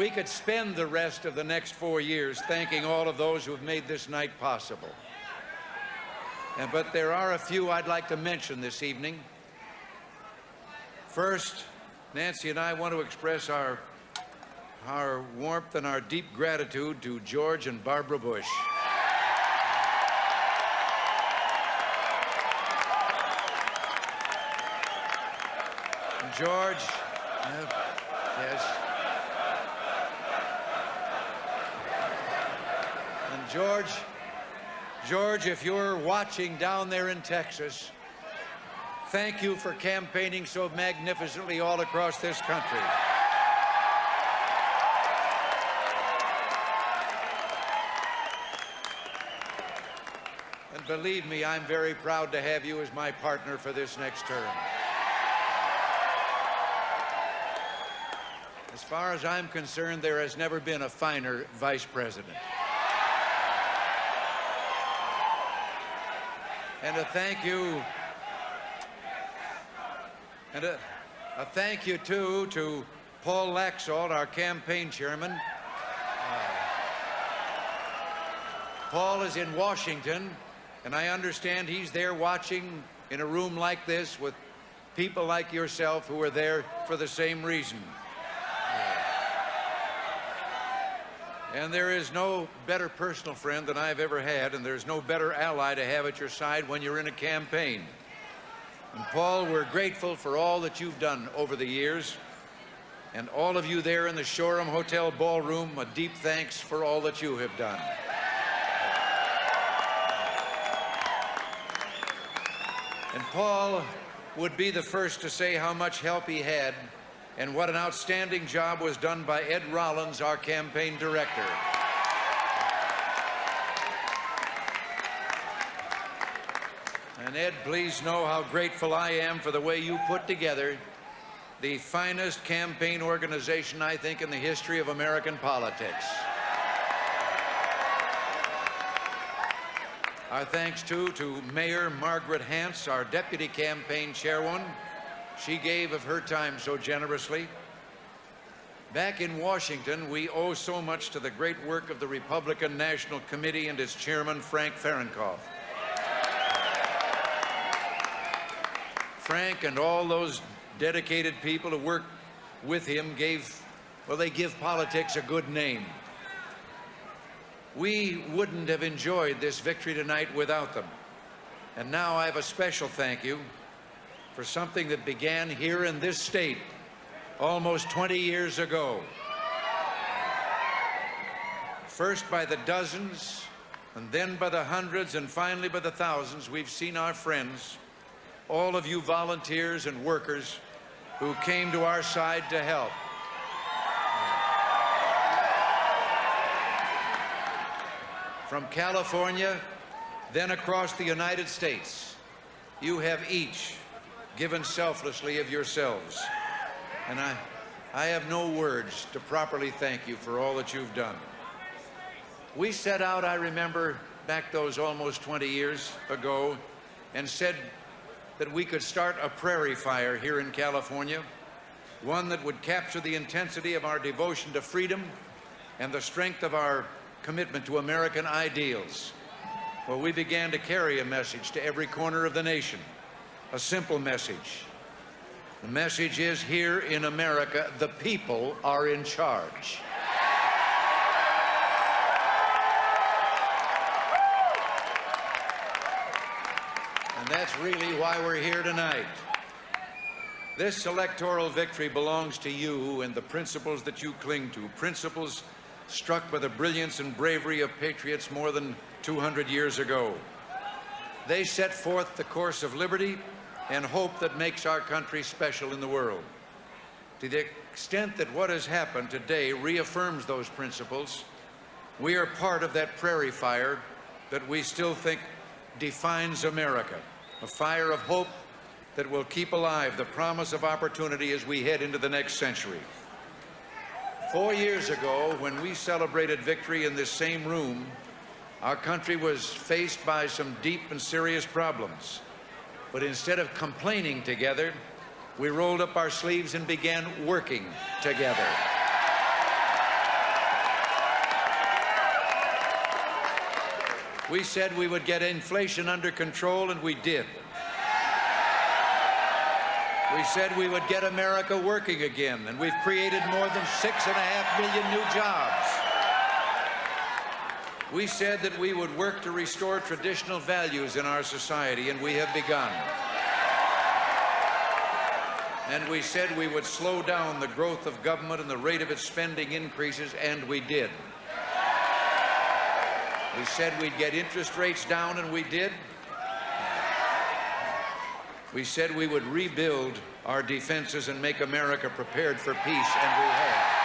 could spend the rest of the next 4 years thanking all of those who have made this night possible. But there are a few I'd like to mention this evening. First, Nancy and I want to express our warmth and our deep gratitude to George and Barbara Bush. And George, yes. And George, if you're watching down there in Texas, thank you for campaigning so magnificently all across this country. And believe me, I'm very proud to have you as my partner for this next term. As far as I'm concerned, there has never been a finer vice president. And a thank you too to Paul Laxalt, our campaign chairman. Paul is in Washington, and I understand he's there watching in a room like this with people like yourself who are there for the same reason. And there is no better personal friend than I've ever had, and there's no better ally to have at your side when you're in a campaign. And Paul, we're grateful for all that you've done over the years. And all of you there in the Shoreham Hotel ballroom, a deep thanks for all that you have done. And would be the first to say how much help he had and what an outstanding job was done by Ed Rollins, our campaign director. And Ed, please know how grateful I am for the way you put together the finest campaign organization, I think, in the history of American politics. Our thanks, too, to Mayor Margaret Hance, our deputy campaign chairwoman. She gave of her time so generously. Back in Washington, we owe so much to the great work of the Republican National Committee and its chairman, Frank Fahrenkopf. Frank and all those dedicated people who worked with him they give politics a good name. We wouldn't have enjoyed this victory tonight without them. And now I have a special thank you for something that began here in this state almost 20 years ago. First by the dozens, and then by the hundreds, and finally by the thousands, we've seen our friends, all of you volunteers and workers who came to our side to help. From California, then across the United States, you have each given selflessly of yourselves. And I have no words to properly thank you for all that you've done. We set out, I remember, back those almost 20 years ago, and said that we could start a prairie fire here in California, one that would capture the intensity of our devotion to freedom and the strength of our commitment to American ideals. Well, we began to carry a message to every corner of the nation, a simple message. The message is, here in America, the people are in charge. And that's really why we're here tonight. This electoral victory belongs to you and the principles that you cling to, principles struck by the brilliance and bravery of patriots more than 200 years ago. They set forth the course of liberty and hope that makes our country special in the world. To the extent that what has happened today reaffirms those principles, we are part of that prairie fire that we still think defines America, a fire of hope that will keep alive the promise of opportunity as we head into the next century. 4 years ago, when we celebrated victory in this same room, our country was faced by some deep and serious problems. But instead of complaining together, we rolled up our sleeves and began working together. We said we would get inflation under control, and we did. We said we would get America working again, and we've created more than 6.5 million new jobs. We said that we would work to restore traditional values in our society, and we have begun. And we said we would slow down the growth of government and the rate of its spending increases, and we did. We said we'd get interest rates down, and we did. We said we would rebuild our defenses and make America prepared for peace, and we have.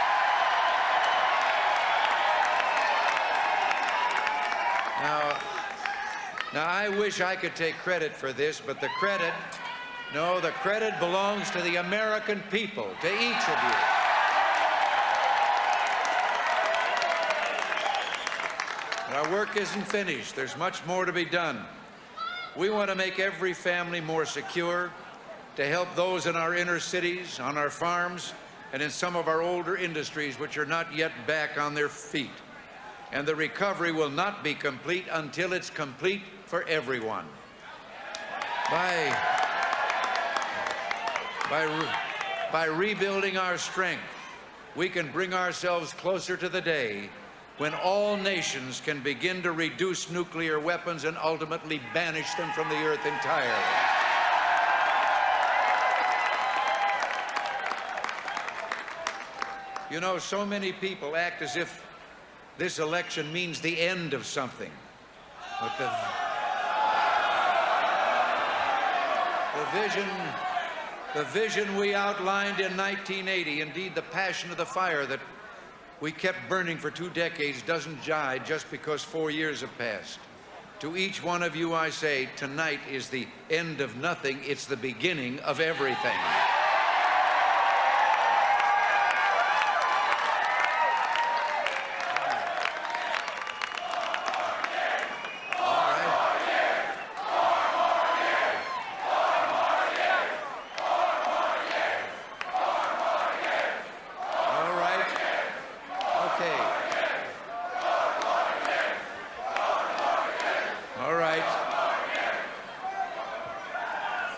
Now I wish I could take credit for this, but the credit belongs to the American people, to each of you. But our work isn't finished. There's much more to be done. We want to make every family more secure, to help those in our inner cities, on our farms, and in some of our older industries which are not yet back on their feet. And the recovery will not be complete until it's complete for everyone. By rebuilding our strength, we can bring ourselves closer to the day when all nations can begin to reduce nuclear weapons and ultimately banish them from the earth entirely. You know, so many people act as if this election means the end of something. But the The vision we outlined in 1980, indeed the passion of the fire that we kept burning for 2 decades, doesn't die just because 4 years have passed. To each one of you I say, tonight is the end of nothing, it's the beginning of everything.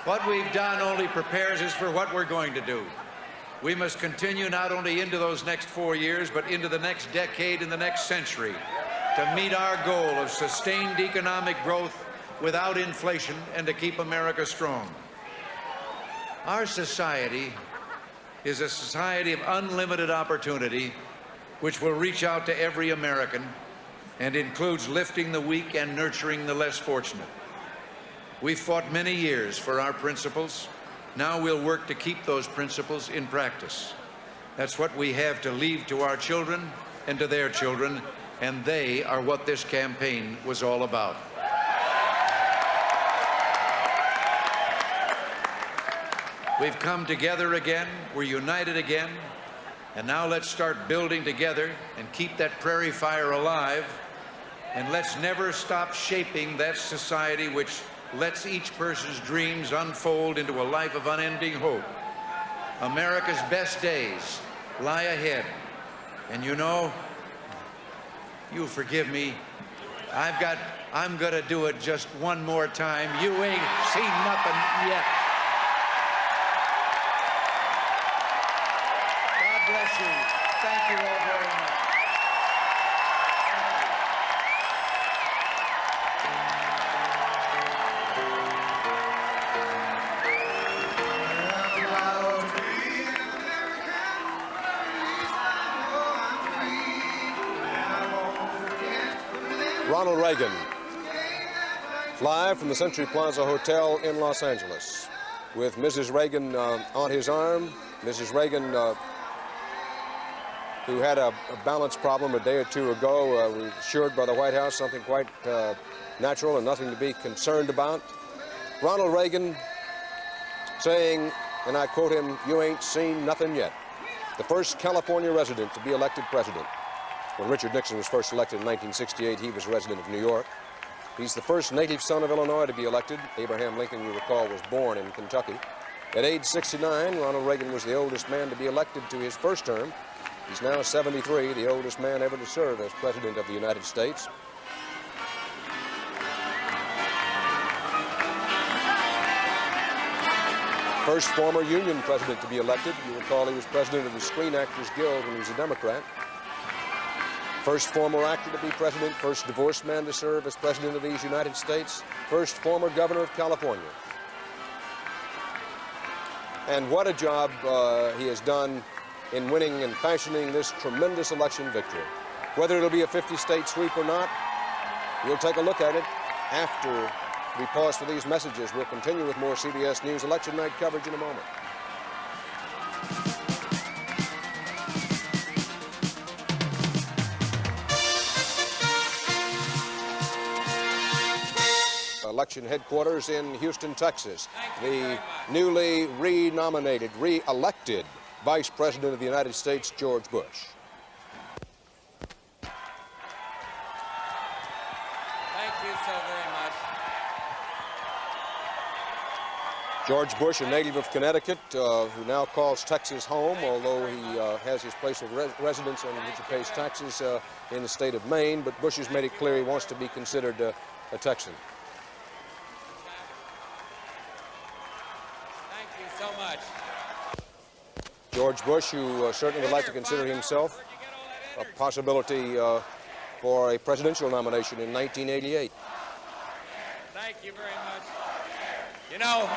What we've done only prepares us for what we're going to do. We must continue not only into those next 4 years, but into the next decade and the next century to meet our goal of sustained economic growth without inflation and to keep America strong. Our society is a society of unlimited opportunity which will reach out to every American and includes lifting the weak and nurturing the less fortunate. We've fought many years for our principles. Now we'll work to keep those principles in practice. That's what we have to leave to our children and to their children, and they are what this campaign was all about. We've come together again, we're united again, and now let's start building together and keep that prairie fire alive, and let's never stop shaping that society which lets each person's dreams unfold into a life of unending hope. America's best days lie ahead. And you know, you'll forgive me, I'm gonna do it just one more time. You ain't seen nothing yet. God bless you. Thank you all very much. Ronald Reagan, live from the Century Plaza Hotel in Los Angeles, with Mrs. Reagan on his arm. Mrs. Reagan, who had a balance problem a day or two ago, was assured by the White House something quite natural and nothing to be concerned about. Ronald Reagan saying, and I quote him, "You ain't seen nothing yet." The first California resident to be elected president. When Richard Nixon was first elected in 1968, he was a resident of New York. He's the first native son of Illinois to be elected. Abraham Lincoln, you recall, was born in Kentucky. At age 69, Ronald Reagan was the oldest man to be elected to his first term. He's now 73, the oldest man ever to serve as President of the United States. First former union president to be elected. You recall he was president of the Screen Actors Guild when he was a Democrat. First former actor to be president, first divorced man to serve as president of these United States, first former governor of California. And what a job he has done in winning and fashioning this tremendous election victory. Whether it'll be a 50-state sweep or not, we'll take a look at it after we pause for these messages. We'll continue with more CBS News Election Night coverage in a moment. Election headquarters in Houston, Texas. The newly re-nominated, re-elected Vice President of the United States, George Bush. Thank you so very much. George Bush, a native of Connecticut, who now calls Texas home, although he has his place of residence on which he pays taxes in the state of Maine. But Bush has made it clear he wants to be considered a Texan. So much. George Bush, who certainly would like to consider himself a possibility for a presidential nomination in 1988. Thank you very much. You know,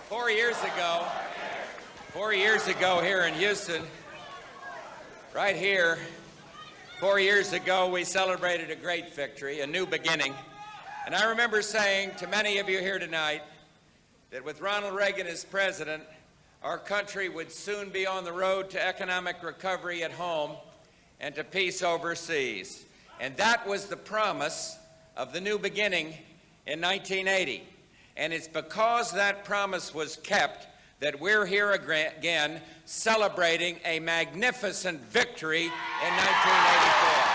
4 years ago here in Houston, right here, 4 years ago we celebrated a great victory, a new beginning. And I remember saying to many of you here tonight, that with Ronald Reagan as president, our country would soon be on the road to economic recovery at home and to peace overseas. And that was the promise of the new beginning in 1980. And it's because that promise was kept that we're here again celebrating a magnificent victory in 1984.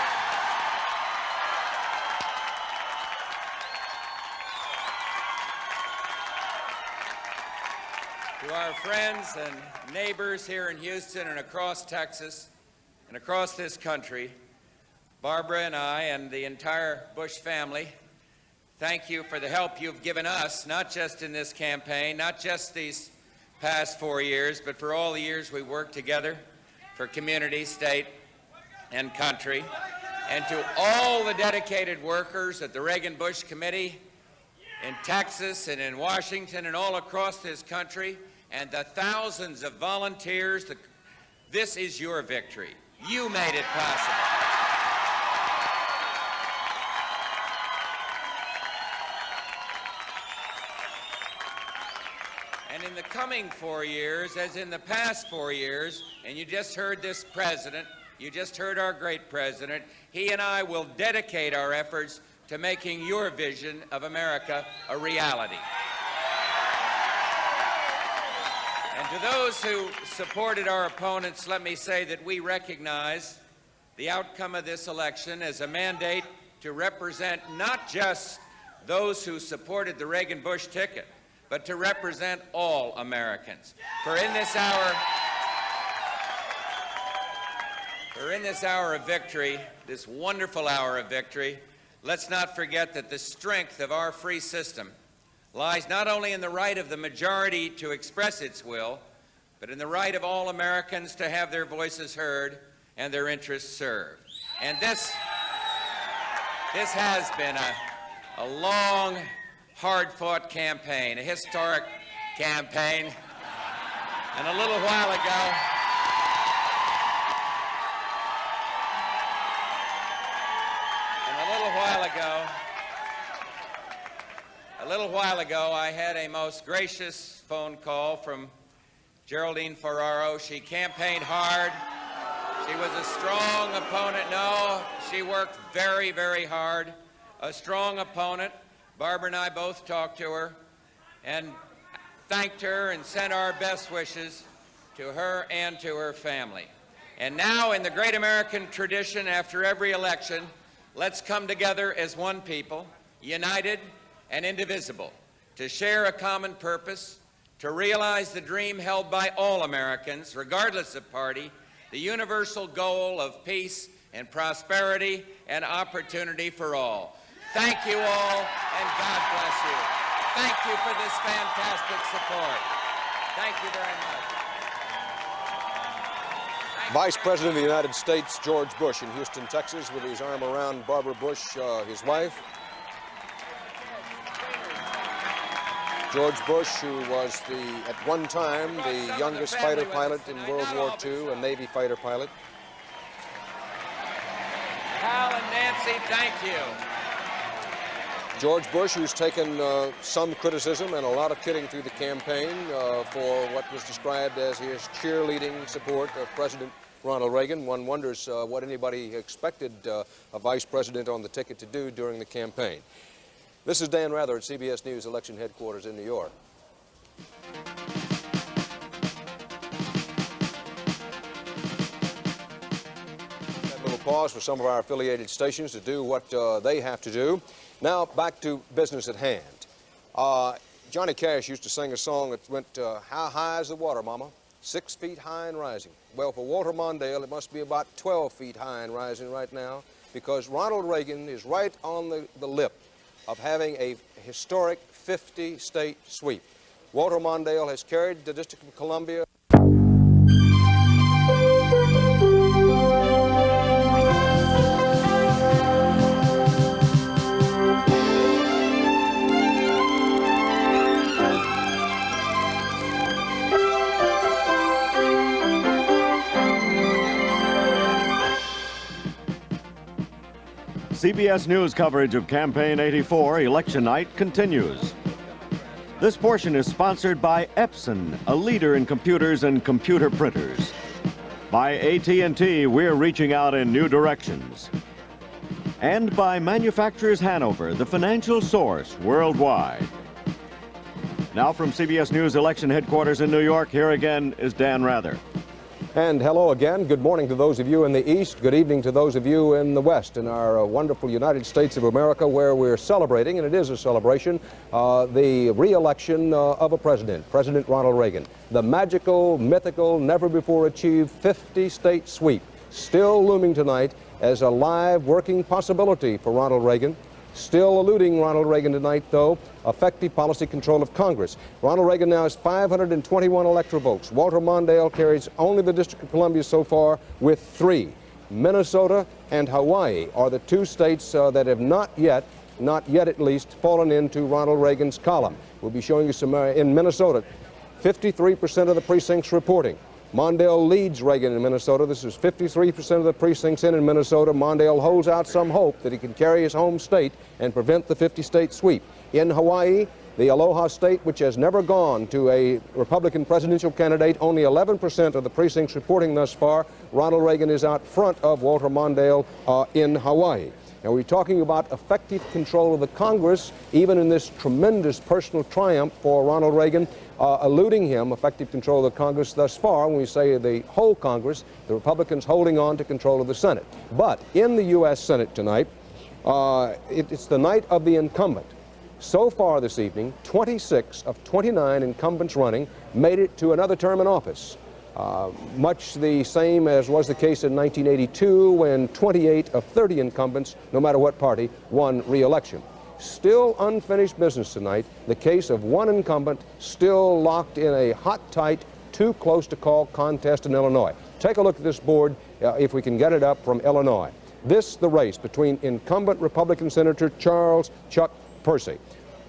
To our friends and neighbors here in Houston and across Texas and across this country, Barbara and I and the entire Bush family, thank you for the help you've given us, not just in this campaign, not just these past 4 years, but for all the years we worked together for community, state, and country. And to all the dedicated workers at the Reagan-Bush Committee in Texas and in Washington and all across this country, and the thousands of volunteers, this is your victory. You made it possible. And in the coming 4 years, as in the past 4 years, and you just heard this president, you just heard our great president, he and I will dedicate our efforts to making your vision of America a reality. And to those who supported our opponents, let me say that we recognize the outcome of this election as a mandate to represent not just those who supported the Reagan-Bush ticket, but to represent all Americans. For in this hour of victory, this wonderful hour of victory, let's not forget that the strength of our free system lies not only in the right of the majority to express its will, but in the right of all Americans to have their voices heard and their interests served. And this has been a long, hard-fought campaign, a historic campaign. And a little while ago, I had a most gracious phone call from Geraldine Ferraro. She campaigned hard. She was a strong opponent. No, she worked very, very hard. A strong opponent. Barbara and I both talked to her and thanked her and sent our best wishes to her and to her family. And now, in the great American tradition, after every election, let's come together as one people, united and indivisible, to share a common purpose, to realize the dream held by all Americans, regardless of party, the universal goal of peace and prosperity and opportunity for all. Thank you all, and God bless you. Thank you for this fantastic support. Thank you very much. Vice President of the United States, George Bush, in Houston, Texas, with his arm around Barbara Bush, his wife. George Bush, who was at one time the youngest fighter pilot in World War II, a Navy fighter pilot. Hal and Nancy, thank you. George Bush, who's taken some criticism and a lot of kidding through the campaign for what was described as his cheerleading support of President Ronald Reagan. One wonders what anybody expected a vice president on the ticket to do during the campaign. This is Dan Rather at CBS News Election Headquarters in New York. A little pause for some of our affiliated stations to do what they have to do. Now, back to business at hand. Johnny Cash used to sing a song that went, how high is the water, mama? 6 feet high and rising. Well, for Walter Mondale, it must be about 12 feet high and rising right now, because Ronald Reagan is right on the lip of having a historic 50-state sweep. Walter Mondale has carried the District of Columbia. CBS News coverage of Campaign 84 election night continues. This portion is sponsored by Epson, a leader in computers and computer printers. By AT&T, we're reaching out in new directions. And by Manufacturers Hanover, the financial source worldwide. Now from CBS News Election Headquarters in New York, here again is Dan Rather. And hello again. Good morning to those of you in the East. Good evening to those of you in the West, in our wonderful United States of America, where we're celebrating, and it is a celebration, the re-election of a president, President Ronald Reagan. The magical, mythical, never-before-achieved 50-state sweep, still looming tonight as a live working possibility for Ronald Reagan. Still eluding Ronald Reagan tonight, though, effective policy control of Congress. Ronald Reagan now has 521 electoral votes. Walter Mondale carries only the District of Columbia so far with 3. Minnesota and Hawaii are the 2 states that have not yet at least, fallen into Ronald Reagan's column. We'll be showing you some in Minnesota. 53% of the precincts reporting. Mondale leads Reagan in Minnesota. This is 53% of the precincts in Minnesota. Mondale holds out some hope that he can carry his home state and prevent the 50-state sweep. In Hawaii, the Aloha State, which has never gone to a Republican presidential candidate, only 11% of the precincts reporting thus far. Ronald Reagan is out front of Walter Mondale in Hawaii. Now, we're talking about effective control of the Congress, even in this tremendous personal triumph for Ronald Reagan, eluding him, effective control of the Congress thus far. When we say the whole Congress, the Republicans holding on to control of the Senate. But in the U.S. Senate tonight, it's the night of the incumbent. So far this evening, 26 of 29 incumbents running made it to another term in office. Much the same as was the case in 1982, when 28 of 30 incumbents, no matter what party, won re-election. Still unfinished business tonight. The case of one incumbent still locked in a hot, tight, too close to call contest in Illinois. Take a look at this board, if we can get it up, from Illinois. This, the race between incumbent Republican Senator Charles Chuck Percy,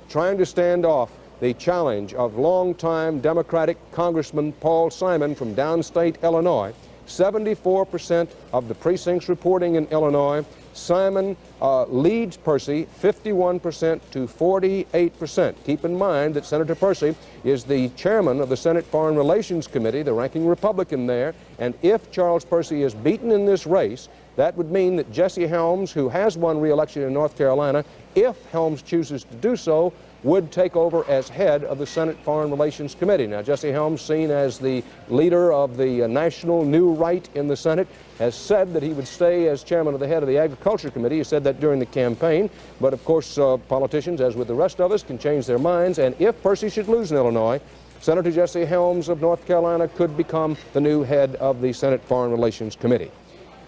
trying to stand off the challenge of longtime Democratic Congressman Paul Simon from downstate Illinois. 74% of the precincts reporting in Illinois. Simon leads Percy 51% to 48%. Keep in mind that Senator Percy is the chairman of the Senate Foreign Relations Committee, the ranking Republican there, and if Charles Percy is beaten in this race, that would mean that Jesse Helms, who has won re-election in North Carolina, if Helms chooses to do so, would take over as head of the Senate Foreign Relations Committee. Now, Jesse Helms, seen as the leader of the national new right in the Senate, has said that he would stay as chairman of the head of the Agriculture Committee. He said that during the campaign. But, of course, politicians, as with the rest of us, can change their minds. And if Percy should lose in Illinois, Senator Jesse Helms of North Carolina could become the new head of the Senate Foreign Relations Committee.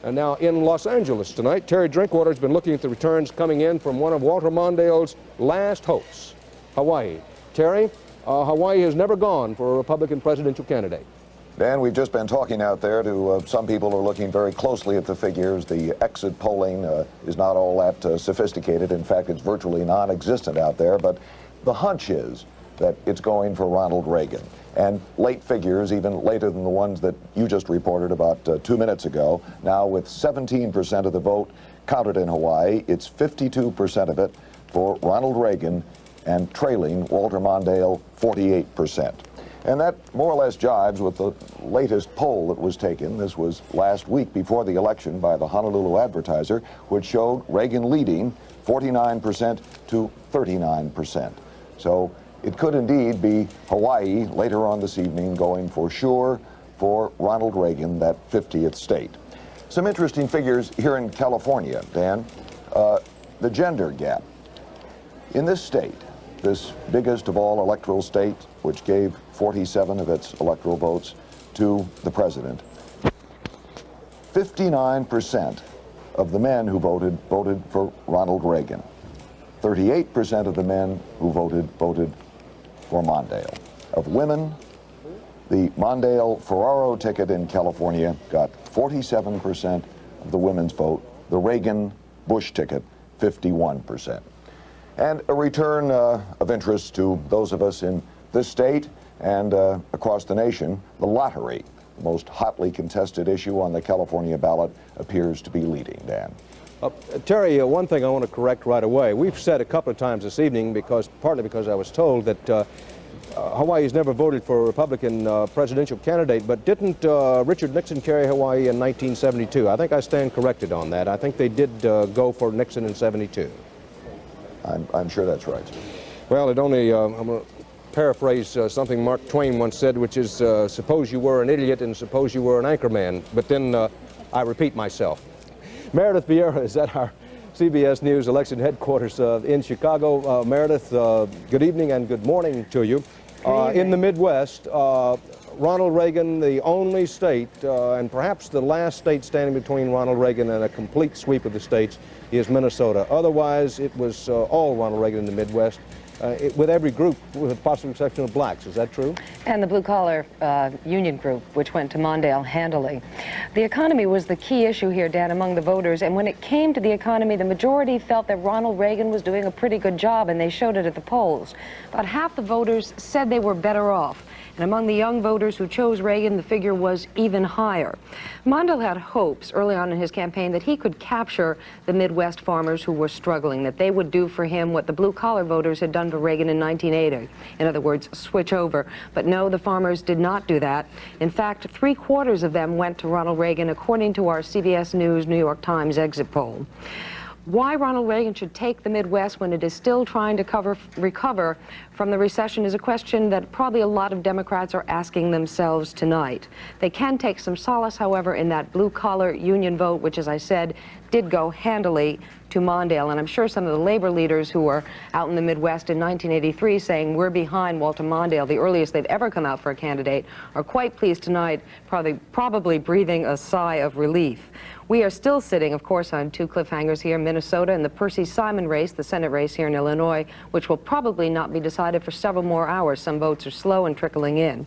And now in Los Angeles tonight, Terry Drinkwater has been looking at the returns coming in from one of Walter Mondale's last hopes, Hawaii. Terry, Hawaii has never gone for a Republican presidential candidate. Dan, we've just been talking out there to some people who are looking very closely at the figures. The exit polling is not all that sophisticated. In fact, it's virtually non-existent out there. But the hunch is that it's going for Ronald Reagan. And late figures, even later than the ones that you just reported about 2 minutes ago, now with 17% of the vote counted in Hawaii, it's 52% of it for Ronald Reagan, and trailing Walter Mondale 48%. And that more or less jives with the latest poll that was taken. This was last week before the election by the Honolulu Advertiser, which showed Reagan leading 49% to 39%. So it could indeed be Hawaii later on this evening going for sure for Ronald Reagan, that 50th state. Some interesting figures here in California, Dan. The gender gap. In this state, this biggest of all electoral states, which gave 47 of its electoral votes to the president, 59% of the men who voted for Ronald Reagan. 38% of the men who voted for Mondale. Of women, the Mondale-Ferraro ticket in California got 47% of the women's vote. The Reagan-Bush ticket, 51%. And a return of interest to those of us in this state and across the nation, the lottery, the most hotly contested issue on the California ballot, appears to be leading, Dan. Terry, one thing I want to correct right away. We've said a couple of times this evening, partly because I was told that Hawaii's never voted for a Republican presidential candidate, but didn't Richard Nixon carry Hawaii in 1972? I think I stand corrected on that. I think they did go for Nixon in 72. I'm sure that's right. Well, I'm going to paraphrase something Mark Twain once said, which is, suppose you were an idiot and suppose you were an anchorman. But then I repeat myself. Meredith Vieira is at our CBS News election headquarters in Chicago. Meredith, good evening and good morning to you. In the Midwest, Ronald Reagan, the only state, and perhaps the last state standing between Ronald Reagan and a complete sweep of the states, is Minnesota. Otherwise, it was all Ronald Reagan in the Midwest, with every group, with the possible exception of blacks. Is that true? And the blue-collar union group, which went to Mondale handily. The economy was the key issue here, Dan, among the voters. And when it came to the economy, the majority felt that Ronald Reagan was doing a pretty good job, and they showed it at the polls. About half the voters said they were better off. And among the young voters who chose Reagan, the figure was even higher. Mondale had hopes early on in his campaign that he could capture the Midwest farmers who were struggling, that they would do for him what the blue-collar voters had done for Reagan in 1980. In other words, switch over. But no, the farmers did not do that. In fact, 3/4 of them went to Ronald Reagan, according to our CBS News New York Times exit poll. Why Ronald Reagan should take the Midwest when it is still trying to recover from the recession is a question that probably a lot of Democrats are asking themselves tonight. They can take some solace, however, in that blue-collar union vote, which, as I said, did go handily to Mondale. And I'm sure some of the labor leaders who were out in the Midwest in 1983 saying we're behind Walter Mondale, the earliest they've ever come out for a candidate, are quite pleased tonight, probably breathing a sigh of relief. We are still sitting, of course, on two cliffhangers here in Minnesota and the Percy Simon race, the Senate race here in Illinois, which will probably not be decided for several more hours. Some votes are slow and trickling in.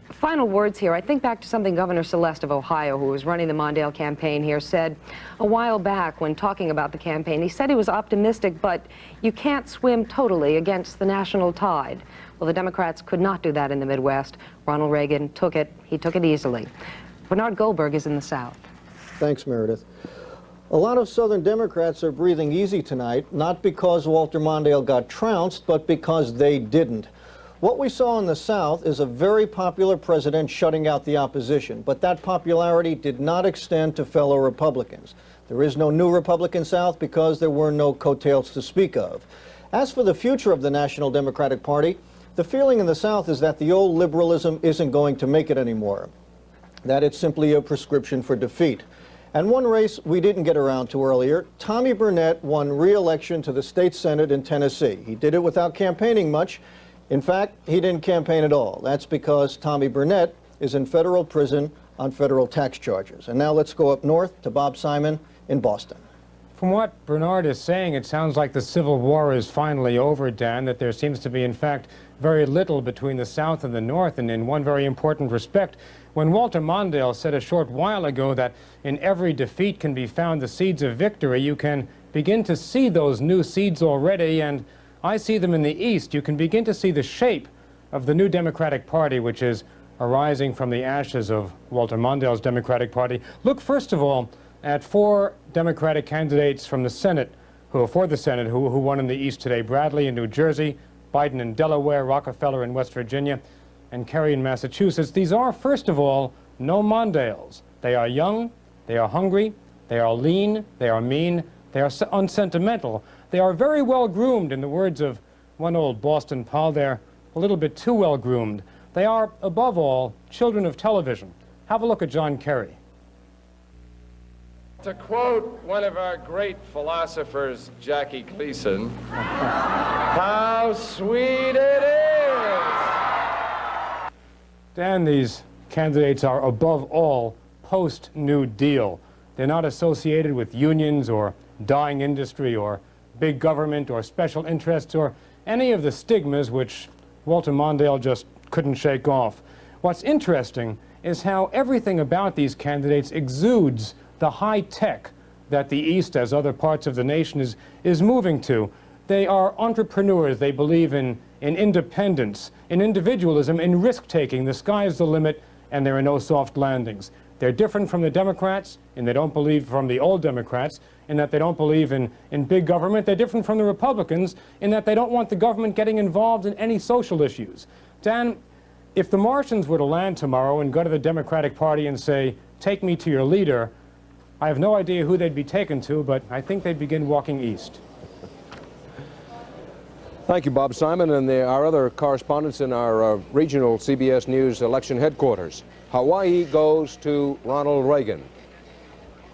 Final words here. I think back to something Governor Celeste of Ohio, who was running the Mondale campaign here, said a while back when talking about the campaign. He said he was optimistic, but you can't swim totally against the national tide. Well, the Democrats could not do that in the Midwest. Ronald Reagan took it. He took it easily. Bernard Goldberg is in the South. Thanks, Meredith. A lot of Southern Democrats are breathing easy tonight, not because Walter Mondale got trounced, but because they didn't. What we saw in the South is a very popular president shutting out the opposition, but that popularity did not extend to fellow Republicans. There is no new Republican South because there were no coattails to speak of. As for the future of the National Democratic Party, the feeling in the South is that the old liberalism isn't going to make it anymore, that it's simply a prescription for defeat. And one race we didn't get around to earlier, Tommy Burnett won re-election to the state Senate in Tennessee. He did it without campaigning much. In fact, he didn't campaign at all. That's because Tommy Burnett is in federal prison on federal tax charges. And now let's go up north to Bob Simon in Boston. From what Bernard is saying, it sounds like the Civil War is finally over, Dan, that there seems to be, in fact, very little between the South and the North, and in one very important respect, when Walter Mondale said a short while ago that in every defeat can be found the seeds of victory, you can begin to see those new seeds already, and I see them in the East. You can begin to see the shape of the new Democratic Party, which is arising from the ashes of Walter Mondale's Democratic Party. Look, first of all, at 4 Democratic candidates from the Senate, who won in the East today: Bradley in New Jersey, Biden in Delaware, Rockefeller in West Virginia, and Kerry in Massachusetts. These are, first of all, no Mondales. They are young, they are hungry, they are lean, they are mean, they are unsentimental. They are very well groomed, in the words of one old Boston pal. They're a little bit too well groomed. They are, above all, children of television. Have a look at John Kerry. To quote one of our great philosophers, Jackie Gleason, how sweet it is! Dan, these candidates are above all post-New Deal. They're not associated with unions or dying industry or big government or special interests or any of the stigmas which Walter Mondale just couldn't shake off. What's interesting is how everything about these candidates exudes the high tech that the East, as other parts of the nation, is moving to. They are entrepreneurs. They believe in independence, in individualism, in risk-taking. The sky is the limit, and there are no soft landings. They're different from the Democrats, and they don't believe from the old Democrats, in that they don't believe in big government. They're different from the Republicans in that they don't want the government getting involved in any social issues. Dan, if the Martians were to land tomorrow and go to the Democratic Party and say, take me to your leader, I have no idea who they'd be taken to, but I think they'd begin walking east. Thank you, Bob Simon, and our other correspondents in our regional CBS News election headquarters. Hawaii goes to Ronald Reagan.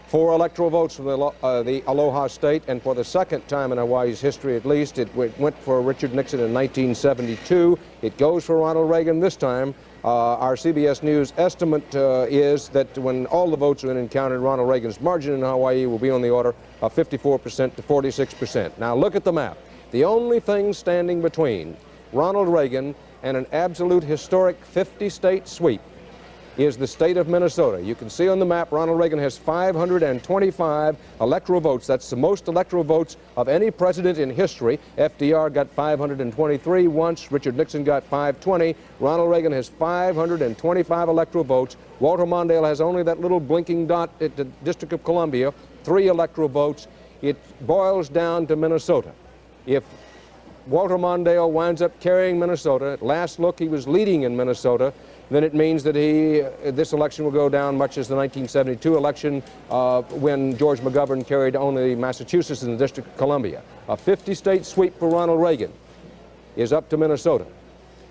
4 electoral votes from the Aloha State, and for the second time in Hawaii's history at least, it went for Richard Nixon in 1972. It goes for Ronald Reagan this time. Our CBS News estimate is that when all the votes have been counted, Ronald Reagan's margin in Hawaii will be on the order of 54% to 46%. Now look at the map. The only thing standing between Ronald Reagan and an absolute historic 50-state sweep is the state of Minnesota. You can see on the map Ronald Reagan has 525 electoral votes. That's the most electoral votes of any president in history. FDR got 523 once. Richard Nixon got 520. Ronald Reagan has 525 electoral votes. Walter Mondale has only that little blinking dot at the District of Columbia, 3 electoral votes. It boils down to Minnesota. If Walter Mondale winds up carrying Minnesota, at last look he was leading in Minnesota, then it means that this election will go down much as the 1972 election when George McGovern carried only Massachusetts and the District of Columbia. A 50-state sweep for Ronald Reagan is up to Minnesota.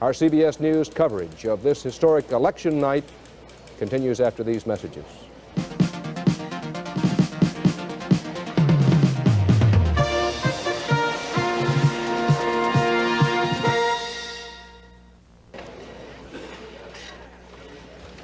Our CBS News coverage of this historic election night continues after these messages.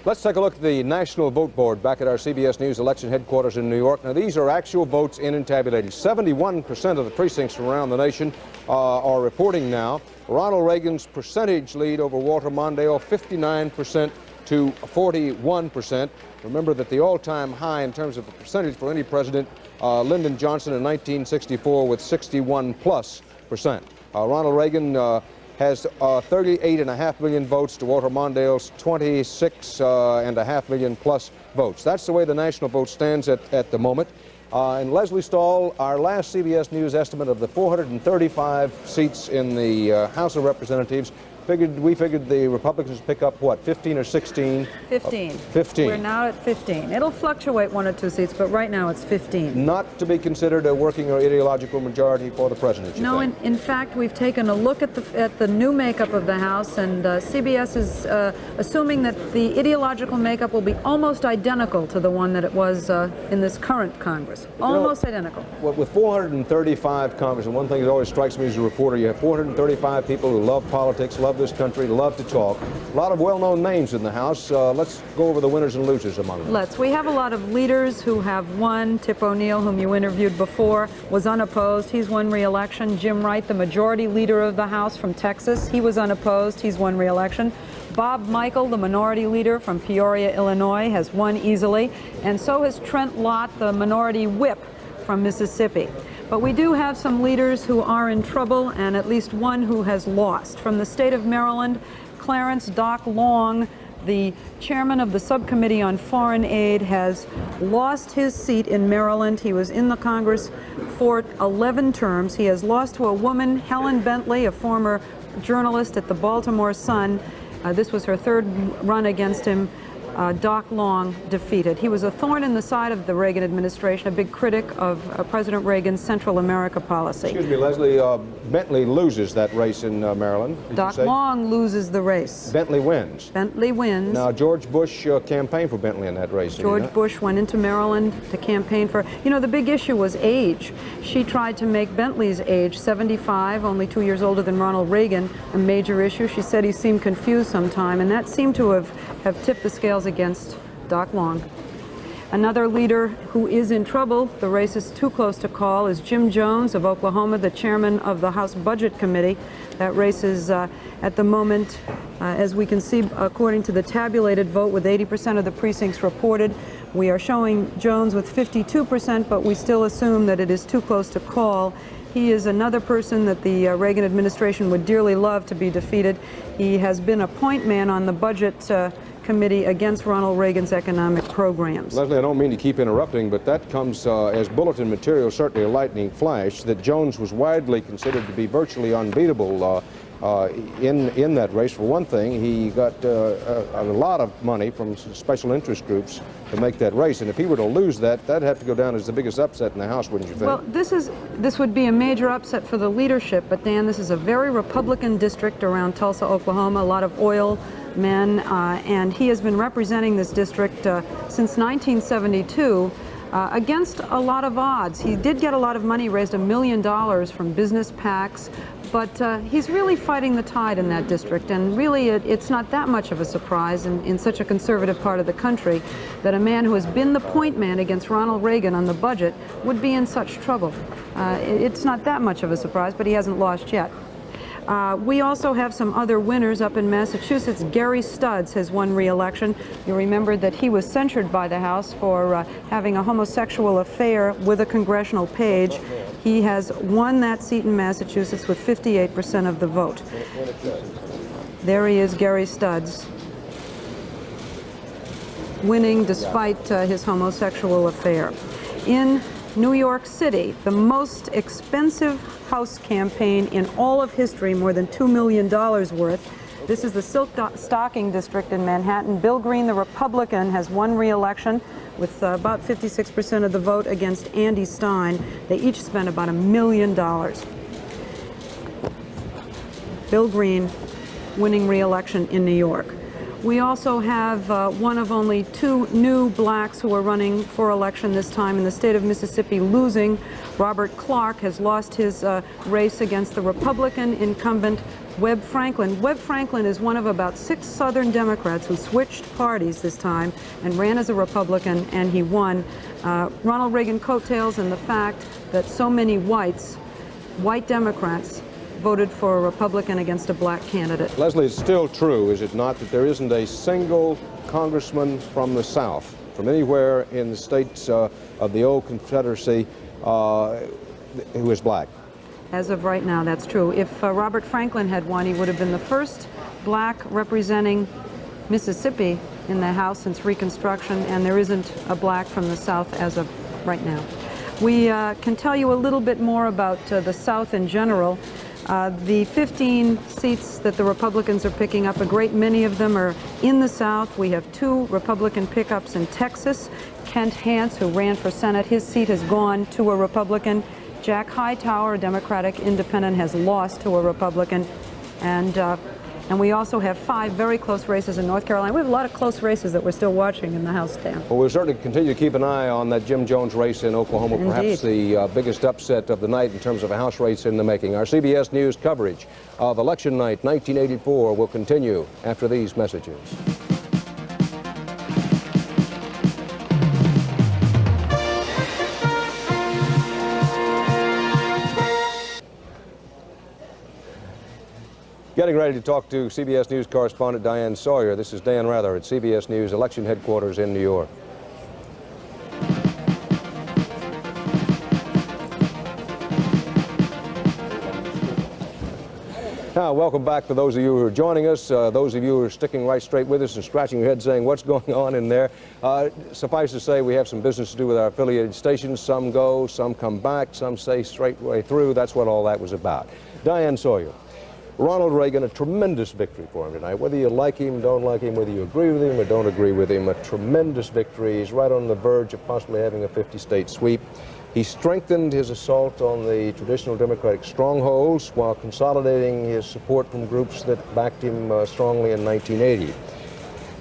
Let's take a look at the National Vote Board back at our CBS News election headquarters in New York. Now, these are actual votes in and tabulated. 71% of the precincts from around the nation are reporting now. Ronald Reagan's percentage lead over Walter Mondale, 59% to 41%. Remember that the all-time high in terms of the percentage for any president, Lyndon Johnson in 1964 with 61+%. Ronald Reagan has 38.5 million votes to Walter Mondale's 26.5 million plus votes. That's the way the national vote stands at the moment. And Leslie Stahl, our last CBS News estimate of the 435 seats in the House of Representatives, we figured the Republicans pick up, what, 15 or 16? 15. 15. We're now at 15. It'll fluctuate 1 or 2 seats, but right now it's 15. Not to be considered a working or ideological majority for the president, you think? No, in fact, we've taken a look at the new makeup of the House, and CBS is assuming that the ideological makeup will be almost identical to the one that it was in this current Congress. Almost identical. Well, with 435 congressmen, one thing that always strikes me as a reporter, you have 435 people who love politics, love this country, love to talk. A lot of well-known names in the House. Let's go over the winners and losers among them. We have a lot of leaders who have won. Tip O'Neill, whom you interviewed before, was unopposed. He's won re-election. Jim Wright, the majority leader of the House from Texas, he was unopposed. He's won re-election. Bob Michael, the minority leader from Peoria, Illinois, has won easily. And so has Trent Lott, the minority whip from Mississippi. But we do have some leaders who are in trouble, and at least one who has lost. From the state of Maryland, Clarence Doc Long, the chairman of the subcommittee on foreign aid, has lost his seat in Maryland. He was in the Congress for 11 terms. He has lost to a woman, Helen Bentley, a former journalist at the Baltimore Sun. This was her 3rd run against him. Doc Long defeated. He was a thorn in the side of the Reagan administration, a big critic of President Reagan's Central America policy. Excuse me, Leslie, Bentley loses that race in Maryland. Doc Long loses the race. Bentley wins. Bentley wins. Now, George Bush campaigned for Bentley in that race. George Bush went into Maryland to campaign for, the big issue was age. She tried to make Bentley's age, 75, only 2 years older than Ronald Reagan, a major issue. She said he seemed confused sometime, and that seemed to have tipped the scales against Doc Long. Another leader who is in trouble, the race is too close to call, is Jim Jones of Oklahoma, the chairman of the House Budget Committee. That race is at the moment, as we can see, according to the tabulated vote, with 80% of the precincts reported. We are showing Jones with 52%, but we still assume that it is too close to call. He is another person that the Reagan administration would dearly love to be defeated. He has been a point man on the budget committee against Ronald Reagan's economic programs. Leslie, I don't mean to keep interrupting, but that comes as bulletin material, certainly a lightning flash, that Jones was widely considered to be virtually unbeatable in that race. For one thing, he got a lot of money from special interest groups to make that race, and if he were to lose that, that'd have to go down as the biggest upset in the House, wouldn't you think? Well, this would be a major upset for the leadership, but Dan, this is a very Republican district around Tulsa, Oklahoma, a lot of oil men, and he has been representing this district since 1972 against a lot of odds. He did get a lot of money, raised $1 million from business PACs, but he's really fighting the tide in that district, and really it's not that much of a surprise in such a conservative part of the country that a man who has been the point man against Ronald Reagan on the budget would be in such trouble. It's not that much of a surprise, but he hasn't lost yet. We also have some other winners up in Massachusetts. Gary Studs has won re-election. You remember that he was censured by the House for having a homosexual affair with a congressional page. He has won that seat in Massachusetts with 58% of the vote. There he is, Gary Studs, winning despite his homosexual affair. In New York City, the most expensive House campaign in all of history, more than $2 million worth. This is the Silk Stocking District in Manhattan. Bill Green, the Republican, has won re-election with about 56% of the vote against Andy Stein. They each spent about $1 million. Bill Green winning re-election in New York. We also have one of only 2 new blacks who are running for election this time in the state of Mississippi losing. Robert Clark has lost his race against the Republican incumbent Webb Franklin. Webb Franklin is one of about 6 Southern Democrats who switched parties this time and ran as a Republican, and he won. Ronald Reagan coattails and the fact that so many white Democrats voted for a Republican against a black candidate. Leslie, it's still true, is it not, that there isn't a single congressman from the South, from anywhere in the states of the old Confederacy, who is black? As of right now, that's true. If Robert Franklin had won, he would have been the first black representing Mississippi in the House since Reconstruction, and there isn't a black from the South as of right now. We can tell you a little bit more about the South in general. The 15 seats that the Republicans are picking up, a great many of them are in the South. We have 2 Republican pickups in Texas. Kent Hance, who ran for Senate, his seat has gone to a Republican. Jack Hightower, a Democratic independent, has lost to a Republican. And we also have 5 very close races in North Carolina. We have a lot of close races that we're still watching in the House, Dan. Well, we'll certainly continue to keep an eye on that Jim Jones race in Oklahoma, Indeed. perhaps the biggest upset of the night in terms of a House race in the making. Our CBS News coverage of Election Night 1984 will continue after these messages. Getting ready to talk to CBS News correspondent Diane Sawyer. This is Dan Rather at CBS News election headquarters in New York. Now, welcome back to those of you who are joining us, those of you who are sticking right straight with us and scratching your head saying, what's going on in there? Suffice to say, we have some business to do with our affiliated stations. Some go, some come back, some stay straight way through. That's what all that was about. Diane Sawyer. Ronald Reagan, a tremendous victory for him tonight. Whether you like him, don't like him, whether you agree with him or don't agree with him, a tremendous victory. He's right on the verge of possibly having a 50-state sweep. He strengthened his assault on the traditional Democratic strongholds while consolidating his support from groups that backed him strongly in 1980.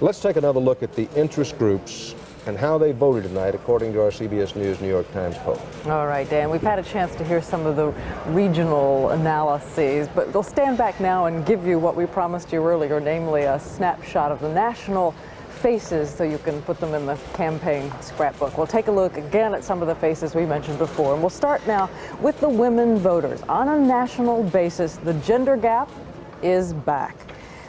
Let's take another look at the interest groups and how they voted tonight, according to our CBS News New York Times poll. All right, Dan, we've had a chance to hear some of the regional analyses, but we'll stand back now and give you what we promised you earlier, namely a snapshot of the national faces so you can put them in the campaign scrapbook. We'll take a look again at some of the faces we mentioned before, and we'll start now with the women voters. On a national basis, the gender gap is back.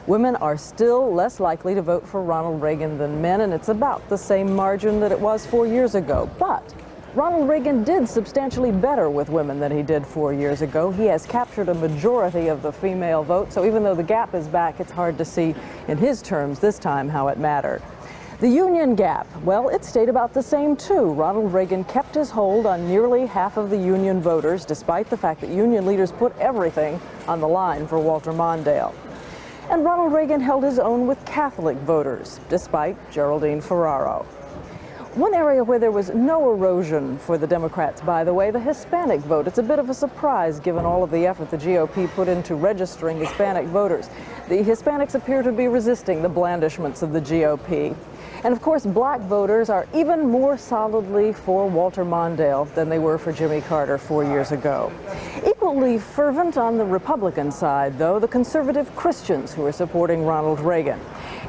Women are still less likely to vote for Ronald Reagan than men, and it's about the same margin that it was 4 years ago. But Ronald Reagan did substantially better with women than he did 4 years ago. He has captured a majority of the female vote, so even though the gap is back, it's hard to see in his terms this time how it mattered. The union gap, well, it stayed about the same too. Ronald Reagan kept his hold on nearly half of the union voters, despite the fact that union leaders put everything on the line for Walter Mondale. And Ronald Reagan held his own with Catholic voters, despite Geraldine Ferraro. One area where there was no erosion for the Democrats, by the way, the Hispanic vote. It's a bit of a surprise given all of the effort the GOP put into registering Hispanic voters. The Hispanics appear to be resisting the blandishments of the GOP. And of course, black voters are even more solidly for Walter Mondale than they were for Jimmy Carter 4 years ago. Equally fervent on the Republican side, though, the conservative Christians who are supporting Ronald Reagan.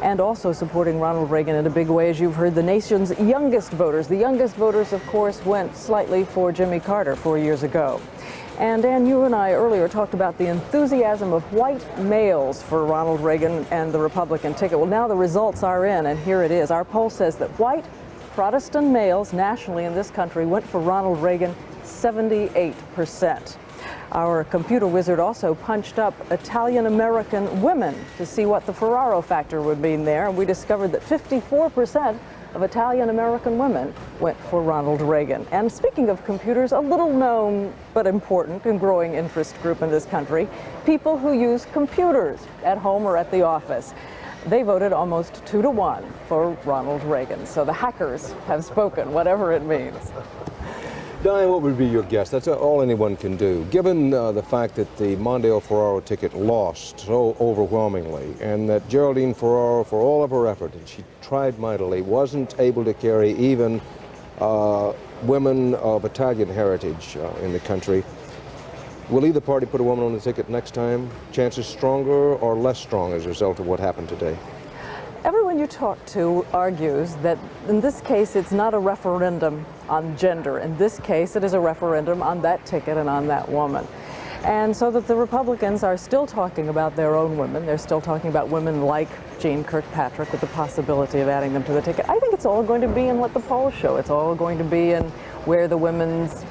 And also supporting Ronald Reagan in a big way, as you've heard, the nation's youngest voters. The youngest voters, of course, went slightly for Jimmy Carter 4 years ago. And Dan, you and I earlier talked about the enthusiasm of white males for Ronald Reagan and the Republican ticket. Well, now the results are in, and here it is. Our poll says that white Protestant males nationally in this country went for Ronald Reagan 78%. Our computer wizard also punched up Italian-American women to see what the Ferraro factor would mean there, and we discovered that 54% of Italian-American women went for Ronald Reagan. And speaking of computers, a little known but important and growing interest group in this country, people who use computers at home or at the office. They voted almost 2-1 for Ronald Reagan. So the hackers have spoken, whatever it means. Diane, what would be your guess? That's all anyone can do. Given the fact that the Mondale-Ferraro ticket lost so overwhelmingly, and that Geraldine Ferraro, for all of her effort, and she tried mightily, wasn't able to carry even women of Italian heritage in the country, will either party put a woman on the ticket next time? Chances stronger or less strong as a result of what happened today? Everyone you talk to argues that in this case it's not a referendum on gender. In this case it is a referendum on that ticket and on that woman. And so that the Republicans are still talking about their own women. They're still talking about women like Jean Kirkpatrick with the possibility of adding them to the ticket. I think it's all going to be in what the polls show. It's all going to be in where the women's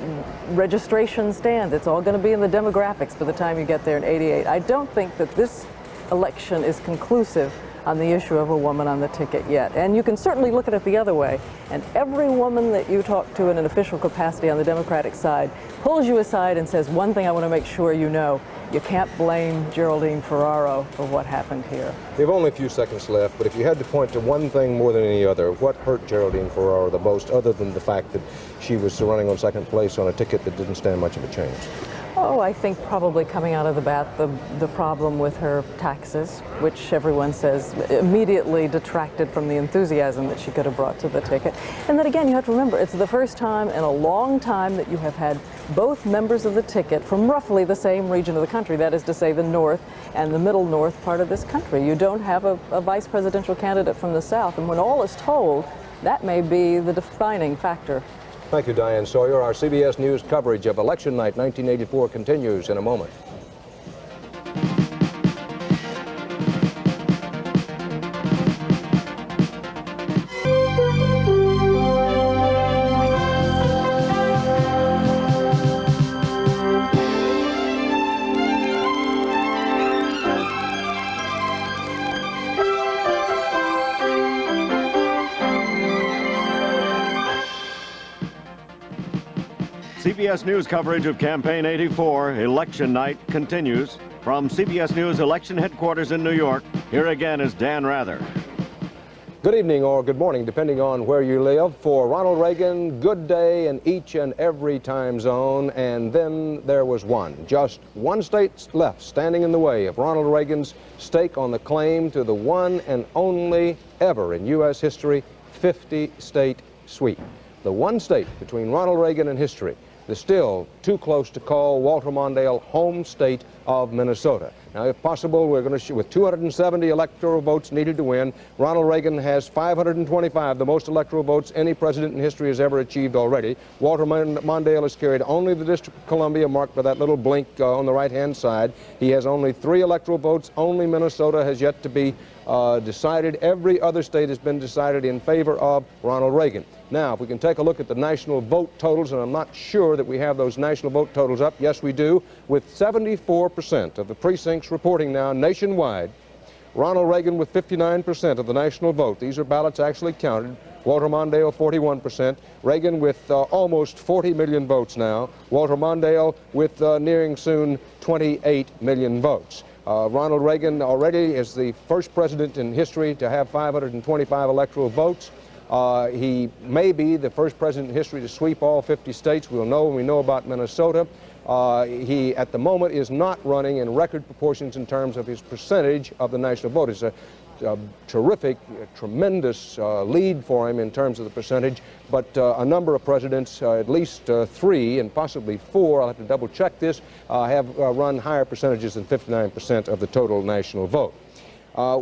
registration stands. It's all going to be in the demographics by the time you get there in '88. I don't think that this election is conclusive on the issue of a woman on the ticket yet. And you can certainly look at it the other way. And every woman that you talk to in an official capacity on the Democratic side pulls you aside and says, one thing I want to make sure you know, you can't blame Geraldine Ferraro for what happened here. We have only a few seconds left, but if you had to point to one thing more than any other, what hurt Geraldine Ferraro the most, other than the fact that she was running on second place on a ticket that didn't stand much of a chance? Oh, I think probably coming out of the bat, the problem with her taxes, which everyone says immediately detracted from the enthusiasm that she could have brought to the ticket. And then again, you have to remember, it's the first time in a long time that you have had both members of the ticket from roughly the same region of the country, that is to say the north and the middle north part of this country. You don't have a vice presidential candidate from the south, and when all is told, that may be the defining factor. Thank you, Diane Sawyer. Our CBS News coverage of Election Night 1984 continues in a moment. CBS News coverage of Campaign 84, Election Night, continues. From CBS News Election Headquarters in New York, here again is Dan Rather. Good evening or good morning, depending on where you live. For Ronald Reagan, good day in each and every time zone. And then there was one, just one state left standing in the way of Ronald Reagan's stake on the claim to the one and only ever in U.S. history 50-state sweep. The one state between Ronald Reagan and history, the still too close to call Walter Mondale home state of Minnesota. Now, if possible, we're going to, with 270 electoral votes needed to win, Ronald Reagan has 525, the most electoral votes any president in history has ever achieved already. Walter Mondale has carried only the District of Columbia, marked by that little blink on the right-hand side. He has only 3 electoral votes. Only Minnesota has yet to be decided. Every other state has been decided in favor of Ronald Reagan. Now, if we can take a look at the national vote totals, and I'm not sure that we have those national vote totals up. Yes, we do. With 74% of the precincts reporting now nationwide, Ronald Reagan with 59% of the national vote. These are ballots actually counted. Walter Mondale, 41%. Reagan with almost 40 million votes now. Walter Mondale with nearing soon 28 million votes. Ronald Reagan already is the first president in history to have 525 electoral votes. He may be the first president in history to sweep all 50 states. We'll know when we know about Minnesota. He, at the moment, is not running in record proportions in terms of his percentage of the national vote. It's a terrific, tremendous lead for him in terms of the percentage, but a number of presidents, at least 3 and possibly 4, I'll have to double check this, have run higher percentages than 59% of the total national vote.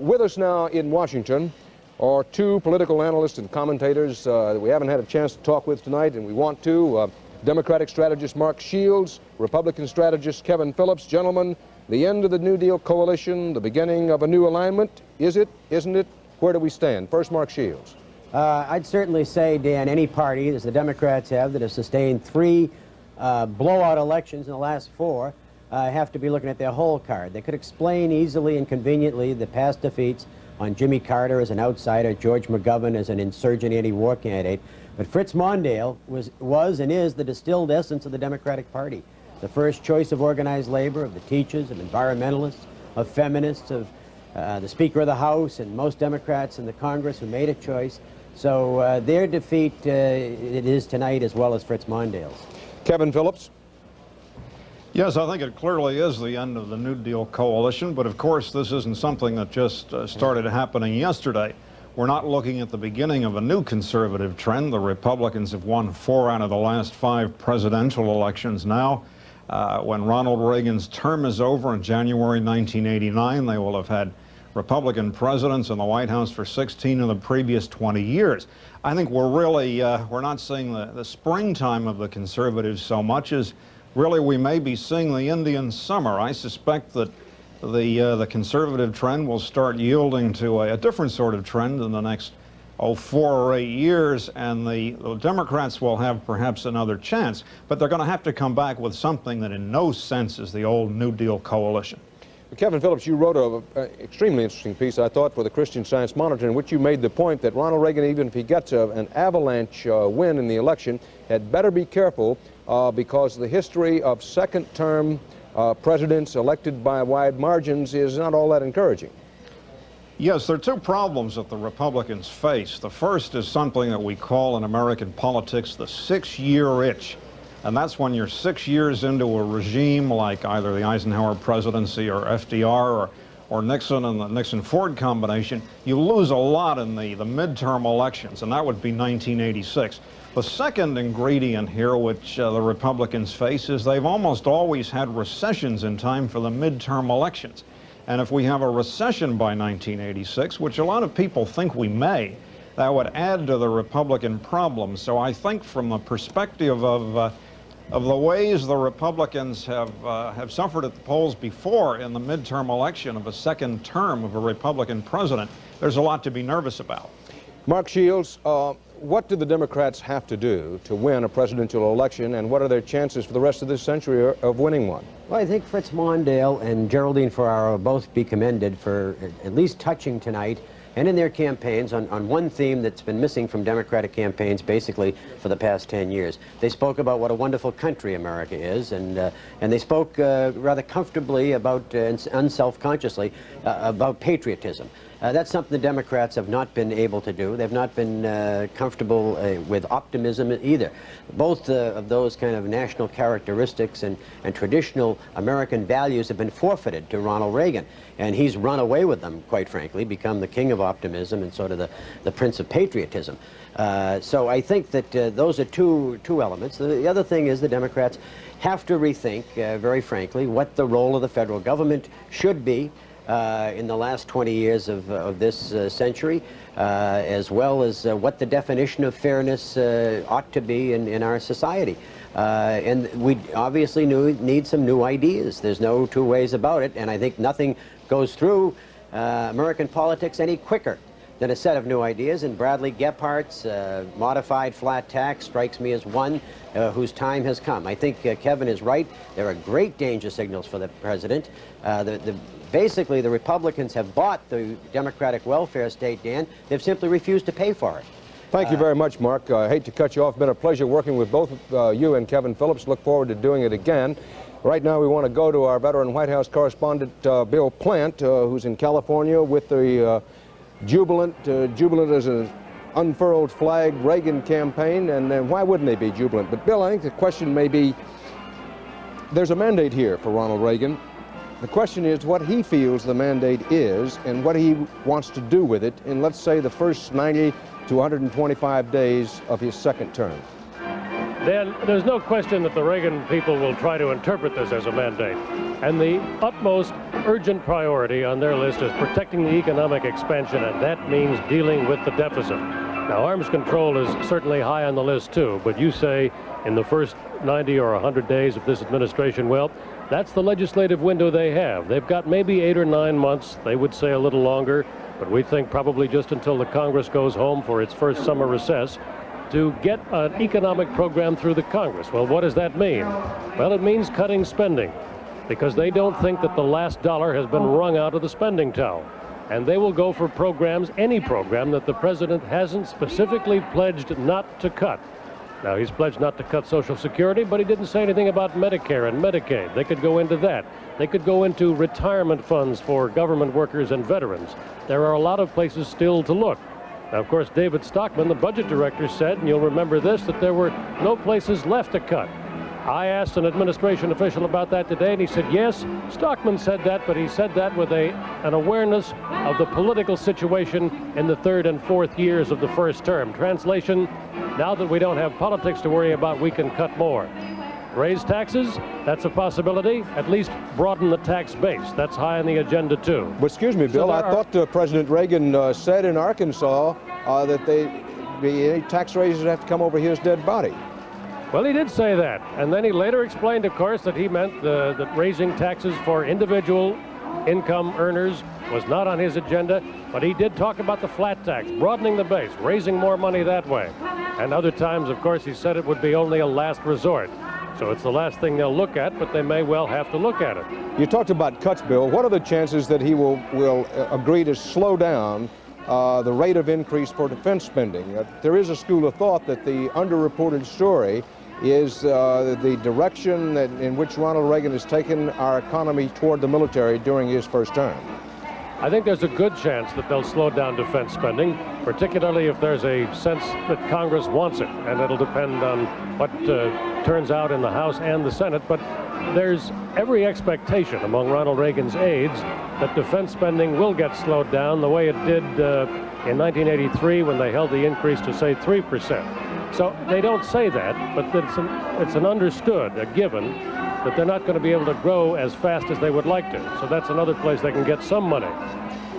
With us now in Washington are 2 political analysts and commentators that we haven't had a chance to talk with tonight, and we want to. Democratic strategist Mark Shields, Republican strategist Kevin Phillips. Gentlemen, the end of the New Deal coalition, the beginning of a new alignment, is it, isn't it? Where do we stand? First, Mark Shields. I'd certainly say, Dan, any party, as the Democrats have, that has sustained 3 blowout elections in the last 4, have to be looking at their whole card. They could explain easily and conveniently the past defeats on Jimmy Carter as an outsider, George McGovern as an insurgent anti-war candidate, but Fritz Mondale was and is the distilled essence of the Democratic Party. The first choice of organized labor, of the teachers, of environmentalists, of feminists, of the Speaker of the House, and most Democrats in the Congress who made a choice. So their defeat it is tonight, as well as Fritz Mondale's. Kevin Phillips. Yes, I think it clearly is the end of the New Deal coalition, but of course this isn't something that just started happening yesterday. We're not looking at the beginning of a new conservative trend. The Republicans have won 4 out of the last 5 presidential elections now. When Ronald Reagan's term is over in January 1989, they will have had Republican presidents in the White House for 16 of the previous 20 years. I think we're really, we're not seeing the springtime of the conservatives so much as really we may be seeing the Indian summer. I suspect that the conservative trend will start yielding to a different sort of trend in the next 4 or 8 years, and the Democrats will have perhaps another chance, but they're going to have to come back with something that in no sense is the old New Deal coalition. Kevin Phillips, you wrote an extremely interesting piece, I thought, for the Christian Science Monitor, in which you made the point that Ronald Reagan, even if he gets an avalanche win in the election, had better be careful because the history of second-term presidents elected by wide margins is not all that encouraging. Yes, there are 2 problems that the Republicans face. The first is something that we call in American politics the 6-year itch. And that's when you're 6 years into a regime like either the Eisenhower presidency or FDR or Nixon and the Nixon-Ford combination, you lose a lot in the midterm elections, and that would be 1986. The second ingredient here, which the Republicans face, is they've almost always had recessions in time for the midterm elections. And if we have a recession by 1986, which a lot of people think we may, that would add to the Republican problems. So I think from the perspective of the ways the Republicans have suffered at the polls before in the midterm election of a second term of a Republican president, there's a lot to be nervous about. Mark Shields, what do the Democrats have to do to win a presidential election, and what are their chances for the rest of this century of winning one? Well, I think Fritz Mondale and Geraldine Ferraro both be commended for at least touching tonight and in their campaigns on one theme that's been missing from Democratic campaigns basically for the past 10 years. They spoke about what a wonderful country America is, and they spoke rather comfortably about, unself-consciously, about patriotism. That's something the Democrats have not been able to do. They've not been comfortable with optimism either. Both of those kind of national characteristics and traditional American values have been forfeited to Ronald Reagan. And he's run away with them, quite frankly, become the king of optimism and sort of the prince of patriotism. So I think that those are two elements. The other thing is the Democrats have to rethink, very frankly, what the role of the federal government should be in the last 20 years of this century, as well as what the definition of fairness ought to be in our society. And we obviously need some new ideas. There's no two ways about it, and I think nothing goes through American politics any quicker than a set of new ideas, and Bradley Gephardt's modified flat tax strikes me as one whose time has come. I think Kevin is right. There are great danger signals for the president. Basically, the Republicans have bought the Democratic welfare state, Dan. They've simply refused to pay for it. Thank you very much, Mark. I hate to cut you off. It's been a pleasure working with both you and Kevin Phillips. Look forward to doing it again. Right now, we want to go to our veteran White House correspondent, Bill Plant, who's in California with the jubilant as an unfurled flag Reagan campaign, and why wouldn't they be jubilant? But Bill, I think the question may be, there's a mandate here for Ronald Reagan. The question is what he feels the mandate is and what he wants to do with it in, let's say, the first 90 to 125 days of his second term. Dan, there's no question that the Reagan people will try to interpret this as a mandate. And the utmost urgent priority on their list is protecting the economic expansion, and that means dealing with the deficit. Now, arms control is certainly high on the list, too, but you say in the first 90 or 100 days of this administration, well, that's the legislative window they have. They've got maybe 8 or 9 months. They would say a little longer, but we think probably just until the Congress goes home for its first summer recess to get an economic program through the Congress. Well, what does that mean? Well, it means cutting spending, because they don't think that the last dollar has been wrung out of the spending towel. And they will go for programs, any program that the president hasn't specifically pledged not to cut. Now, he's pledged not to cut Social Security, but he didn't say anything about Medicare and Medicaid. They could go into that. They could go into retirement funds for government workers and veterans. There are a lot of places still to look. Now, of course, David Stockman, the budget director, said, and you'll remember this, that there were no places left to cut. I asked an administration official about that today, and he said, yes, Stockman said that, but he said that with an awareness of the political situation in the third and fourth years of the first term. Translation, now that we don't have politics to worry about, we can cut more. Raise taxes, that's a possibility. At least broaden the tax base. That's high on the agenda, too. But excuse me, Bill, I thought President Reagan said in Arkansas that any tax raises have to come over his dead body. Well, he did say that. And then he later explained, of course, that he meant that raising taxes for individual income earners was not on his agenda, but he did talk about the flat tax, broadening the base, raising more money that way. And other times, of course, he said it would be only a last resort. So it's the last thing they'll look at, but they may well have to look at it. You talked about cuts, Bill. What are the chances that he will agree to slow down the rate of increase for defense spending? There is a school of thought that the underreported story is the direction in which Ronald Reagan has taken our economy toward the military during his first term. I think there's a good chance that they'll slow down defense spending, particularly if there's a sense that Congress wants it, and it'll depend on what turns out in the House and the Senate. But there's every expectation among Ronald Reagan's aides that defense spending will get slowed down the way it did in 1983 when they held the increase to, say, 3%. So they don't say that, but it's an understood, a given, that they're not going to be able to grow as fast as they would like to. So that's another place they can get some money.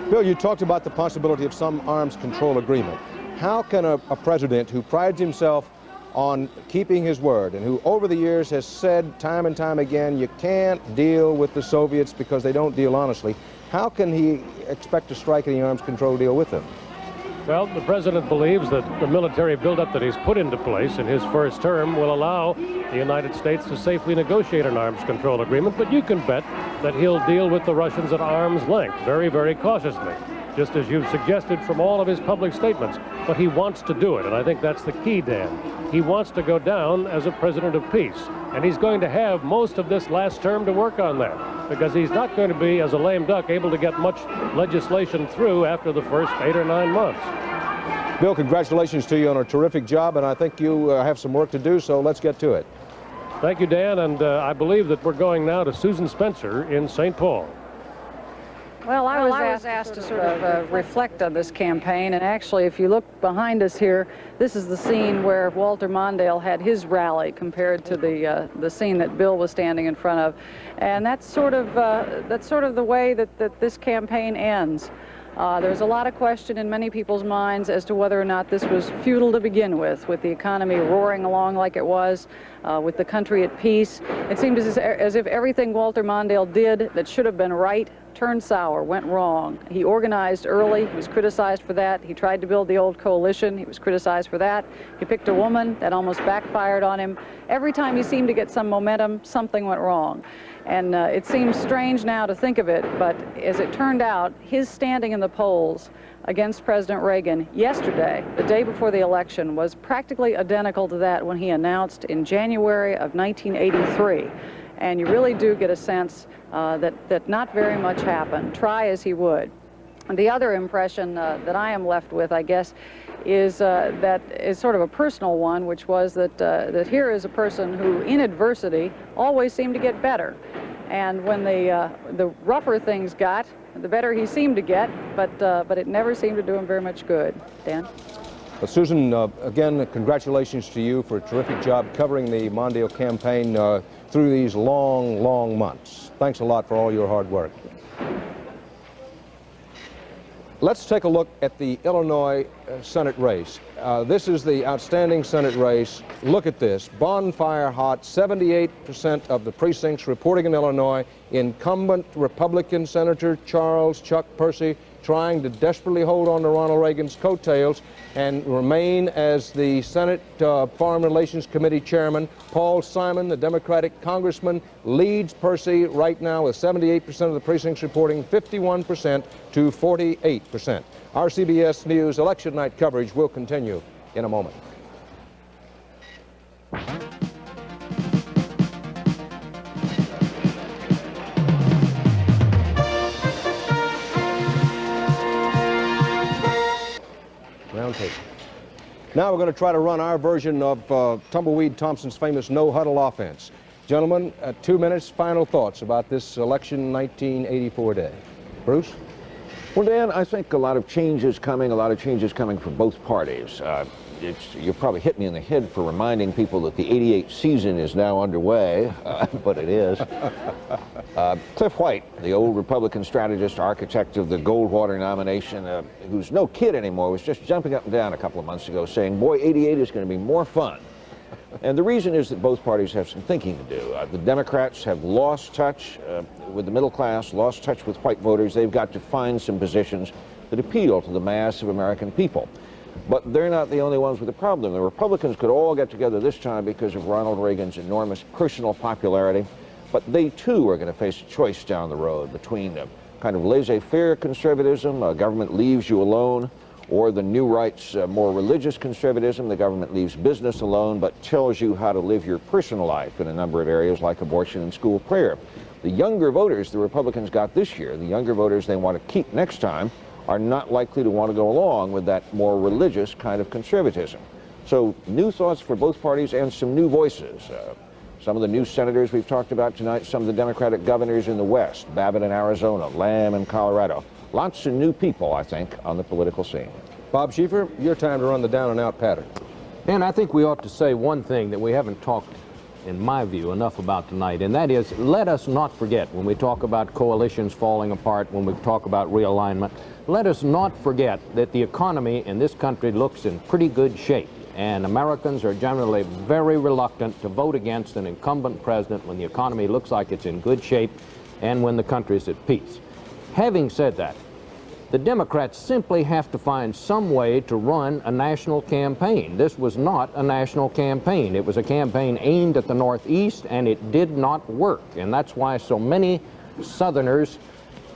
Bill, you talked about the possibility of some arms control agreement. How can a president who prides himself on keeping his word and who over the years has said time and time again, you can't deal with the Soviets because they don't deal honestly, how can he expect to strike any arms control deal with them? Well, the president believes that the military buildup that he's put into place in his first term will allow the United States to safely negotiate an arms control agreement, but you can bet that he'll deal with the Russians at arm's length, very, very cautiously, just as you've suggested from all of his public statements. But he wants to do it, and I think that's the key, Dan. He wants to go down as a president of peace, and he's going to have most of this last term to work on that, because he's not going to be, as a lame duck, able to get much legislation through after the first 8 or 9 months. Bill, congratulations to you on a terrific job, and I think you have some work to do, so let's get to it. Thank you, Dan, and I believe that we're going now to Susan Spencer in St. Paul. Well, I was asked to sort of reflect on this campaign, and actually, if you look behind us here, this is the scene where Walter Mondale had his rally compared to the scene that Bill was standing in front of, and that's sort of the way that this campaign ends. There's a lot of question in many people's minds as to whether or not this was futile to begin with the economy roaring along like it was, with the country at peace. It seemed as if everything Walter Mondale did that should have been right turned sour, went wrong. He organized early, he was criticized for that. He tried to build the old coalition, he was criticized for that. He picked a woman, that almost backfired on him. Every time he seemed to get some momentum, something went wrong. And it seems strange now to think of it, but as it turned out, his standing in the polls against President Reagan yesterday, the day before the election, was practically identical to that when he announced in January of 1983. And you really do get a sense that not very much happened, try as he would. And the other impression that I am left with, I guess, is that is sort of a personal one, which was that here is a person who, in adversity, always seemed to get better. And when the rougher things got, the better he seemed to get, but it never seemed to do him very much good. Dan? Susan, again, congratulations to you for a terrific job covering the Mondale campaign through these long, long months. Thanks a lot for all your hard work. Let's take a look at the Illinois Senate race. This is the outstanding Senate race. Look at this, bonfire hot, 78% of the precincts reporting in Illinois. Incumbent Republican Senator Charles Chuck Percy trying to desperately hold on to Ronald Reagan's coattails and remain as the Senate Foreign Relations Committee chairman. Paul Simon, the Democratic congressman, leads Percy right now with 78% of the precincts reporting, 51% to 48%. Our CBS News election night coverage will continue in a moment. Round table. Now we're going to try to run our version of Tumbleweed Thompson's famous no-huddle offense. Gentlemen, 2 minutes, final thoughts about this election 1984 day. Bruce? Well, Dan, I think a lot of change is coming from both parties. You probably hit me in the head for reminding people that the '88 season is now underway, but it is. Cliff White, the old Republican strategist, architect of the Goldwater nomination, who's no kid anymore, was just jumping up and down a couple of months ago saying, boy, '88 is going to be more fun. And the reason is that both parties have some thinking to do. The Democrats have lost touch with the middle class, lost touch with white voters. They've got to find some positions that appeal to the mass of American people. But they're not the only ones with a problem. The Republicans could all get together this time because of Ronald Reagan's enormous personal popularity. But they, too, are going to face a choice down the road between kind of laissez-faire conservatism, government leaves you alone, or the new right's more religious conservatism, the government leaves business alone but tells you how to live your personal life in a number of areas like abortion and school prayer. The younger voters the Republicans got this year, the younger voters they want to keep next time, are not likely to want to go along with that more religious kind of conservatism. So new thoughts for both parties and some new voices. Some of the new senators we've talked about tonight, some of the Democratic governors in the West, Babbitt in Arizona, Lamb in Colorado. Lots of new people, I think, on the political scene. Bob Schieffer, your time to run the down-and-out pattern. And I think we ought to say one thing that we haven't talked, in my view, enough about tonight, and that is, let us not forget, when we talk about coalitions falling apart, when we talk about realignment, let us not forget that the economy in this country looks in pretty good shape, and Americans are generally very reluctant to vote against an incumbent president when the economy looks like it's in good shape and when the country's at peace. Having said that, the Democrats simply have to find some way to run a national campaign. This was not a national campaign. It was a campaign aimed at the Northeast, and it did not work. And that's why so many Southerners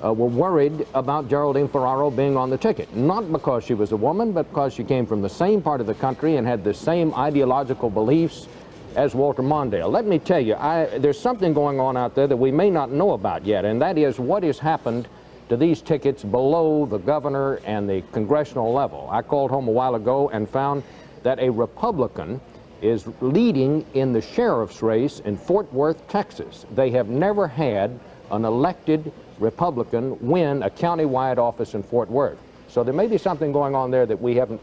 were worried about Geraldine Ferraro being on the ticket. Not because she was a woman, but because she came from the same part of the country and had the same ideological beliefs as Walter Mondale. Let me tell you, there's something going on out there that we may not know about yet, and that is what has happened to these tickets below the governor and the congressional level. I called home a while ago and found that a Republican is leading in the sheriff's race in Fort Worth, Texas. They have never had an elected Republican win a county-wide office in Fort Worth. So there may be something going on there that we haven't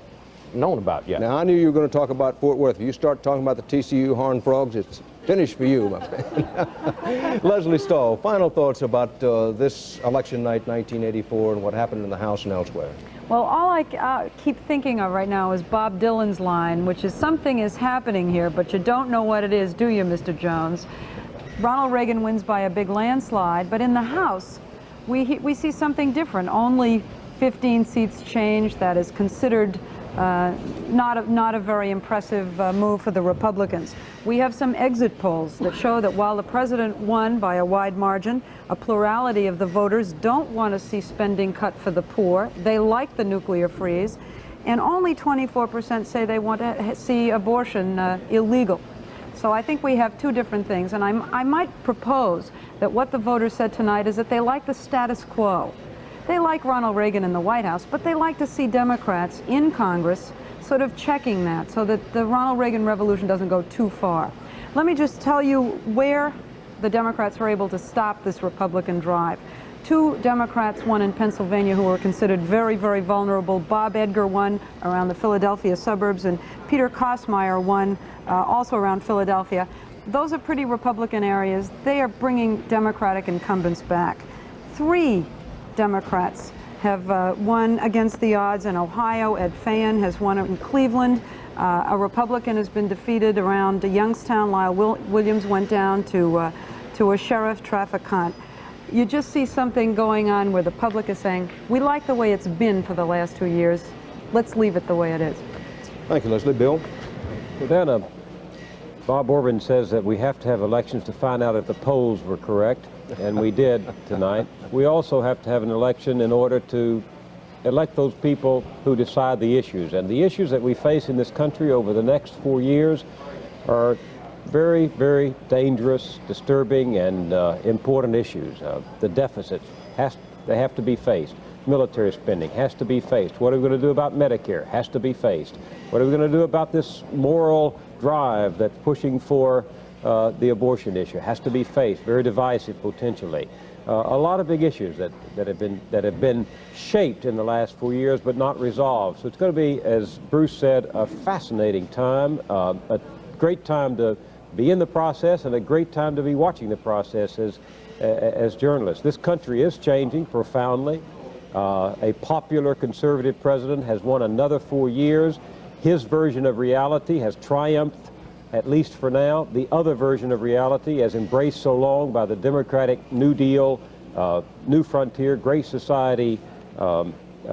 known about yet. Now, I knew you were going to talk about Fort Worth. If you start talking about the TCU Horned Frogs, it's finished for you, my friend. Leslie Stahl, final thoughts about this election night, 1984, and what happened in the House and elsewhere. Well, all I keep thinking of right now is Bob Dylan's line, which is something is happening here, but you don't know what it is, do you, Mr. Jones? Ronald Reagan wins by a big landslide, but in the House, we see something different. Only 15 seats change. That is considered not a very impressive move for the Republicans. We have some exit polls that show that while the president won by a wide margin, a plurality of the voters don't want to see spending cut for the poor. They like the nuclear freeze, and only 24% say they want to see abortion illegal. So I think we have two different things, and I might propose that what the voters said tonight is that they like the status quo. They like Ronald Reagan in the White House, but they like to see Democrats in Congress sort of checking that so that the Ronald Reagan revolution doesn't go too far. Let me just tell you where the Democrats were able to stop this Republican drive. Two Democrats won in Pennsylvania who were considered very, very vulnerable. Bob Edgar won around the Philadelphia suburbs, and Peter Kosmaier won also around Philadelphia. Those are pretty Republican areas. They are bringing Democratic incumbents back. 3 Democrats have won against the odds in Ohio. Ed Feighan has won in Cleveland. A Republican has been defeated around Youngstown. Lyle Williams went down to a sheriff traffic hunt. You just see something going on where the public is saying, we like the way it's been for the last 2 years. Let's leave it the way it is. Thank you, Leslie. Bill? Well, then, Bob Orban says that we have to have elections to find out if the polls were correct, and we did tonight. We also have to have an election in order to elect those people who decide the issues. And the issues that we face in this country over the next 4 years are very, very dangerous, disturbing, and important issues. The deficits, they have to be faced. Military spending has to be faced. What are we going to do about Medicare? Has to be faced. What are we going to do about this moral drive that's pushing for the abortion issue? Has to be faced. Very divisive potentially. A lot of big issues that have been shaped in the last 4 years but not resolved. So it's going to be, as Bruce said, a fascinating time, a great time to be in the process and a great time to be watching the process as journalists. This country is changing profoundly. A popular conservative president has won another 4 years. His version of reality has triumphed, at least for now. The other version of reality, as embraced so long by the Democratic New Deal, New Frontier, Great Society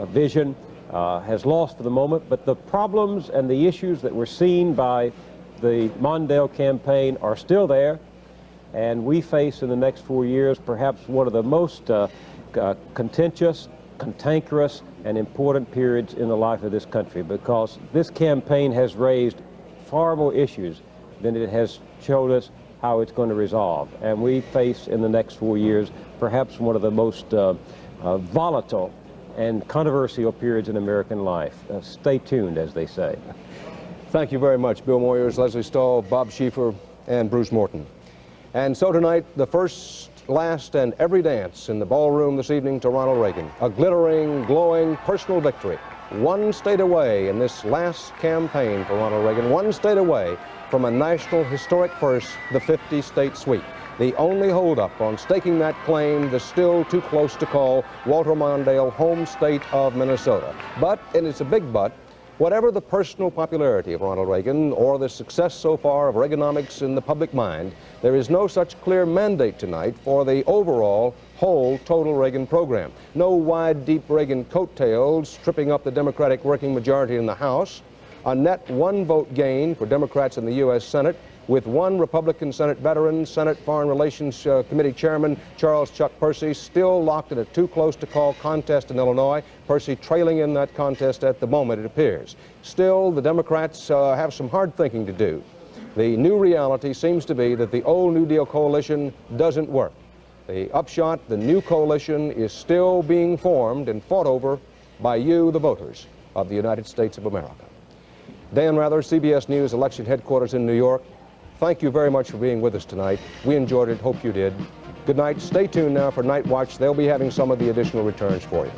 vision, has lost for the moment. But the problems and the issues that were seen by the Mondale campaign are still there. And we face in the next 4 years perhaps one of the most contentious, cantankerous, and important periods in the life of this country, because this campaign has raised far more issues than it has showed us how it's going to resolve. And we face in the next 4 years perhaps one of the most volatile and controversial periods in American life. Stay tuned, as they say. Thank you very much, Bill Moyers, Leslie Stahl, Bob Schieffer, and Bruce Morton. And so tonight, the first, last, and every dance in the ballroom this evening to Ronald Reagan. A glittering, glowing personal victory. 1 state away in this last campaign for Ronald Reagan. 1 state away from a national historic first, the 50-state sweep. The only holdup on staking that claim, the still too close to call Walter Mondale home state of Minnesota. But, and it's a big but, whatever the personal popularity of Ronald Reagan or the success so far of Reaganomics in the public mind, there is no such clear mandate tonight for the overall whole total Reagan program. No wide, deep Reagan coattails tripping up the Democratic working majority in the House. A net 1 vote gain for Democrats in the U.S. Senate, with 1 Republican Senate veteran, Senate Foreign Relations Committee Chairman Charles Chuck Percy still locked in a too close to call contest in Illinois. Percy trailing in that contest at the moment, it appears. Still, the Democrats have some hard thinking to do. The new reality seems to be that the old New Deal coalition doesn't work. The upshot, the new coalition, is still being formed and fought over by you, the voters of the United States of America. Dan Rather, CBS News Election Headquarters in New York. Thank you very much for being with us tonight. We enjoyed it. Hope you did. Good night. Stay tuned now for Night Watch. They'll be having some of the additional returns for you.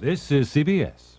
This is CBS.